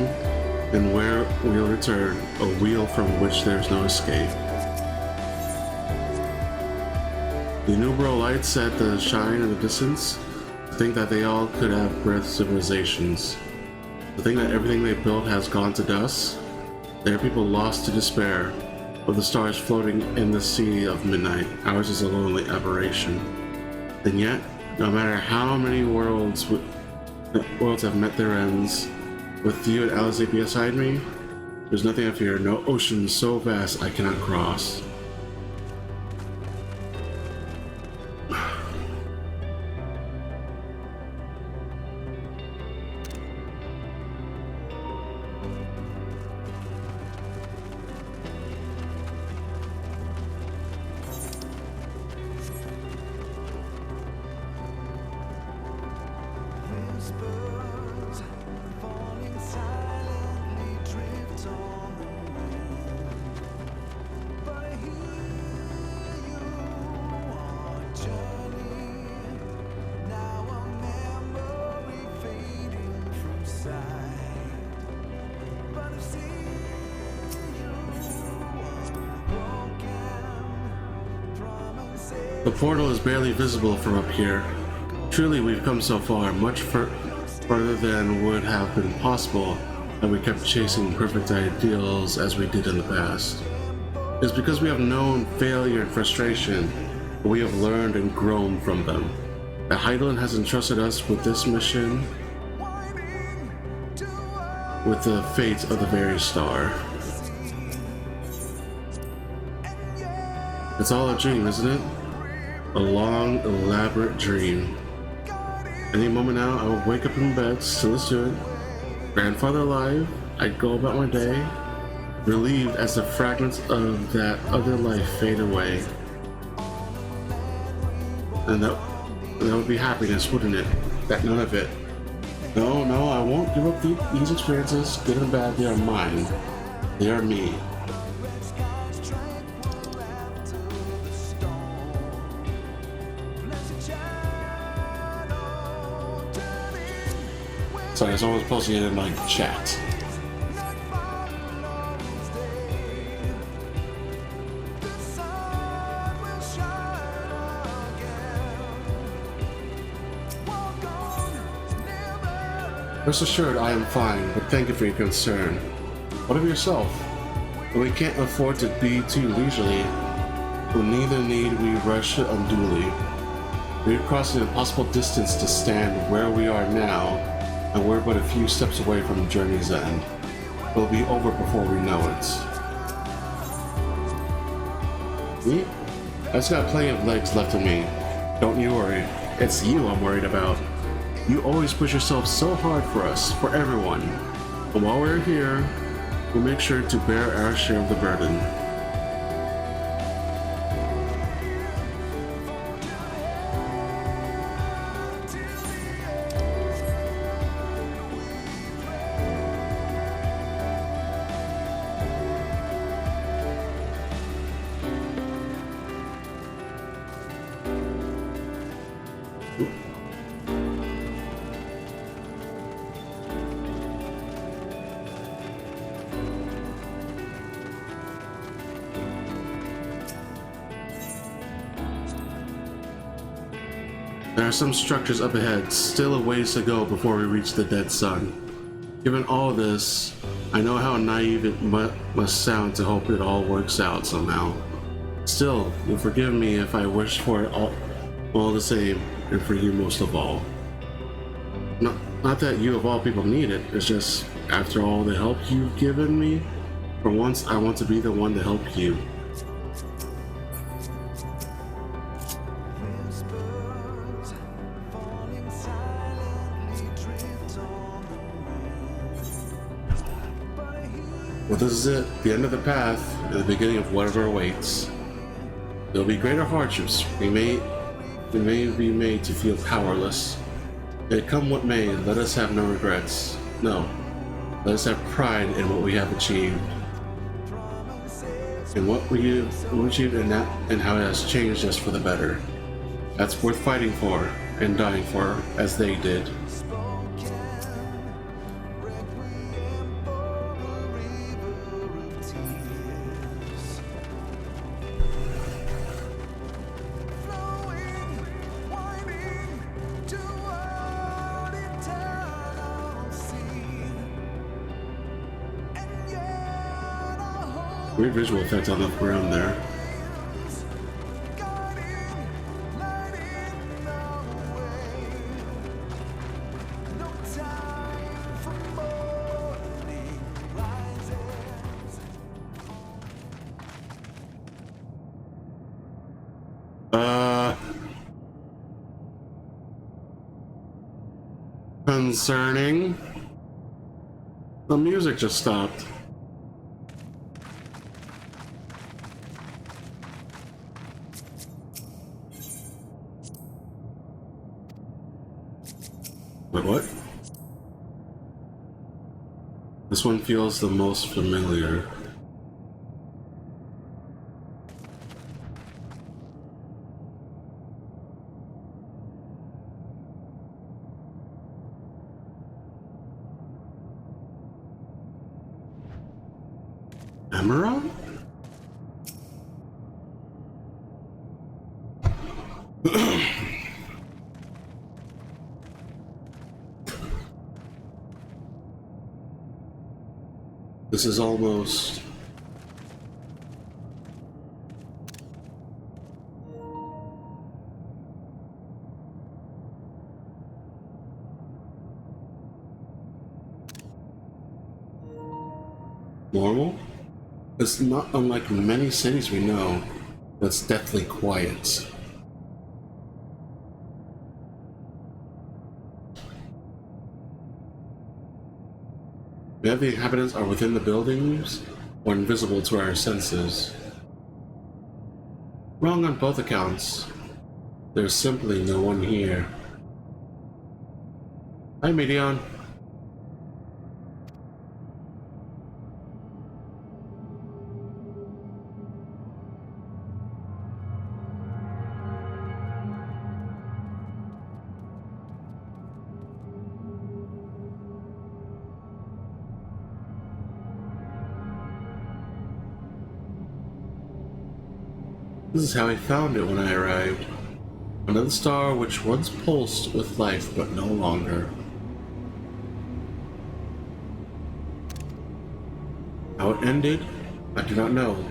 and where we'll return, a wheel from which there's no escape. The innumerable lights at the shine in the distance. To think that they all could have birthed civilizations. To think that everything they built has gone to dust. There are people lost to despair, with the stars floating in the sea of midnight. Ours is a lonely aberration. And yet, no matter how many worlds have met their ends, with you and Alize beside me, there's nothing I fear, no ocean so vast I cannot cross. The portal is barely visible from up here. Truly, we've come so far, much further further than would have been possible had we kept chasing perfect ideals as we did in the past. It's because we have known failure and frustration, but we have learned and grown from them. That Heidelin has entrusted us with this mission, with the fate of the very star. It's all a dream, isn't it? A long, elaborate dream. Any moment now, I will wake up in bed, still as good, grandfather alive, I'd go about my day, relieved as the fragments of that other life fade away. And that would be happiness, wouldn't it? That none of it. No, I won't give up these experiences, good and bad, they are mine. They are me. Sorry, it's almost supposed to get in like chat. Rest assured, I am fine, but thank you for your concern. What of yourself? We can't afford to be too leisurely, but neither need we rush unduly. We are crossing an impossible distance to stand where we are now, and we're but a few steps away from the journey's end. It'll be over before we know it. Me? I just got plenty of legs left in me. Don't you worry. It's you I'm worried about. You always push yourself so hard for us, for everyone. But while we're here, we'll make sure to bear our share of the burden. There are some structures up ahead, still a ways to go before we reach the dead sun. Given all this, I know how naive it must sound to hope it all works out somehow. Still, you'll forgive me if I wish for it all the same, and for you most of all. Not that you of all people need it, it's just, after all the help you've given me, for once I want to be the one to help you. Well, this is it, the end of the path, and the beginning of whatever awaits. There'll be greater hardships. We may be made to feel powerless. Yet come what may, let us have no regrets. No, let us have pride in what we have achieved. And what we achieved and how it has changed us for the better. That's worth fighting for and dying for, as they did. Weird visual effect on the ground there. Concerning? The music just stopped. Wait, what? This one feels the most familiar. Emerald? This is almost... normal? It's not unlike many cities we know, but it's deathly quiet. Many of the inhabitants are within the buildings or invisible to our senses. Wrong on both accounts. There's simply no one here. Hi, Meteion. This is how I found it when I arrived. Another star which once pulsed with life, but no longer. How it ended, I do not know.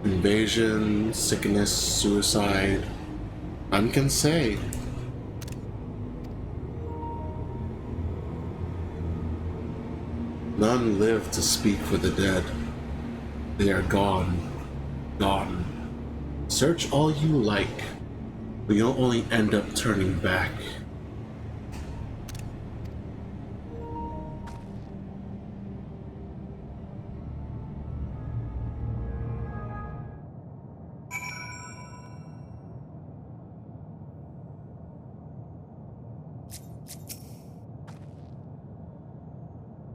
Invasion, sickness, suicide. None can say. None live to speak for the dead. They are gone. Gone. Search all you like, but you'll only end up turning back.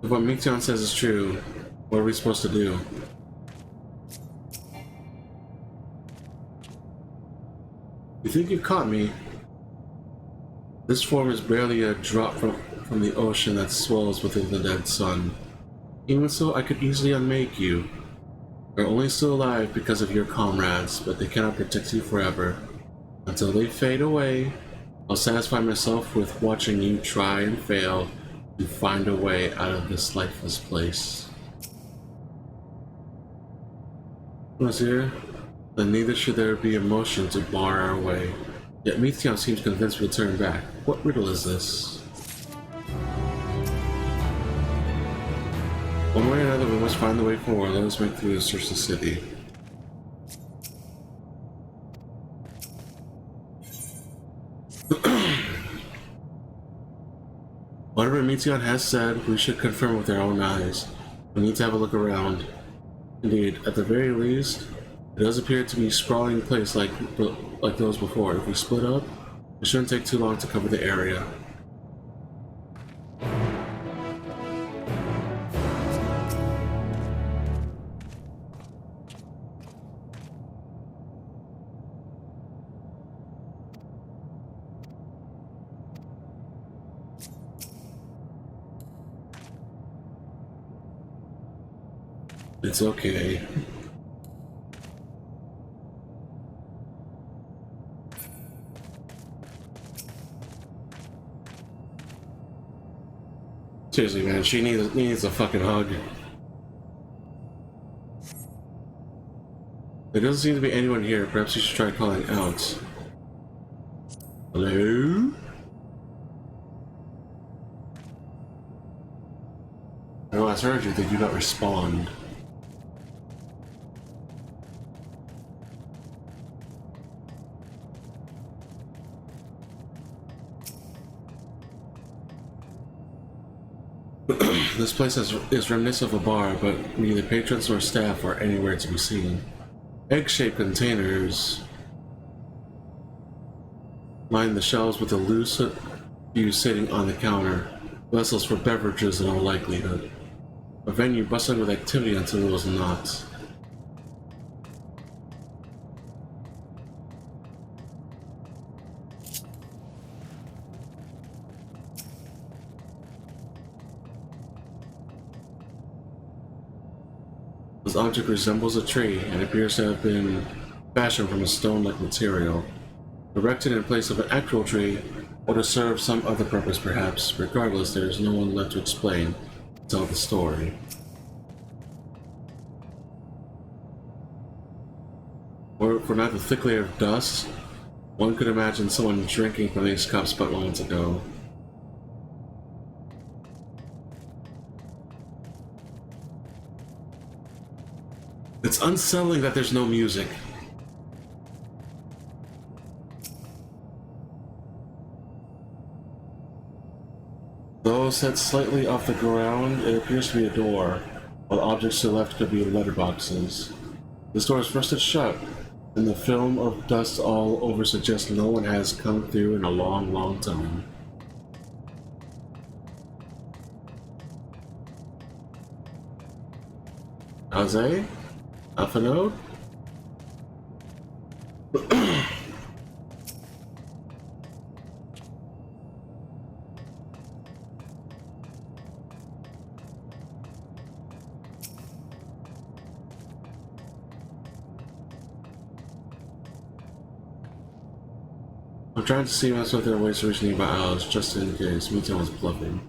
If what Meteion says is true, what are we supposed to do? You think you caught me? This form is barely a drop from the ocean that swells within the dead sun. Even so, I could easily unmake you. You're only still alive because of your comrades, but they cannot protect you forever. Until they fade away, I'll satisfy myself with watching you try and fail to find a way out of this lifeless place. Monsieur, then neither should there be emotion to bar our way. Yet Meteion seems convinced we'll turn back. What riddle is this? One way or another, we must find the way forward. Let us make through to search the city. Whatever Meteion has said, we should confirm with our own eyes. We need to have a look around. Indeed, at the very least, it does appear to be a sprawling place like those before. If we split up, it shouldn't take too long to cover the area. It's okay. Seriously, man, she needs a fucking hug. There doesn't seem to be anyone here. Perhaps you should try calling out. Hello? I last heard you, they do not respond. This place is reminiscent of a bar, but neither patrons nor staff are anywhere to be seen. Egg-shaped containers line the shelves with a loose few sitting on the counter, vessels for beverages in all likelihood. A venue bustling with activity until it was not. This object resembles a tree and appears to have been fashioned from a stone-like material. Erected in place of an actual tree, or to serve some other purpose perhaps. Regardless, there is no one left to explain, tell the story. Or for not the thick layer of dust, one could imagine someone drinking from these cups but moments ago. It's unsettling that there's no music. Though set slightly off the ground, it appears to be a door, while objects to the left could be letterboxes. This door is frosted shut, and the film of dust all over suggests no one has come through in a long, long time. Aze? Alpha node? I'm trying to see myself there are ways to reach nearby isles, just in case Meteion was bluffing.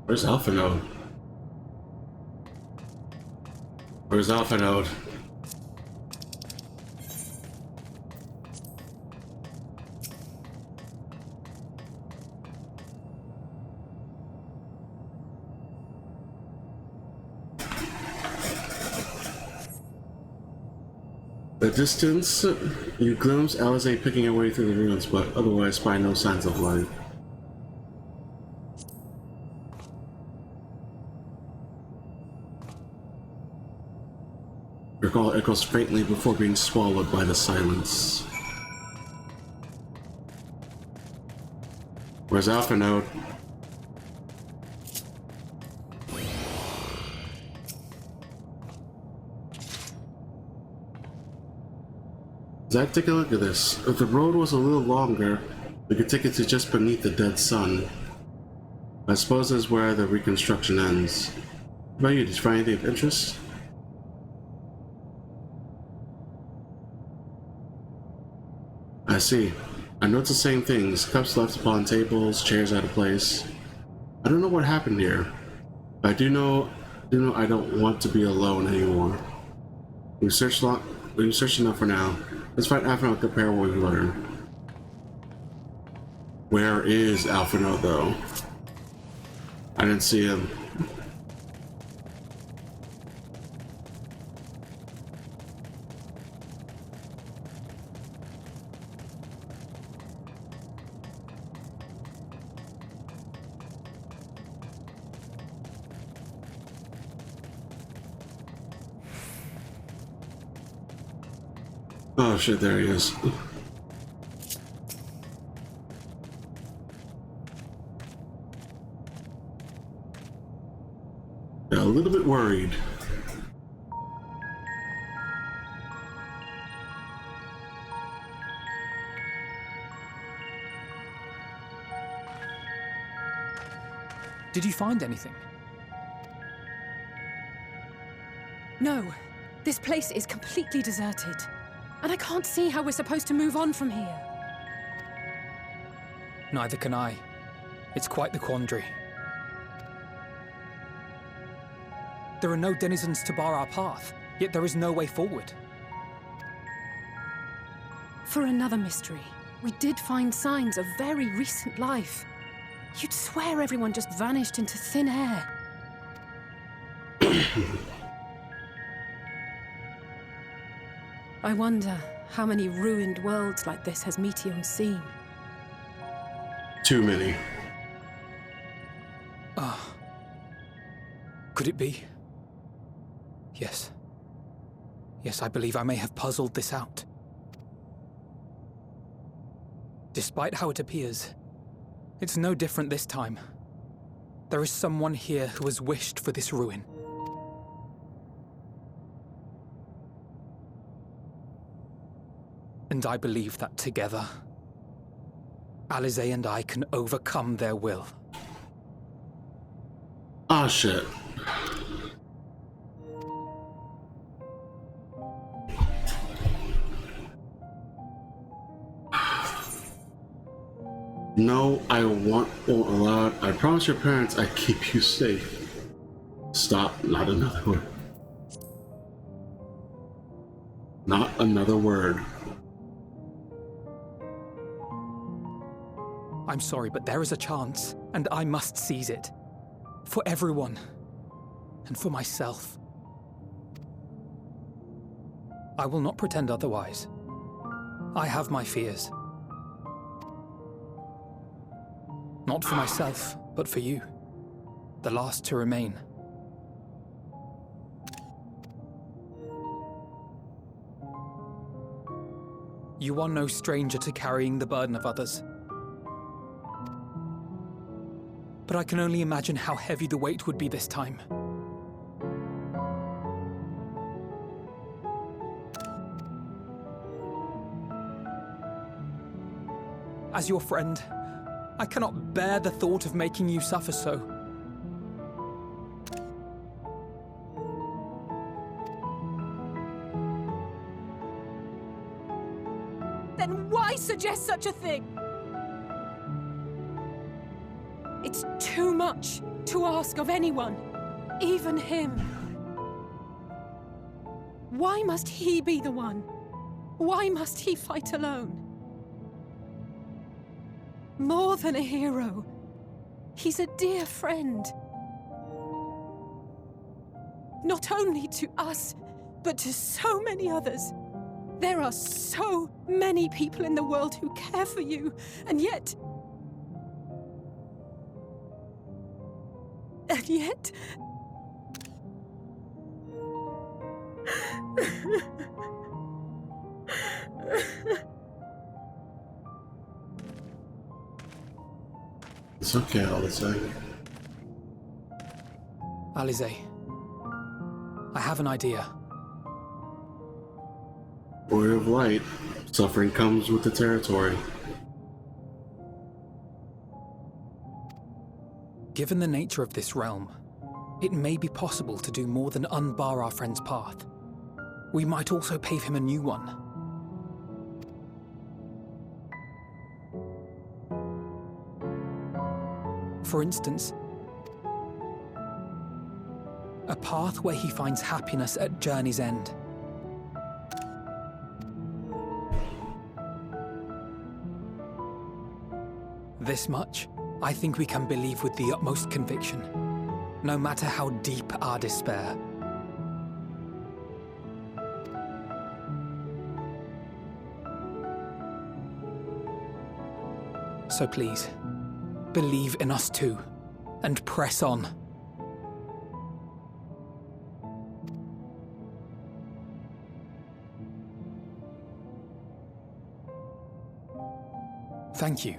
Where's Alpha node? Where's Alpha node? At a distance, you glimpse NameIsZ picking her way through the ruins, but otherwise find no signs of life. Your call echoes faintly before being swallowed by the silence. Where's Alpha node? Zach, take a look at this. If the road was a little longer, we could take it to just beneath the dead sun. I suppose that's where the reconstruction ends. What about you? Did you find anything of interest? I see. I noticed the same things. Cups left upon tables, chairs out of place. I don't know what happened here, but I do know I don't want to be alone anymore. We've searched enough for now. Let's find Alpha Node and compare what we've learned. Where is Alpha Node though? I didn't see him. Oh shit, there he is. Yeah, a little bit worried. Did you find anything? No. This place is completely deserted. And I can't see how we're supposed to move on from here. Neither can I. It's quite the quandary. There are no denizens to bar our path, yet there is no way forward. For another mystery, we did find signs of very recent life. You'd swear everyone just vanished into thin air. I wonder how many ruined worlds like this has Meteion seen? Too many. Ah. Could it be? Yes. Yes, I believe I may have puzzled this out. Despite how it appears, it's no different this time. There is someone here who has wished for this ruin. And I believe that together, NameIsZ and I can overcome their will. Ah, shit. No, I won't allow it. I promise your parents I keep you safe. Stop, not another one. Not another word. I'm sorry, but there is a chance, and I must seize it. For everyone. And for myself. I will not pretend otherwise. I have my fears. Not for myself, but for you. The last to remain. You are no stranger to carrying the burden of others. But I can only imagine how heavy the weight would be this time. As your friend, I cannot bear the thought of making you suffer so. Then why suggest such a thing? It's too much to ask of anyone, even him. Why must he be the one? Why must he fight alone? More than a hero, he's a dear friend. Not only to us, but to so many others. There are so many people in the world who care for you, and yet... And yet... It's okay, Alize. Alize, I have an idea. Warrior of Light. Suffering comes with the territory. Given the nature of this realm, it may be possible to do more than unbar our friend's path. We might also pave him a new one. For instance, a path where he finds happiness at Journey's end. This much, I think we can believe with the utmost conviction, no matter how deep our despair. So please, believe in us too, and press on. Thank you.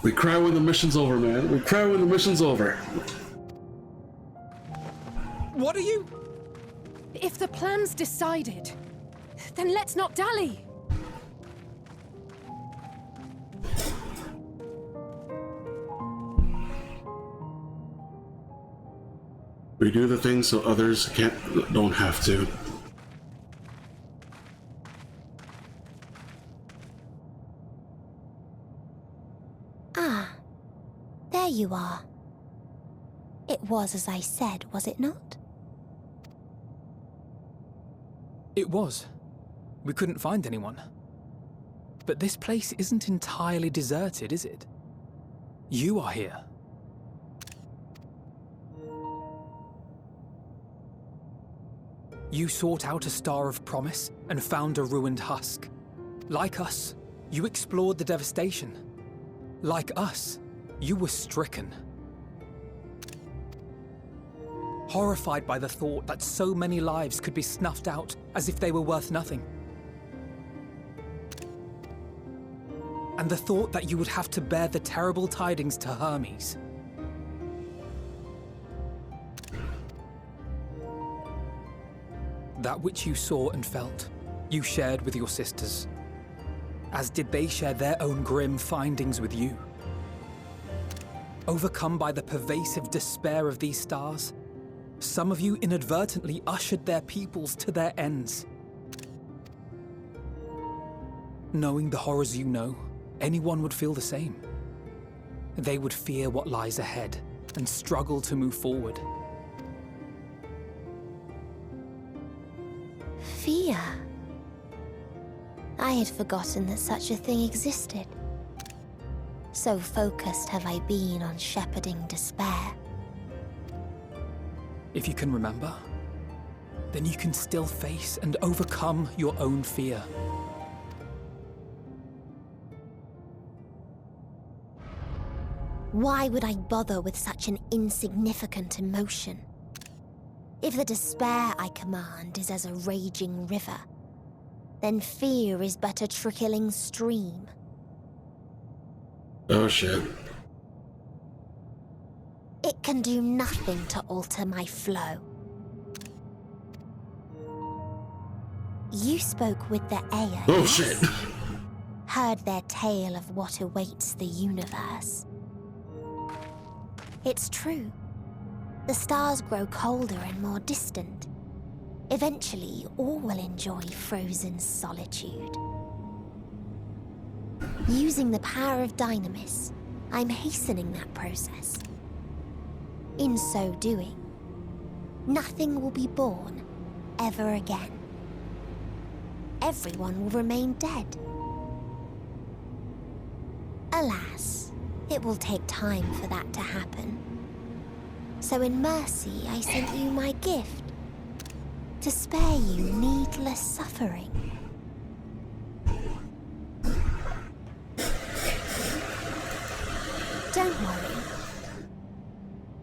We cry when the mission's over, man. We cry when the mission's over. What are you... If the plan's decided, then let's not dally. We do the things so others don't have to. Ah, there you are. It was as I said, was it not? It was. We couldn't find anyone. But this place isn't entirely deserted, is it? You are here. You sought out a star of promise and found a ruined husk. Like us, you explored the devastation. Like us, you were stricken. Horrified by the thought that so many lives could be snuffed out as if they were worth nothing. And the thought that you would have to bear the terrible tidings to Hermes. That which you saw and felt, you shared with your sisters, as did they share their own grim findings with you. Overcome by the pervasive despair of these stars, some of you inadvertently ushered their peoples to their ends. Knowing the horrors you know, anyone would feel the same. They would fear what lies ahead and struggle to move forward. Fear. I had forgotten that such a thing existed. So focused have I been on shepherding despair. If you can remember, then you can still face and overcome your own fear. Why would I bother with such an insignificant emotion? If the despair I command is as a raging river, then fear is but a trickling stream. Oh shit. It can do nothing to alter my flow. You spoke with the Aya. Oh yes? shit. Heard their tale of what awaits the universe. It's true. The stars grow colder and more distant. Eventually, all will enjoy frozen solitude. Using the power of NameIsZ, I'm hastening that process. In so doing, nothing will be born ever again. Everyone will remain dead. Alas, it will take time for that to happen. So in mercy, I sent you my gift, to spare you needless suffering. Don't worry.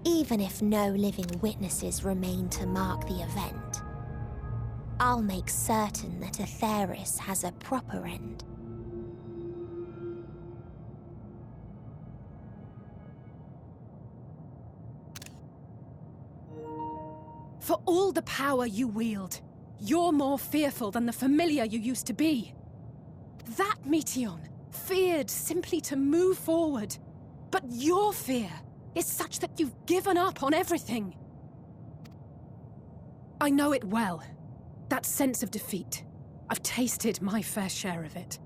Even if no living witnesses remain to mark the event, I'll make certain that Atheris has a proper end. For all the power you wield, you're more fearful than the familiar you used to be. That Meteion feared simply to move forward. But your fear is such that you've given up on everything. I know it well. That sense of defeat. I've tasted my fair share of it.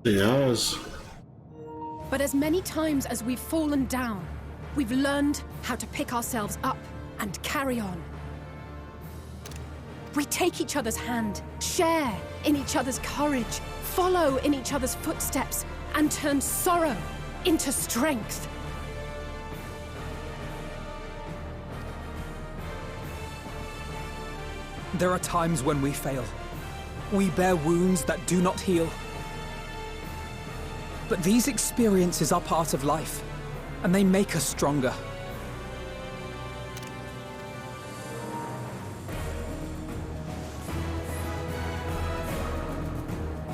Yes. But as many times as we've fallen down, we've learned how to pick ourselves up and carry on. We take each other's hand, share in each other's courage, follow in each other's footsteps, and turn sorrow into strength. There are times when we fail. We bear wounds that do not heal. But these experiences are part of life, and they make us stronger.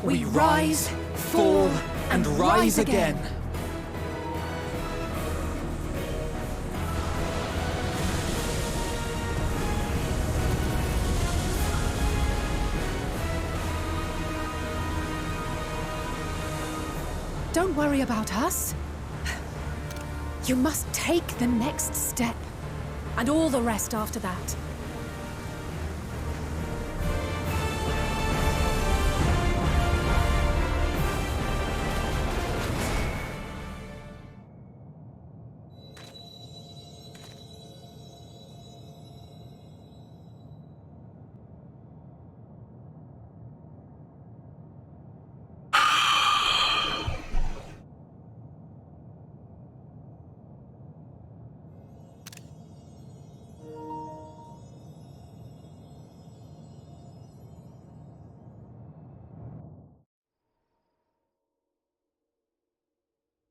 We rise, fall, and rise again. Don't worry about us. You must take the next step, and all the rest after that.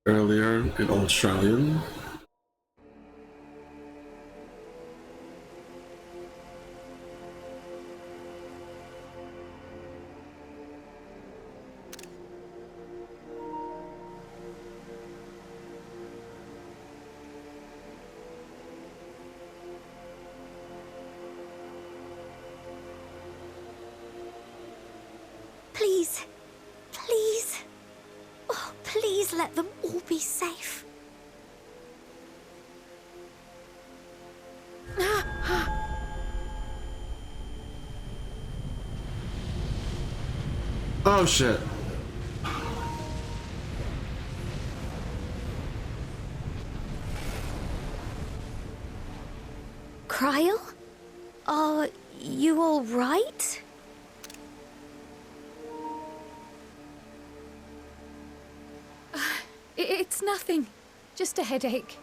Earlier in Australian. Please, please. Oh, please let them all be safe. Oh shit. Cryle? Are you all right? It's nothing. Just a headache.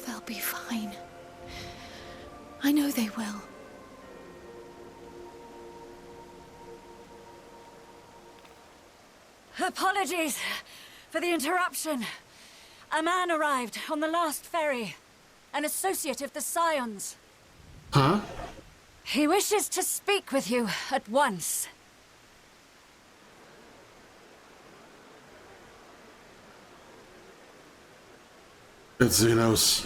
They'll be fine. I know they will. Apologies for the interruption. A man arrived on the last ferry. An associate of the Scions. Huh? He wishes to speak with you at once. It's Zenos.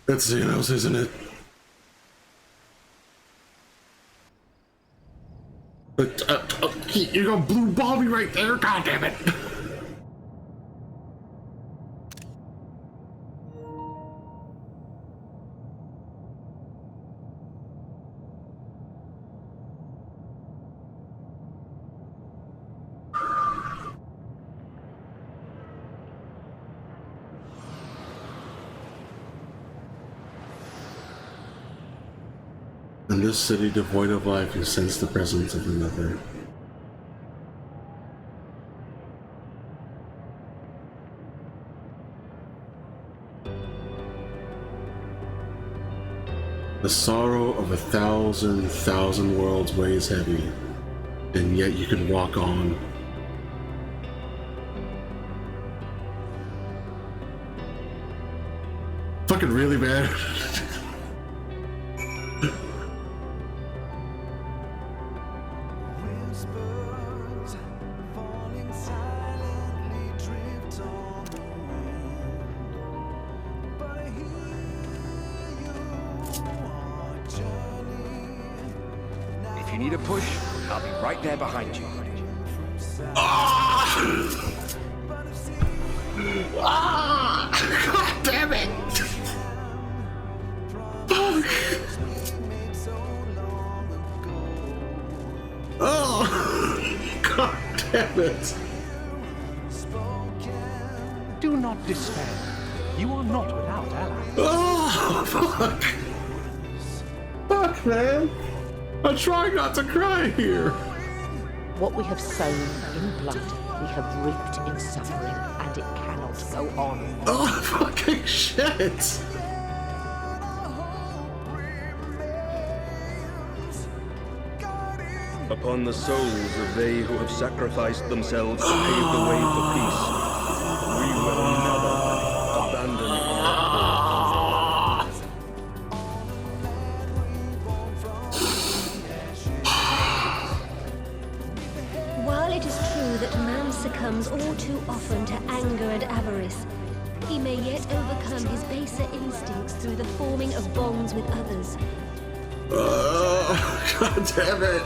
It's Zenos, isn't it? You're gonna blue ball me right there, god damn it! In this city devoid of life, you sense the presence of another. The sorrow of 1,000 worlds weighs heavy, and yet you can walk on. Fucking really, man. If you need a push, I'll be right there behind you. God damn it! Oh, God damn it! Do not despair. You are not without allies. Oh, fuck! Fuck, man! I'm trying not to cry here. What we have sown in blood, we have reaped in suffering, and it cannot go on. Oh, fucking shit! Upon the souls of they who have sacrificed themselves to pave the way for peace, we will never abandon our cause. While it is true that man succumbs all too often to anger and avarice, he may yet overcome his baser instincts through the forming of bonds with others. God damn it!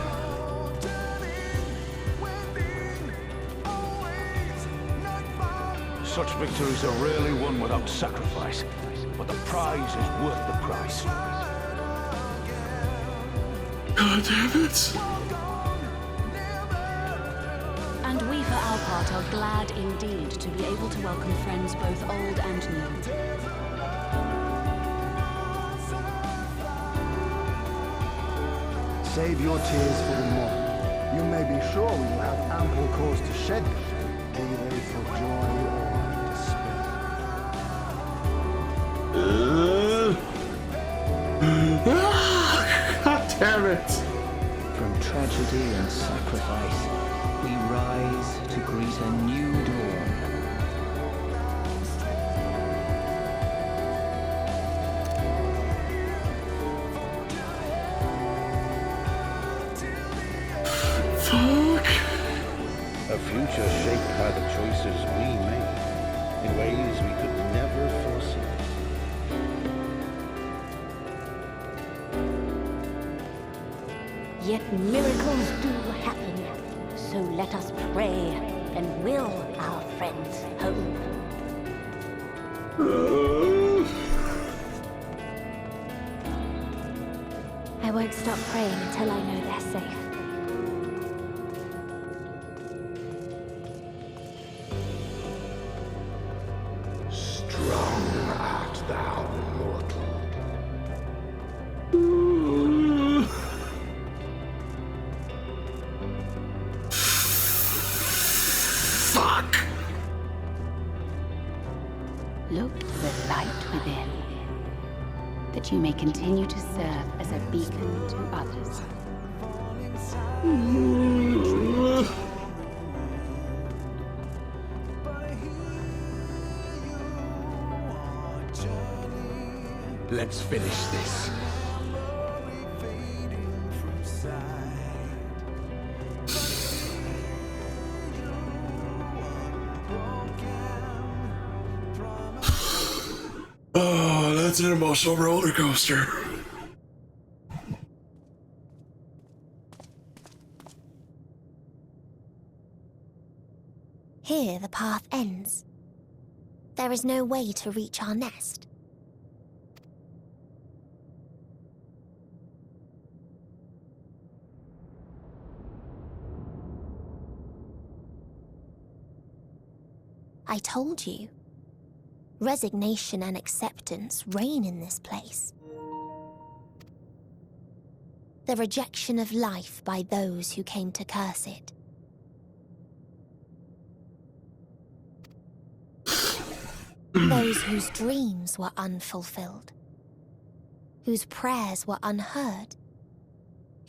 Such victories are rarely won without sacrifice, but the prize is worth the price. God damn it! And we, for our part, are glad indeed to be able to welcome friends both old and new. Save your tears for the morrow. You may be sure we will have ample cause to shed them, be they for joy or despair. God damn it! From tragedy and sacrifice, we rise to greet a new dawn. Fuck! A future shaped by the choices we made, in ways we could never foresee. Yet miracles do happen, so let us pray and will our friends home. I won't stop praying until I know they're safe. Fuck! Look to the light within, that you may continue to serve as a beacon to others. Let's finish this. Oh, that's an emotional roller coaster. Here the path ends. There is no way to reach our nest. I told you. Resignation and acceptance reign in this place. The rejection of life by those who came to curse it. Those whose dreams were unfulfilled. Whose prayers were unheard.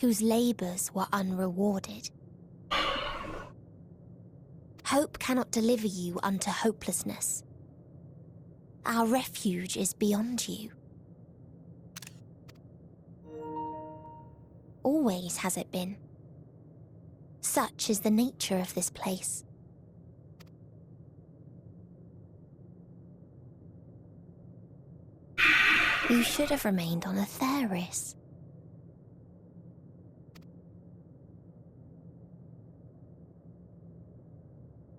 Whose labors were unrewarded. Hope cannot deliver you unto hopelessness. Our refuge is beyond you. Always has it been. Such is the nature of this place. You should have remained on Atheris.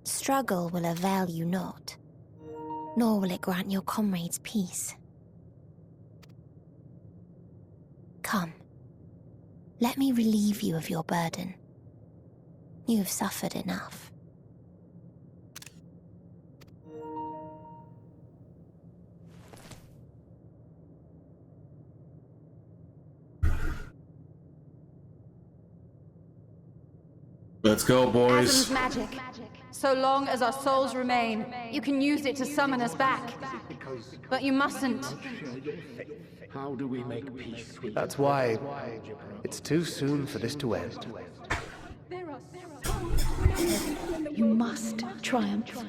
Struggle will avail you not, nor will it grant your comrades peace. Come, let me relieve you of your burden. You have suffered enough. Let's go, boys. Atom's magic. So long as our souls remain, you can use it to summon us back. But you mustn't. How do we make peace with That's why it's too soon for this to end. You must triumph.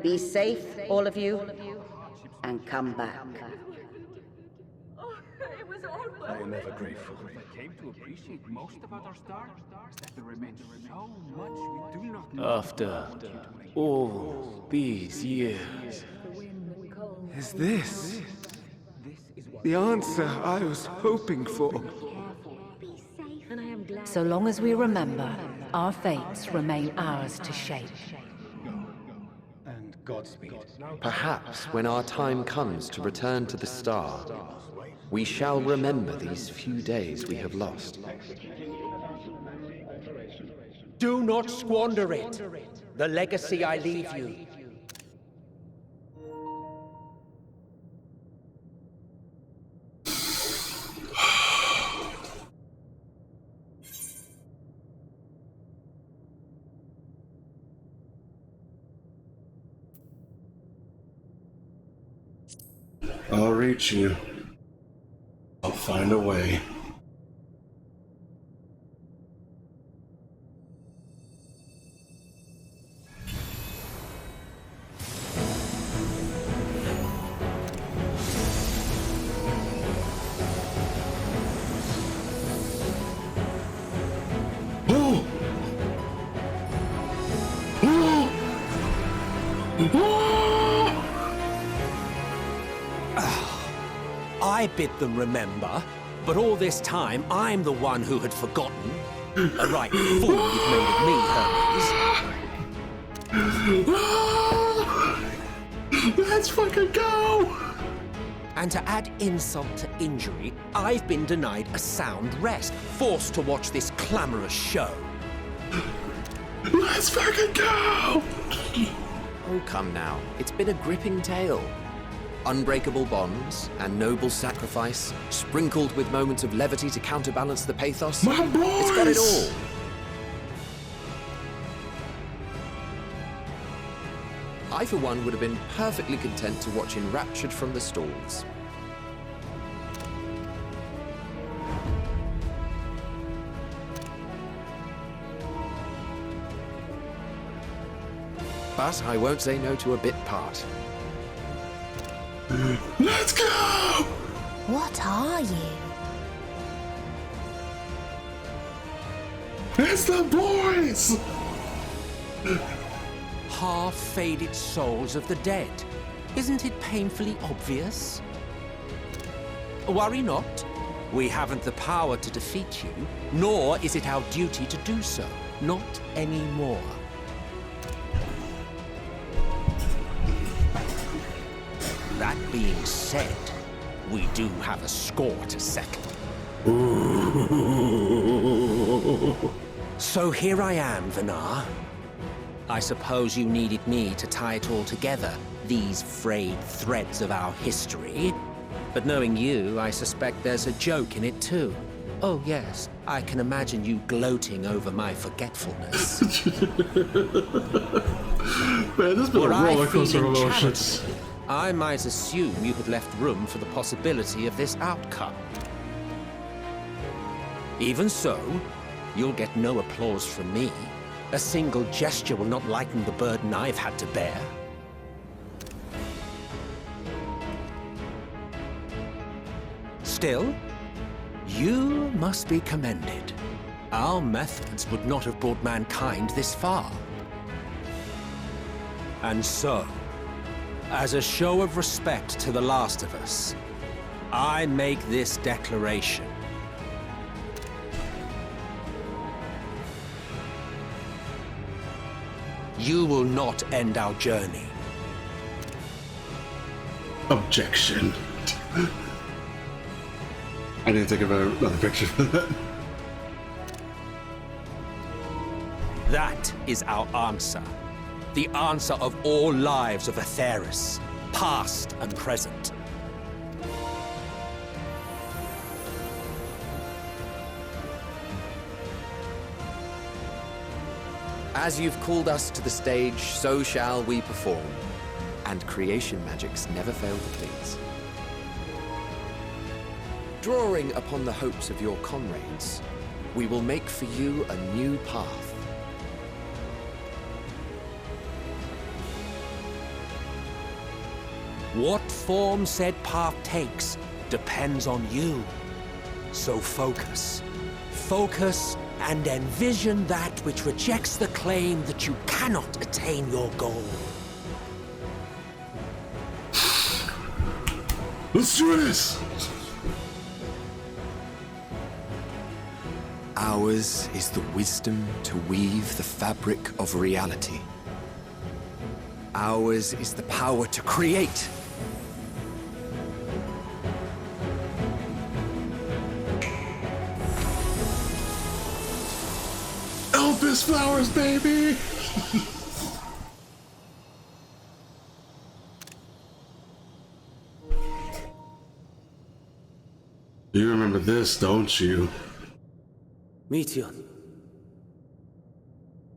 Be safe, all of you, and come back. I am ever grateful. Came to appreciate most about our star. There remains so much we do not know. After all these years, is this the answer I was hoping for? So long as we remember, our fates remain ours to shape. And Godspeed. Perhaps when our time comes to return to the star, we shall remember these few days we have lost. Do not squander it. The legacy I leave you. I'll reach you. I'll find a way. I bid them remember, but all this time I'm the one who had forgotten. A right fool you've made of me, Hermes. Let's fucking go! And to add insult to injury, I've been denied a sound rest, forced to watch this clamorous show. Let's fucking go! Oh, come now. It's been a gripping tale. Unbreakable bonds and noble sacrifice, sprinkled with moments of levity to counterbalance the pathos. My boys! It's got it all. I, for one, would have been perfectly content to watch enraptured from the stalls. But I won't say no to a bit part. Let's go! What are you? It's the boys! Half-faded souls of the dead. Isn't it painfully obvious? Worry not. We haven't the power to defeat you, nor is it our duty to do so. Not anymore. That being said, we do have a score to settle. So here I am, Vinar. I suppose you needed me to tie it all together, these frayed threads of our history. But knowing you, I suspect there's a joke in it too. Oh yes, I can imagine you gloating over my forgetfulness. Man, this has been a roller coaster of emotions. I might assume you had left room for the possibility of this outcome. Even so, you'll get no applause from me. A single gesture will not lighten the burden I've had to bear. Still, you must be commended. Our methods would not have brought mankind this far. And so, as a show of respect to the last of us, I make this declaration. You will not end our journey. Objection. I need to take another picture for that. That is our answer. The answer of all lives of Atheris, past and present. As you've called us to the stage, so shall we perform. And creation magics never fail to please. Drawing upon the hopes of your comrades, we will make for you a new path. What form said path takes depends on you. So focus. Focus and envision that which rejects the claim that you cannot attain your goal. Let's do this! Ours is the wisdom to weave the fabric of reality. Ours is the power to create. Elvis flowers, baby! You remember this, don't you? Meteion.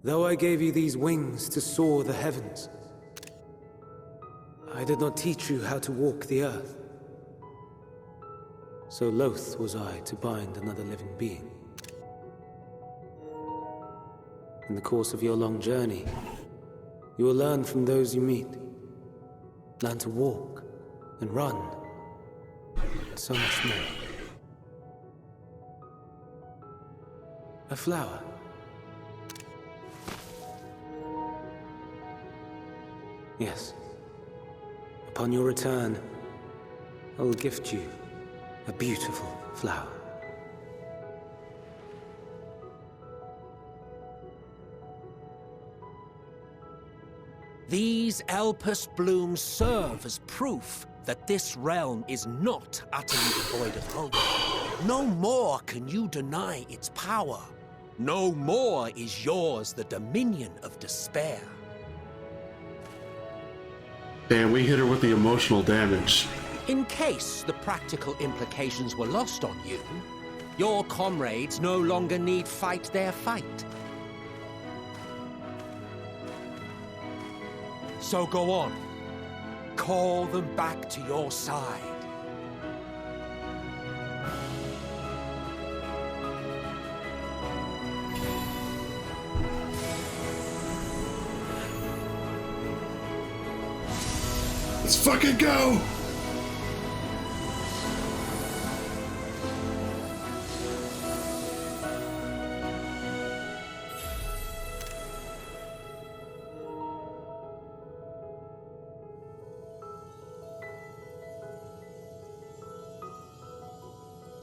Though I gave you these wings to soar the heavens, I did not teach you how to walk the earth. So loath was I to bind another living being. In the course of your long journey, you will learn from those you meet. Learn to walk and run, and so much more. A flower. Yes. Upon your return, I will gift you a beautiful flower. These Elpis blooms serve as proof that this realm is not utterly devoid of hope. No more can you deny its power. No more is yours the dominion of despair. Damn, we hit her with the emotional damage. In case the practical implications were lost on you, your comrades no longer need fight their fight. So go on. Call them back to your side. Let's fucking go!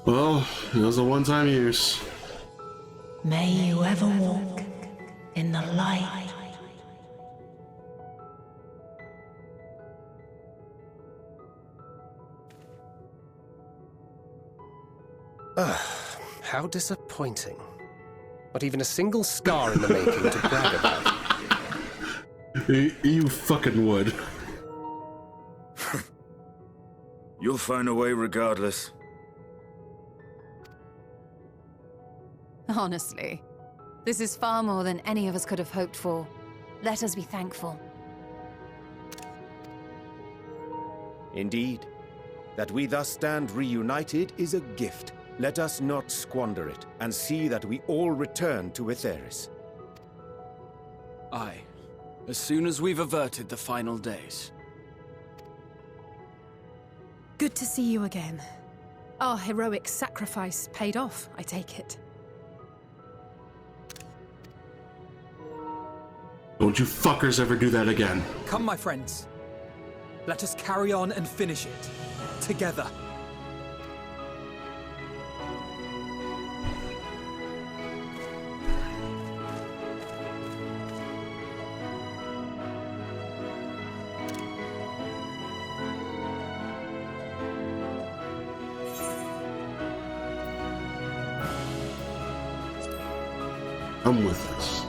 Well, it was a one-time use. May you ever walk in the light. How disappointing. Not even a single scar in the making to brag about. You fucking would. You'll find a way regardless. Honestly, this is far more than any of us could have hoped for. Let us be thankful. Indeed. That we thus stand reunited is a gift. Let us not squander it, and see that we all return to Etheris. Aye. As soon as we've averted the final days. Good to see you again. Our heroic sacrifice paid off, I take it. Don't you fuckers ever do that again. Come, my friends. Let us carry on and finish it. Together. Come with us.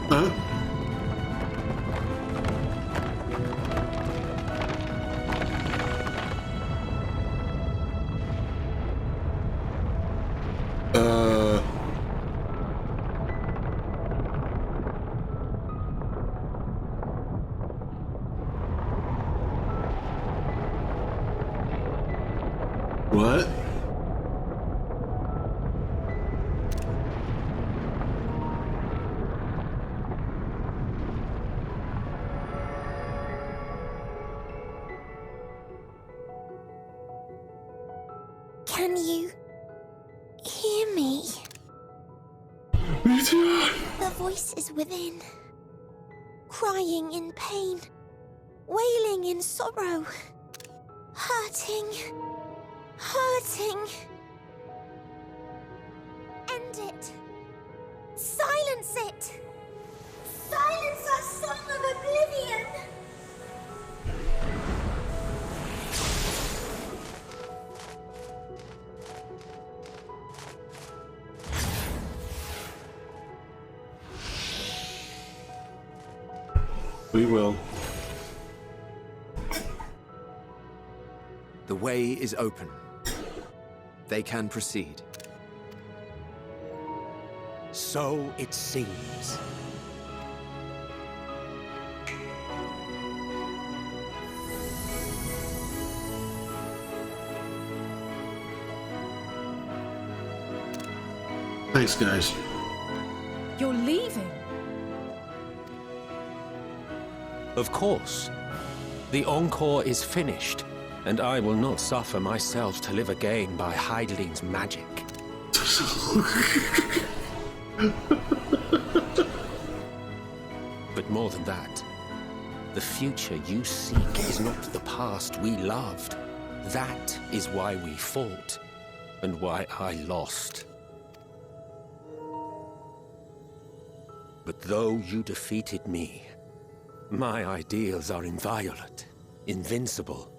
Huh? What? Can you hear me? Meteion! The voice is within, crying in pain, wailing in sorrow, hurting. End it. Silence it. Silence our song of oblivion. We will. The way is open. They can proceed. So it seems. Thanks, guys. You're leaving? Of course. The encore is finished, and I will not suffer myself to live again by Heideling's magic. But more than that, the future you seek is not the past we loved. That is why we fought, and why I lost. But though you defeated me, my ideals are inviolate, invincible.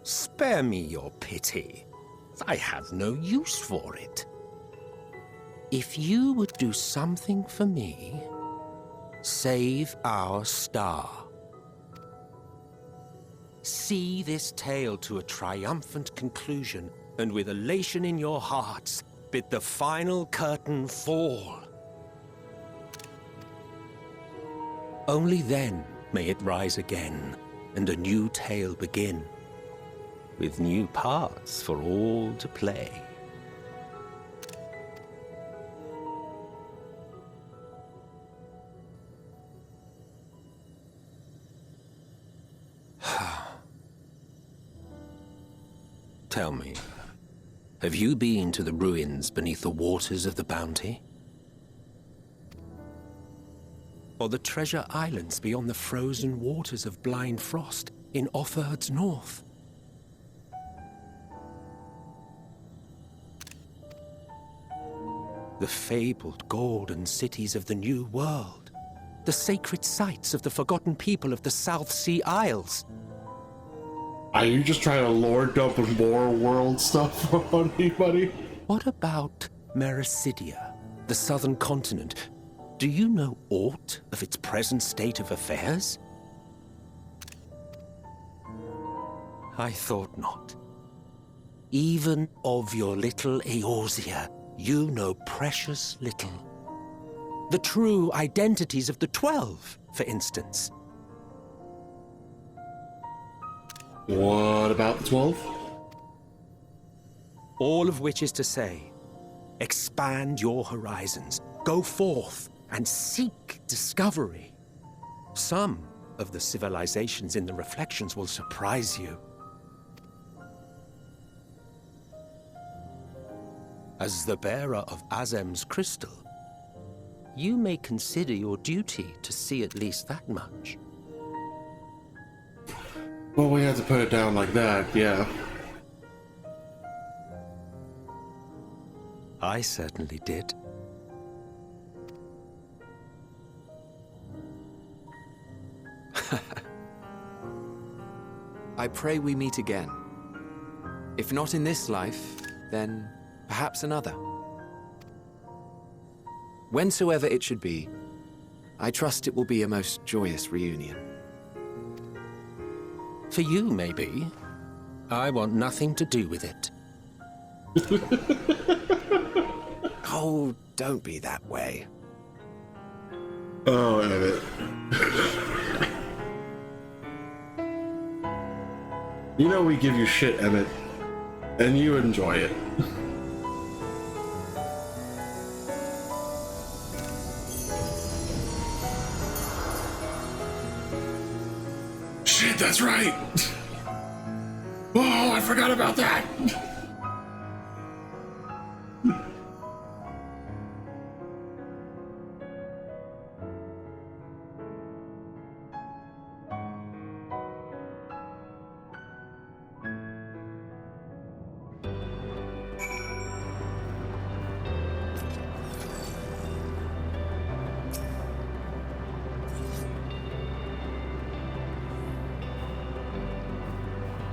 Spare me your pity. I have no use for it. If you would do something for me, save our star. See this tale to a triumphant conclusion, and with elation in your hearts, bid the final curtain fall. Only then may it rise again, and a new tale begin, with new parts for all to play. Tell me, have you been to the ruins beneath the waters of the Bounty? Or the treasure islands beyond the frozen waters of Blind Frost in Offerd's north? The fabled golden cities of the New World, the sacred sites of the forgotten people of the South Sea Isles. Are you just trying to lore dump more world stuff on anybody? What about Mericidia, the southern continent? Do you know aught of its present state of affairs? I thought not. Even of your little Eorzea, you know precious little. The true identities of the 12, for instance. What about the 12? All of which is to say, expand your horizons, go forth and seek discovery. Some of the civilizations in the reflections will surprise you. As the bearer of Azem's crystal, you may consider your duty to see at least that much. Well, we had to put it down like that, yeah. I certainly did. I pray we meet again. If not in this life, then perhaps another. Whensoever it should be, I trust it will be a most joyous reunion. For you, maybe. I want nothing to do with it. Oh, don't be that way. Oh, Emmett. You know we give you shit, Emmett, and you enjoy it. Shit, that's right! Oh, I forgot about that!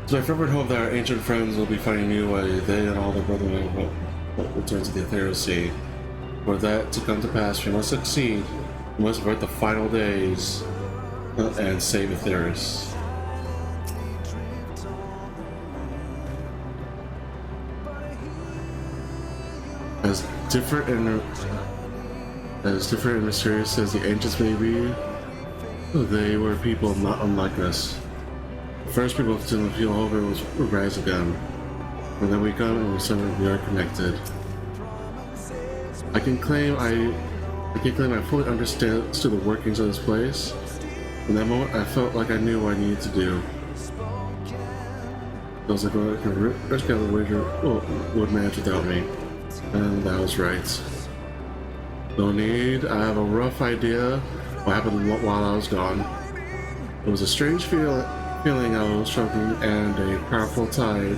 So I fervent hope that our ancient friends will be finding a new way. They and all their brethren will return to the Ethereal Sea. For that to come to pass, we must succeed. We must avert the final days and save Ethereus. As different and mysterious as the ancients may be, they were people not unlike us. The first people to feel hope was rise again. And then we come and we are connected. I can claim I fully understood the workings of this place. In that moment, I felt like I knew what I needed to do. I was like, Rich Gather would manage without me. And that was right. No need, I have a rough idea what happened while I was gone. It was a strange feeling I was stroking, and a powerful tide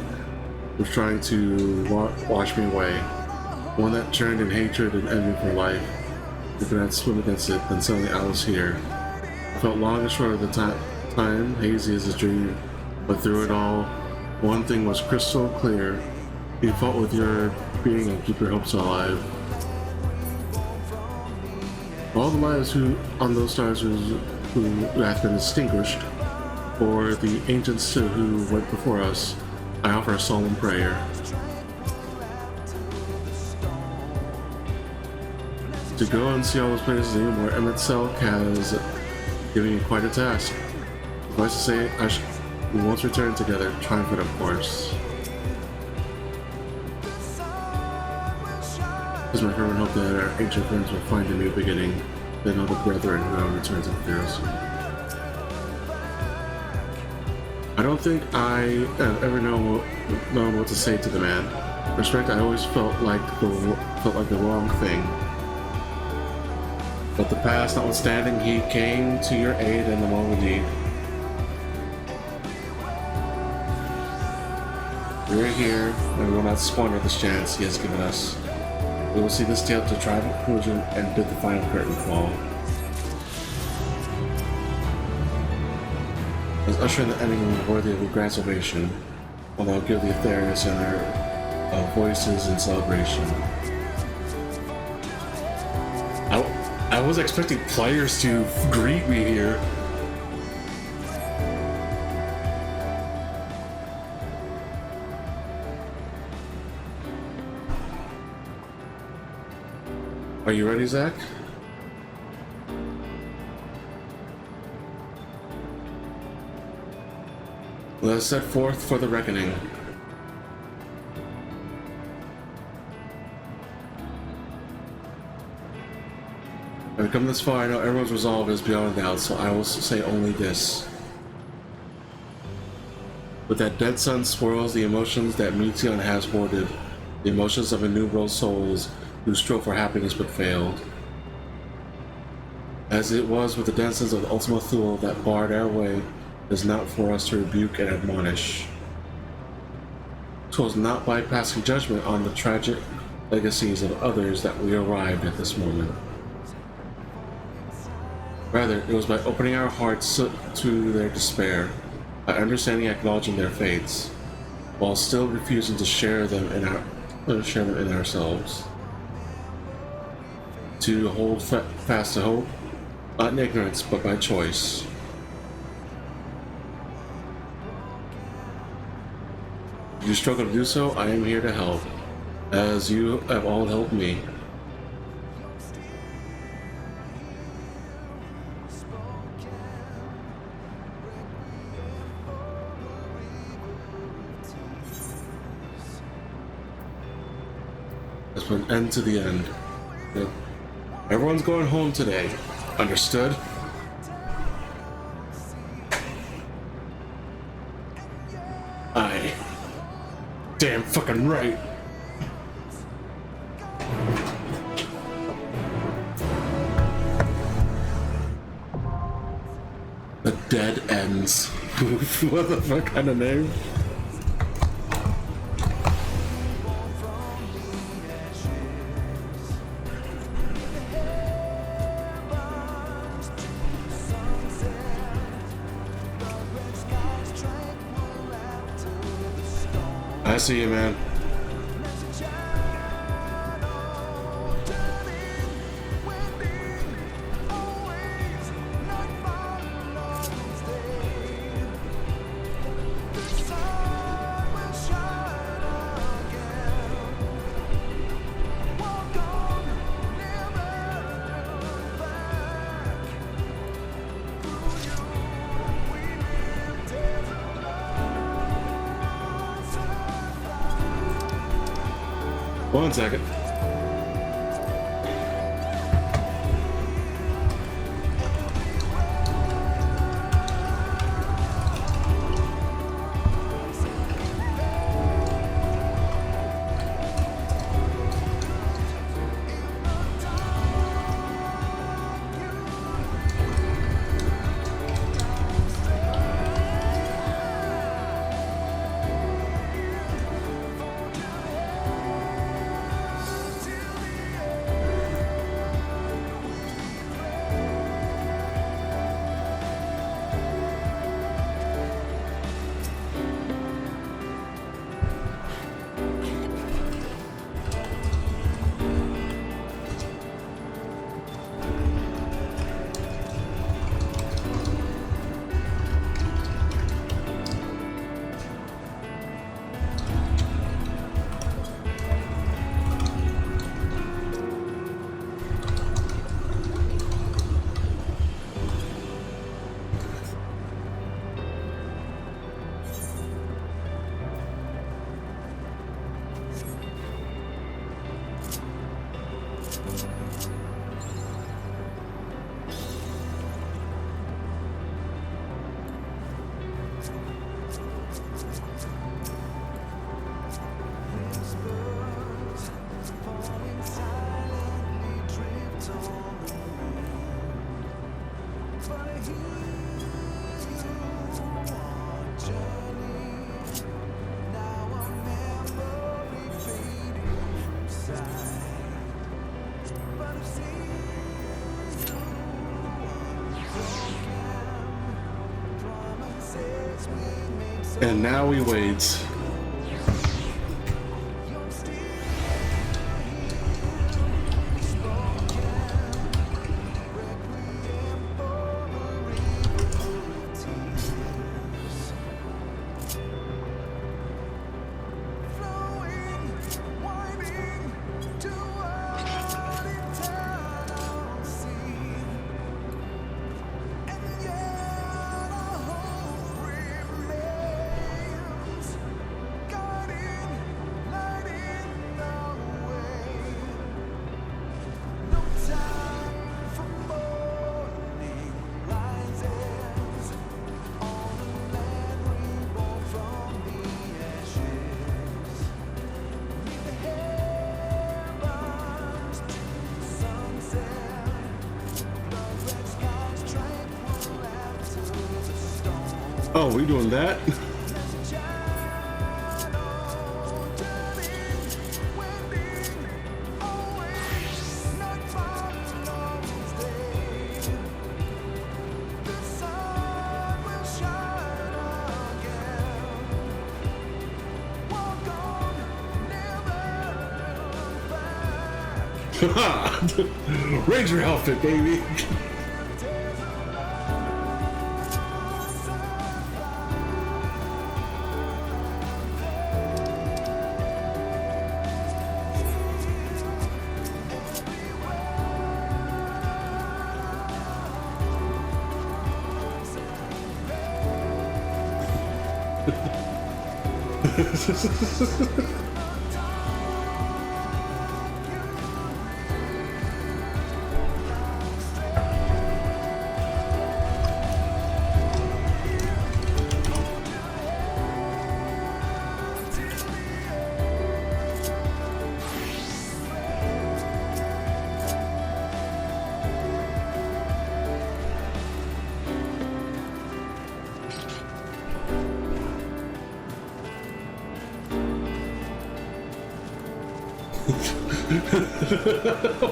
was trying to wash me away. One that turned in hatred and envy for life. If I had to swim against it, then suddenly I was here. I felt long and short of the time, hazy as a dream, but through it all, one thing was crystal clear. You fought with your being and keep your hopes alive. all the lives on those stars who have been extinguished, for the ancients who went before us, I offer a solemn prayer. To go and see all those places where NameIsZ has given you quite a task. Suffice to say, we won't return together, triumphant of course. It is my fervent hope that our ancient friends will find a new beginning, then all the brethren who have returned to the garrison. I don't think I have ever known what to say to the man. Respect, I always felt like the wrong thing. But the past notwithstanding, he came to your aid in the moment of need. We're here, and we will not squander this chance he has given us. We will see this tale to triumphant conclusion and bid the final curtain fall. As ushering the ending worthy of a grand ovation, while I'll give the Aetherius and their voices in celebration. I was expecting players to greet me here. Are you ready, Zach? Let us set forth for the reckoning. I've come this far, I know everyone's resolve is beyond a doubt, so I will say only this. With that dead sun swirls the emotions that Meteion has hoarded, the emotions of innumerable souls who strove for happiness but failed. As it was with the denizens of the Ultima Thule that barred our way, it is not for us to rebuke and admonish. 'Twas not by passing judgment on the tragic legacies of others that we arrived at this moment. Rather, it was by opening our hearts to their despair, by understanding and acknowledging their fates, while still refusing to share them in ourselves. To hold fast to hope, not in ignorance, but by choice. If you struggle to do so, I am here to help, as you have all helped me. There's been an end to the end. Yep. Everyone's going home today. Understood? Aye. Damn fucking right. The dead ends. What the fuck kind of name? I see you, man. One second. And now we wait. Oh, we doing that? Ranger outfit, baby.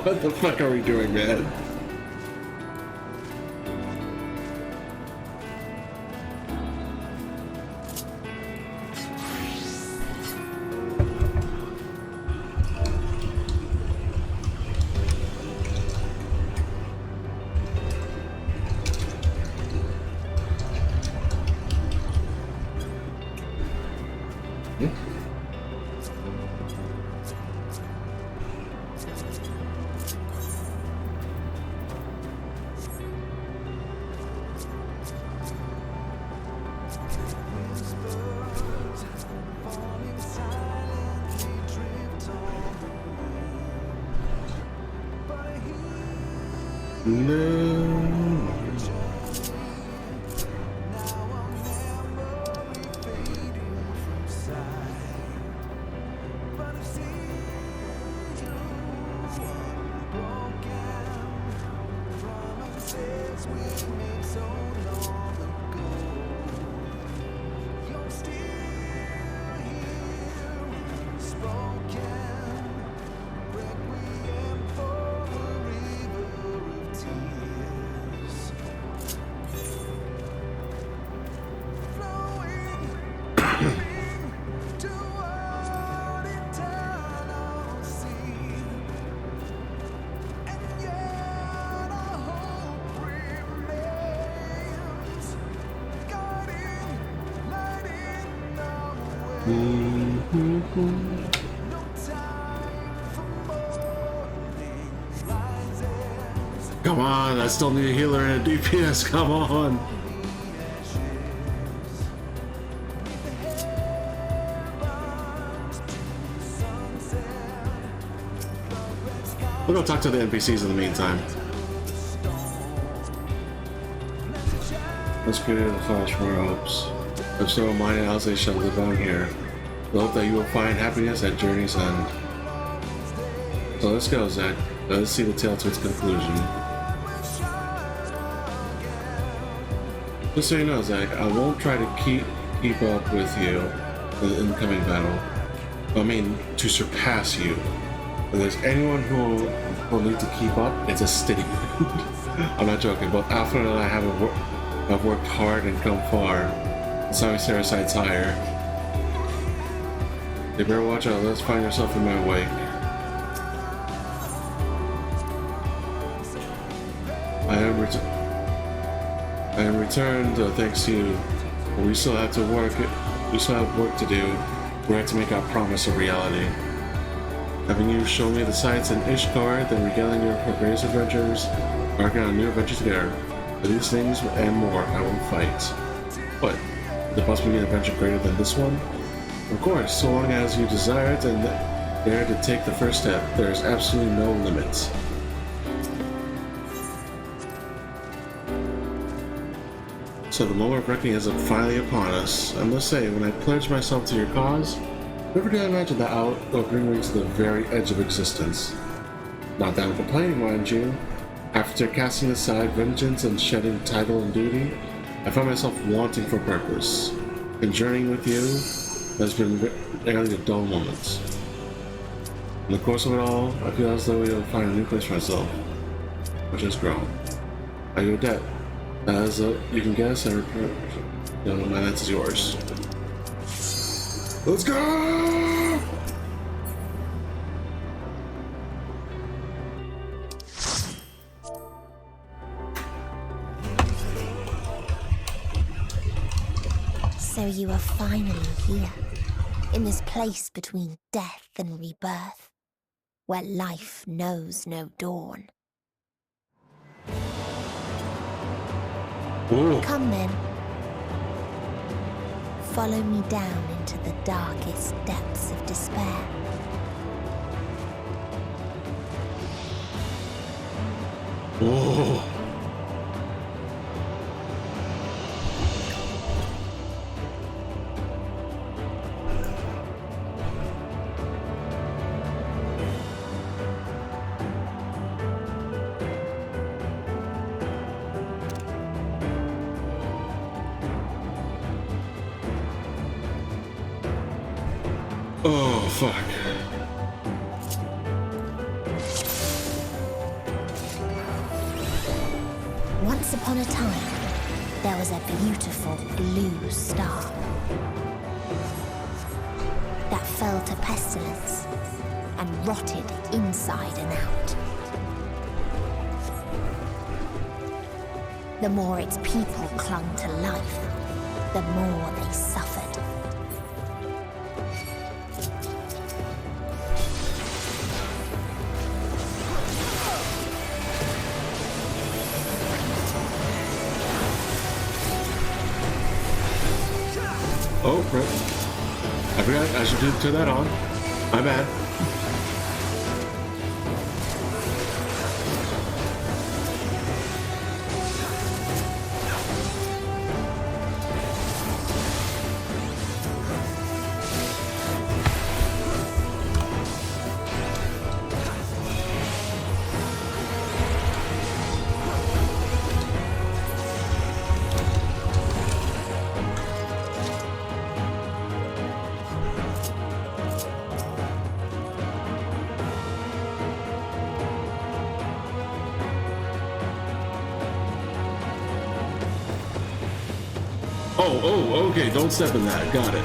What the fuck are we doing, man? Come on, I still need a healer and a DPS, come on. We'll go talk to the NPCs in the meantime. Let's create the files from our hopes. If so, mine and Alice shall live on here. We hope that you will find happiness at Journey's End. So let's go, Zach. Let's see the tale to its conclusion. Just so you know, Zach, I won't try to keep up with you in the incoming battle. I mean, to surpass you. If there's anyone who will need to keep up, it's a steady. I'm not joking. Both Alpha and I have worked hard and come far. It's time we set our sights higher. You better watch out. Let's find yourself in my wake. I am returned thanks to you. But we still have work to do. We have to make our promise a reality. Having you show me the sights in Ishgard, then regaling you for various adventures, embarking on new adventures together. For these things and more, I will fight. But could there possibly be an adventure greater than this one? Of course, so long as you desire it and dare to take the first step, there is absolutely no limits. So the moment of reckoning is finally upon us. I must say, when I pledged myself to your cause, never did I imagine that I would bring me to the very edge of existence. Not that I'm complaining, mind you. After casting aside vengeance and shedding title and duty, I found myself wanting for purpose. And journeying with you has been barely a dull moment. In the course of it all, I feel as though I will find a new place for myself, which has grown. Are you a debt? As you can guess, my answer is yours. Let's go! So you are finally here, in this place between death and rebirth, where life knows no dawn. Ooh. Come then. Follow me down into the darkest depths of despair. Whoa. Oh, fuck. Once upon a time, there was a beautiful blue star that fell to pestilence and rotted inside and out. The more its people clung to life, the more they suffered. Oh, right. I forgot I should turn that on. My bad. Oh, okay, don't step in that. Got it.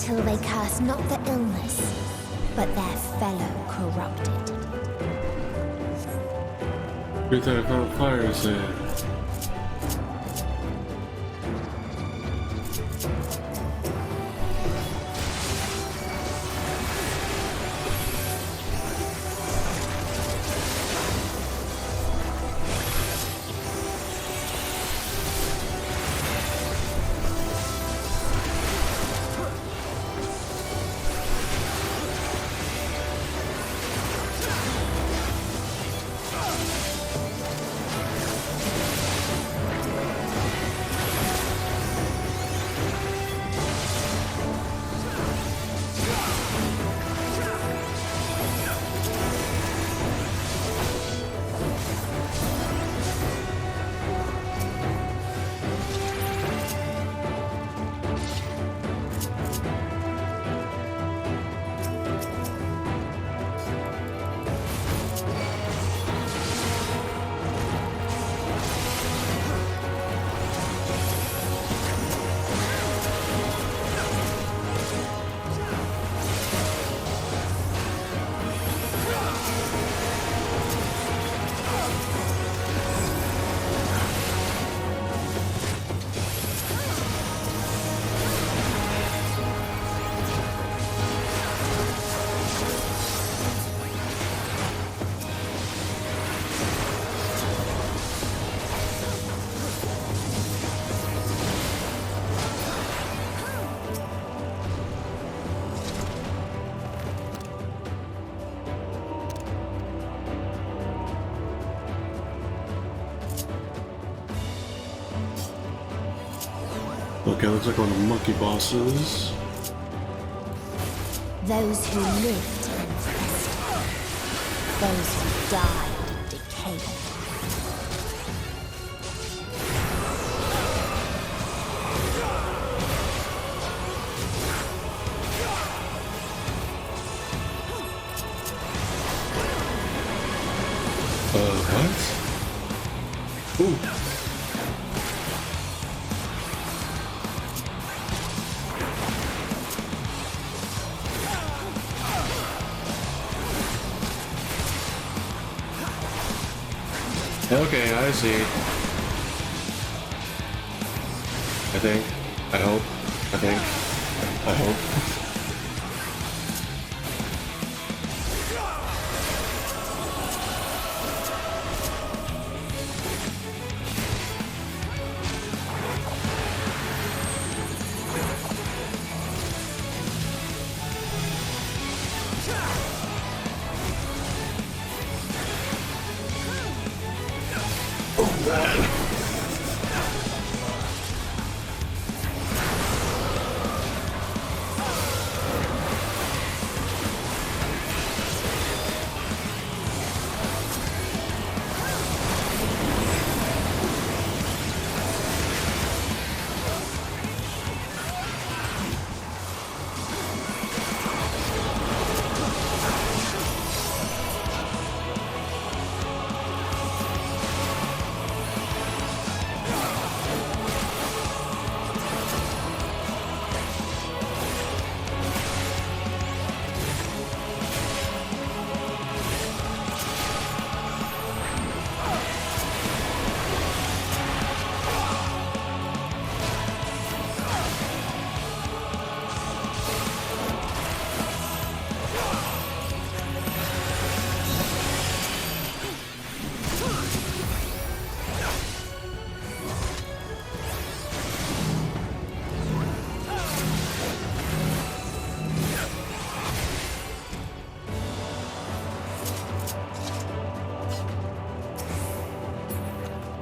until they curse not the illness, but their fellow corrupted. 335 fires there. Okay, looks like one of the monkey bosses. Those who lived and festered. Those who died and decayed. What? Ooh. Okay, I see. I think. I hope. I think. I hope.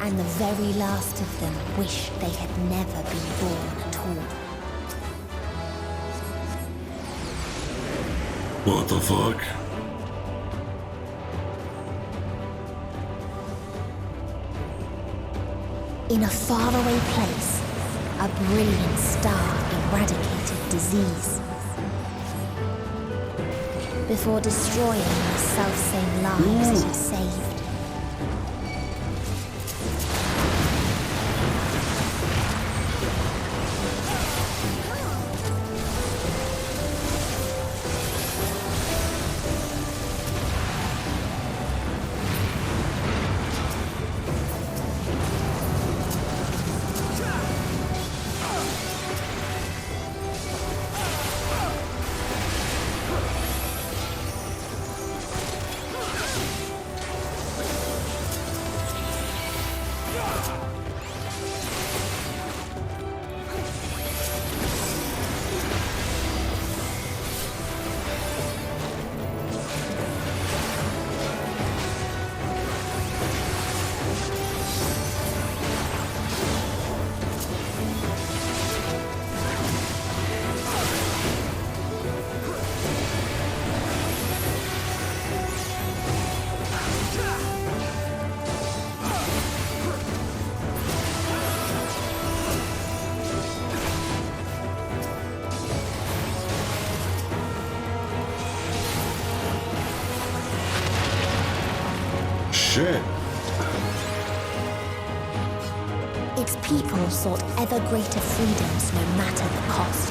And the very last of them wished they had never been born at all. What the fuck? In a faraway place, a brilliant star eradicated disease. Before destroying the selfsame lives it had saved. shit. Its people sought ever greater freedoms no matter the cost.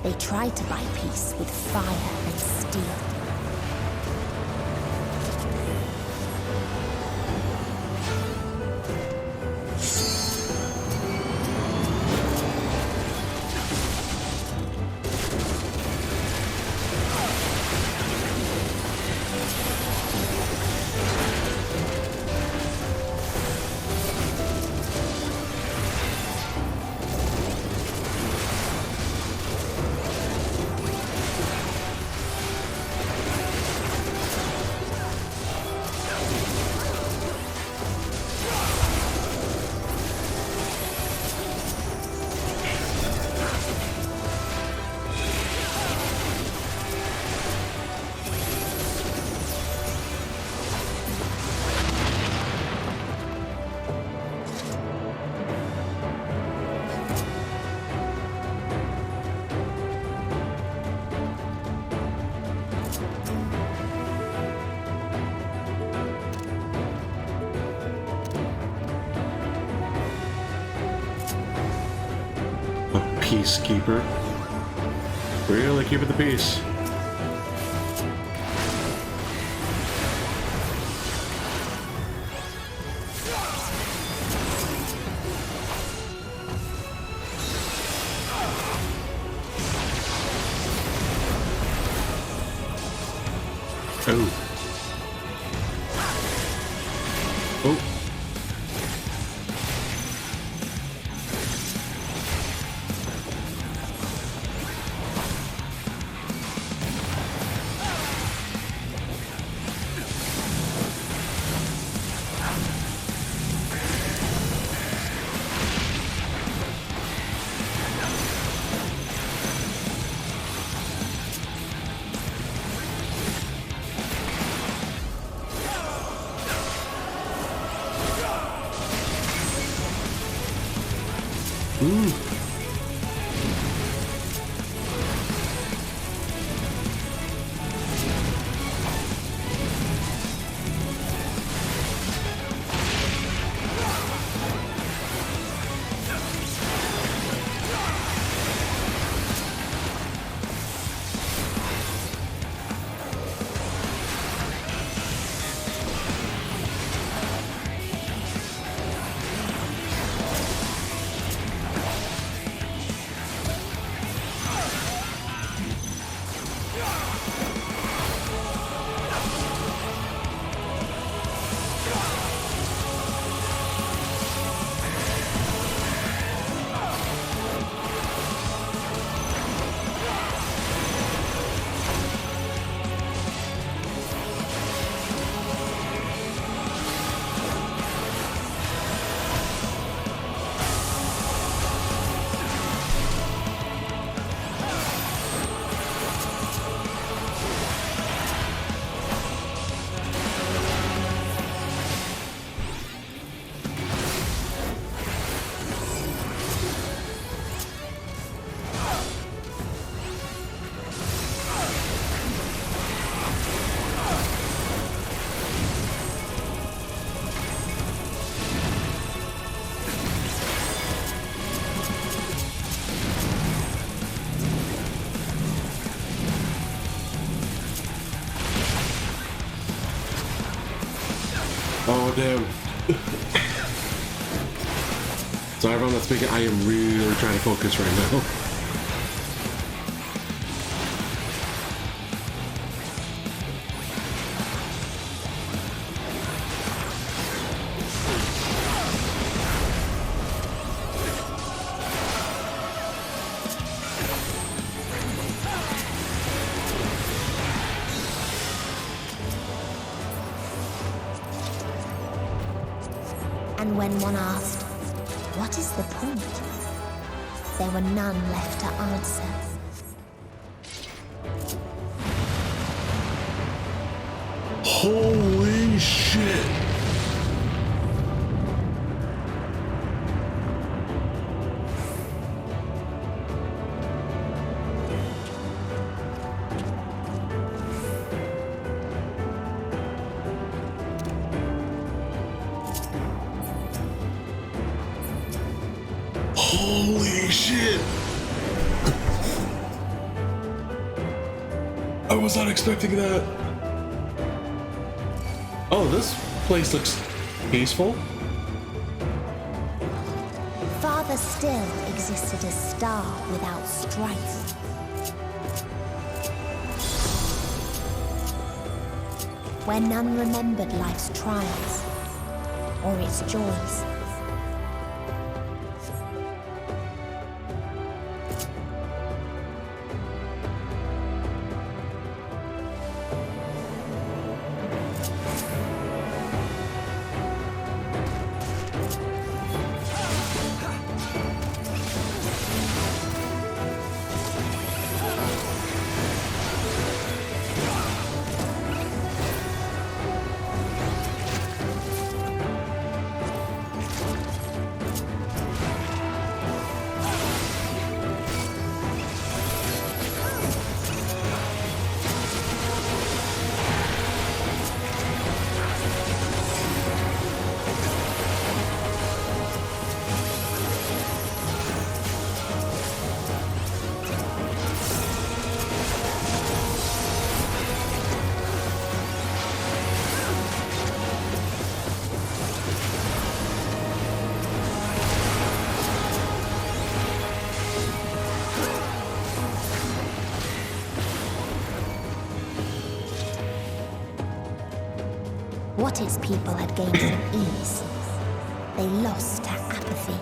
They tried to buy peace with fire and steel. Peacekeeper. Really keeping the peace. Oh. Oh. Oh, damn. Sorry everyone that's speaking, I am really trying to focus right now. And when one asked, what is the point? There were none left to answer. Holy shit! Holy shit! I was not expecting that. Oh, this place looks peaceful. Farther still existed a star without strife. Where none remembered life's trials or its joys. What its people had gained from ease, they lost to apathy.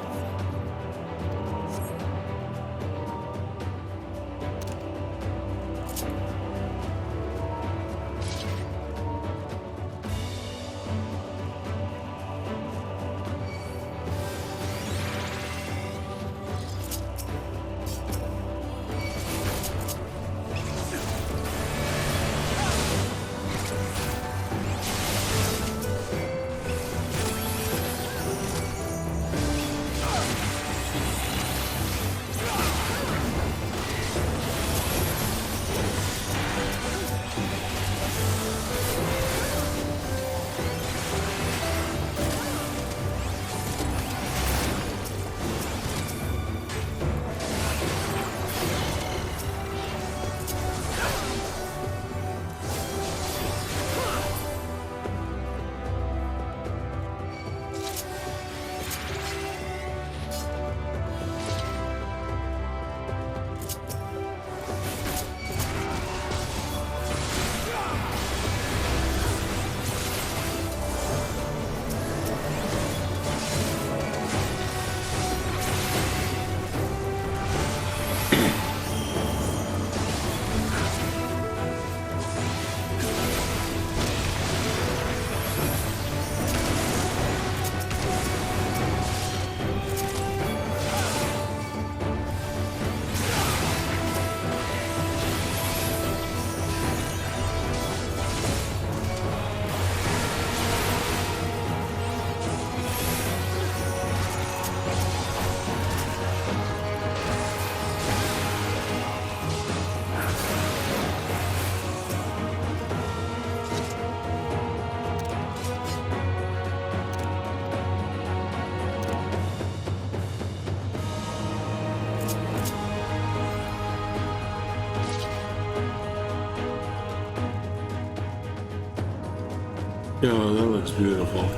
Yo, that looks beautiful.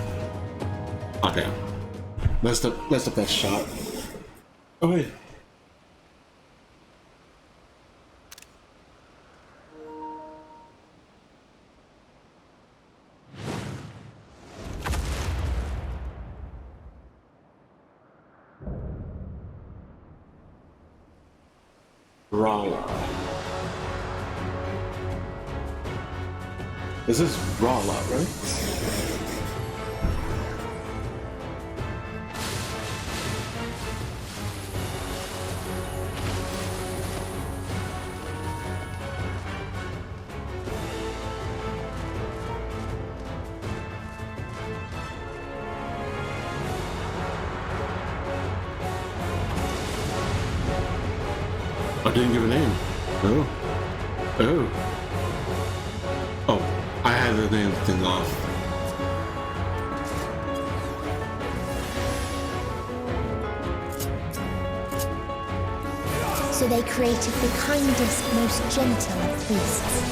Okay, that's the best shot. Oh wait. Rala. This is Rala, right? I didn't give a name. Oh. Oh. Oh, I had the name thing off. So they created the kindest, most gentle of beasts.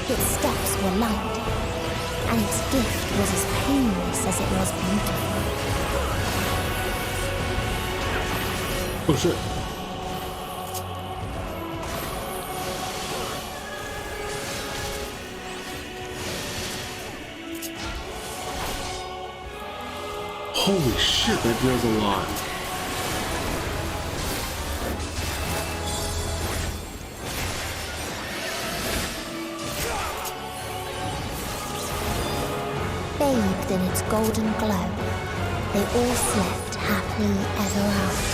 Its steps were light, and its gift was as painless as it was beautiful. Oh shit. Holy shit, that deals a lot. Bathed in its golden glow, they all slept happily ever after.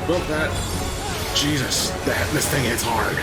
Well, that Jesus, this thing hits hard.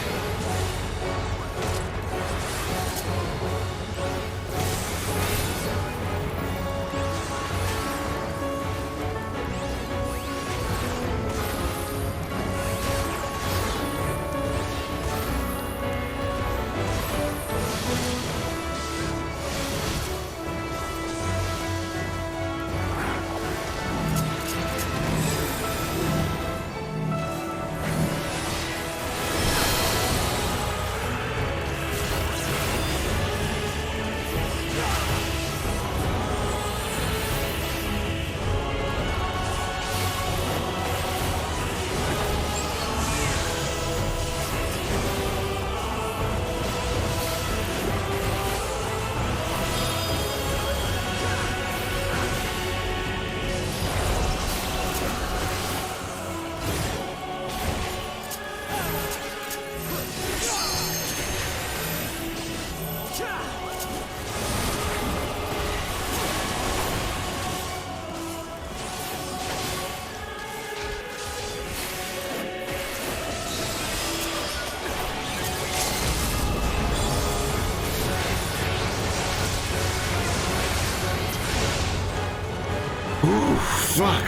Ooh, fuck.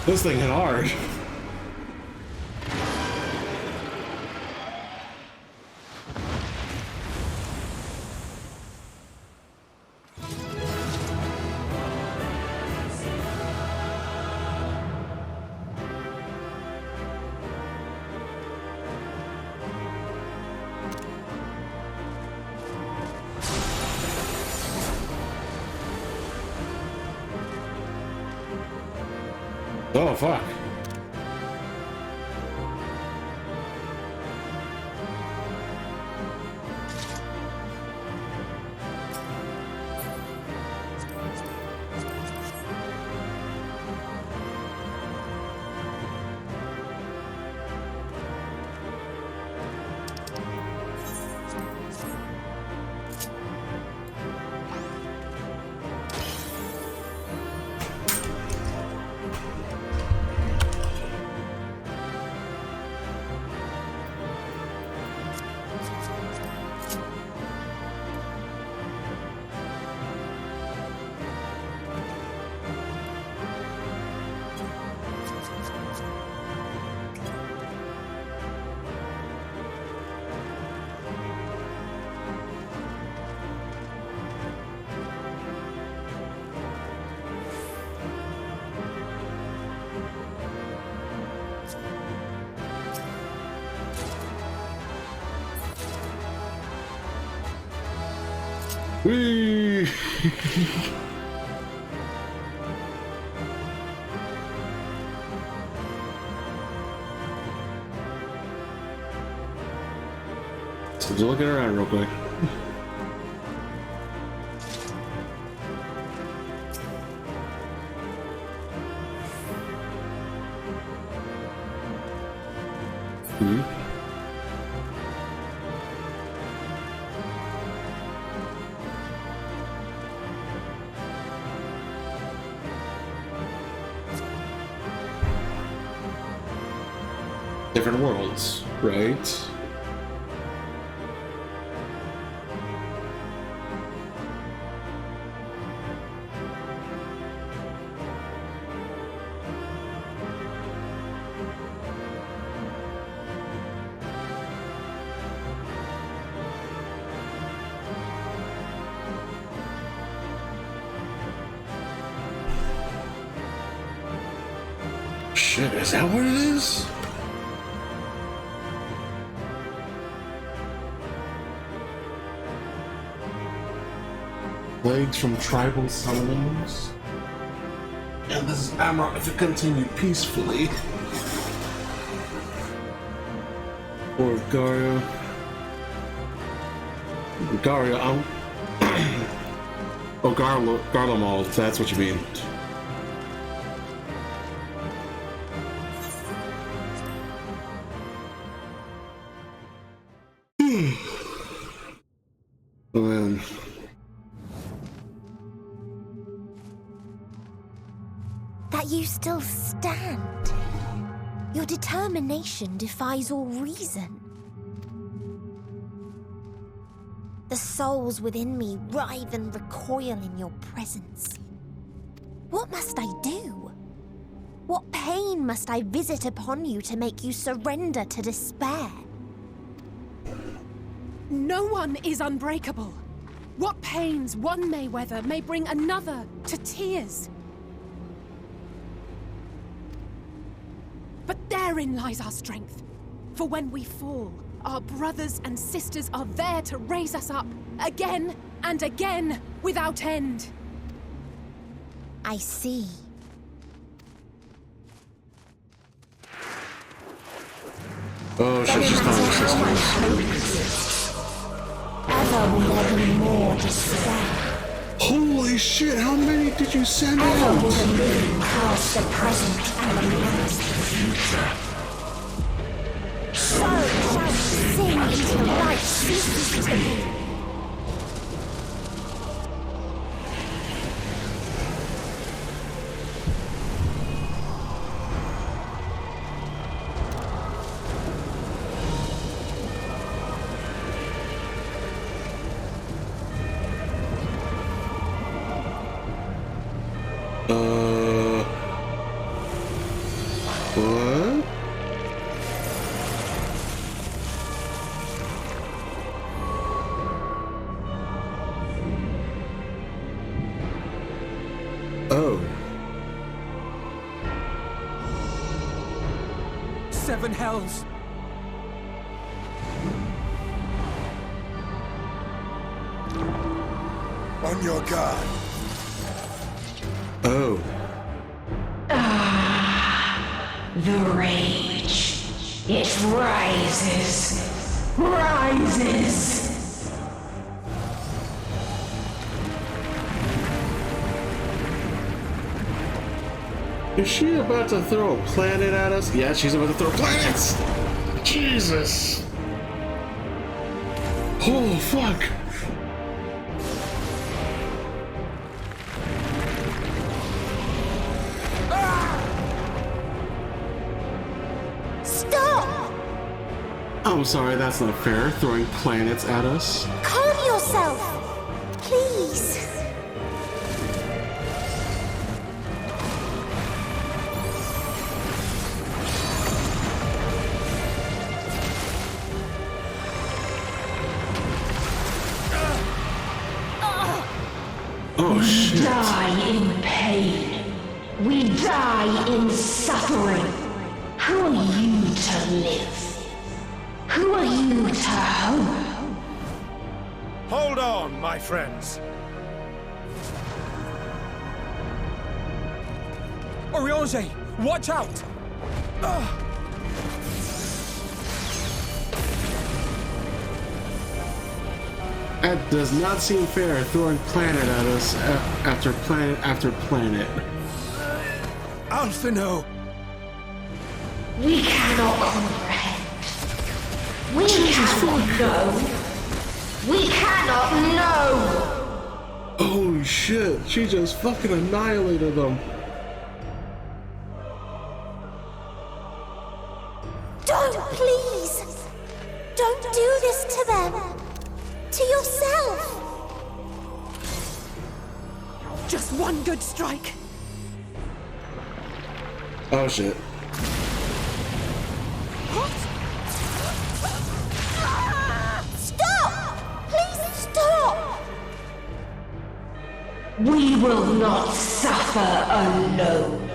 This thing hit hard. Oh, fuck. Whee! So just looking around real quick. Different worlds, right? Shit, is that what it is? Plagues from tribal summonings. And this is Amrock if it continued peacefully. Or Garia. Garia, oh, Garlemald, that's what you mean. Oh man. That you still stand. Your determination defies all reason. The souls within me writhe and recoil in your presence. What must I do? What pain must I visit upon you to make you surrender to despair? No one is unbreakable. What pains one may weather may bring another to tears. But therein lies our strength. For when we fall, our brothers and sisters are there to raise us up, again and again, without end. I see. Oh, she's just calling her sisters. Ever will there be more despair. Holy shit, how many did you send out? Ever will the living cast the present and the past the future. So shall we sing until life ceases to be. What? Oh. 7 hells. On your guard. Oh. The rage. It rises. Rises. Is she about to throw a planet at us? Yeah, she's about to throw planets! Jesus! Oh, fuck! Stop! I'm sorry, that's not fair, throwing planets at us. Calm yourself, please. Oh, shit. We die in pain. We die in suffering. Who are you to live? Who are you to hope? Hold on, my friends. Oriange, watch out! That does not seem fair, throwing planet at us after planet after planet. Alphino! We cannot comprehend. We cannot know. We cannot know! Holy shit, she just fucking annihilated them. Don't, please! Don't do this to them! To yourself! Just one good strike. Oh shit. Stop! Please stop! We will not suffer alone.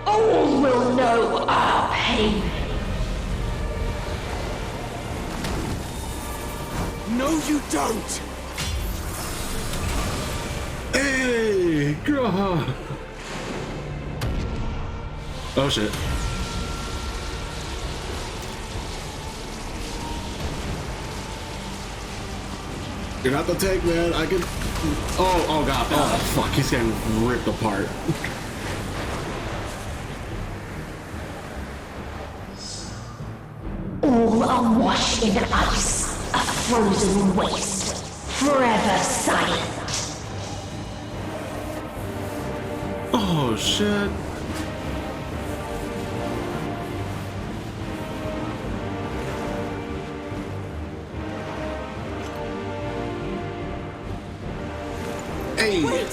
All will know our pain. No, you don't! Hey, girl. Oh shit. You're not the tank, man. I can. Oh god. Oh fuck. He's getting ripped apart. All awash in ice. A frozen waste. Forever silent. Oh shit. Hey. Wait!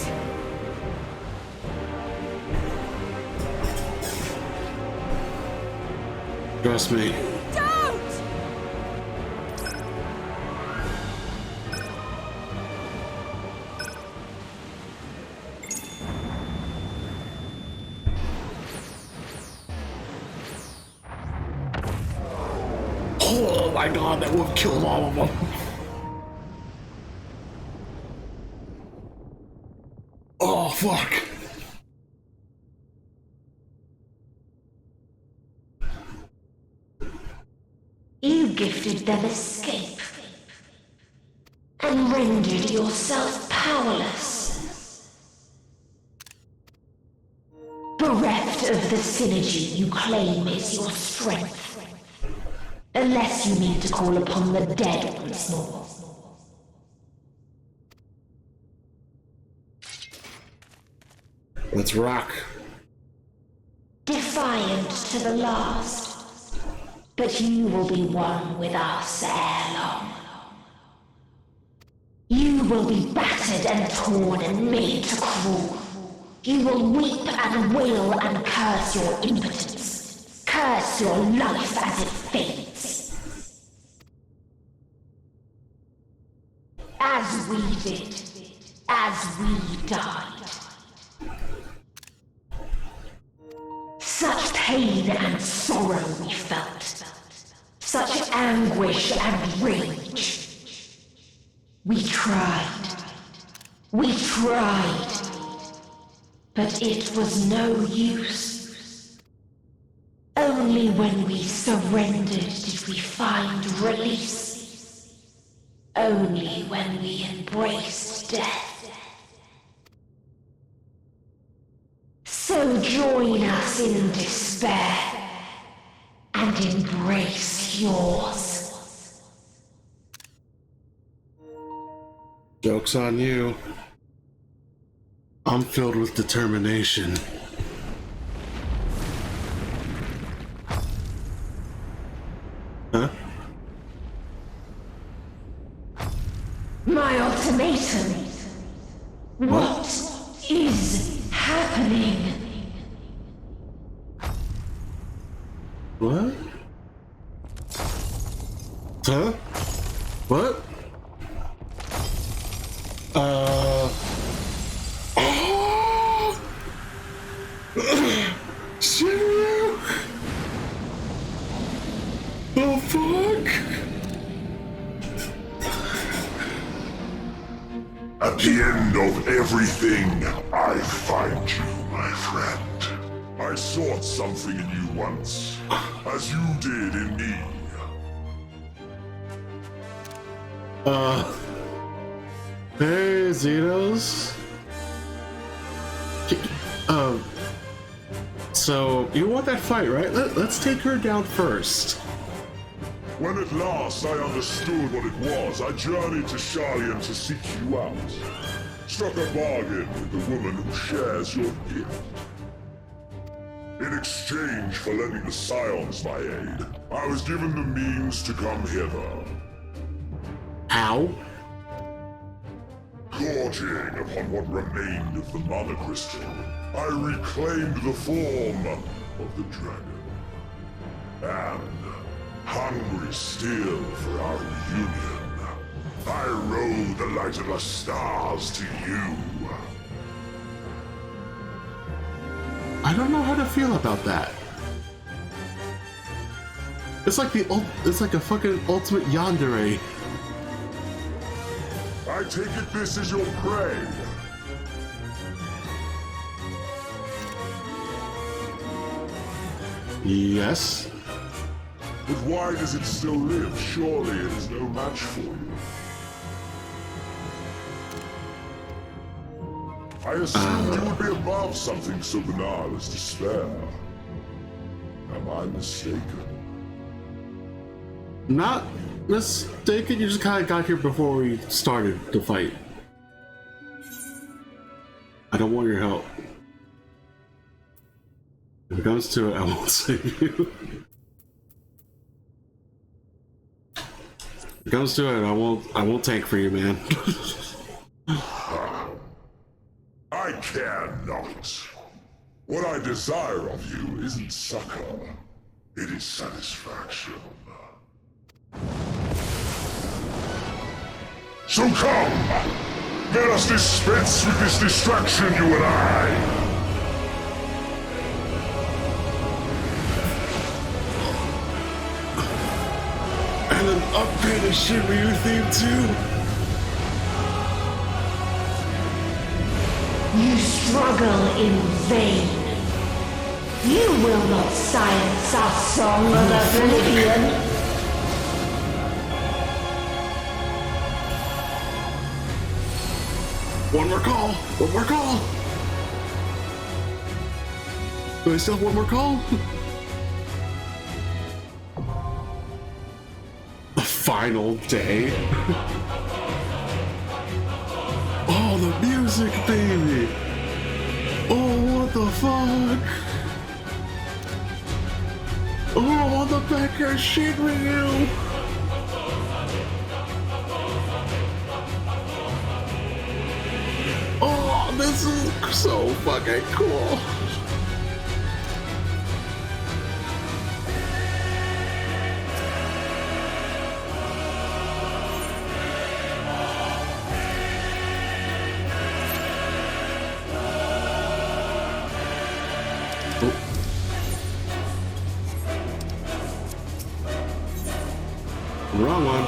Trust me. Don't! Oh my god, that would have killed all of them. Oh fuck. You gifted them escape and rendered yourself powerless. Bereft of the synergy you claim is your strength. Unless you mean to call upon the dead once more. Let's rock. Defiant to the last. But you will be one with us ere long. You will be battered and torn and made to crawl. You will weep and wail and curse your impotence. Curse your life as it fades. As we did. As we died. Such pain and sorrow we felt. Such anguish and rage. We tried. We tried. But it was no use. Only when we surrendered did we find release. Only when we embraced death. So join us in despair and embrace yours. Joke's on you. I'm filled with determination. Huh? My ultimatum. What is happening? What? Huh? What? Shiryu? The fuck? At the end of everything, I find you, my friend. I sought something in you once, as you did in me. Hey, Zenos. So, you want that fight, right? Let's take her down first. When at last I understood what it was, I journeyed to Sharlayan to seek you out. Struck a bargain with the woman who shares your gift. In exchange for lending the Scions my aid, I was given the means to come hither. How? Gorging upon what remained of the Mother Crystal, I reclaimed the form of the dragon. And, hungry still for our reunion, I rode the light of the stars to you. I don't know how to feel about that. It's like a fucking ultimate yandere. I take it this is your prey. Yes. But why does it still live? Surely it is no match for you. I assumed you would be above something so banal as despair. Am I mistaken? Not mistaken, you just kind of got here before we started the fight. I don't want your help. If it comes to it, I won't save you. If it comes to it, I won't tank for you, man. I care not. What I desire of you isn't succor, it is satisfaction. So come! Let us dispense with this distraction, you and I! And an upgraded Shiryu theme too? You struggle in vain. You will not silence our song of oblivion. One more call! One more call! Do I still have one more call? The final day? Oh, the music, baby! Oh, what the fuck? Oh, I want the backer Shinryu! Oh, this is so fucking cool. Wrong one.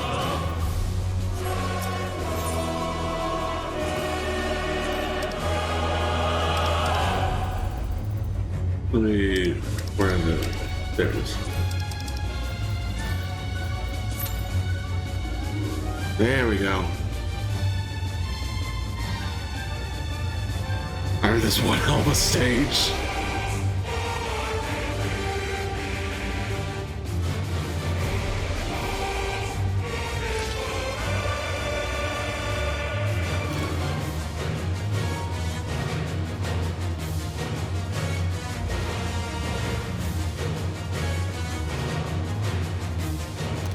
Let me... Where is it? There it is. There we go. I heard this one hell of a stage.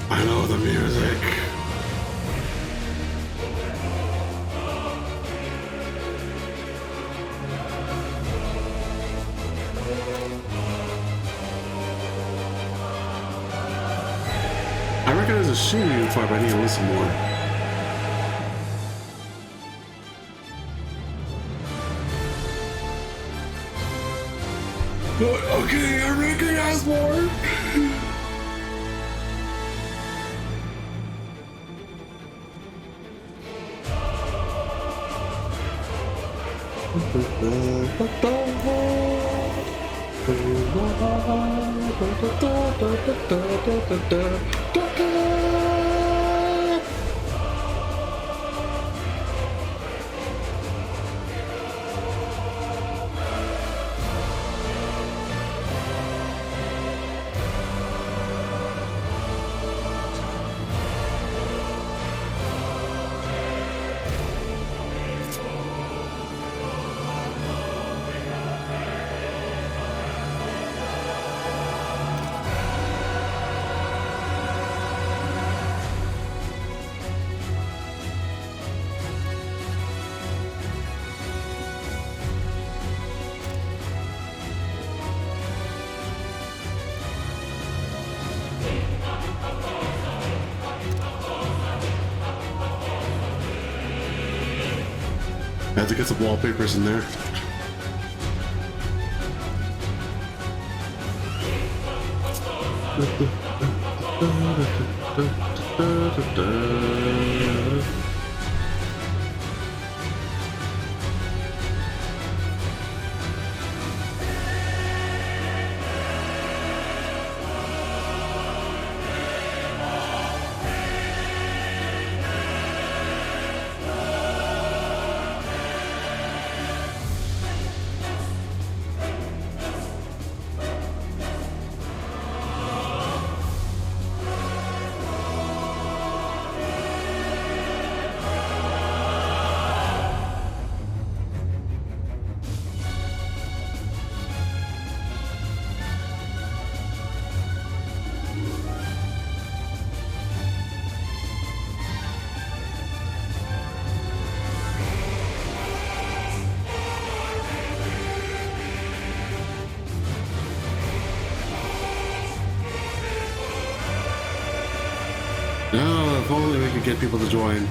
I know the music. I reckon there's a Shiryu fight, but I need to listen more. Okay, I recognize more. I had to get some wallpapers in there. No, if only we could get people to join.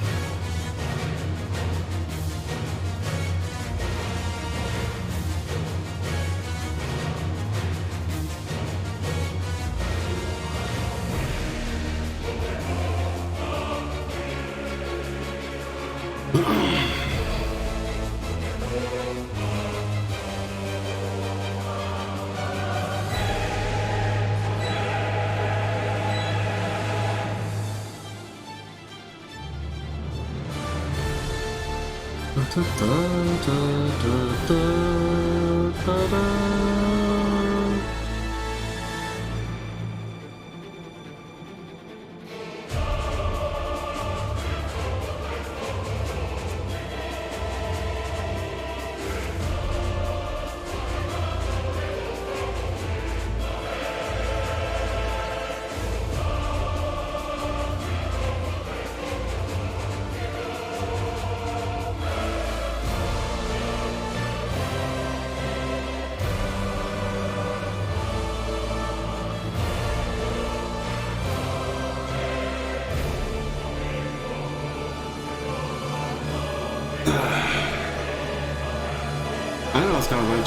I know it's kind of like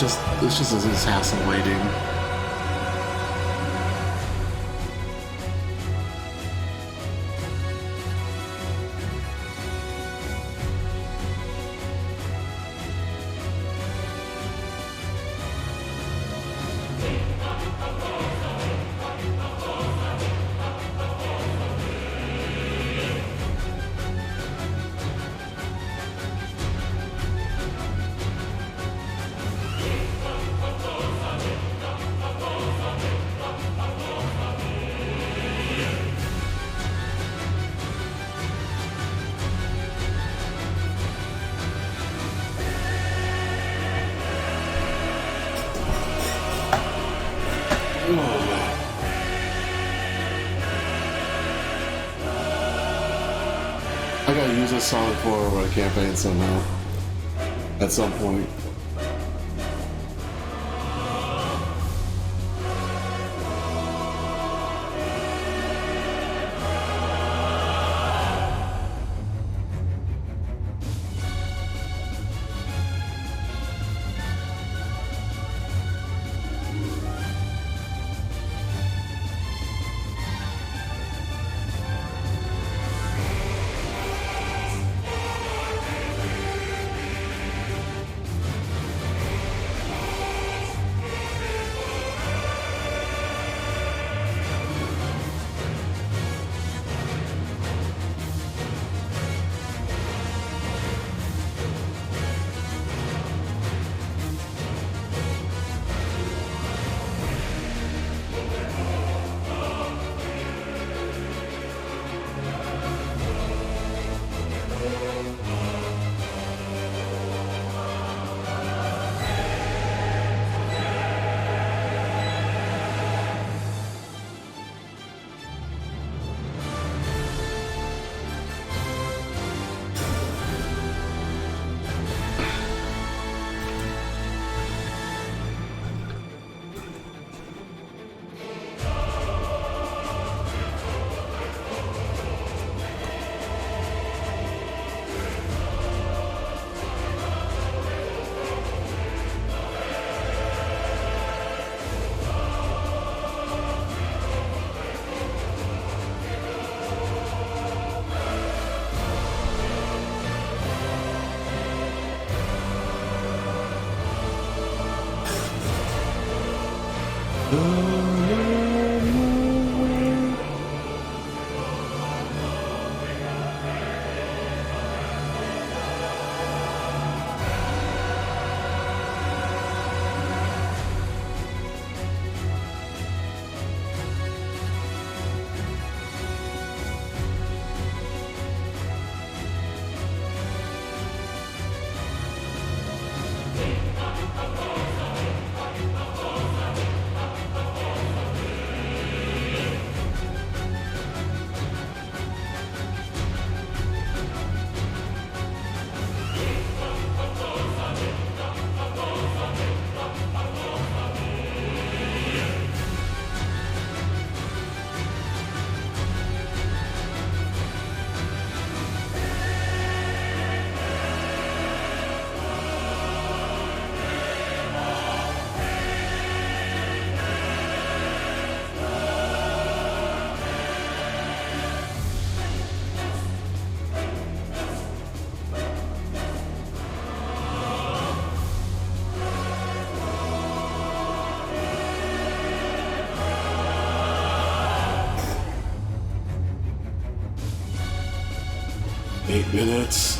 it's just this hassle waiting. I gotta use this song for a campaign somehow. At some point. 8 minutes.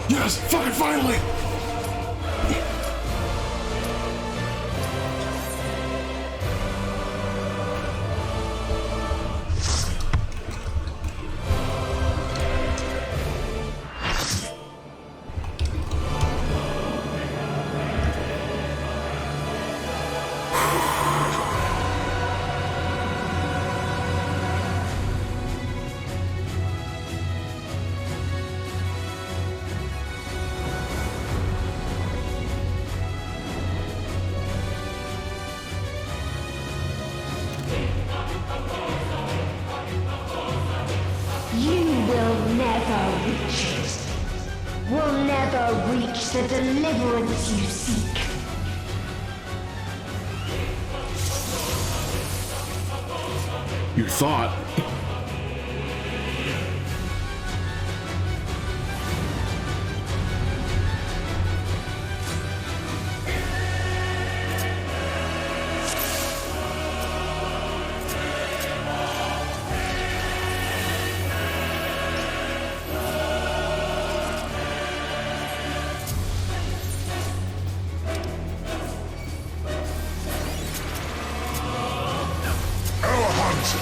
Yes, finally! Will never reach the deliverance you seek. You thought.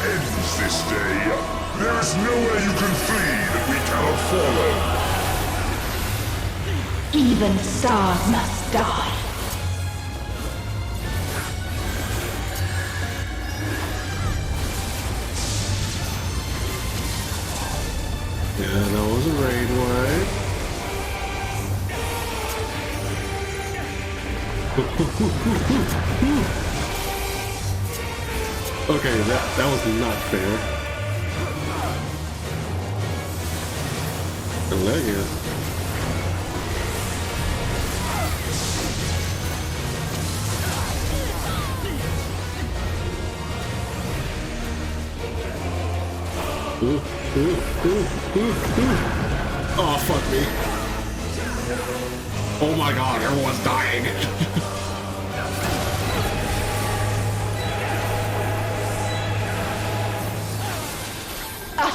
Ends this day. There is nowhere you can flee that we cannot follow. Even stars must die. Yeah, that was a raid one. Okay, that was not fair. The leg is. Oh, fuck me. Oh my god, everyone's dying.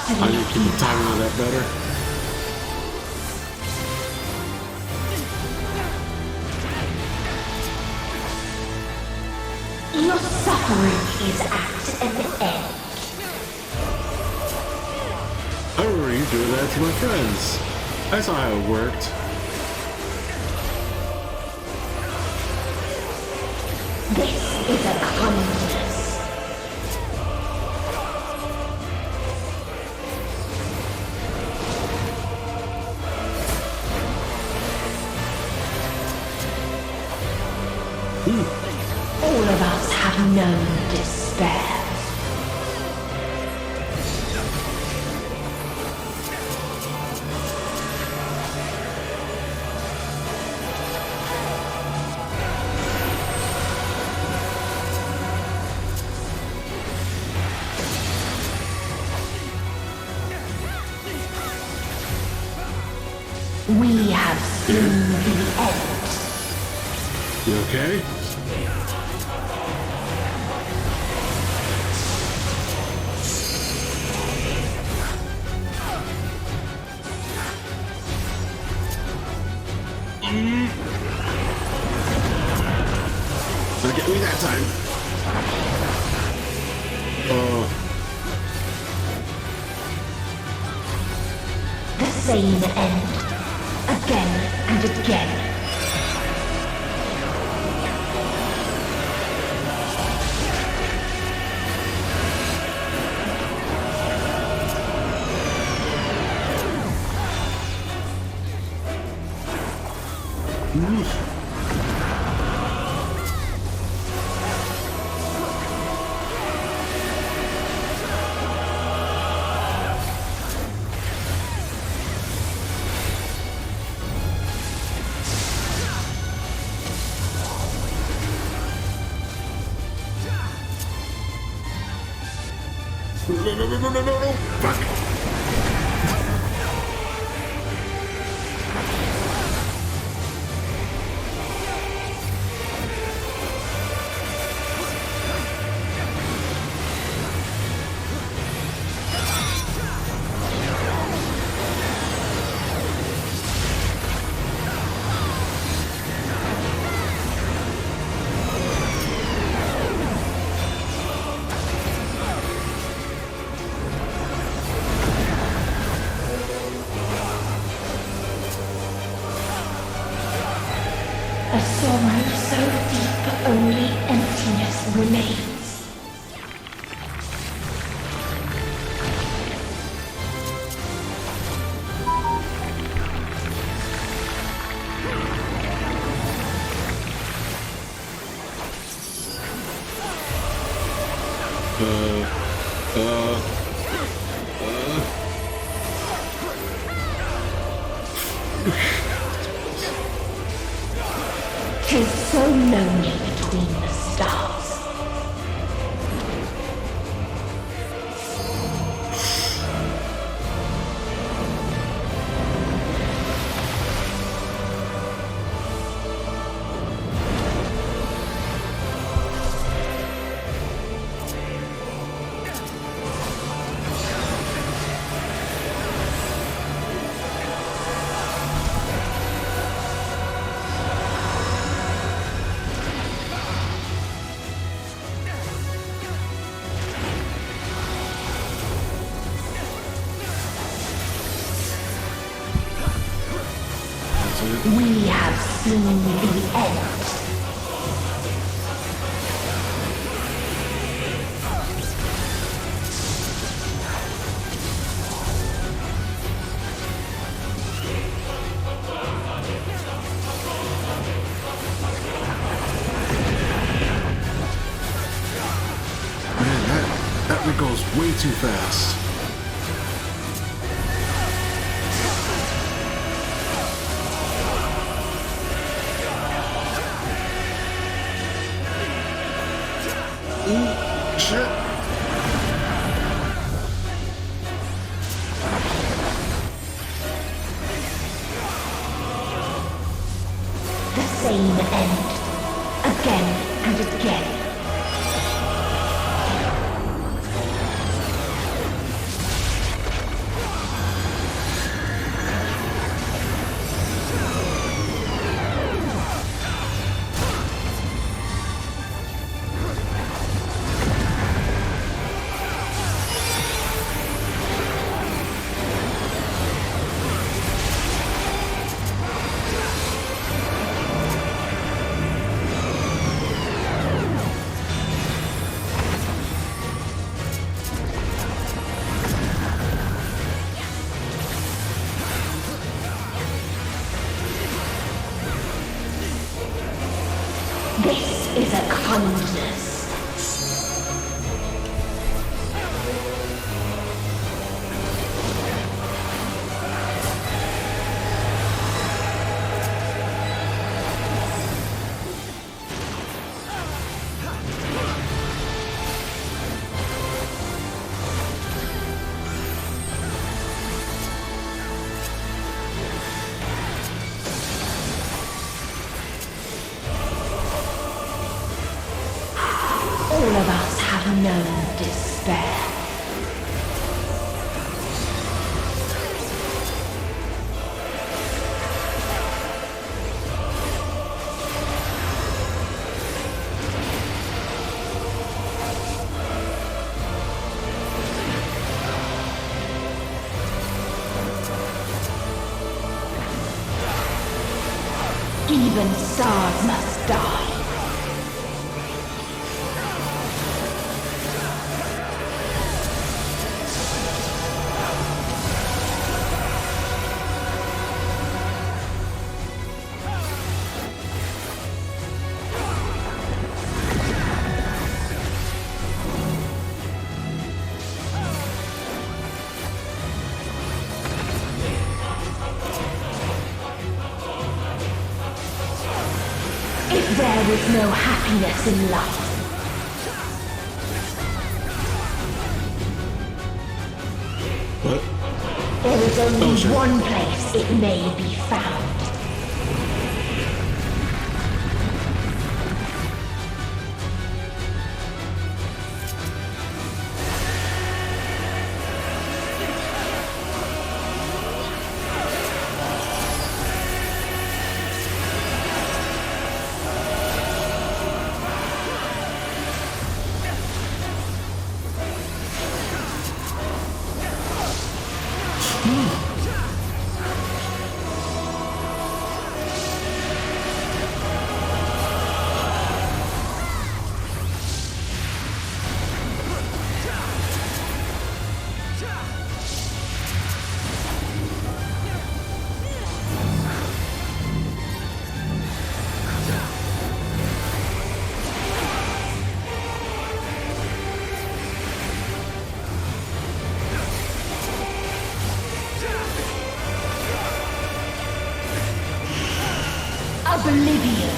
I need to keep the timing on that better. Your suffering is at an end. I remember you doing that to my friends. I saw how it worked. This is a kindness. All of us have known despair. We have seen the end. You okay? Don't get me that time. The same end. Again and again. No. Fuck. A sorrow so deep only emptiness remains. Tis so lonely between the stars. We have seen the end. Man, that one goes way too fast. Shit. an end. Again and again. This is a kindness. All of us have known despair. Even stars must die. If there is no happiness in life, What? there is only Oh, sure. one place it may be found. Oblivion.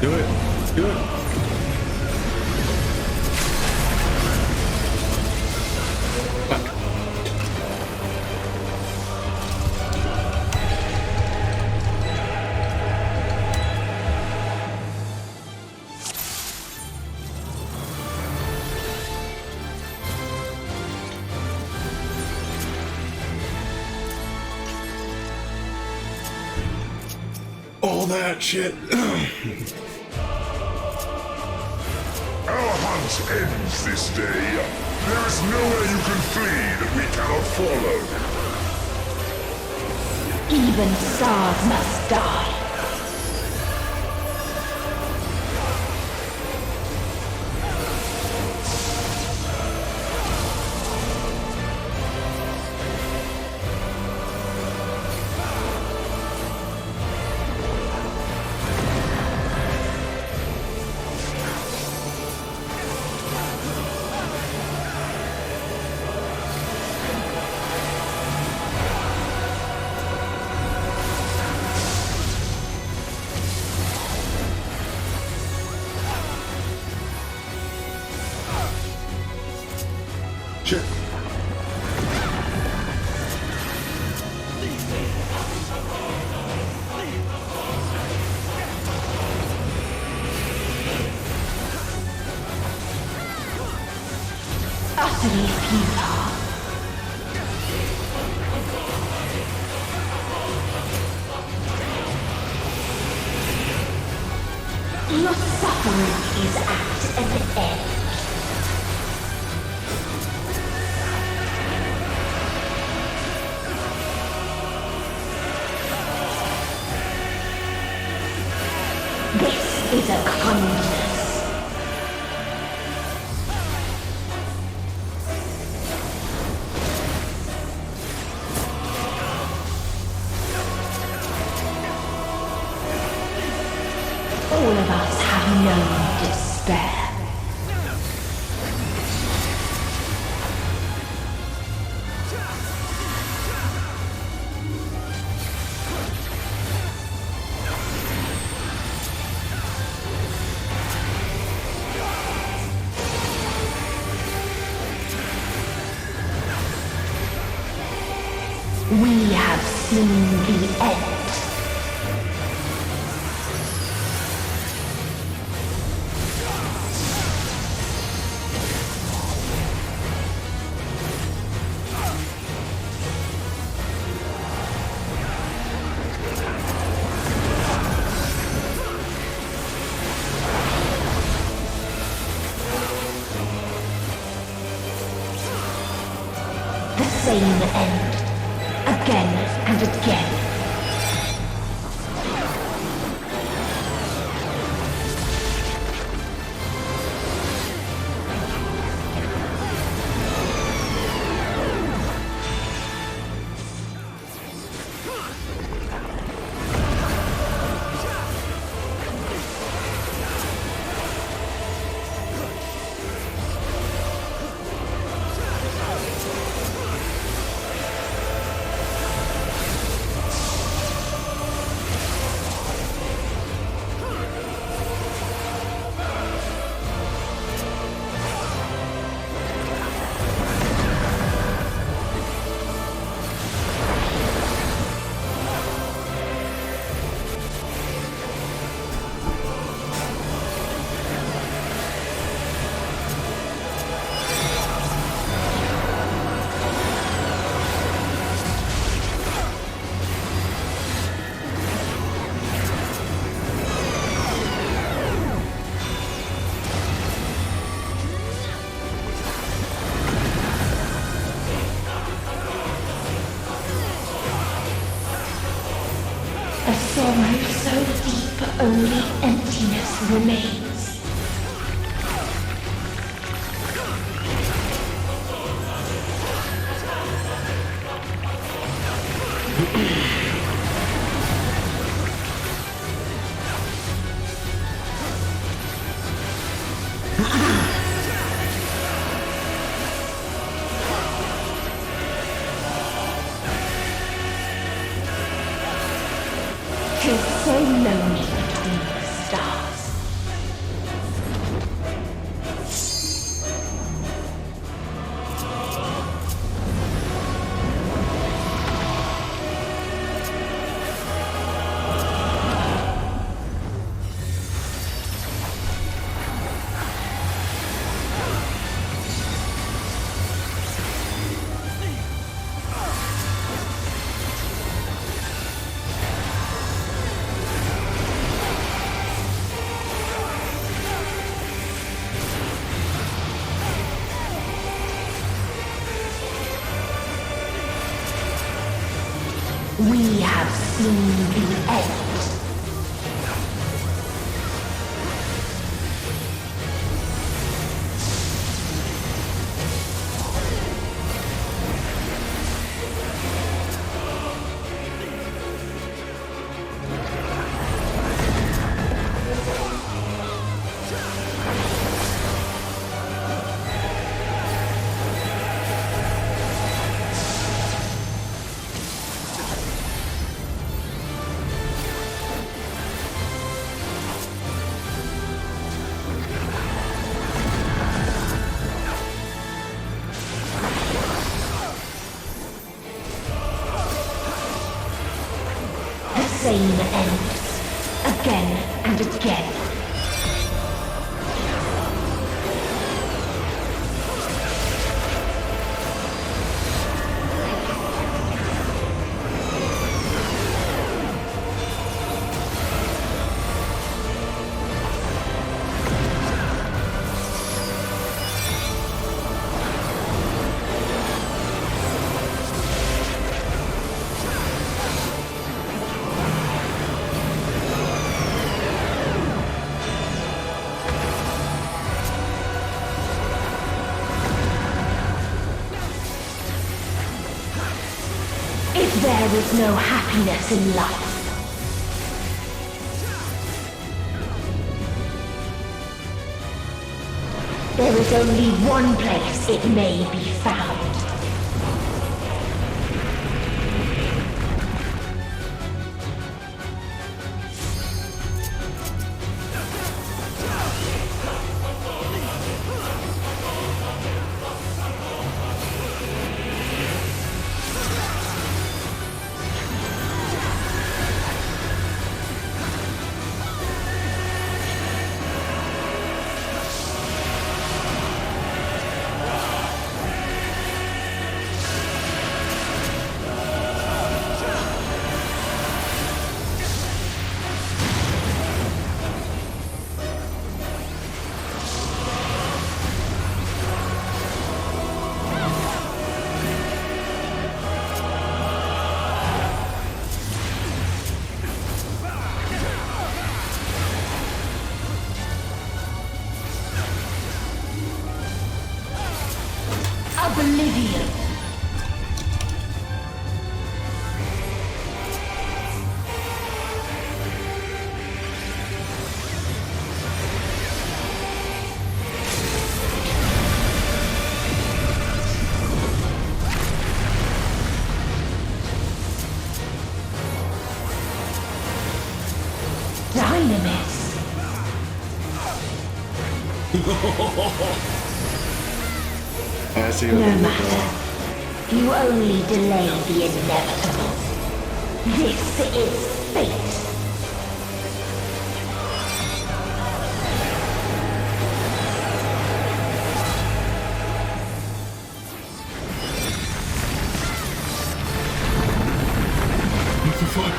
Do it. Do it. All that shit. Our hunt ends this day. There is nowhere you can flee that we cannot follow. Even stars must die. Utterly futile. Your suffering is at an end. This is a kindness. All of us have known despair. We have seen the end. The same end. Again and again. A sorrow so deep only emptiness remains. Tis so lonely between the stars. We have seen the end. same ends. Again and again. There is no happiness in life. There is only one place it may be found. Oblivion. NameIsZ. No matter. You only delay the inevitable. This is fate. What the fuck?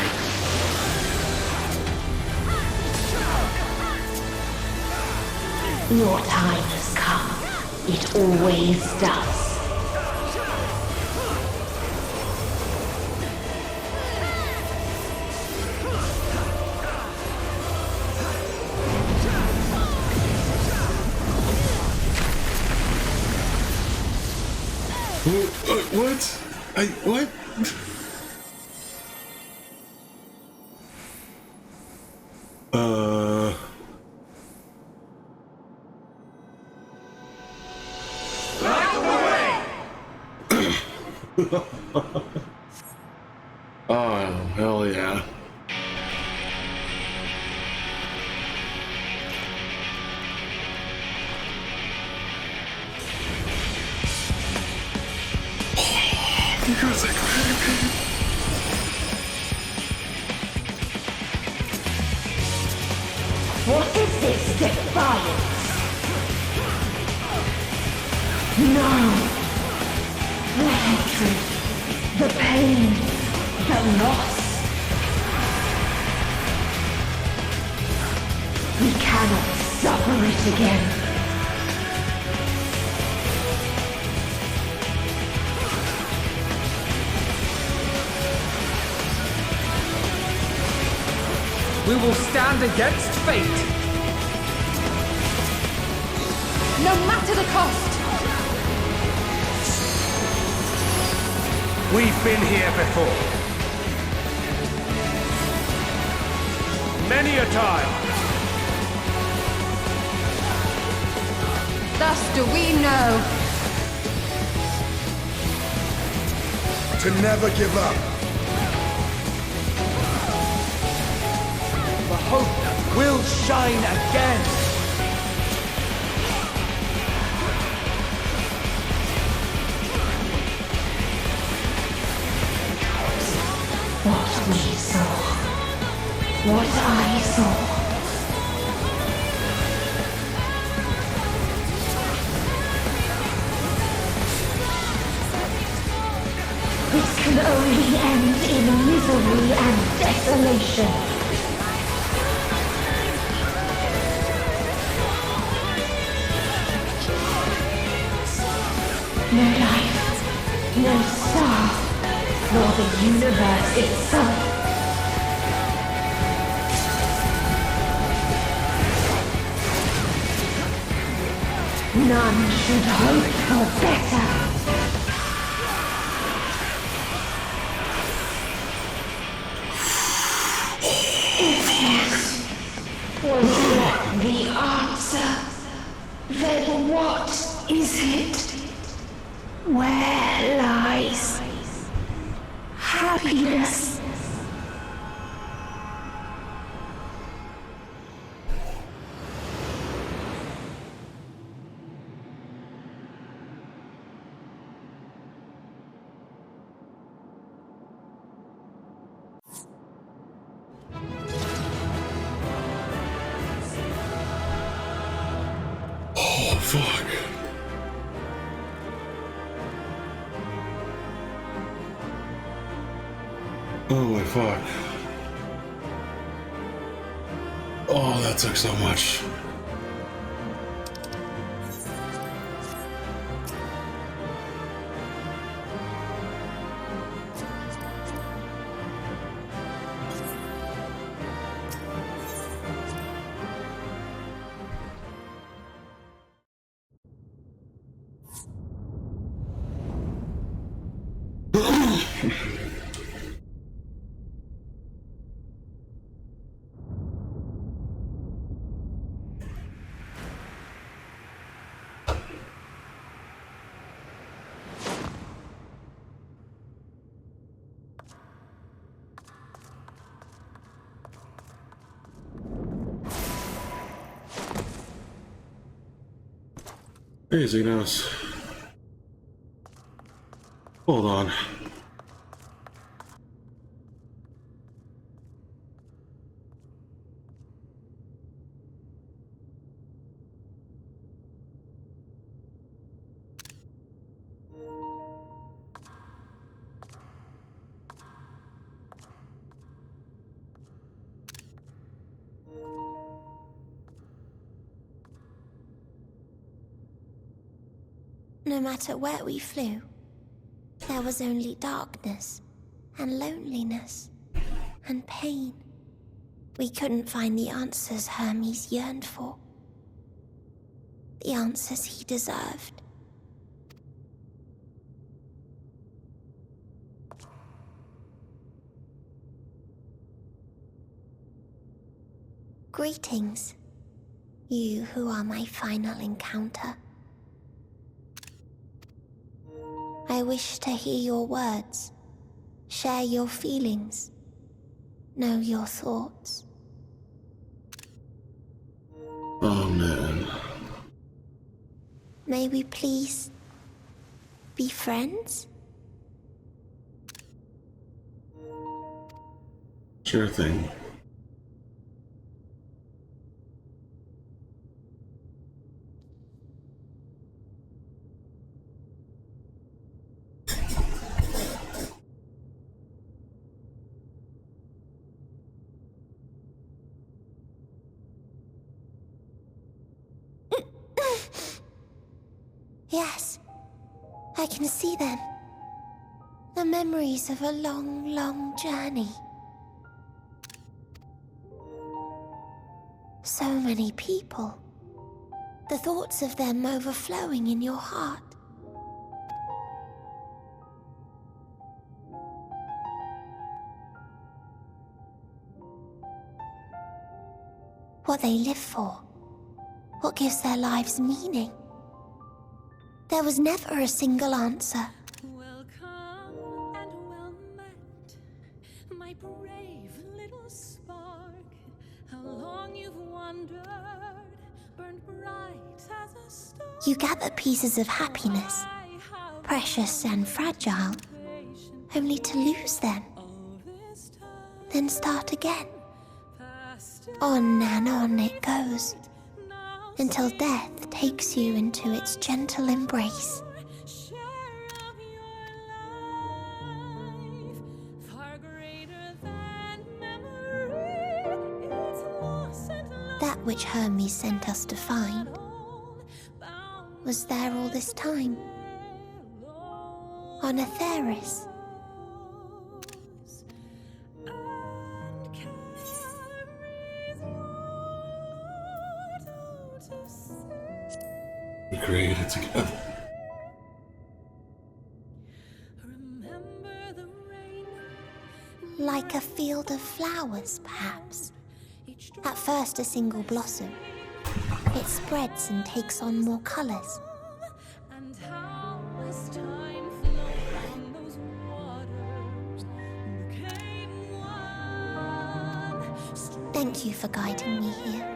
Your time has come. It always does. What? What? Oh, hell yeah. What is this defiance? No! The hatred, the pain, the loss. We cannot suffer it again. We will stand against fate. No matter the cost. We've been here before. Many a time. Thus do we know. To never give up. The hope will shine again. What we saw what I saw. This can only end in misery and desolation. No life, no star, nor the universe itself. None should hope for better. If this was not the answer, then what is it? Where lies happiness? Oh, fuck. Oh my fuck. Oh, that took so much. Hey, Zenos. Hold on. No matter where we flew, there was only darkness and loneliness and pain. We couldn't find the answers Hermes yearned for. The answers he deserved. Greetings, you who are my final encounter. I wish to hear your words, share your feelings, know your thoughts. Oh man. May we please be friends? Sure thing. Yes, I can see them. The memories of a long, long journey. So many people. The thoughts of them overflowing in your heart. What they live for. What gives their lives meaning. There was never a single answer. Welcome and well met, my brave little spark. How long you've wandered, burned bright as a star. You gather pieces of happiness, precious and fragile, only to lose them, then start again. On and on it goes, until death takes you into its gentle embrace. That which Hermes sent us to find was there all this time, on Atheris. We created together. Like a field of flowers, perhaps. At first a single blossom, it spreads and takes on more colors. Thank you for guiding me here.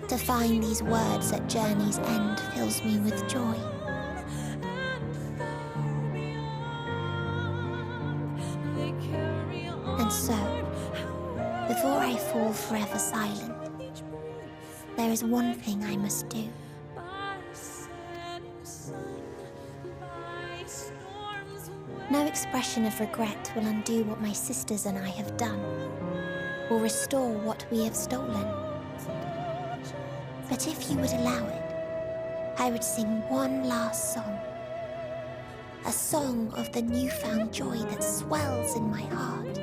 To find these words at journey's end fills me with joy. And so, before I fall forever silent, there is one thing I must do. No expression of regret will undo what my sisters and I have done, or restore what we have stolen. But if you would allow it, I would sing one last song. A song of the newfound joy that swells in my heart.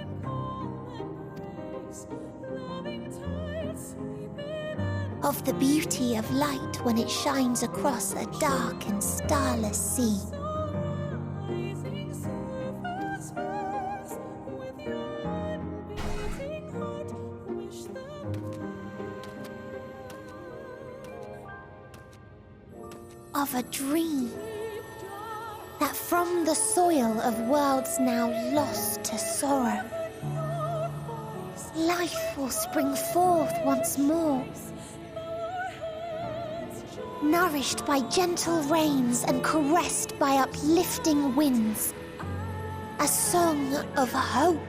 Of the beauty of light when it shines across a dark and starless sea. Of a dream that from the soil of worlds now lost to sorrow, life will spring forth once more, nourished by gentle rains and caressed by uplifting winds, a song of hope.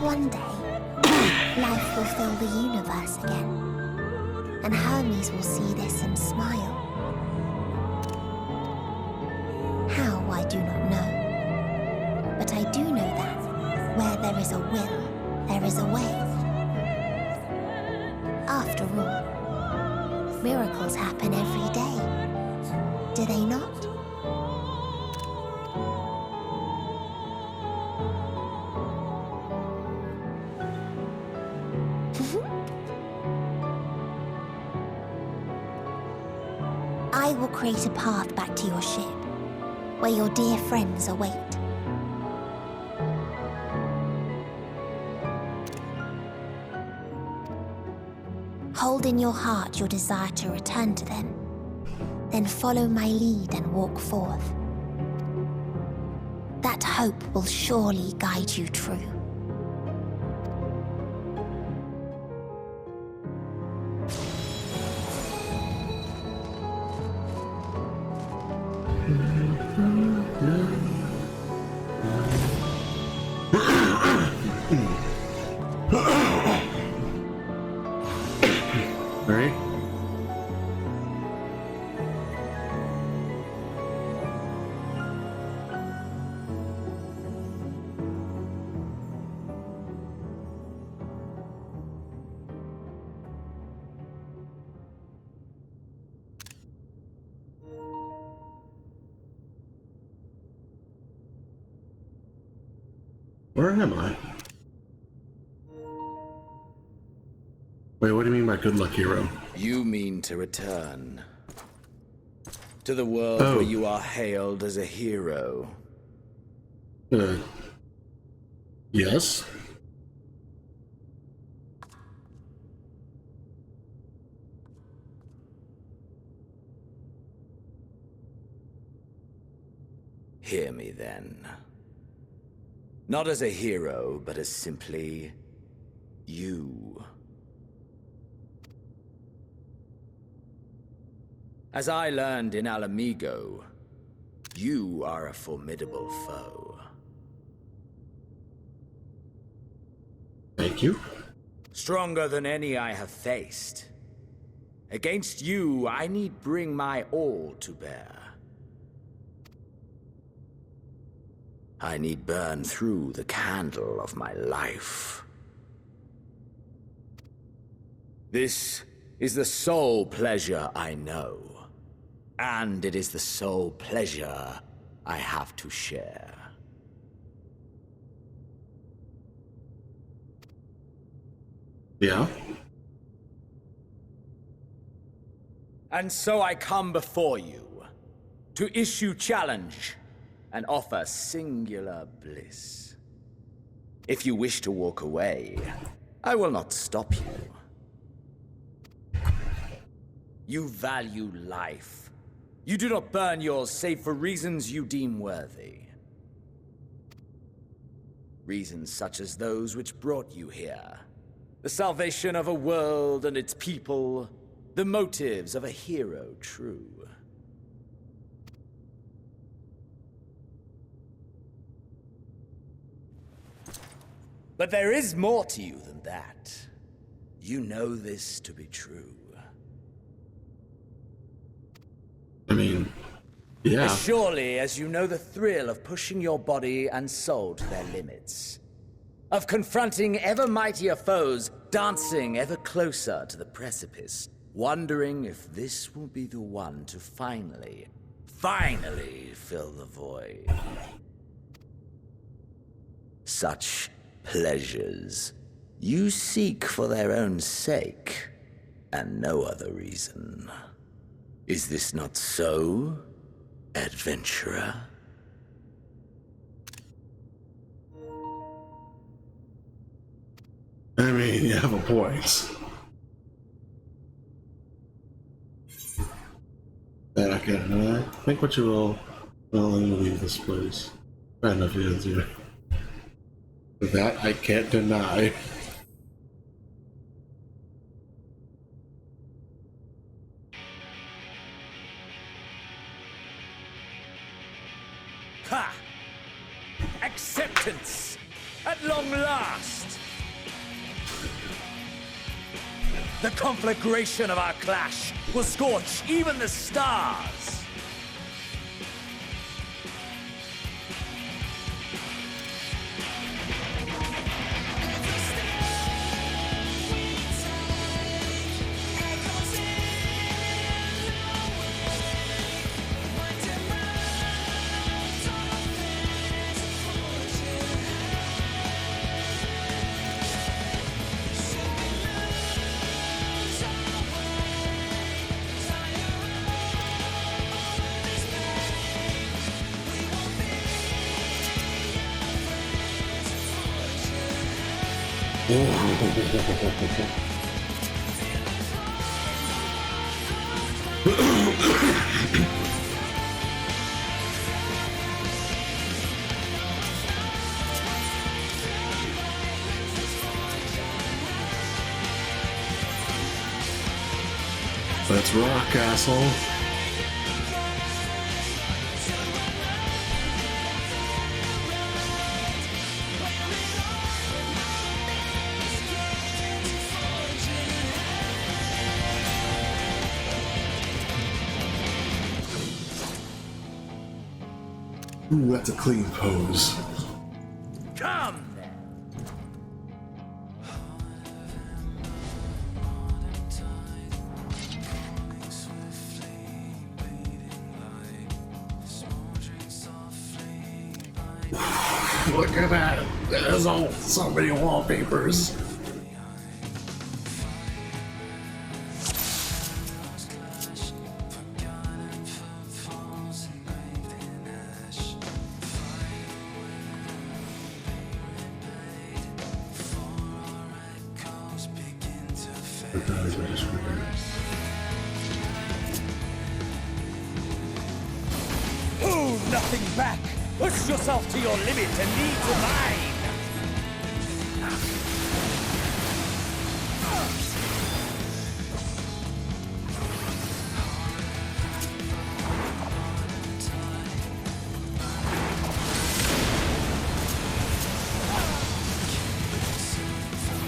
One day, life will fill the universe again, and Hermes will see this and smile. How, I do not know, but I do know that where there is a will, there is a way. After all, miracles happen every day, do they not? I will create a path back to your ship, where your dear friends await. Hold in your heart your desire to return to them, then follow my lead and walk forth. That hope will surely guide you true. Right? Where am I? Wait, what do you mean by good luck hero? You mean to return to the world where you are hailed as a hero. Yes. Hear me then. Not as a hero, but as simply you. As I learned in Alamigo, you are a formidable foe. Thank you. Stronger than any I have faced. Against you, I need bring my all to bear. I need burn through the candle of my life. This is the sole pleasure I know, and it is the sole pleasure I have to share. Yeah. And so I come before you to issue challenge and offer singular bliss. If you wish to walk away, I will not stop you. You value life. You do not burn yours save for reasons you deem worthy. Reasons such as those which brought you here. The salvation of a world and its people. The motives of a hero true. But there is more to you than that. You know this to be true. I mean, yeah. As surely as you know the thrill of pushing your body and soul to their limits. Of confronting ever mightier foes, dancing ever closer to the precipice, wondering if this will be the one to finally fill the void. Such pleasures you seek for their own sake, and no other reason. Is this not so, adventurer? I mean, you have a point. I think what you will. Well, let me leave this place. I don't know if you guys do. That I can't deny. Ha! Acceptance! At long last! The conflagration of our clash will scorch even the stars! Let's rock, asshole. Ooh, that's a clean pose. Come! Look at that. There's so many wallpapers. Hold nothing back! Push yourself to your limit and lead to mine!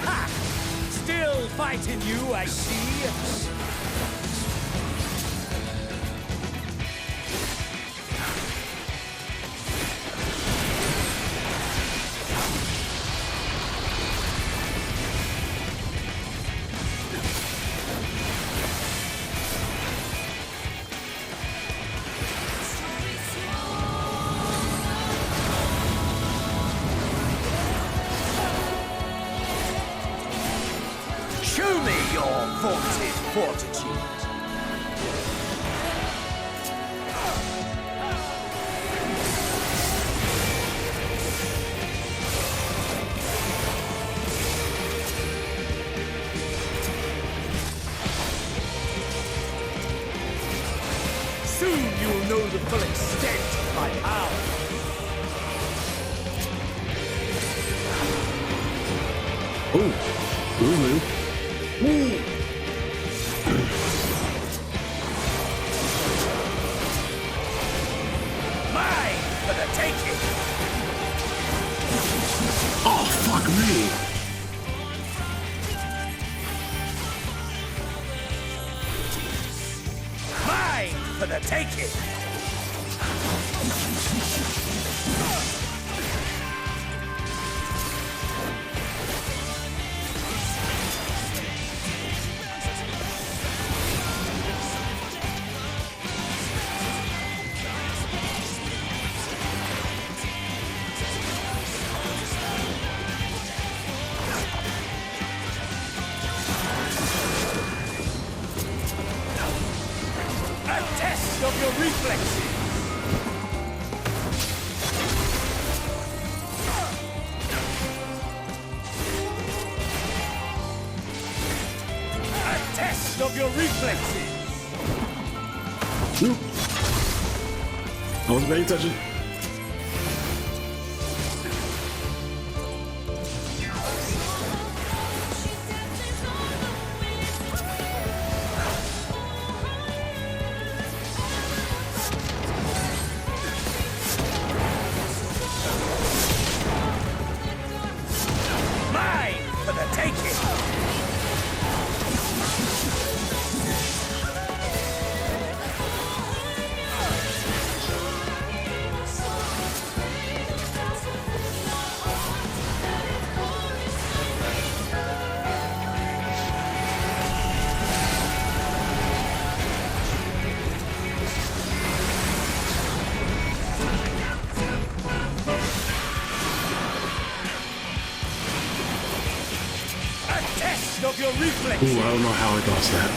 Ha! Still fighting you, I see. Show me your vaunted fortitude. Soon you will know the full extent of my power. Oh, Thule. Ooh. Mine for the taking. Oh, fuck me. Mine for the taking. A test of your reflexes. A test of your reflexes. Nope. I wasn't paying attention. Mine for the taking. A test of your reflexes. Ooh, I don't know how I lost that.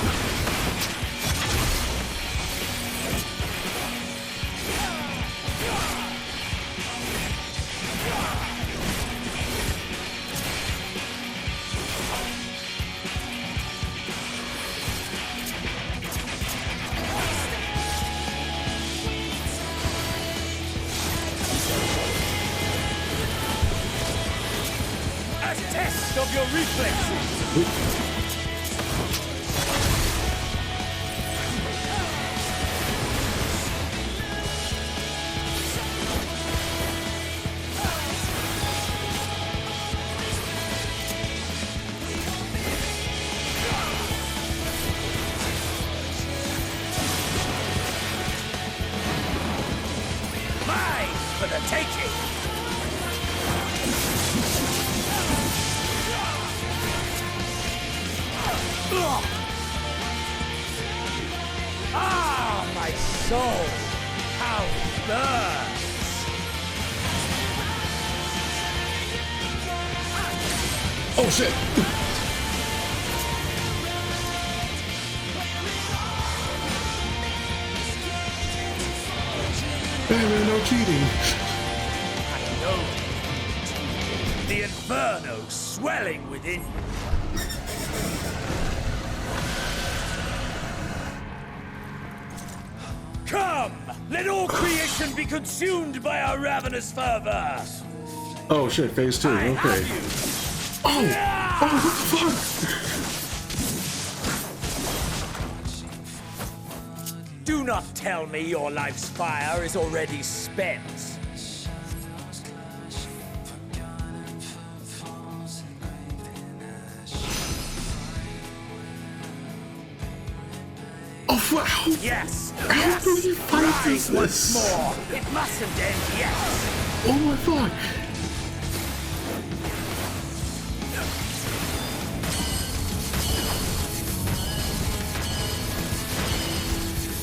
A test of your reflexes. Mine for the taking. Ugh. Ah, my soul! How it burns! Oh shit! Hey man, no cheating. I know. The inferno swelling within you. Come! Let all creation be consumed by our ravenous fervor! Oh shit, phase 2, okay. Oh! Oh, what the fuck? Do not tell me your life's fire is already spent. Oh, wow! Yes! How do you fight this? Once more! It mustn't end yet! Oh my fuck!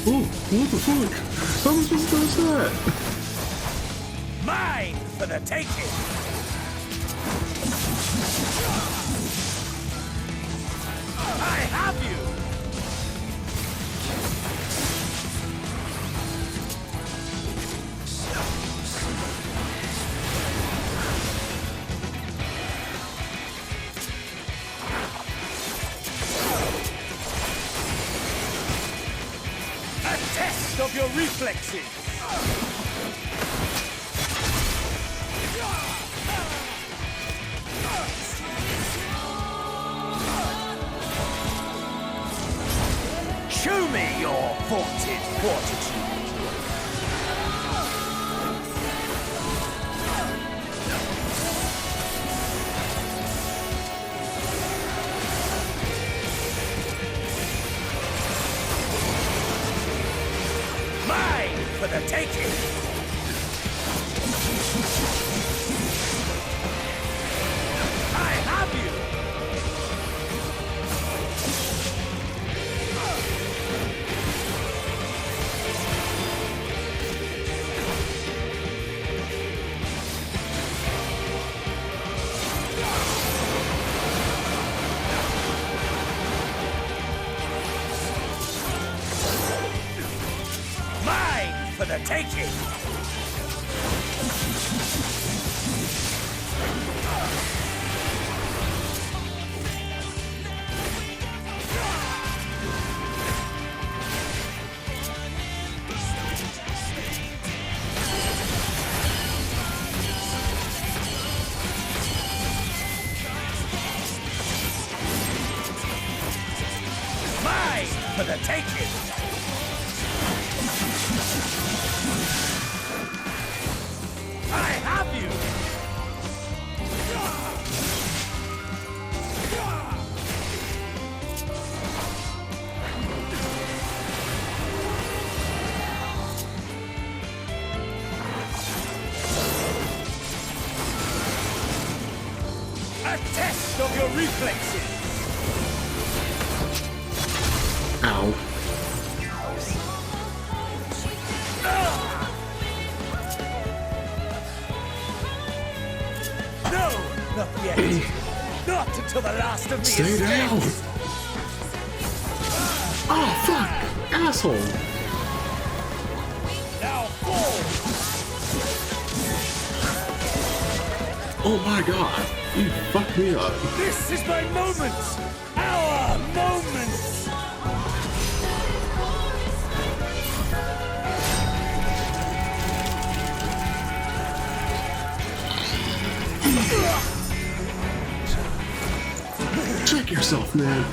Oh, what the fuck? How am I supposed to dodge that? Mine for the taking! I have you! Test of your reflexes! Show me your vaunted fortitude! For the taking! I have you! For the taking! Mine for the taking! I have you! A test of your reflexes! Ow. Not yet. Not until the last of me Stay is down! spent. Oh, fuck! Asshole! Now fall! Oh my god! You fucked me up. This is my moment! Our moment! Check yourself, man.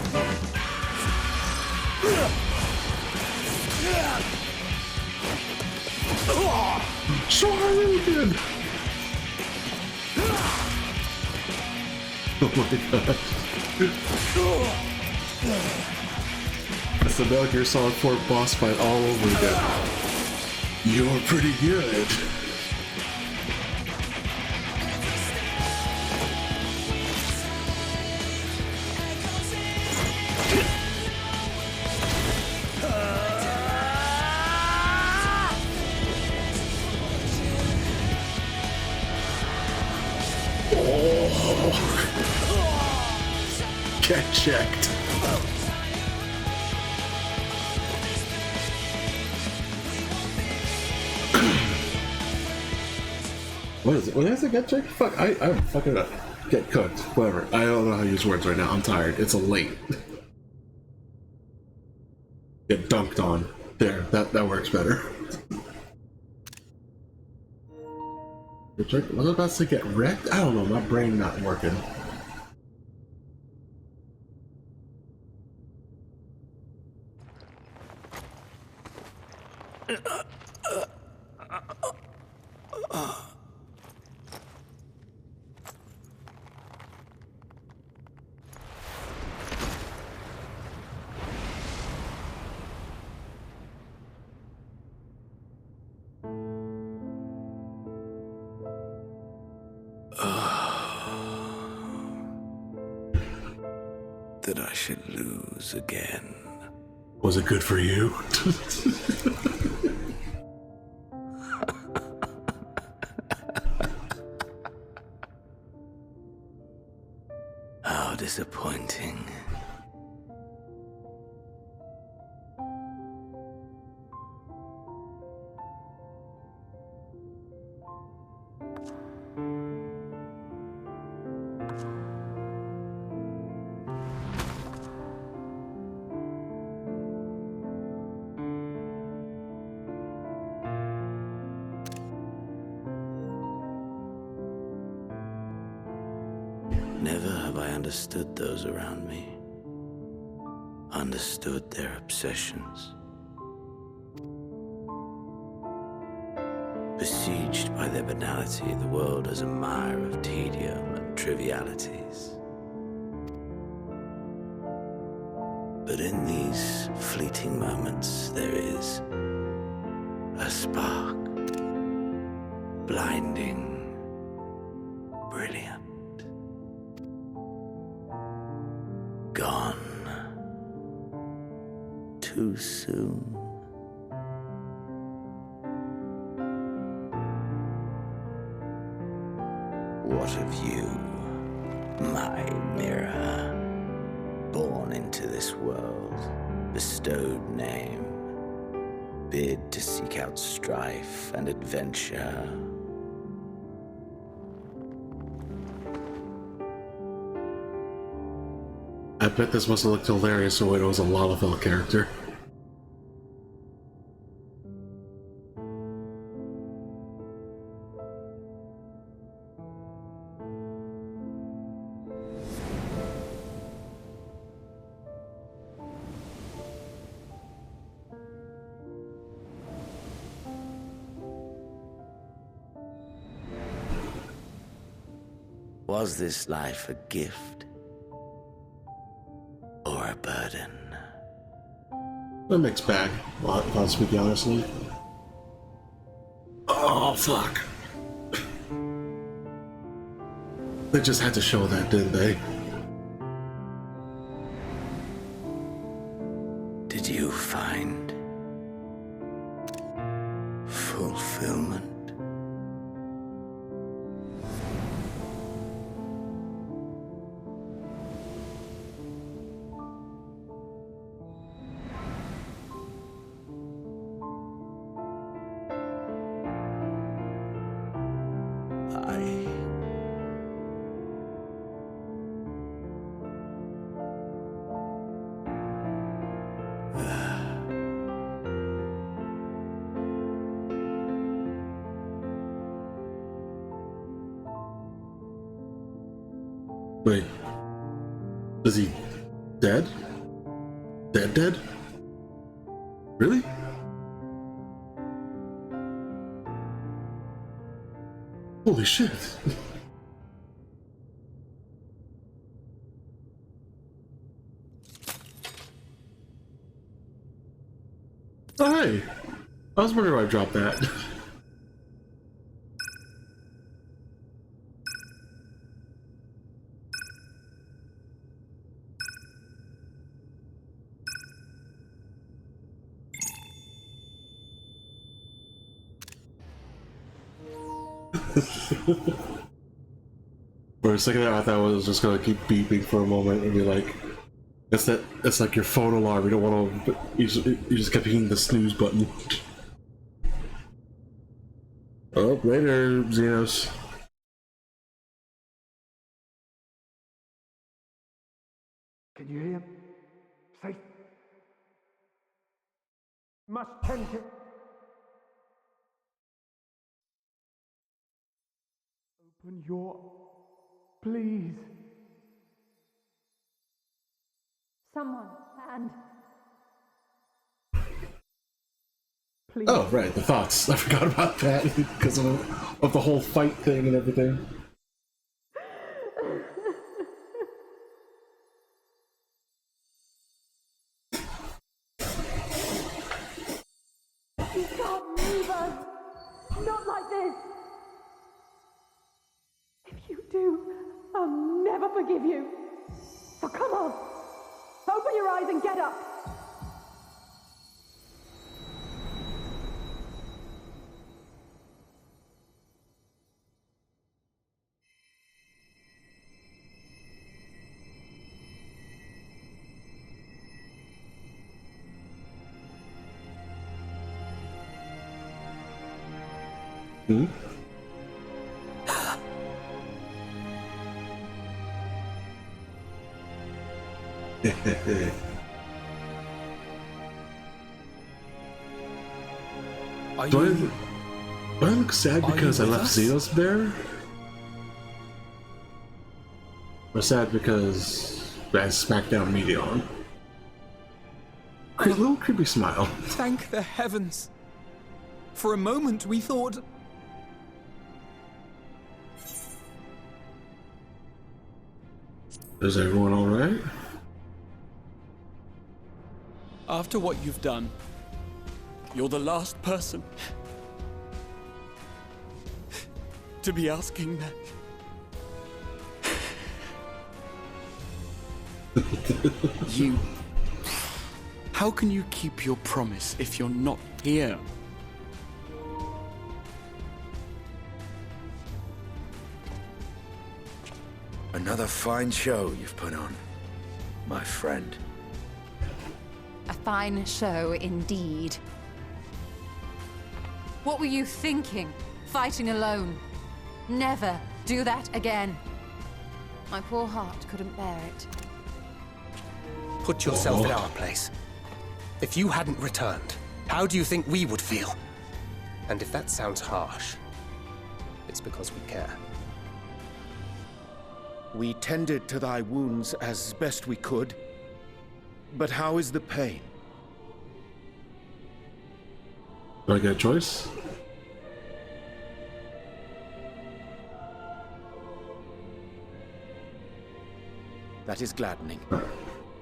Sorry, oh my god. It's the Metal Gear Solid 4 boss fight all over again. You're pretty good. Get checked. What is it? What is it? Get checked? Fuck, I'm fucking up. Get cooked. Whatever. I don't know how to use words right now. I'm tired. It's late. Get dunked on. There, that works better. Was I about to get wrecked? I don't know, my brain not working. That I should lose again. Was it good for you? How disappointing. Never have I understood those around me, understood their obsessions. Besieged by their banality, the world is a mire of tedium and trivialities. But in these fleeting moments, there is a spark, blinding, brilliant. Gone too soon. What of you, my mirror, born into this world, bestowed name, bid to seek out strife and adventure? I bet this must have looked hilarious when it was a Lalafell character. Was this life a gift or a burden? A mixed bag, if I'll speak honestly. Oh, fuck. They just had to show that, didn't they? Did you find fulfillment? Wait, is he dead? Dead? Really? Holy shit. Oh, hey. I was wondering why I dropped that. For a second there, I thought it was just gonna keep beeping for a moment and be like, it's like your phone alarm. You don't want to. You just kept hitting the snooze button. Oh, later, Zenos. Can you hear him? Safe. Must tend to... Open your... Please. Someone, and... Please. Oh, right, the thoughts. I forgot about that because of the whole fight thing and everything. You can't leave us! Not like this! If you do, I'll never forgive you! So come on! Open your eyes and get up! Hmm? Do I look sad because I left Zenos there? Or sad because I smacked down Meteion? A little creepy smile. Thank the heavens. For a moment we thought... Is everyone alright? After what you've done, you're the last person to be asking that. You... How can you keep your promise if you're not here? Another fine show you've put on, my friend. A fine show indeed. What were you thinking? Fighting alone? Never do that again. My poor heart couldn't bear it. Put yourself in our place. If you hadn't returned, how do you think we would feel? And if that sounds harsh, it's because we care. We tended to thy wounds as best we could. But how is the pain? Do I get a choice? That is gladdening.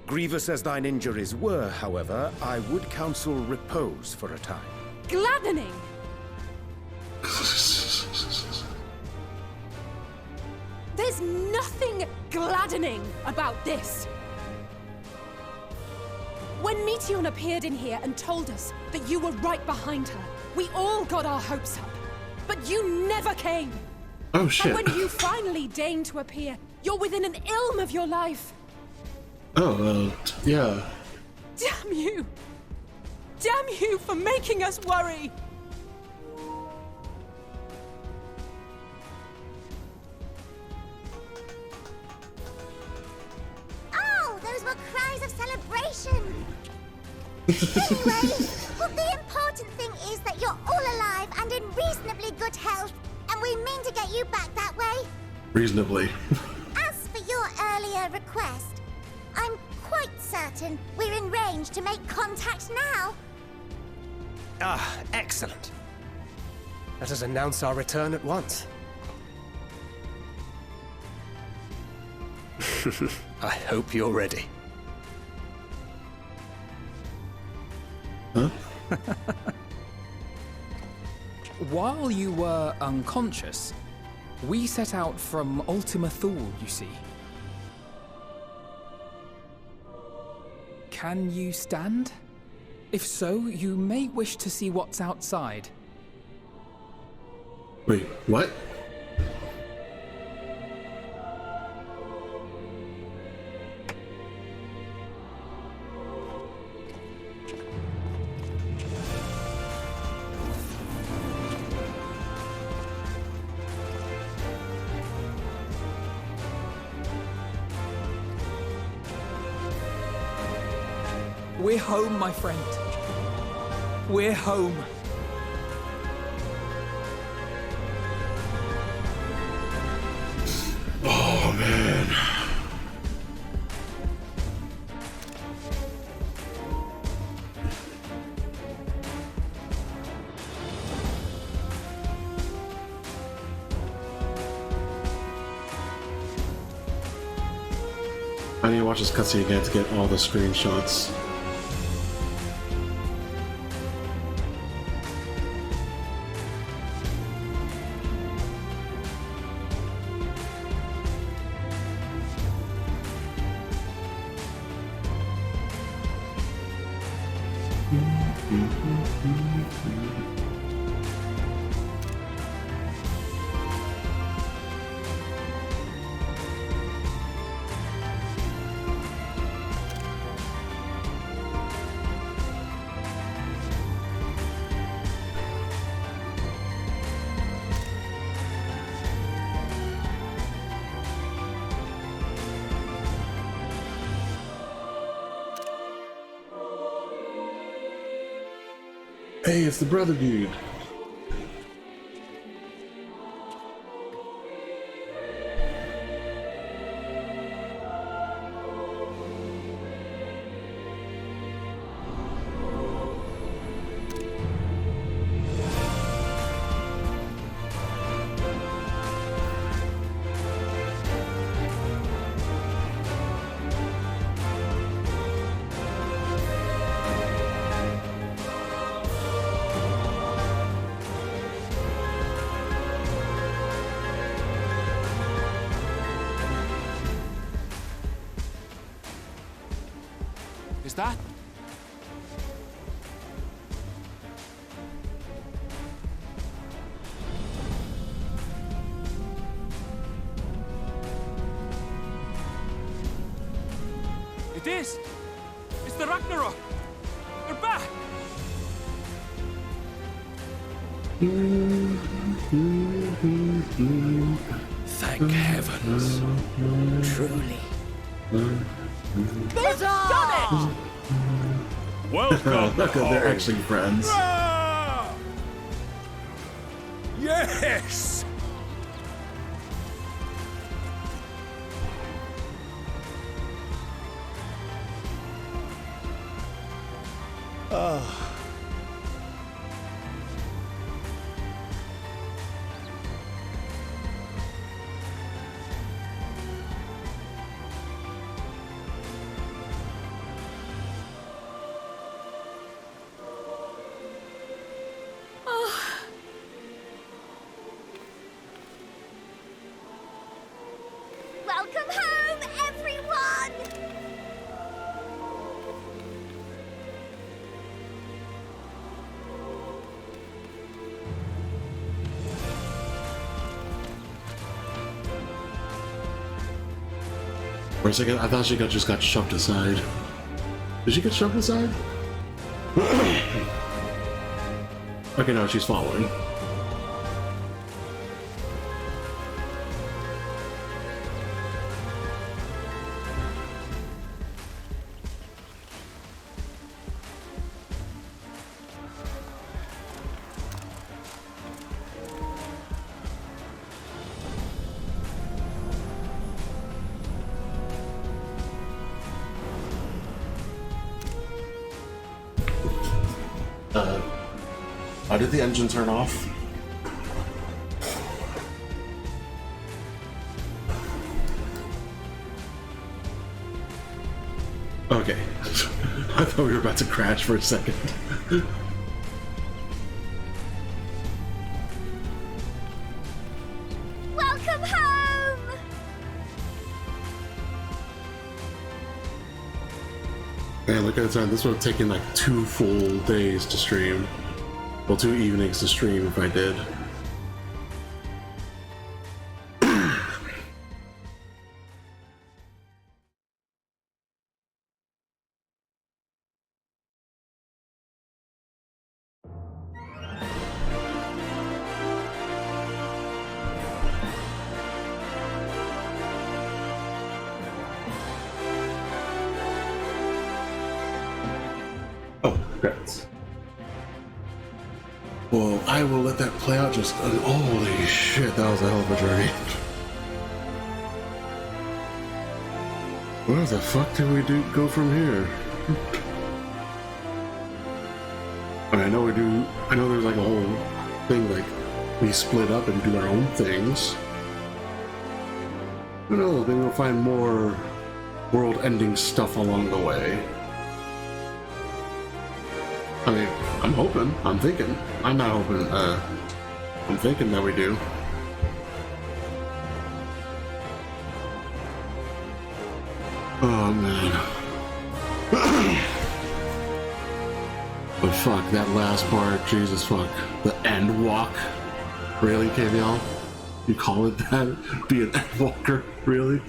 Grievous as thine injuries were, however, I would counsel repose for a time. Gladdening! There's nothing gladdening about this! When Meteion appeared in here and told us that you were right behind her, we all got our hopes up. But you never came! Oh shit. And when you finally deigned to appear, you're within an ilm of your life! Oh, yeah. Damn you! Damn you for making us worry! Oh, those were cries of celebration! Anyway, well, the important thing is that you're all alive and in reasonably good health, and we mean to get you back that way. Reasonably. As for your earlier request, I'm quite certain we're in range to make contact now. Ah, excellent. Let us announce our return at once. I hope you're ready. Huh? While you were unconscious, we set out from Ultima Thule, you see. Can you stand? If so, you may wish to see what's outside. Wait, what? We're home, my friend. We're home. Oh, man. I need to watch this cutscene again to get all the screenshots. Hey, it's the brother dude. Is that? It is! It's the Ragnarok! They're back! Thank heavens. Truly. They've done it! Welcome Look, they're actually friends. Yes! Welcome home, everyone! For a second, I thought she just got shoved aside. Did she get shoved aside? Okay, no, she's following. How did the engine turn off? Okay. I thought we were about to crash for a second. Welcome home! Man, look at the time. This would have taken like 2 full days to stream. Well, 2 evenings to stream if I did. Oh, credits. Well, I will let that play out. Just holy shit, that was a hell of a journey. Where the fuck do we go from here? I mean, I know there's like a whole thing, like we split up and do our own things. Who knows, maybe we'll find more world-ending stuff along the way. I mean, I'm hoping, I'm thinking. I'm not hoping, I'm thinking that we do. Oh, man. But fuck, that last part, Jesus fuck. The end walk? Really, KVL? You call it that? Be an Endwalker? Really?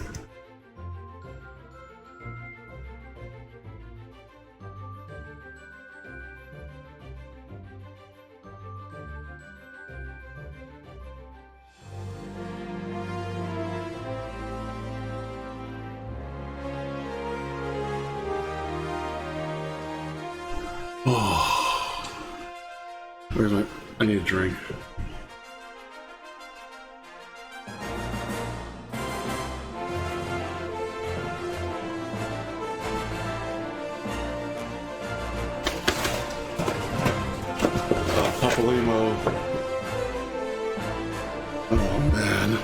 Oh, where's my? I need a drink. Papalimo. Oh man.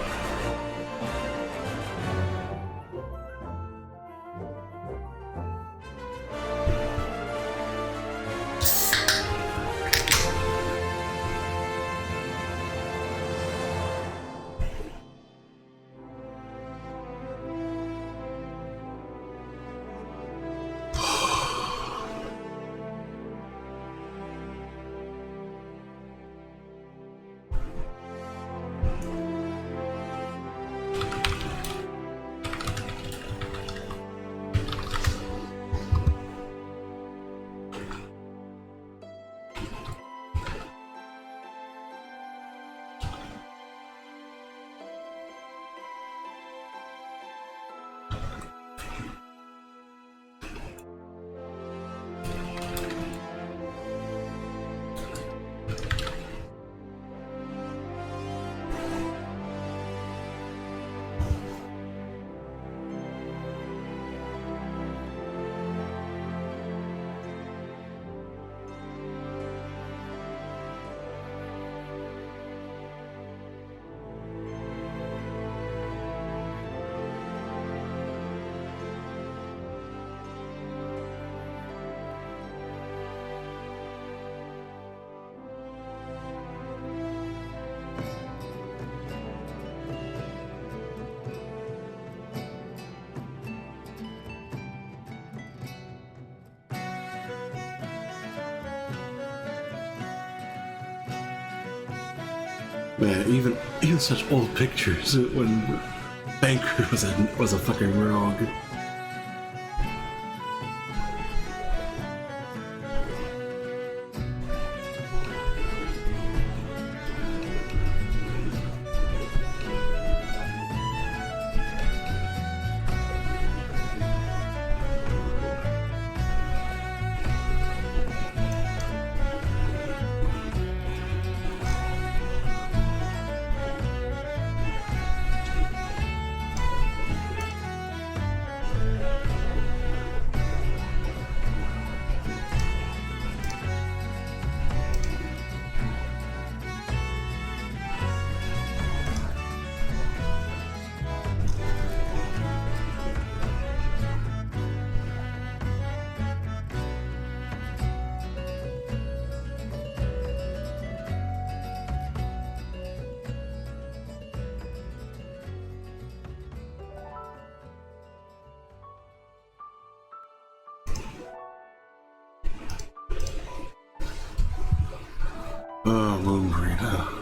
Man, even such old pictures when Banker was a fucking rogue. Oh, Moonbreeder.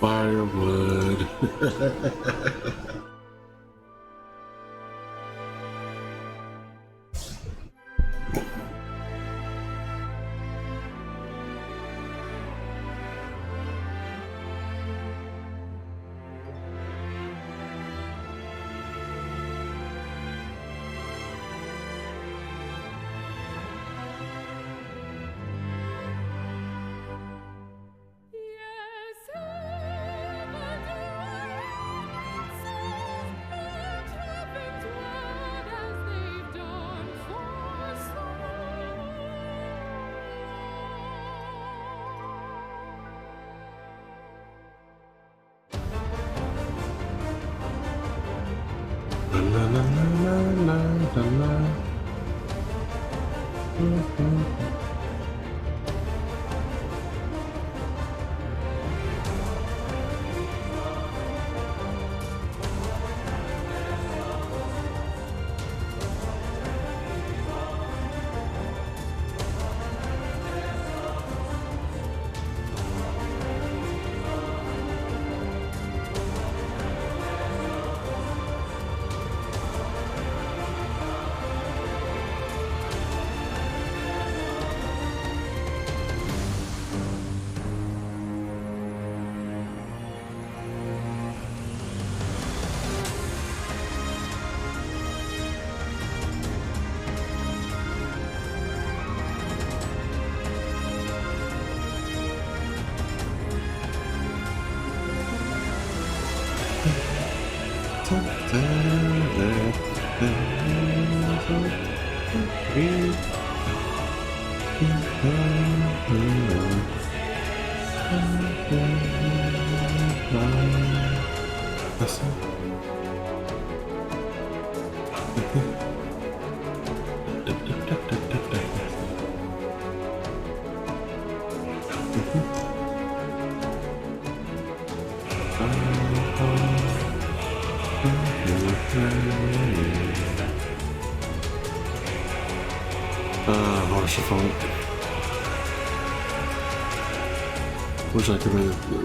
Firewood.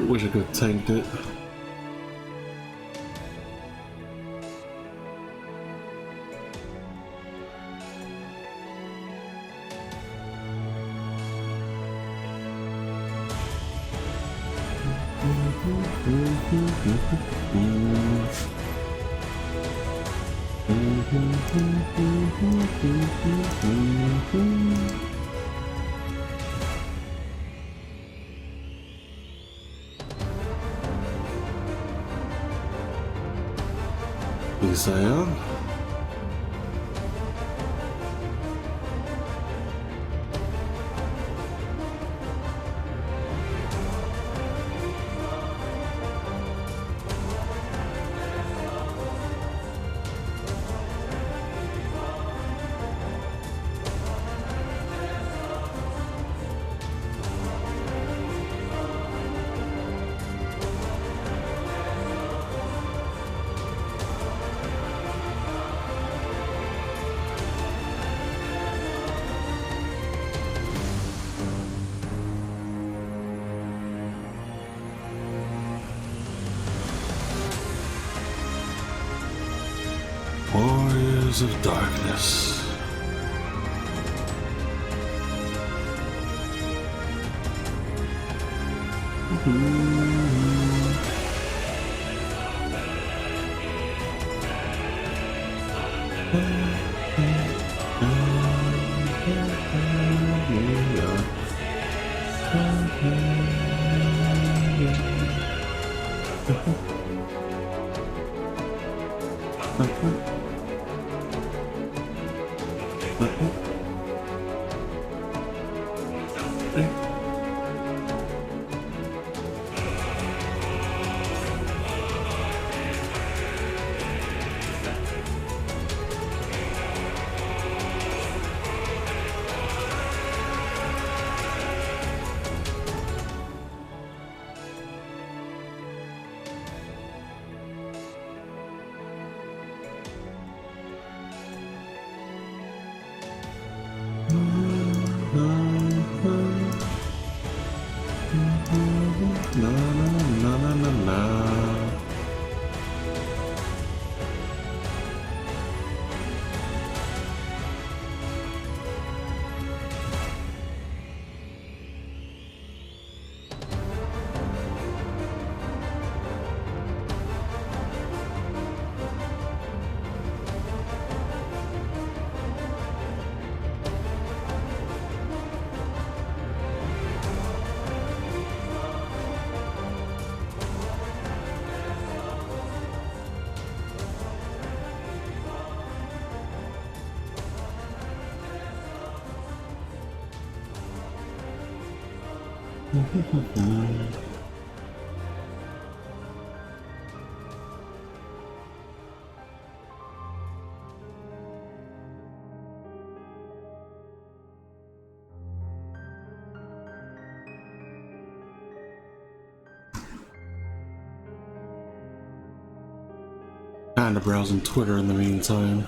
Wish I could have tanked it. Isaiah? Warriors of Darkness. Kind of browsing Twitter in the meantime.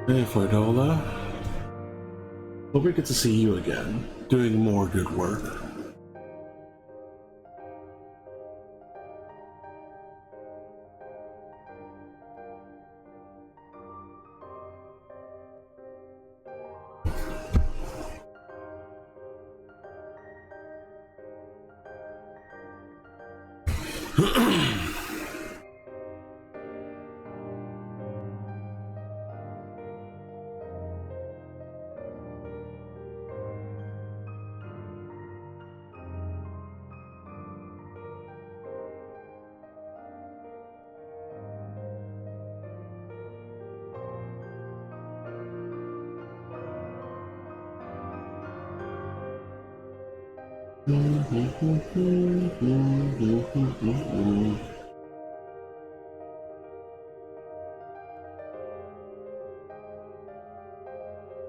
Hey, Fordola. Hope we get to see you again, doing more good work.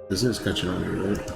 This is catching on your road.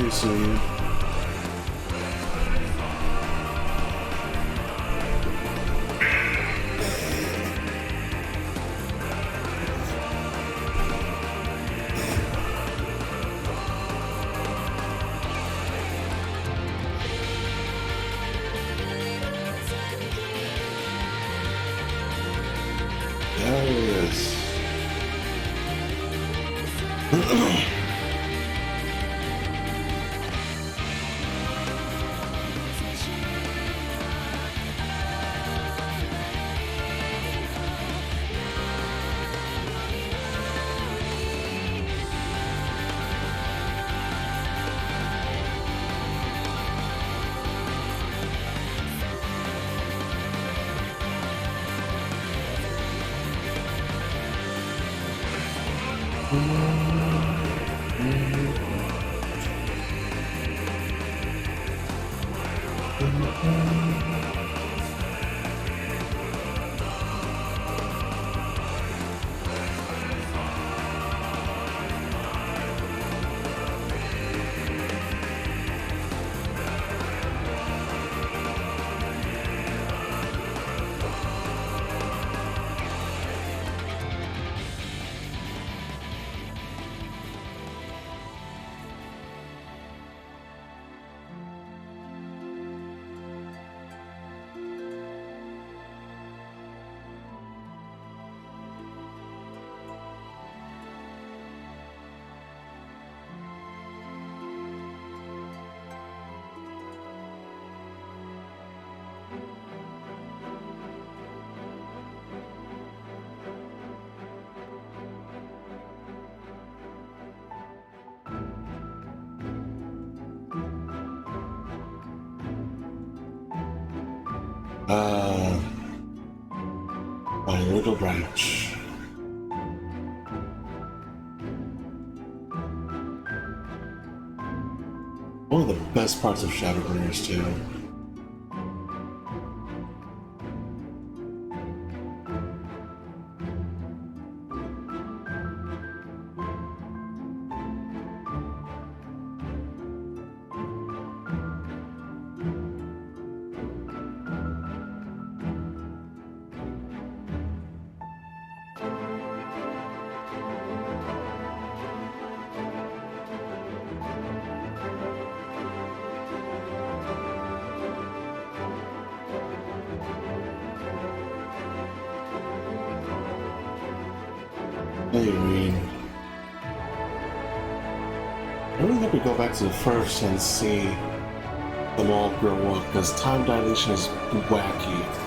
pretty soon. My little branch. One of the best parts of Shadowbringers too. I really hope we go back to the first and see them all grow up, because time dilation is wacky.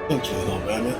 Thank you, little rabbit.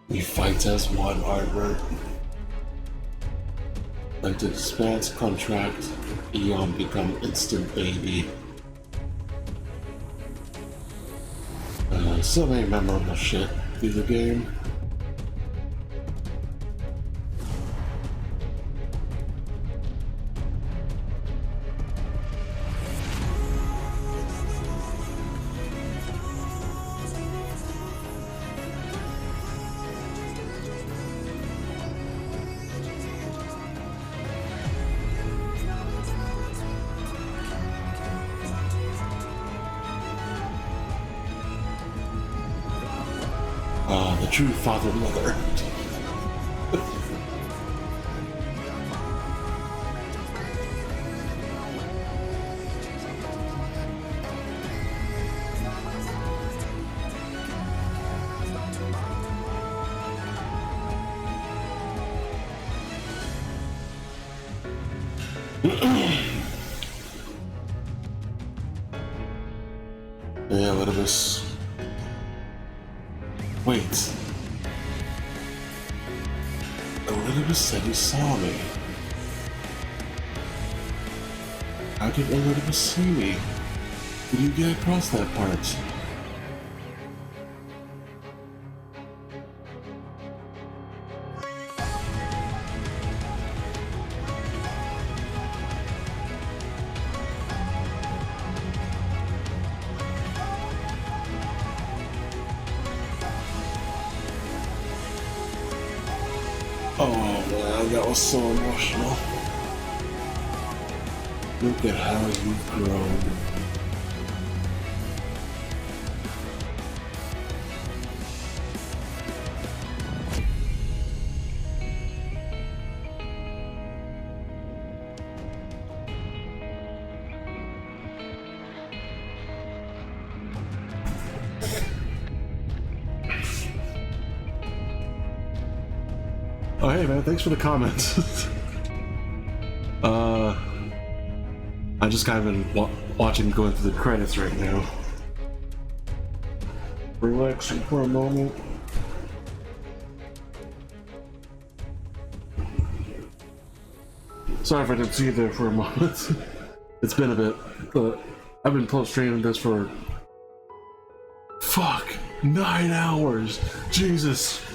We fight as one, Arbor. Like the expanse contract, Eon become instant baby. So many memorable shit through the game. The true father mother. Yeah, what of this? Wait. Elizabeth said he saw me. How did Elizabeth see me? Did you get across that part? Oh man, that was so emotional. Look at how you've grown. Oh hey man, thanks for the comments. I just kind of been watching going through the credits right now. Relaxing for a moment. Sorry if I didn't see you there for a moment. It's been a bit, but I've been post-streaming this for 9 hours. Jesus.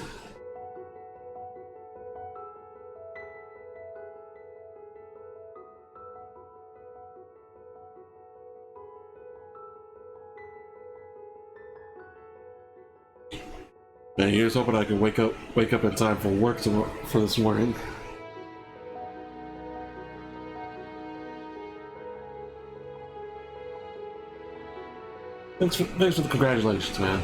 Man, here's hoping I can wake up in time for work for this morning. Thanks for the congratulations, man.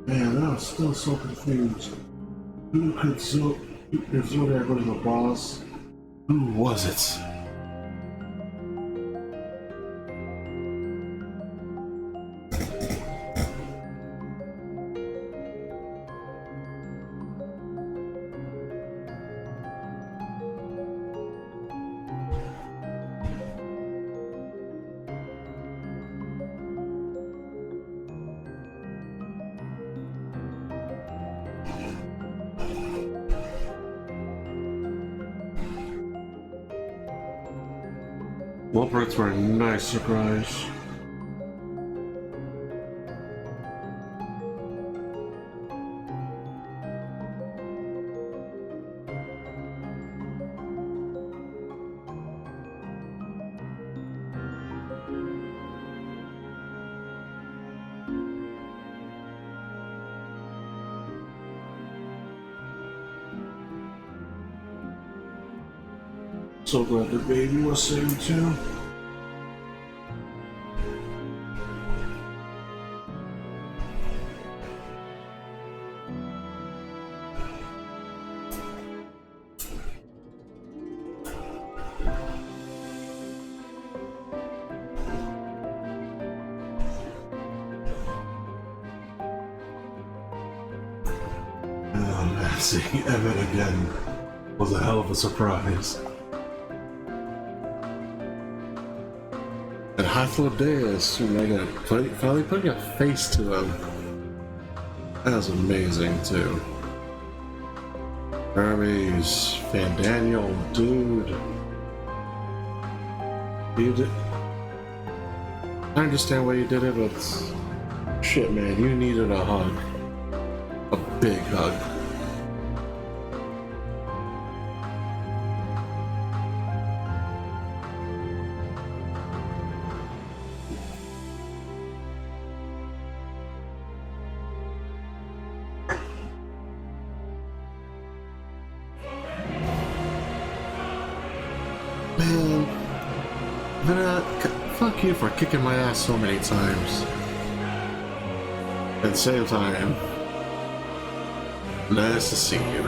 Man, I was still so confused. Who could Zodiac was the boss? Who was it? Wolperts were a nice surprise. So glad the baby was saved too. Oh man, seeing Evan again was a hell of a surprise. And Hythlodeus, finally putting a face to him. That was amazing too. Hermes, Van Daniel, dude. You did. I understand why you did it, but shit, man, you needed a hug. A big hug. Man, fuck you for kicking my ass so many times. At the same time, nice to see you.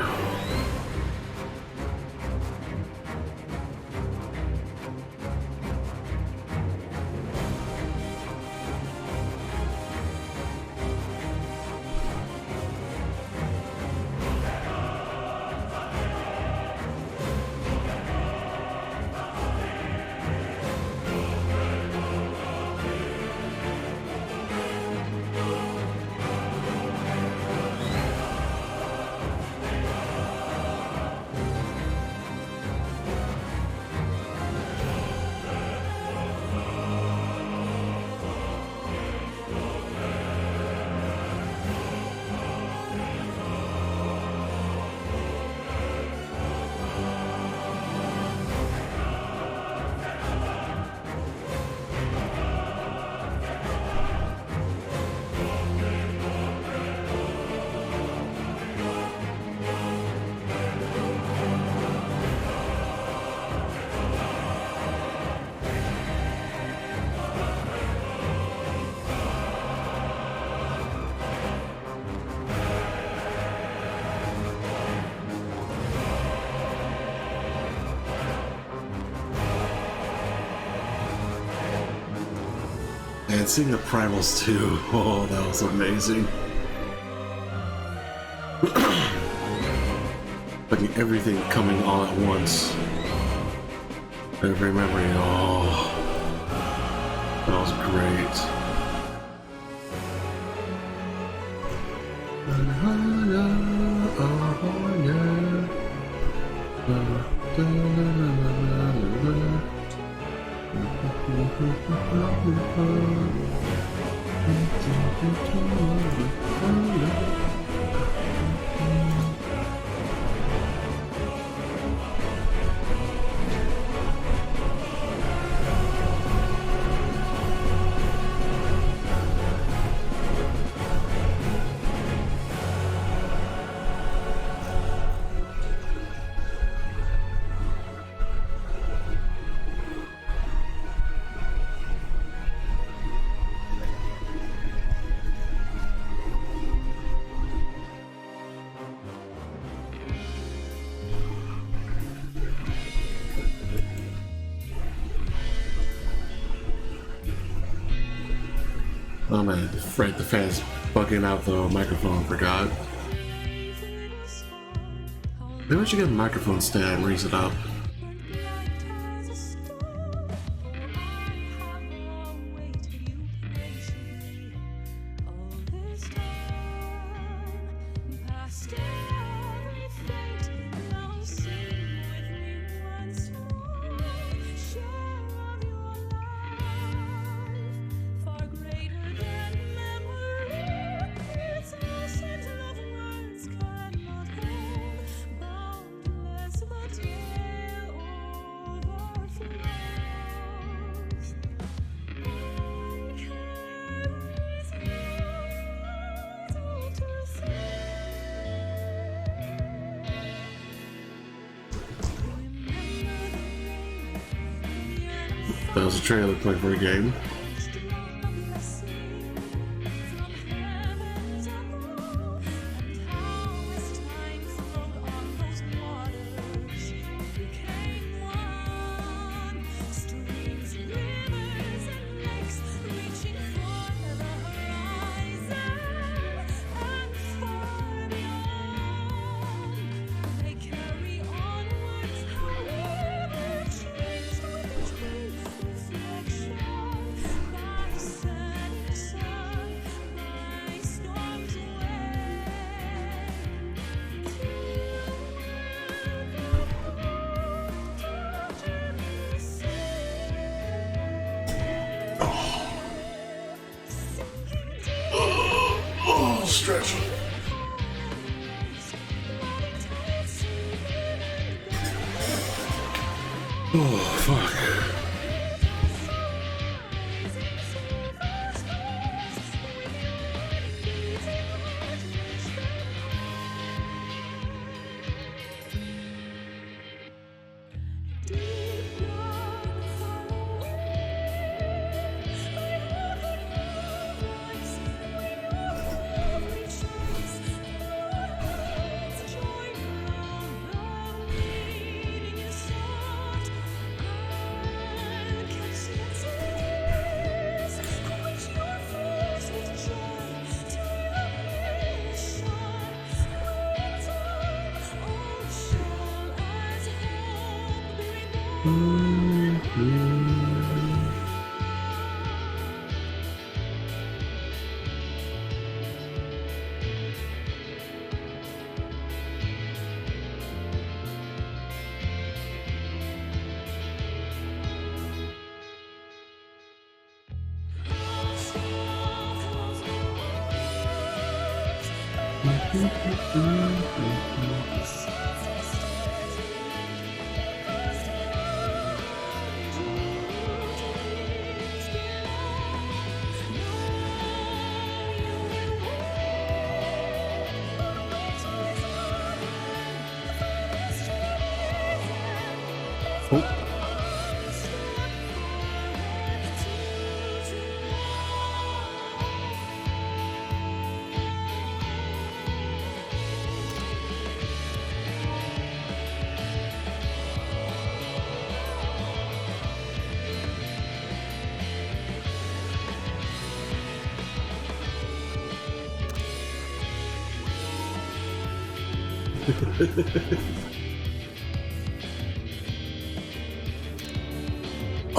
And seeing the primals too, oh, that was amazing. Like everything coming all at once. Every memory, oh, that was great. Oh man, Fred the fan's bugging out the microphone, forgot. Maybe we should get a microphone stand and raise it up. That was a trailer play for a game. Stretch. Oh, fuck.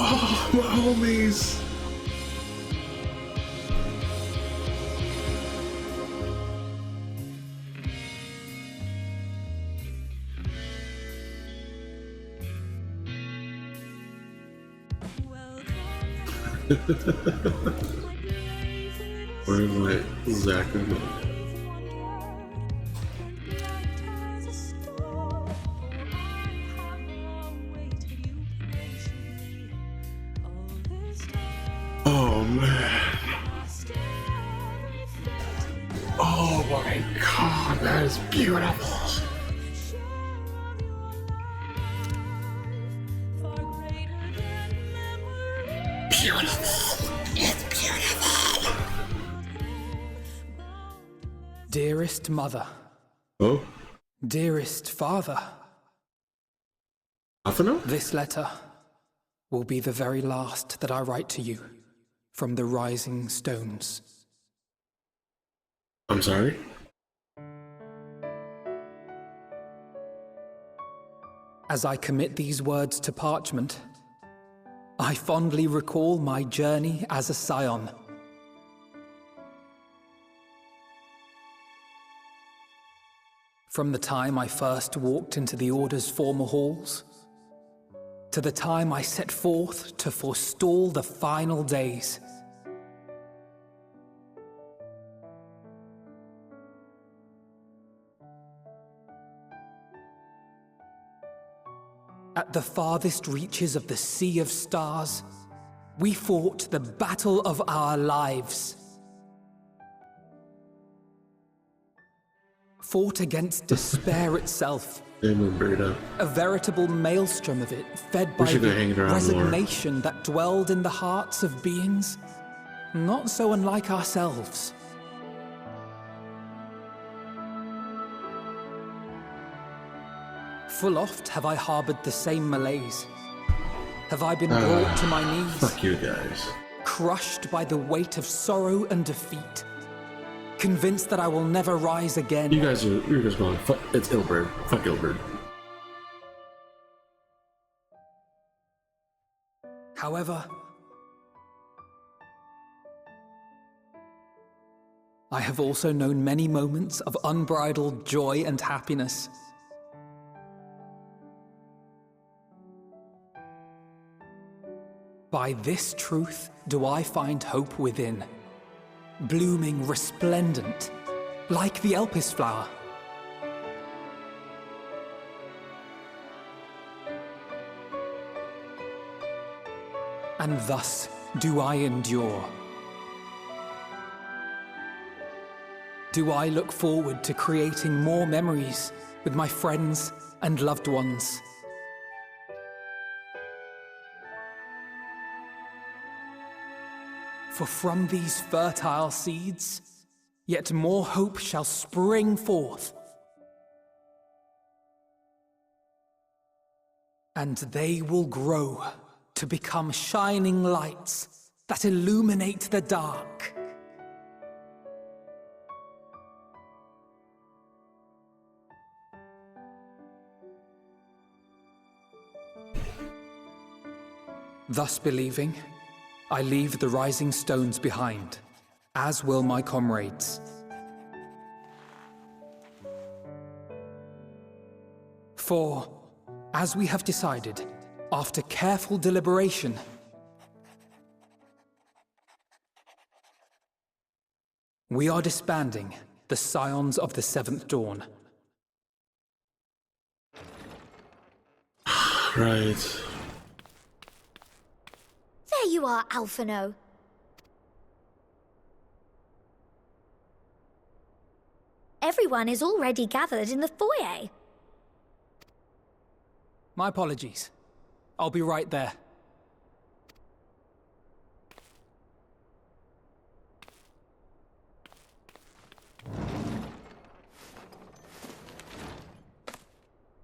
Oh, my homies. Where's my Zach and Mom? Oh man. Oh my god, that is beautiful. Beautiful. It's beautiful. Dearest mother. Oh? Dearest father. This letter will be the very last that I write to you from the rising stones. I'm sorry? As I commit these words to parchment, I fondly recall my journey as a scion. From the time I first walked into the Order's former halls, to the time I set forth to forestall the final days. At the farthest reaches of the Sea of Stars, we fought the battle of our lives. Fought against despair itself A veritable maelstrom of it, fed by the resignation that dwelled in the hearts of beings not so unlike ourselves. Full oft have I harbored the same malaise. Have I been brought to my knees? Fuck you guys. Crushed by the weight of sorrow and defeat. Convinced that I will never rise again. You're just going, fuck, it's Ilberd. Fuck Ilberd. However, I have also known many moments of unbridled joy and happiness. By this truth do I find hope within, blooming resplendent, like the Elpis flower. And thus do I endure. Do I look forward to creating more memories with my friends and loved ones. For from these fertile seeds, yet more hope shall spring forth. And they will grow to become shining lights that illuminate the dark. Thus believing, I leave the rising stones behind, as will my comrades. For, as we have decided, after careful deliberation, we are disbanding the Scions of the Seventh Dawn. Right. There you are, Alphino. Everyone is already gathered in the foyer. My apologies. I'll be right there.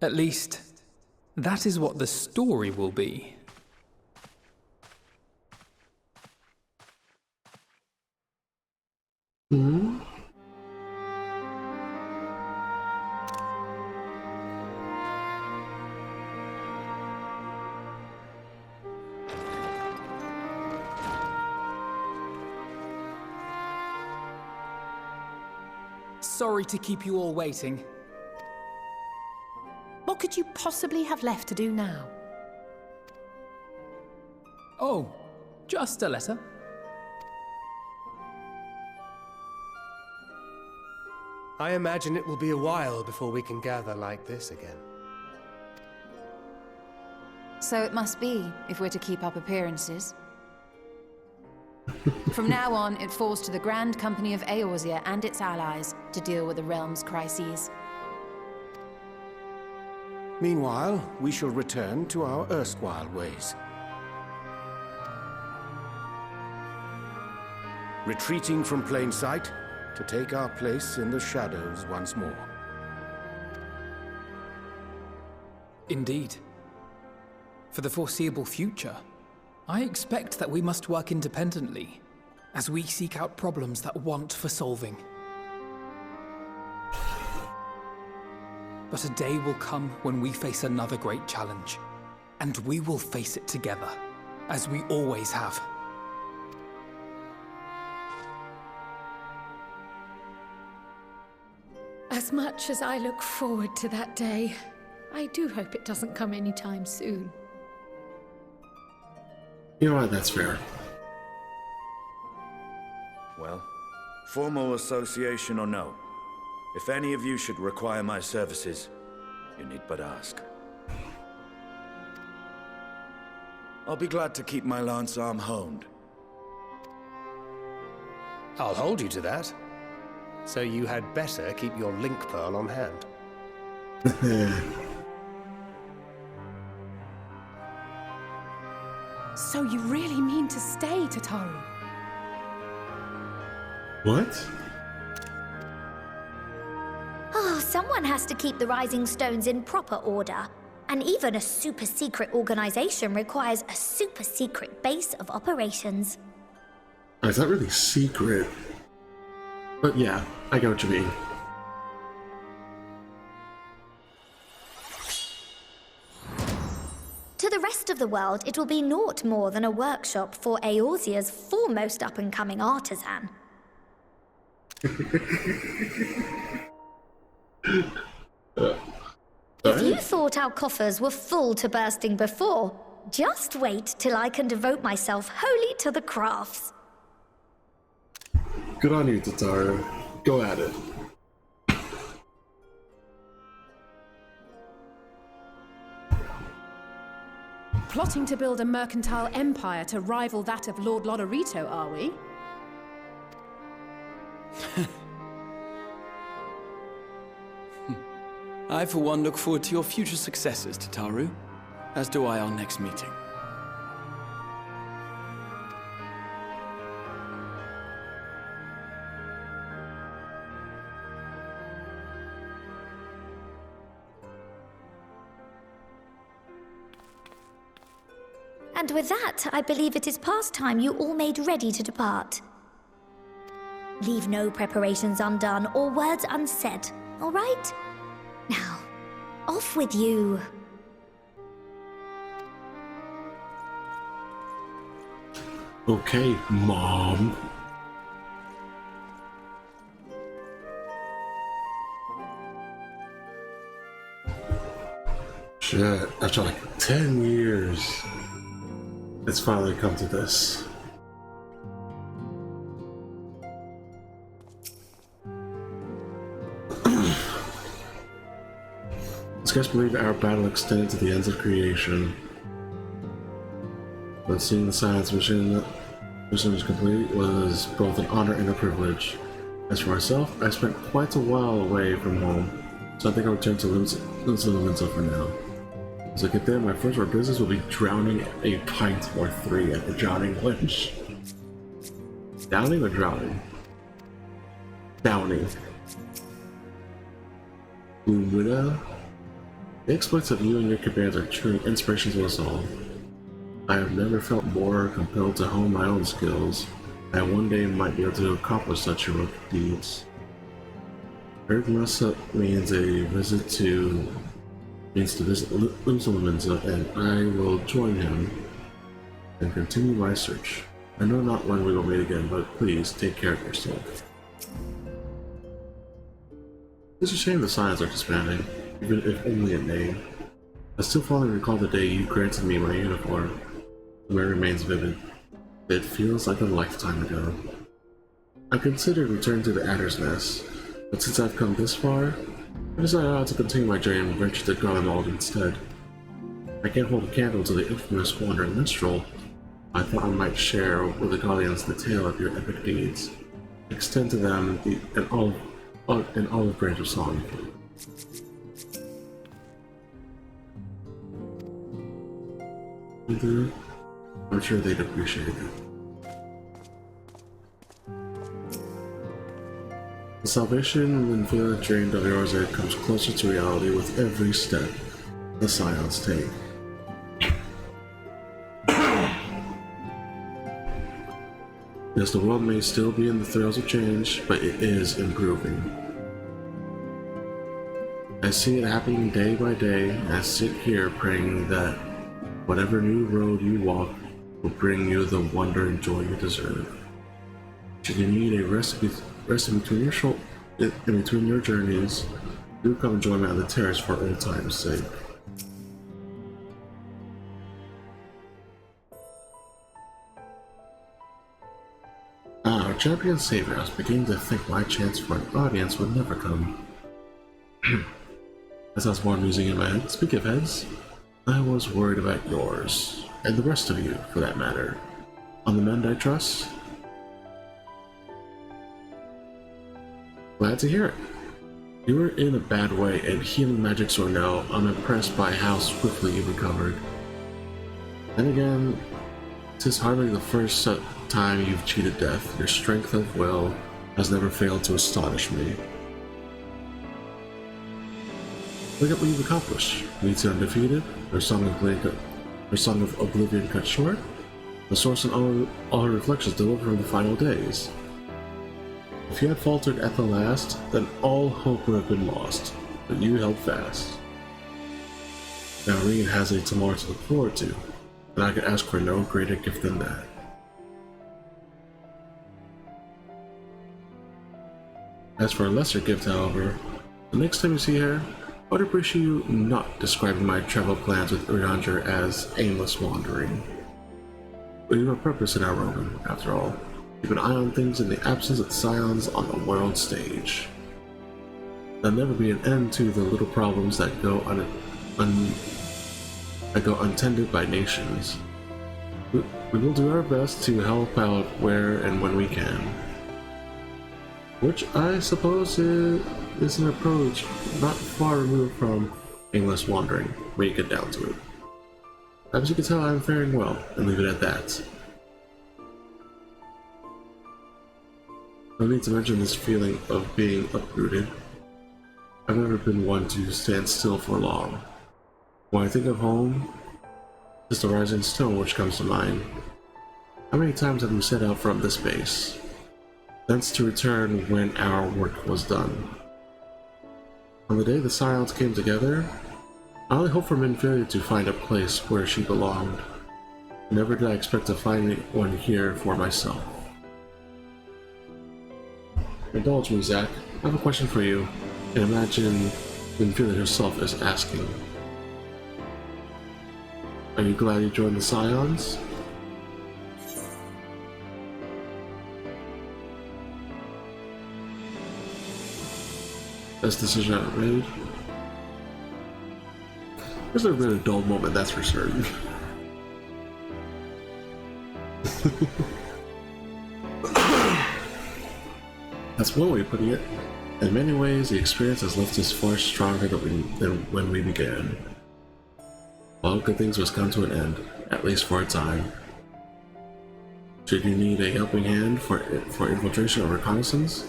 At least, that is what the story will be. Hmm? Sorry to keep you all waiting. What could you possibly have left to do now? Oh, just a letter. I imagine it will be a while before we can gather like this again. So it must be, if we're to keep up appearances. From now on, it falls to the Grand Company of Eorzea and its allies to deal with the realm's crises. Meanwhile, we shall return to our erstwhile ways. Retreating from plain sight to take our place in the shadows once more. Indeed. For the foreseeable future, I expect that we must work independently, as we seek out problems that want for solving. But a day will come when we face another great challenge, and we will face it together, as we always have. As much as I look forward to that day, I do hope it doesn't come anytime soon. You know what, that's fair. Well, formal association or no, if any of you should require my services, you need but ask. I'll be glad to keep my lance arm honed. I'll hold you to that. So you had better keep your link pearl on hand. So you really mean to stay, Tataru? What? Oh, someone has to keep the Rising Stones in proper order. And even a super-secret organization requires a super-secret base of operations. It's not really secret. But yeah, I get what you mean. To the rest of the world, it will be naught more than a workshop for Eorzea's foremost up-and-coming artisan. If you thought our coffers were full to bursting before, just wait till I can devote myself wholly to the crafts. Good on you, Tataru. Go at it. Plotting to build a mercantile empire to rival that of Lord Lodorito, are we? I, for one, look forward to your future successes, Tataru. As do I our next meeting. And with that, I believe it is past time you all made ready to depart. Leave no preparations undone or words unsaid, all right? Now, off with you. Okay, Mom. Shit, after like 10 years, it's finally come to this. I guess believe our battle extended to the ends of creation. But seeing the science mission was complete was both an honor and a privilege. As for myself, I spent quite a while away from home, so I think I'll return to Lumenzo for now. As I get there, my first order of business will be drowning a pint or 3 at the drowning winch. Downing or drowning? Downing. Lumina? The exploits of you and your companions are true inspirations to us all. I have never felt more compelled to hone my own skills. I one day might be able to accomplish such heroic deeds. Ergmasa means to visit Lumenzo, and I will join him and continue my search. I know not when we will meet again, but please take care of yourself. It's a shame the signs are disbanding, even if only in name. I still fondly recall the day you granted me my uniform. The memory remains vivid. It feels like a lifetime ago. I considered returning to the Adder's Nest, but since I've come this far, I decided I ought to continue my journey and venture to Garlemald instead. I can't hold a candle to the infamous wandering minstrel. I thought I might share with the Guardians the tale of your epic deeds, extend to them an olive branch of song. I'm sure they'd appreciate it. The salvation and feeling drained of Eorzea comes closer to reality with every step the Scions take. Yes, the world may still be in the throes of change, but it is improving. I see it happening day by day, and I sit here praying that whatever new road you walk will bring you the wonder and joy you deserve. Should you need a rest in between your journeys, do come and join me on the terrace for old time's sake. Our champion savior, I was beginning to think my chance for an audience would never come. As I was more musing in my head, speaking of heads, I was worried about yours, and the rest of you, for that matter. On the mend, I trust? Glad to hear it. You were in a bad way, and healing magics or no, I'm impressed by how swiftly you recovered. Then again, 'Tis hardly the first time you've cheated death. Your strength of will has never failed to astonish me. Look at what you've accomplished. Meteion defeated, her song of oblivion cut short, the source and all her reflections delivered from the final days. If you had faltered at the last, then all hope would have been lost, but you held fast. Now Reed has a tomorrow to look forward to, and I could ask for no greater gift than that. As for a lesser gift, however, the next time you see her, I would appreciate you not describing my travel plans with Urianger as aimless wandering. We have a purpose in our roaming, after all. Keep an eye on things in the absence of scions on the world stage. There'll never be an end to the little problems that go untended by nations. We will do our best to help out where and when we can. Which I suppose is an approach not far removed from aimless wandering, when you get down to it. As you can tell, I'm faring well, and leave it at that. No need to mention this feeling of being uprooted. I've never been one to stand still for long. When I think of home, it's the rising stone which comes to mind. How many times have we set out from this base, thence to return when our work was done? On the day the Scions came together, I only hoped for Minfilia to find a place where she belonged. Never did I expect to find one here for myself. Indulge me, Zach. I have a question for you, and imagine Minfilia herself is asking. Are you glad you joined the Scions? Best decision I ever made? There's never been a dull moment, that's for certain. That's one way of putting it. In many ways, the experience has left us far stronger than when we began. All good things must come to an end, at least for a time. Should you need a helping hand for infiltration or reconnaissance,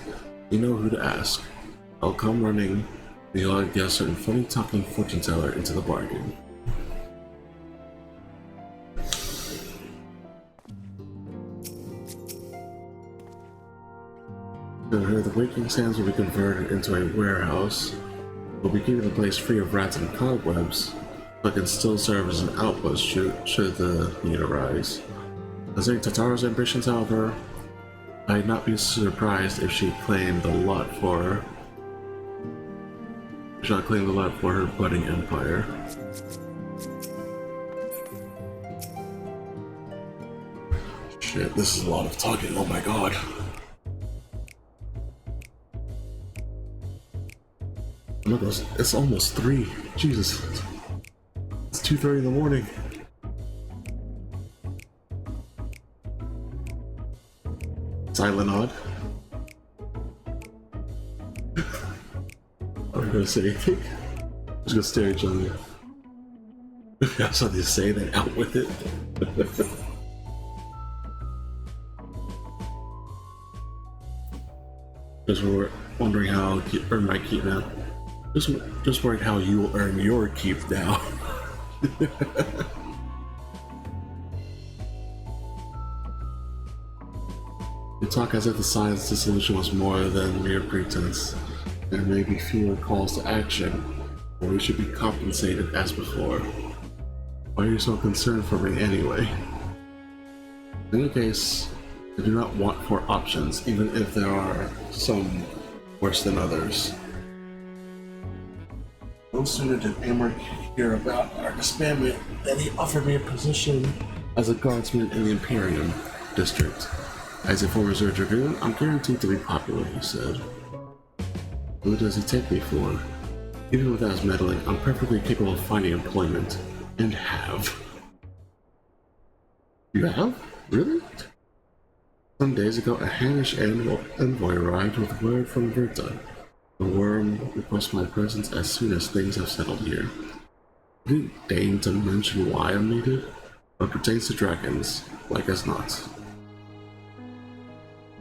you know who to ask. I'll come running the odd guest and funny talking fortune teller into the bargain. The waking sands will be converted into a warehouse. We'll be keeping the place free of rats and cobwebs, but can still serve as an outpost should the need arise. Considering Tataro's ambitions, however, I'd not be surprised if she claimed the lot for her. Shall claim the lot for her budding empire. Shit, this is a lot of talking, oh my god. Look, it's almost 3. Jesus. It's 2:30 in the morning. Silent odd. Are we gonna say anything? I'm just gonna stare at each other. If you have something to say, then out with it. Just wondering how to earn my keep now. Just worried how you will earn your keep now. You talk as if the science dissolution was more than mere pretense. There may be fewer calls to action, or we should be compensated as before. Why are you so concerned for me anyway? In any case, I do not want 4 options, even if there are some worse than others. No sooner did Amor hear about our disbandment than he offered me a position as a guardsman in the Imperium district. As a former reserve dragoon, I'm guaranteed to be popular, he said. Who does he take me for? Even without his meddling, I'm perfectly capable of finding employment. And have. You have? Really? Some days ago, a Hannish envoy arrived with word from Verta. The worm requests my presence as soon as things have settled here. Did he deign to mention why I'm needed? but pertains to dragons, like as not.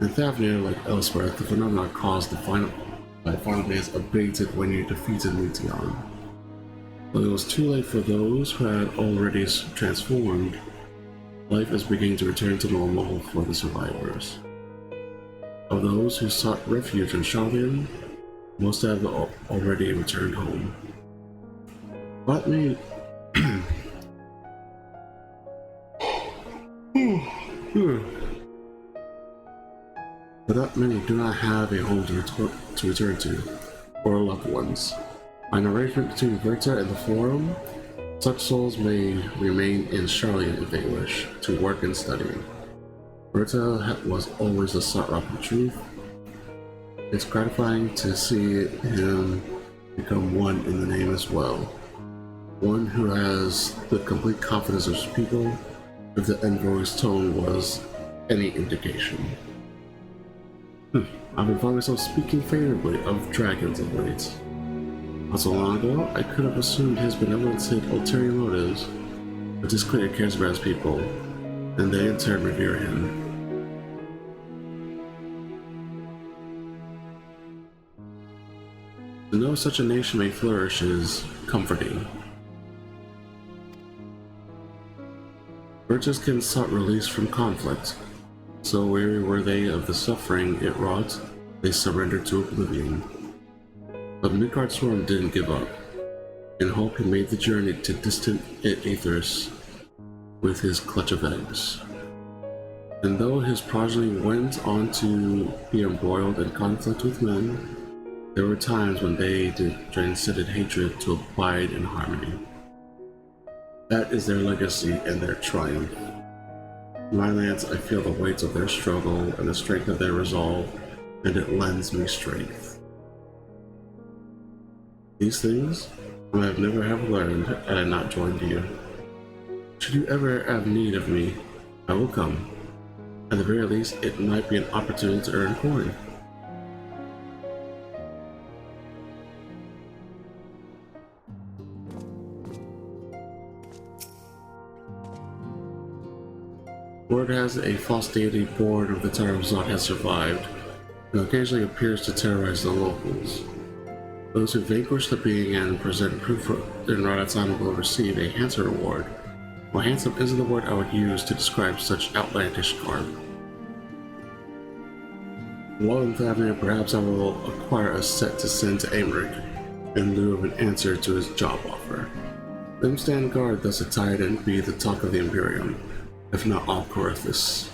In Thavnir, like elsewhere, the phenomenon caused by the final days abated when you defeated Meteion. But it was too late for those who had already transformed. Life is beginning to return to normal for the survivors. Of those who sought refuge in Sharlayan, most have already returned home. But me... But that many do not have a home to return to, or loved ones. By an arrangement between Verta and the Forum, such souls may remain in Sharlayan if they wish, to work and study. Verta was always the sought rock of truth. It's gratifying to see him become one in the name as well. One who has the complete confidence of his people, if the envoy's tone was any indication. I've been finding myself speaking favorably of dragons of late. Not so long ago, I could have assumed his benevolence had ulterior motives, but this clearly cares about his people, and they in turn revere him. To know such a nation may flourish is comforting. Virtuskin sought release from conflict. So weary were they of the suffering it wrought, they surrendered to oblivion. But Midgard's Swarm didn't give up. In hope he made the journey to distant Aethers with his clutch of eggs. And though his progeny went on to be embroiled in conflict with men, there were times when they transcended hatred to abide in harmony. That is their legacy and their triumph. In my lands, I feel the weight of their struggle and the strength of their resolve, and it lends me strength. These things I have never have learned had I not joined you. Should you ever have need of me, I will come. At the very least, it might be an opportunity to earn coin. Word has a false deity born of the Tower of Zod has survived, and occasionally appears to terrorize the locals. Those who vanquish the being and present proof in right time will receive a handsome reward. Well, handsome isn't the word I would use to describe such outlandish garb. While in Thavnir, perhaps I will acquire a set to send to Aymeric in lieu of an answer to his job offer. Let him stand guard thus attired and be the talk of the Imperium, if not all Corythus.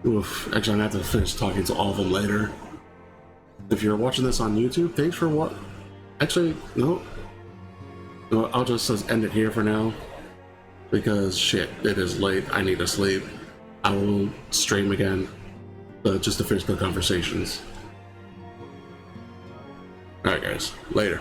Oof, actually I'm gonna have to finish talking to all of them later. If you're watching this on YouTube, thanks for what? Actually, no, I'll just end it here for now. Because shit, it is late, I need to sleep. I will stream again, just to finish the conversations. Alright guys, later.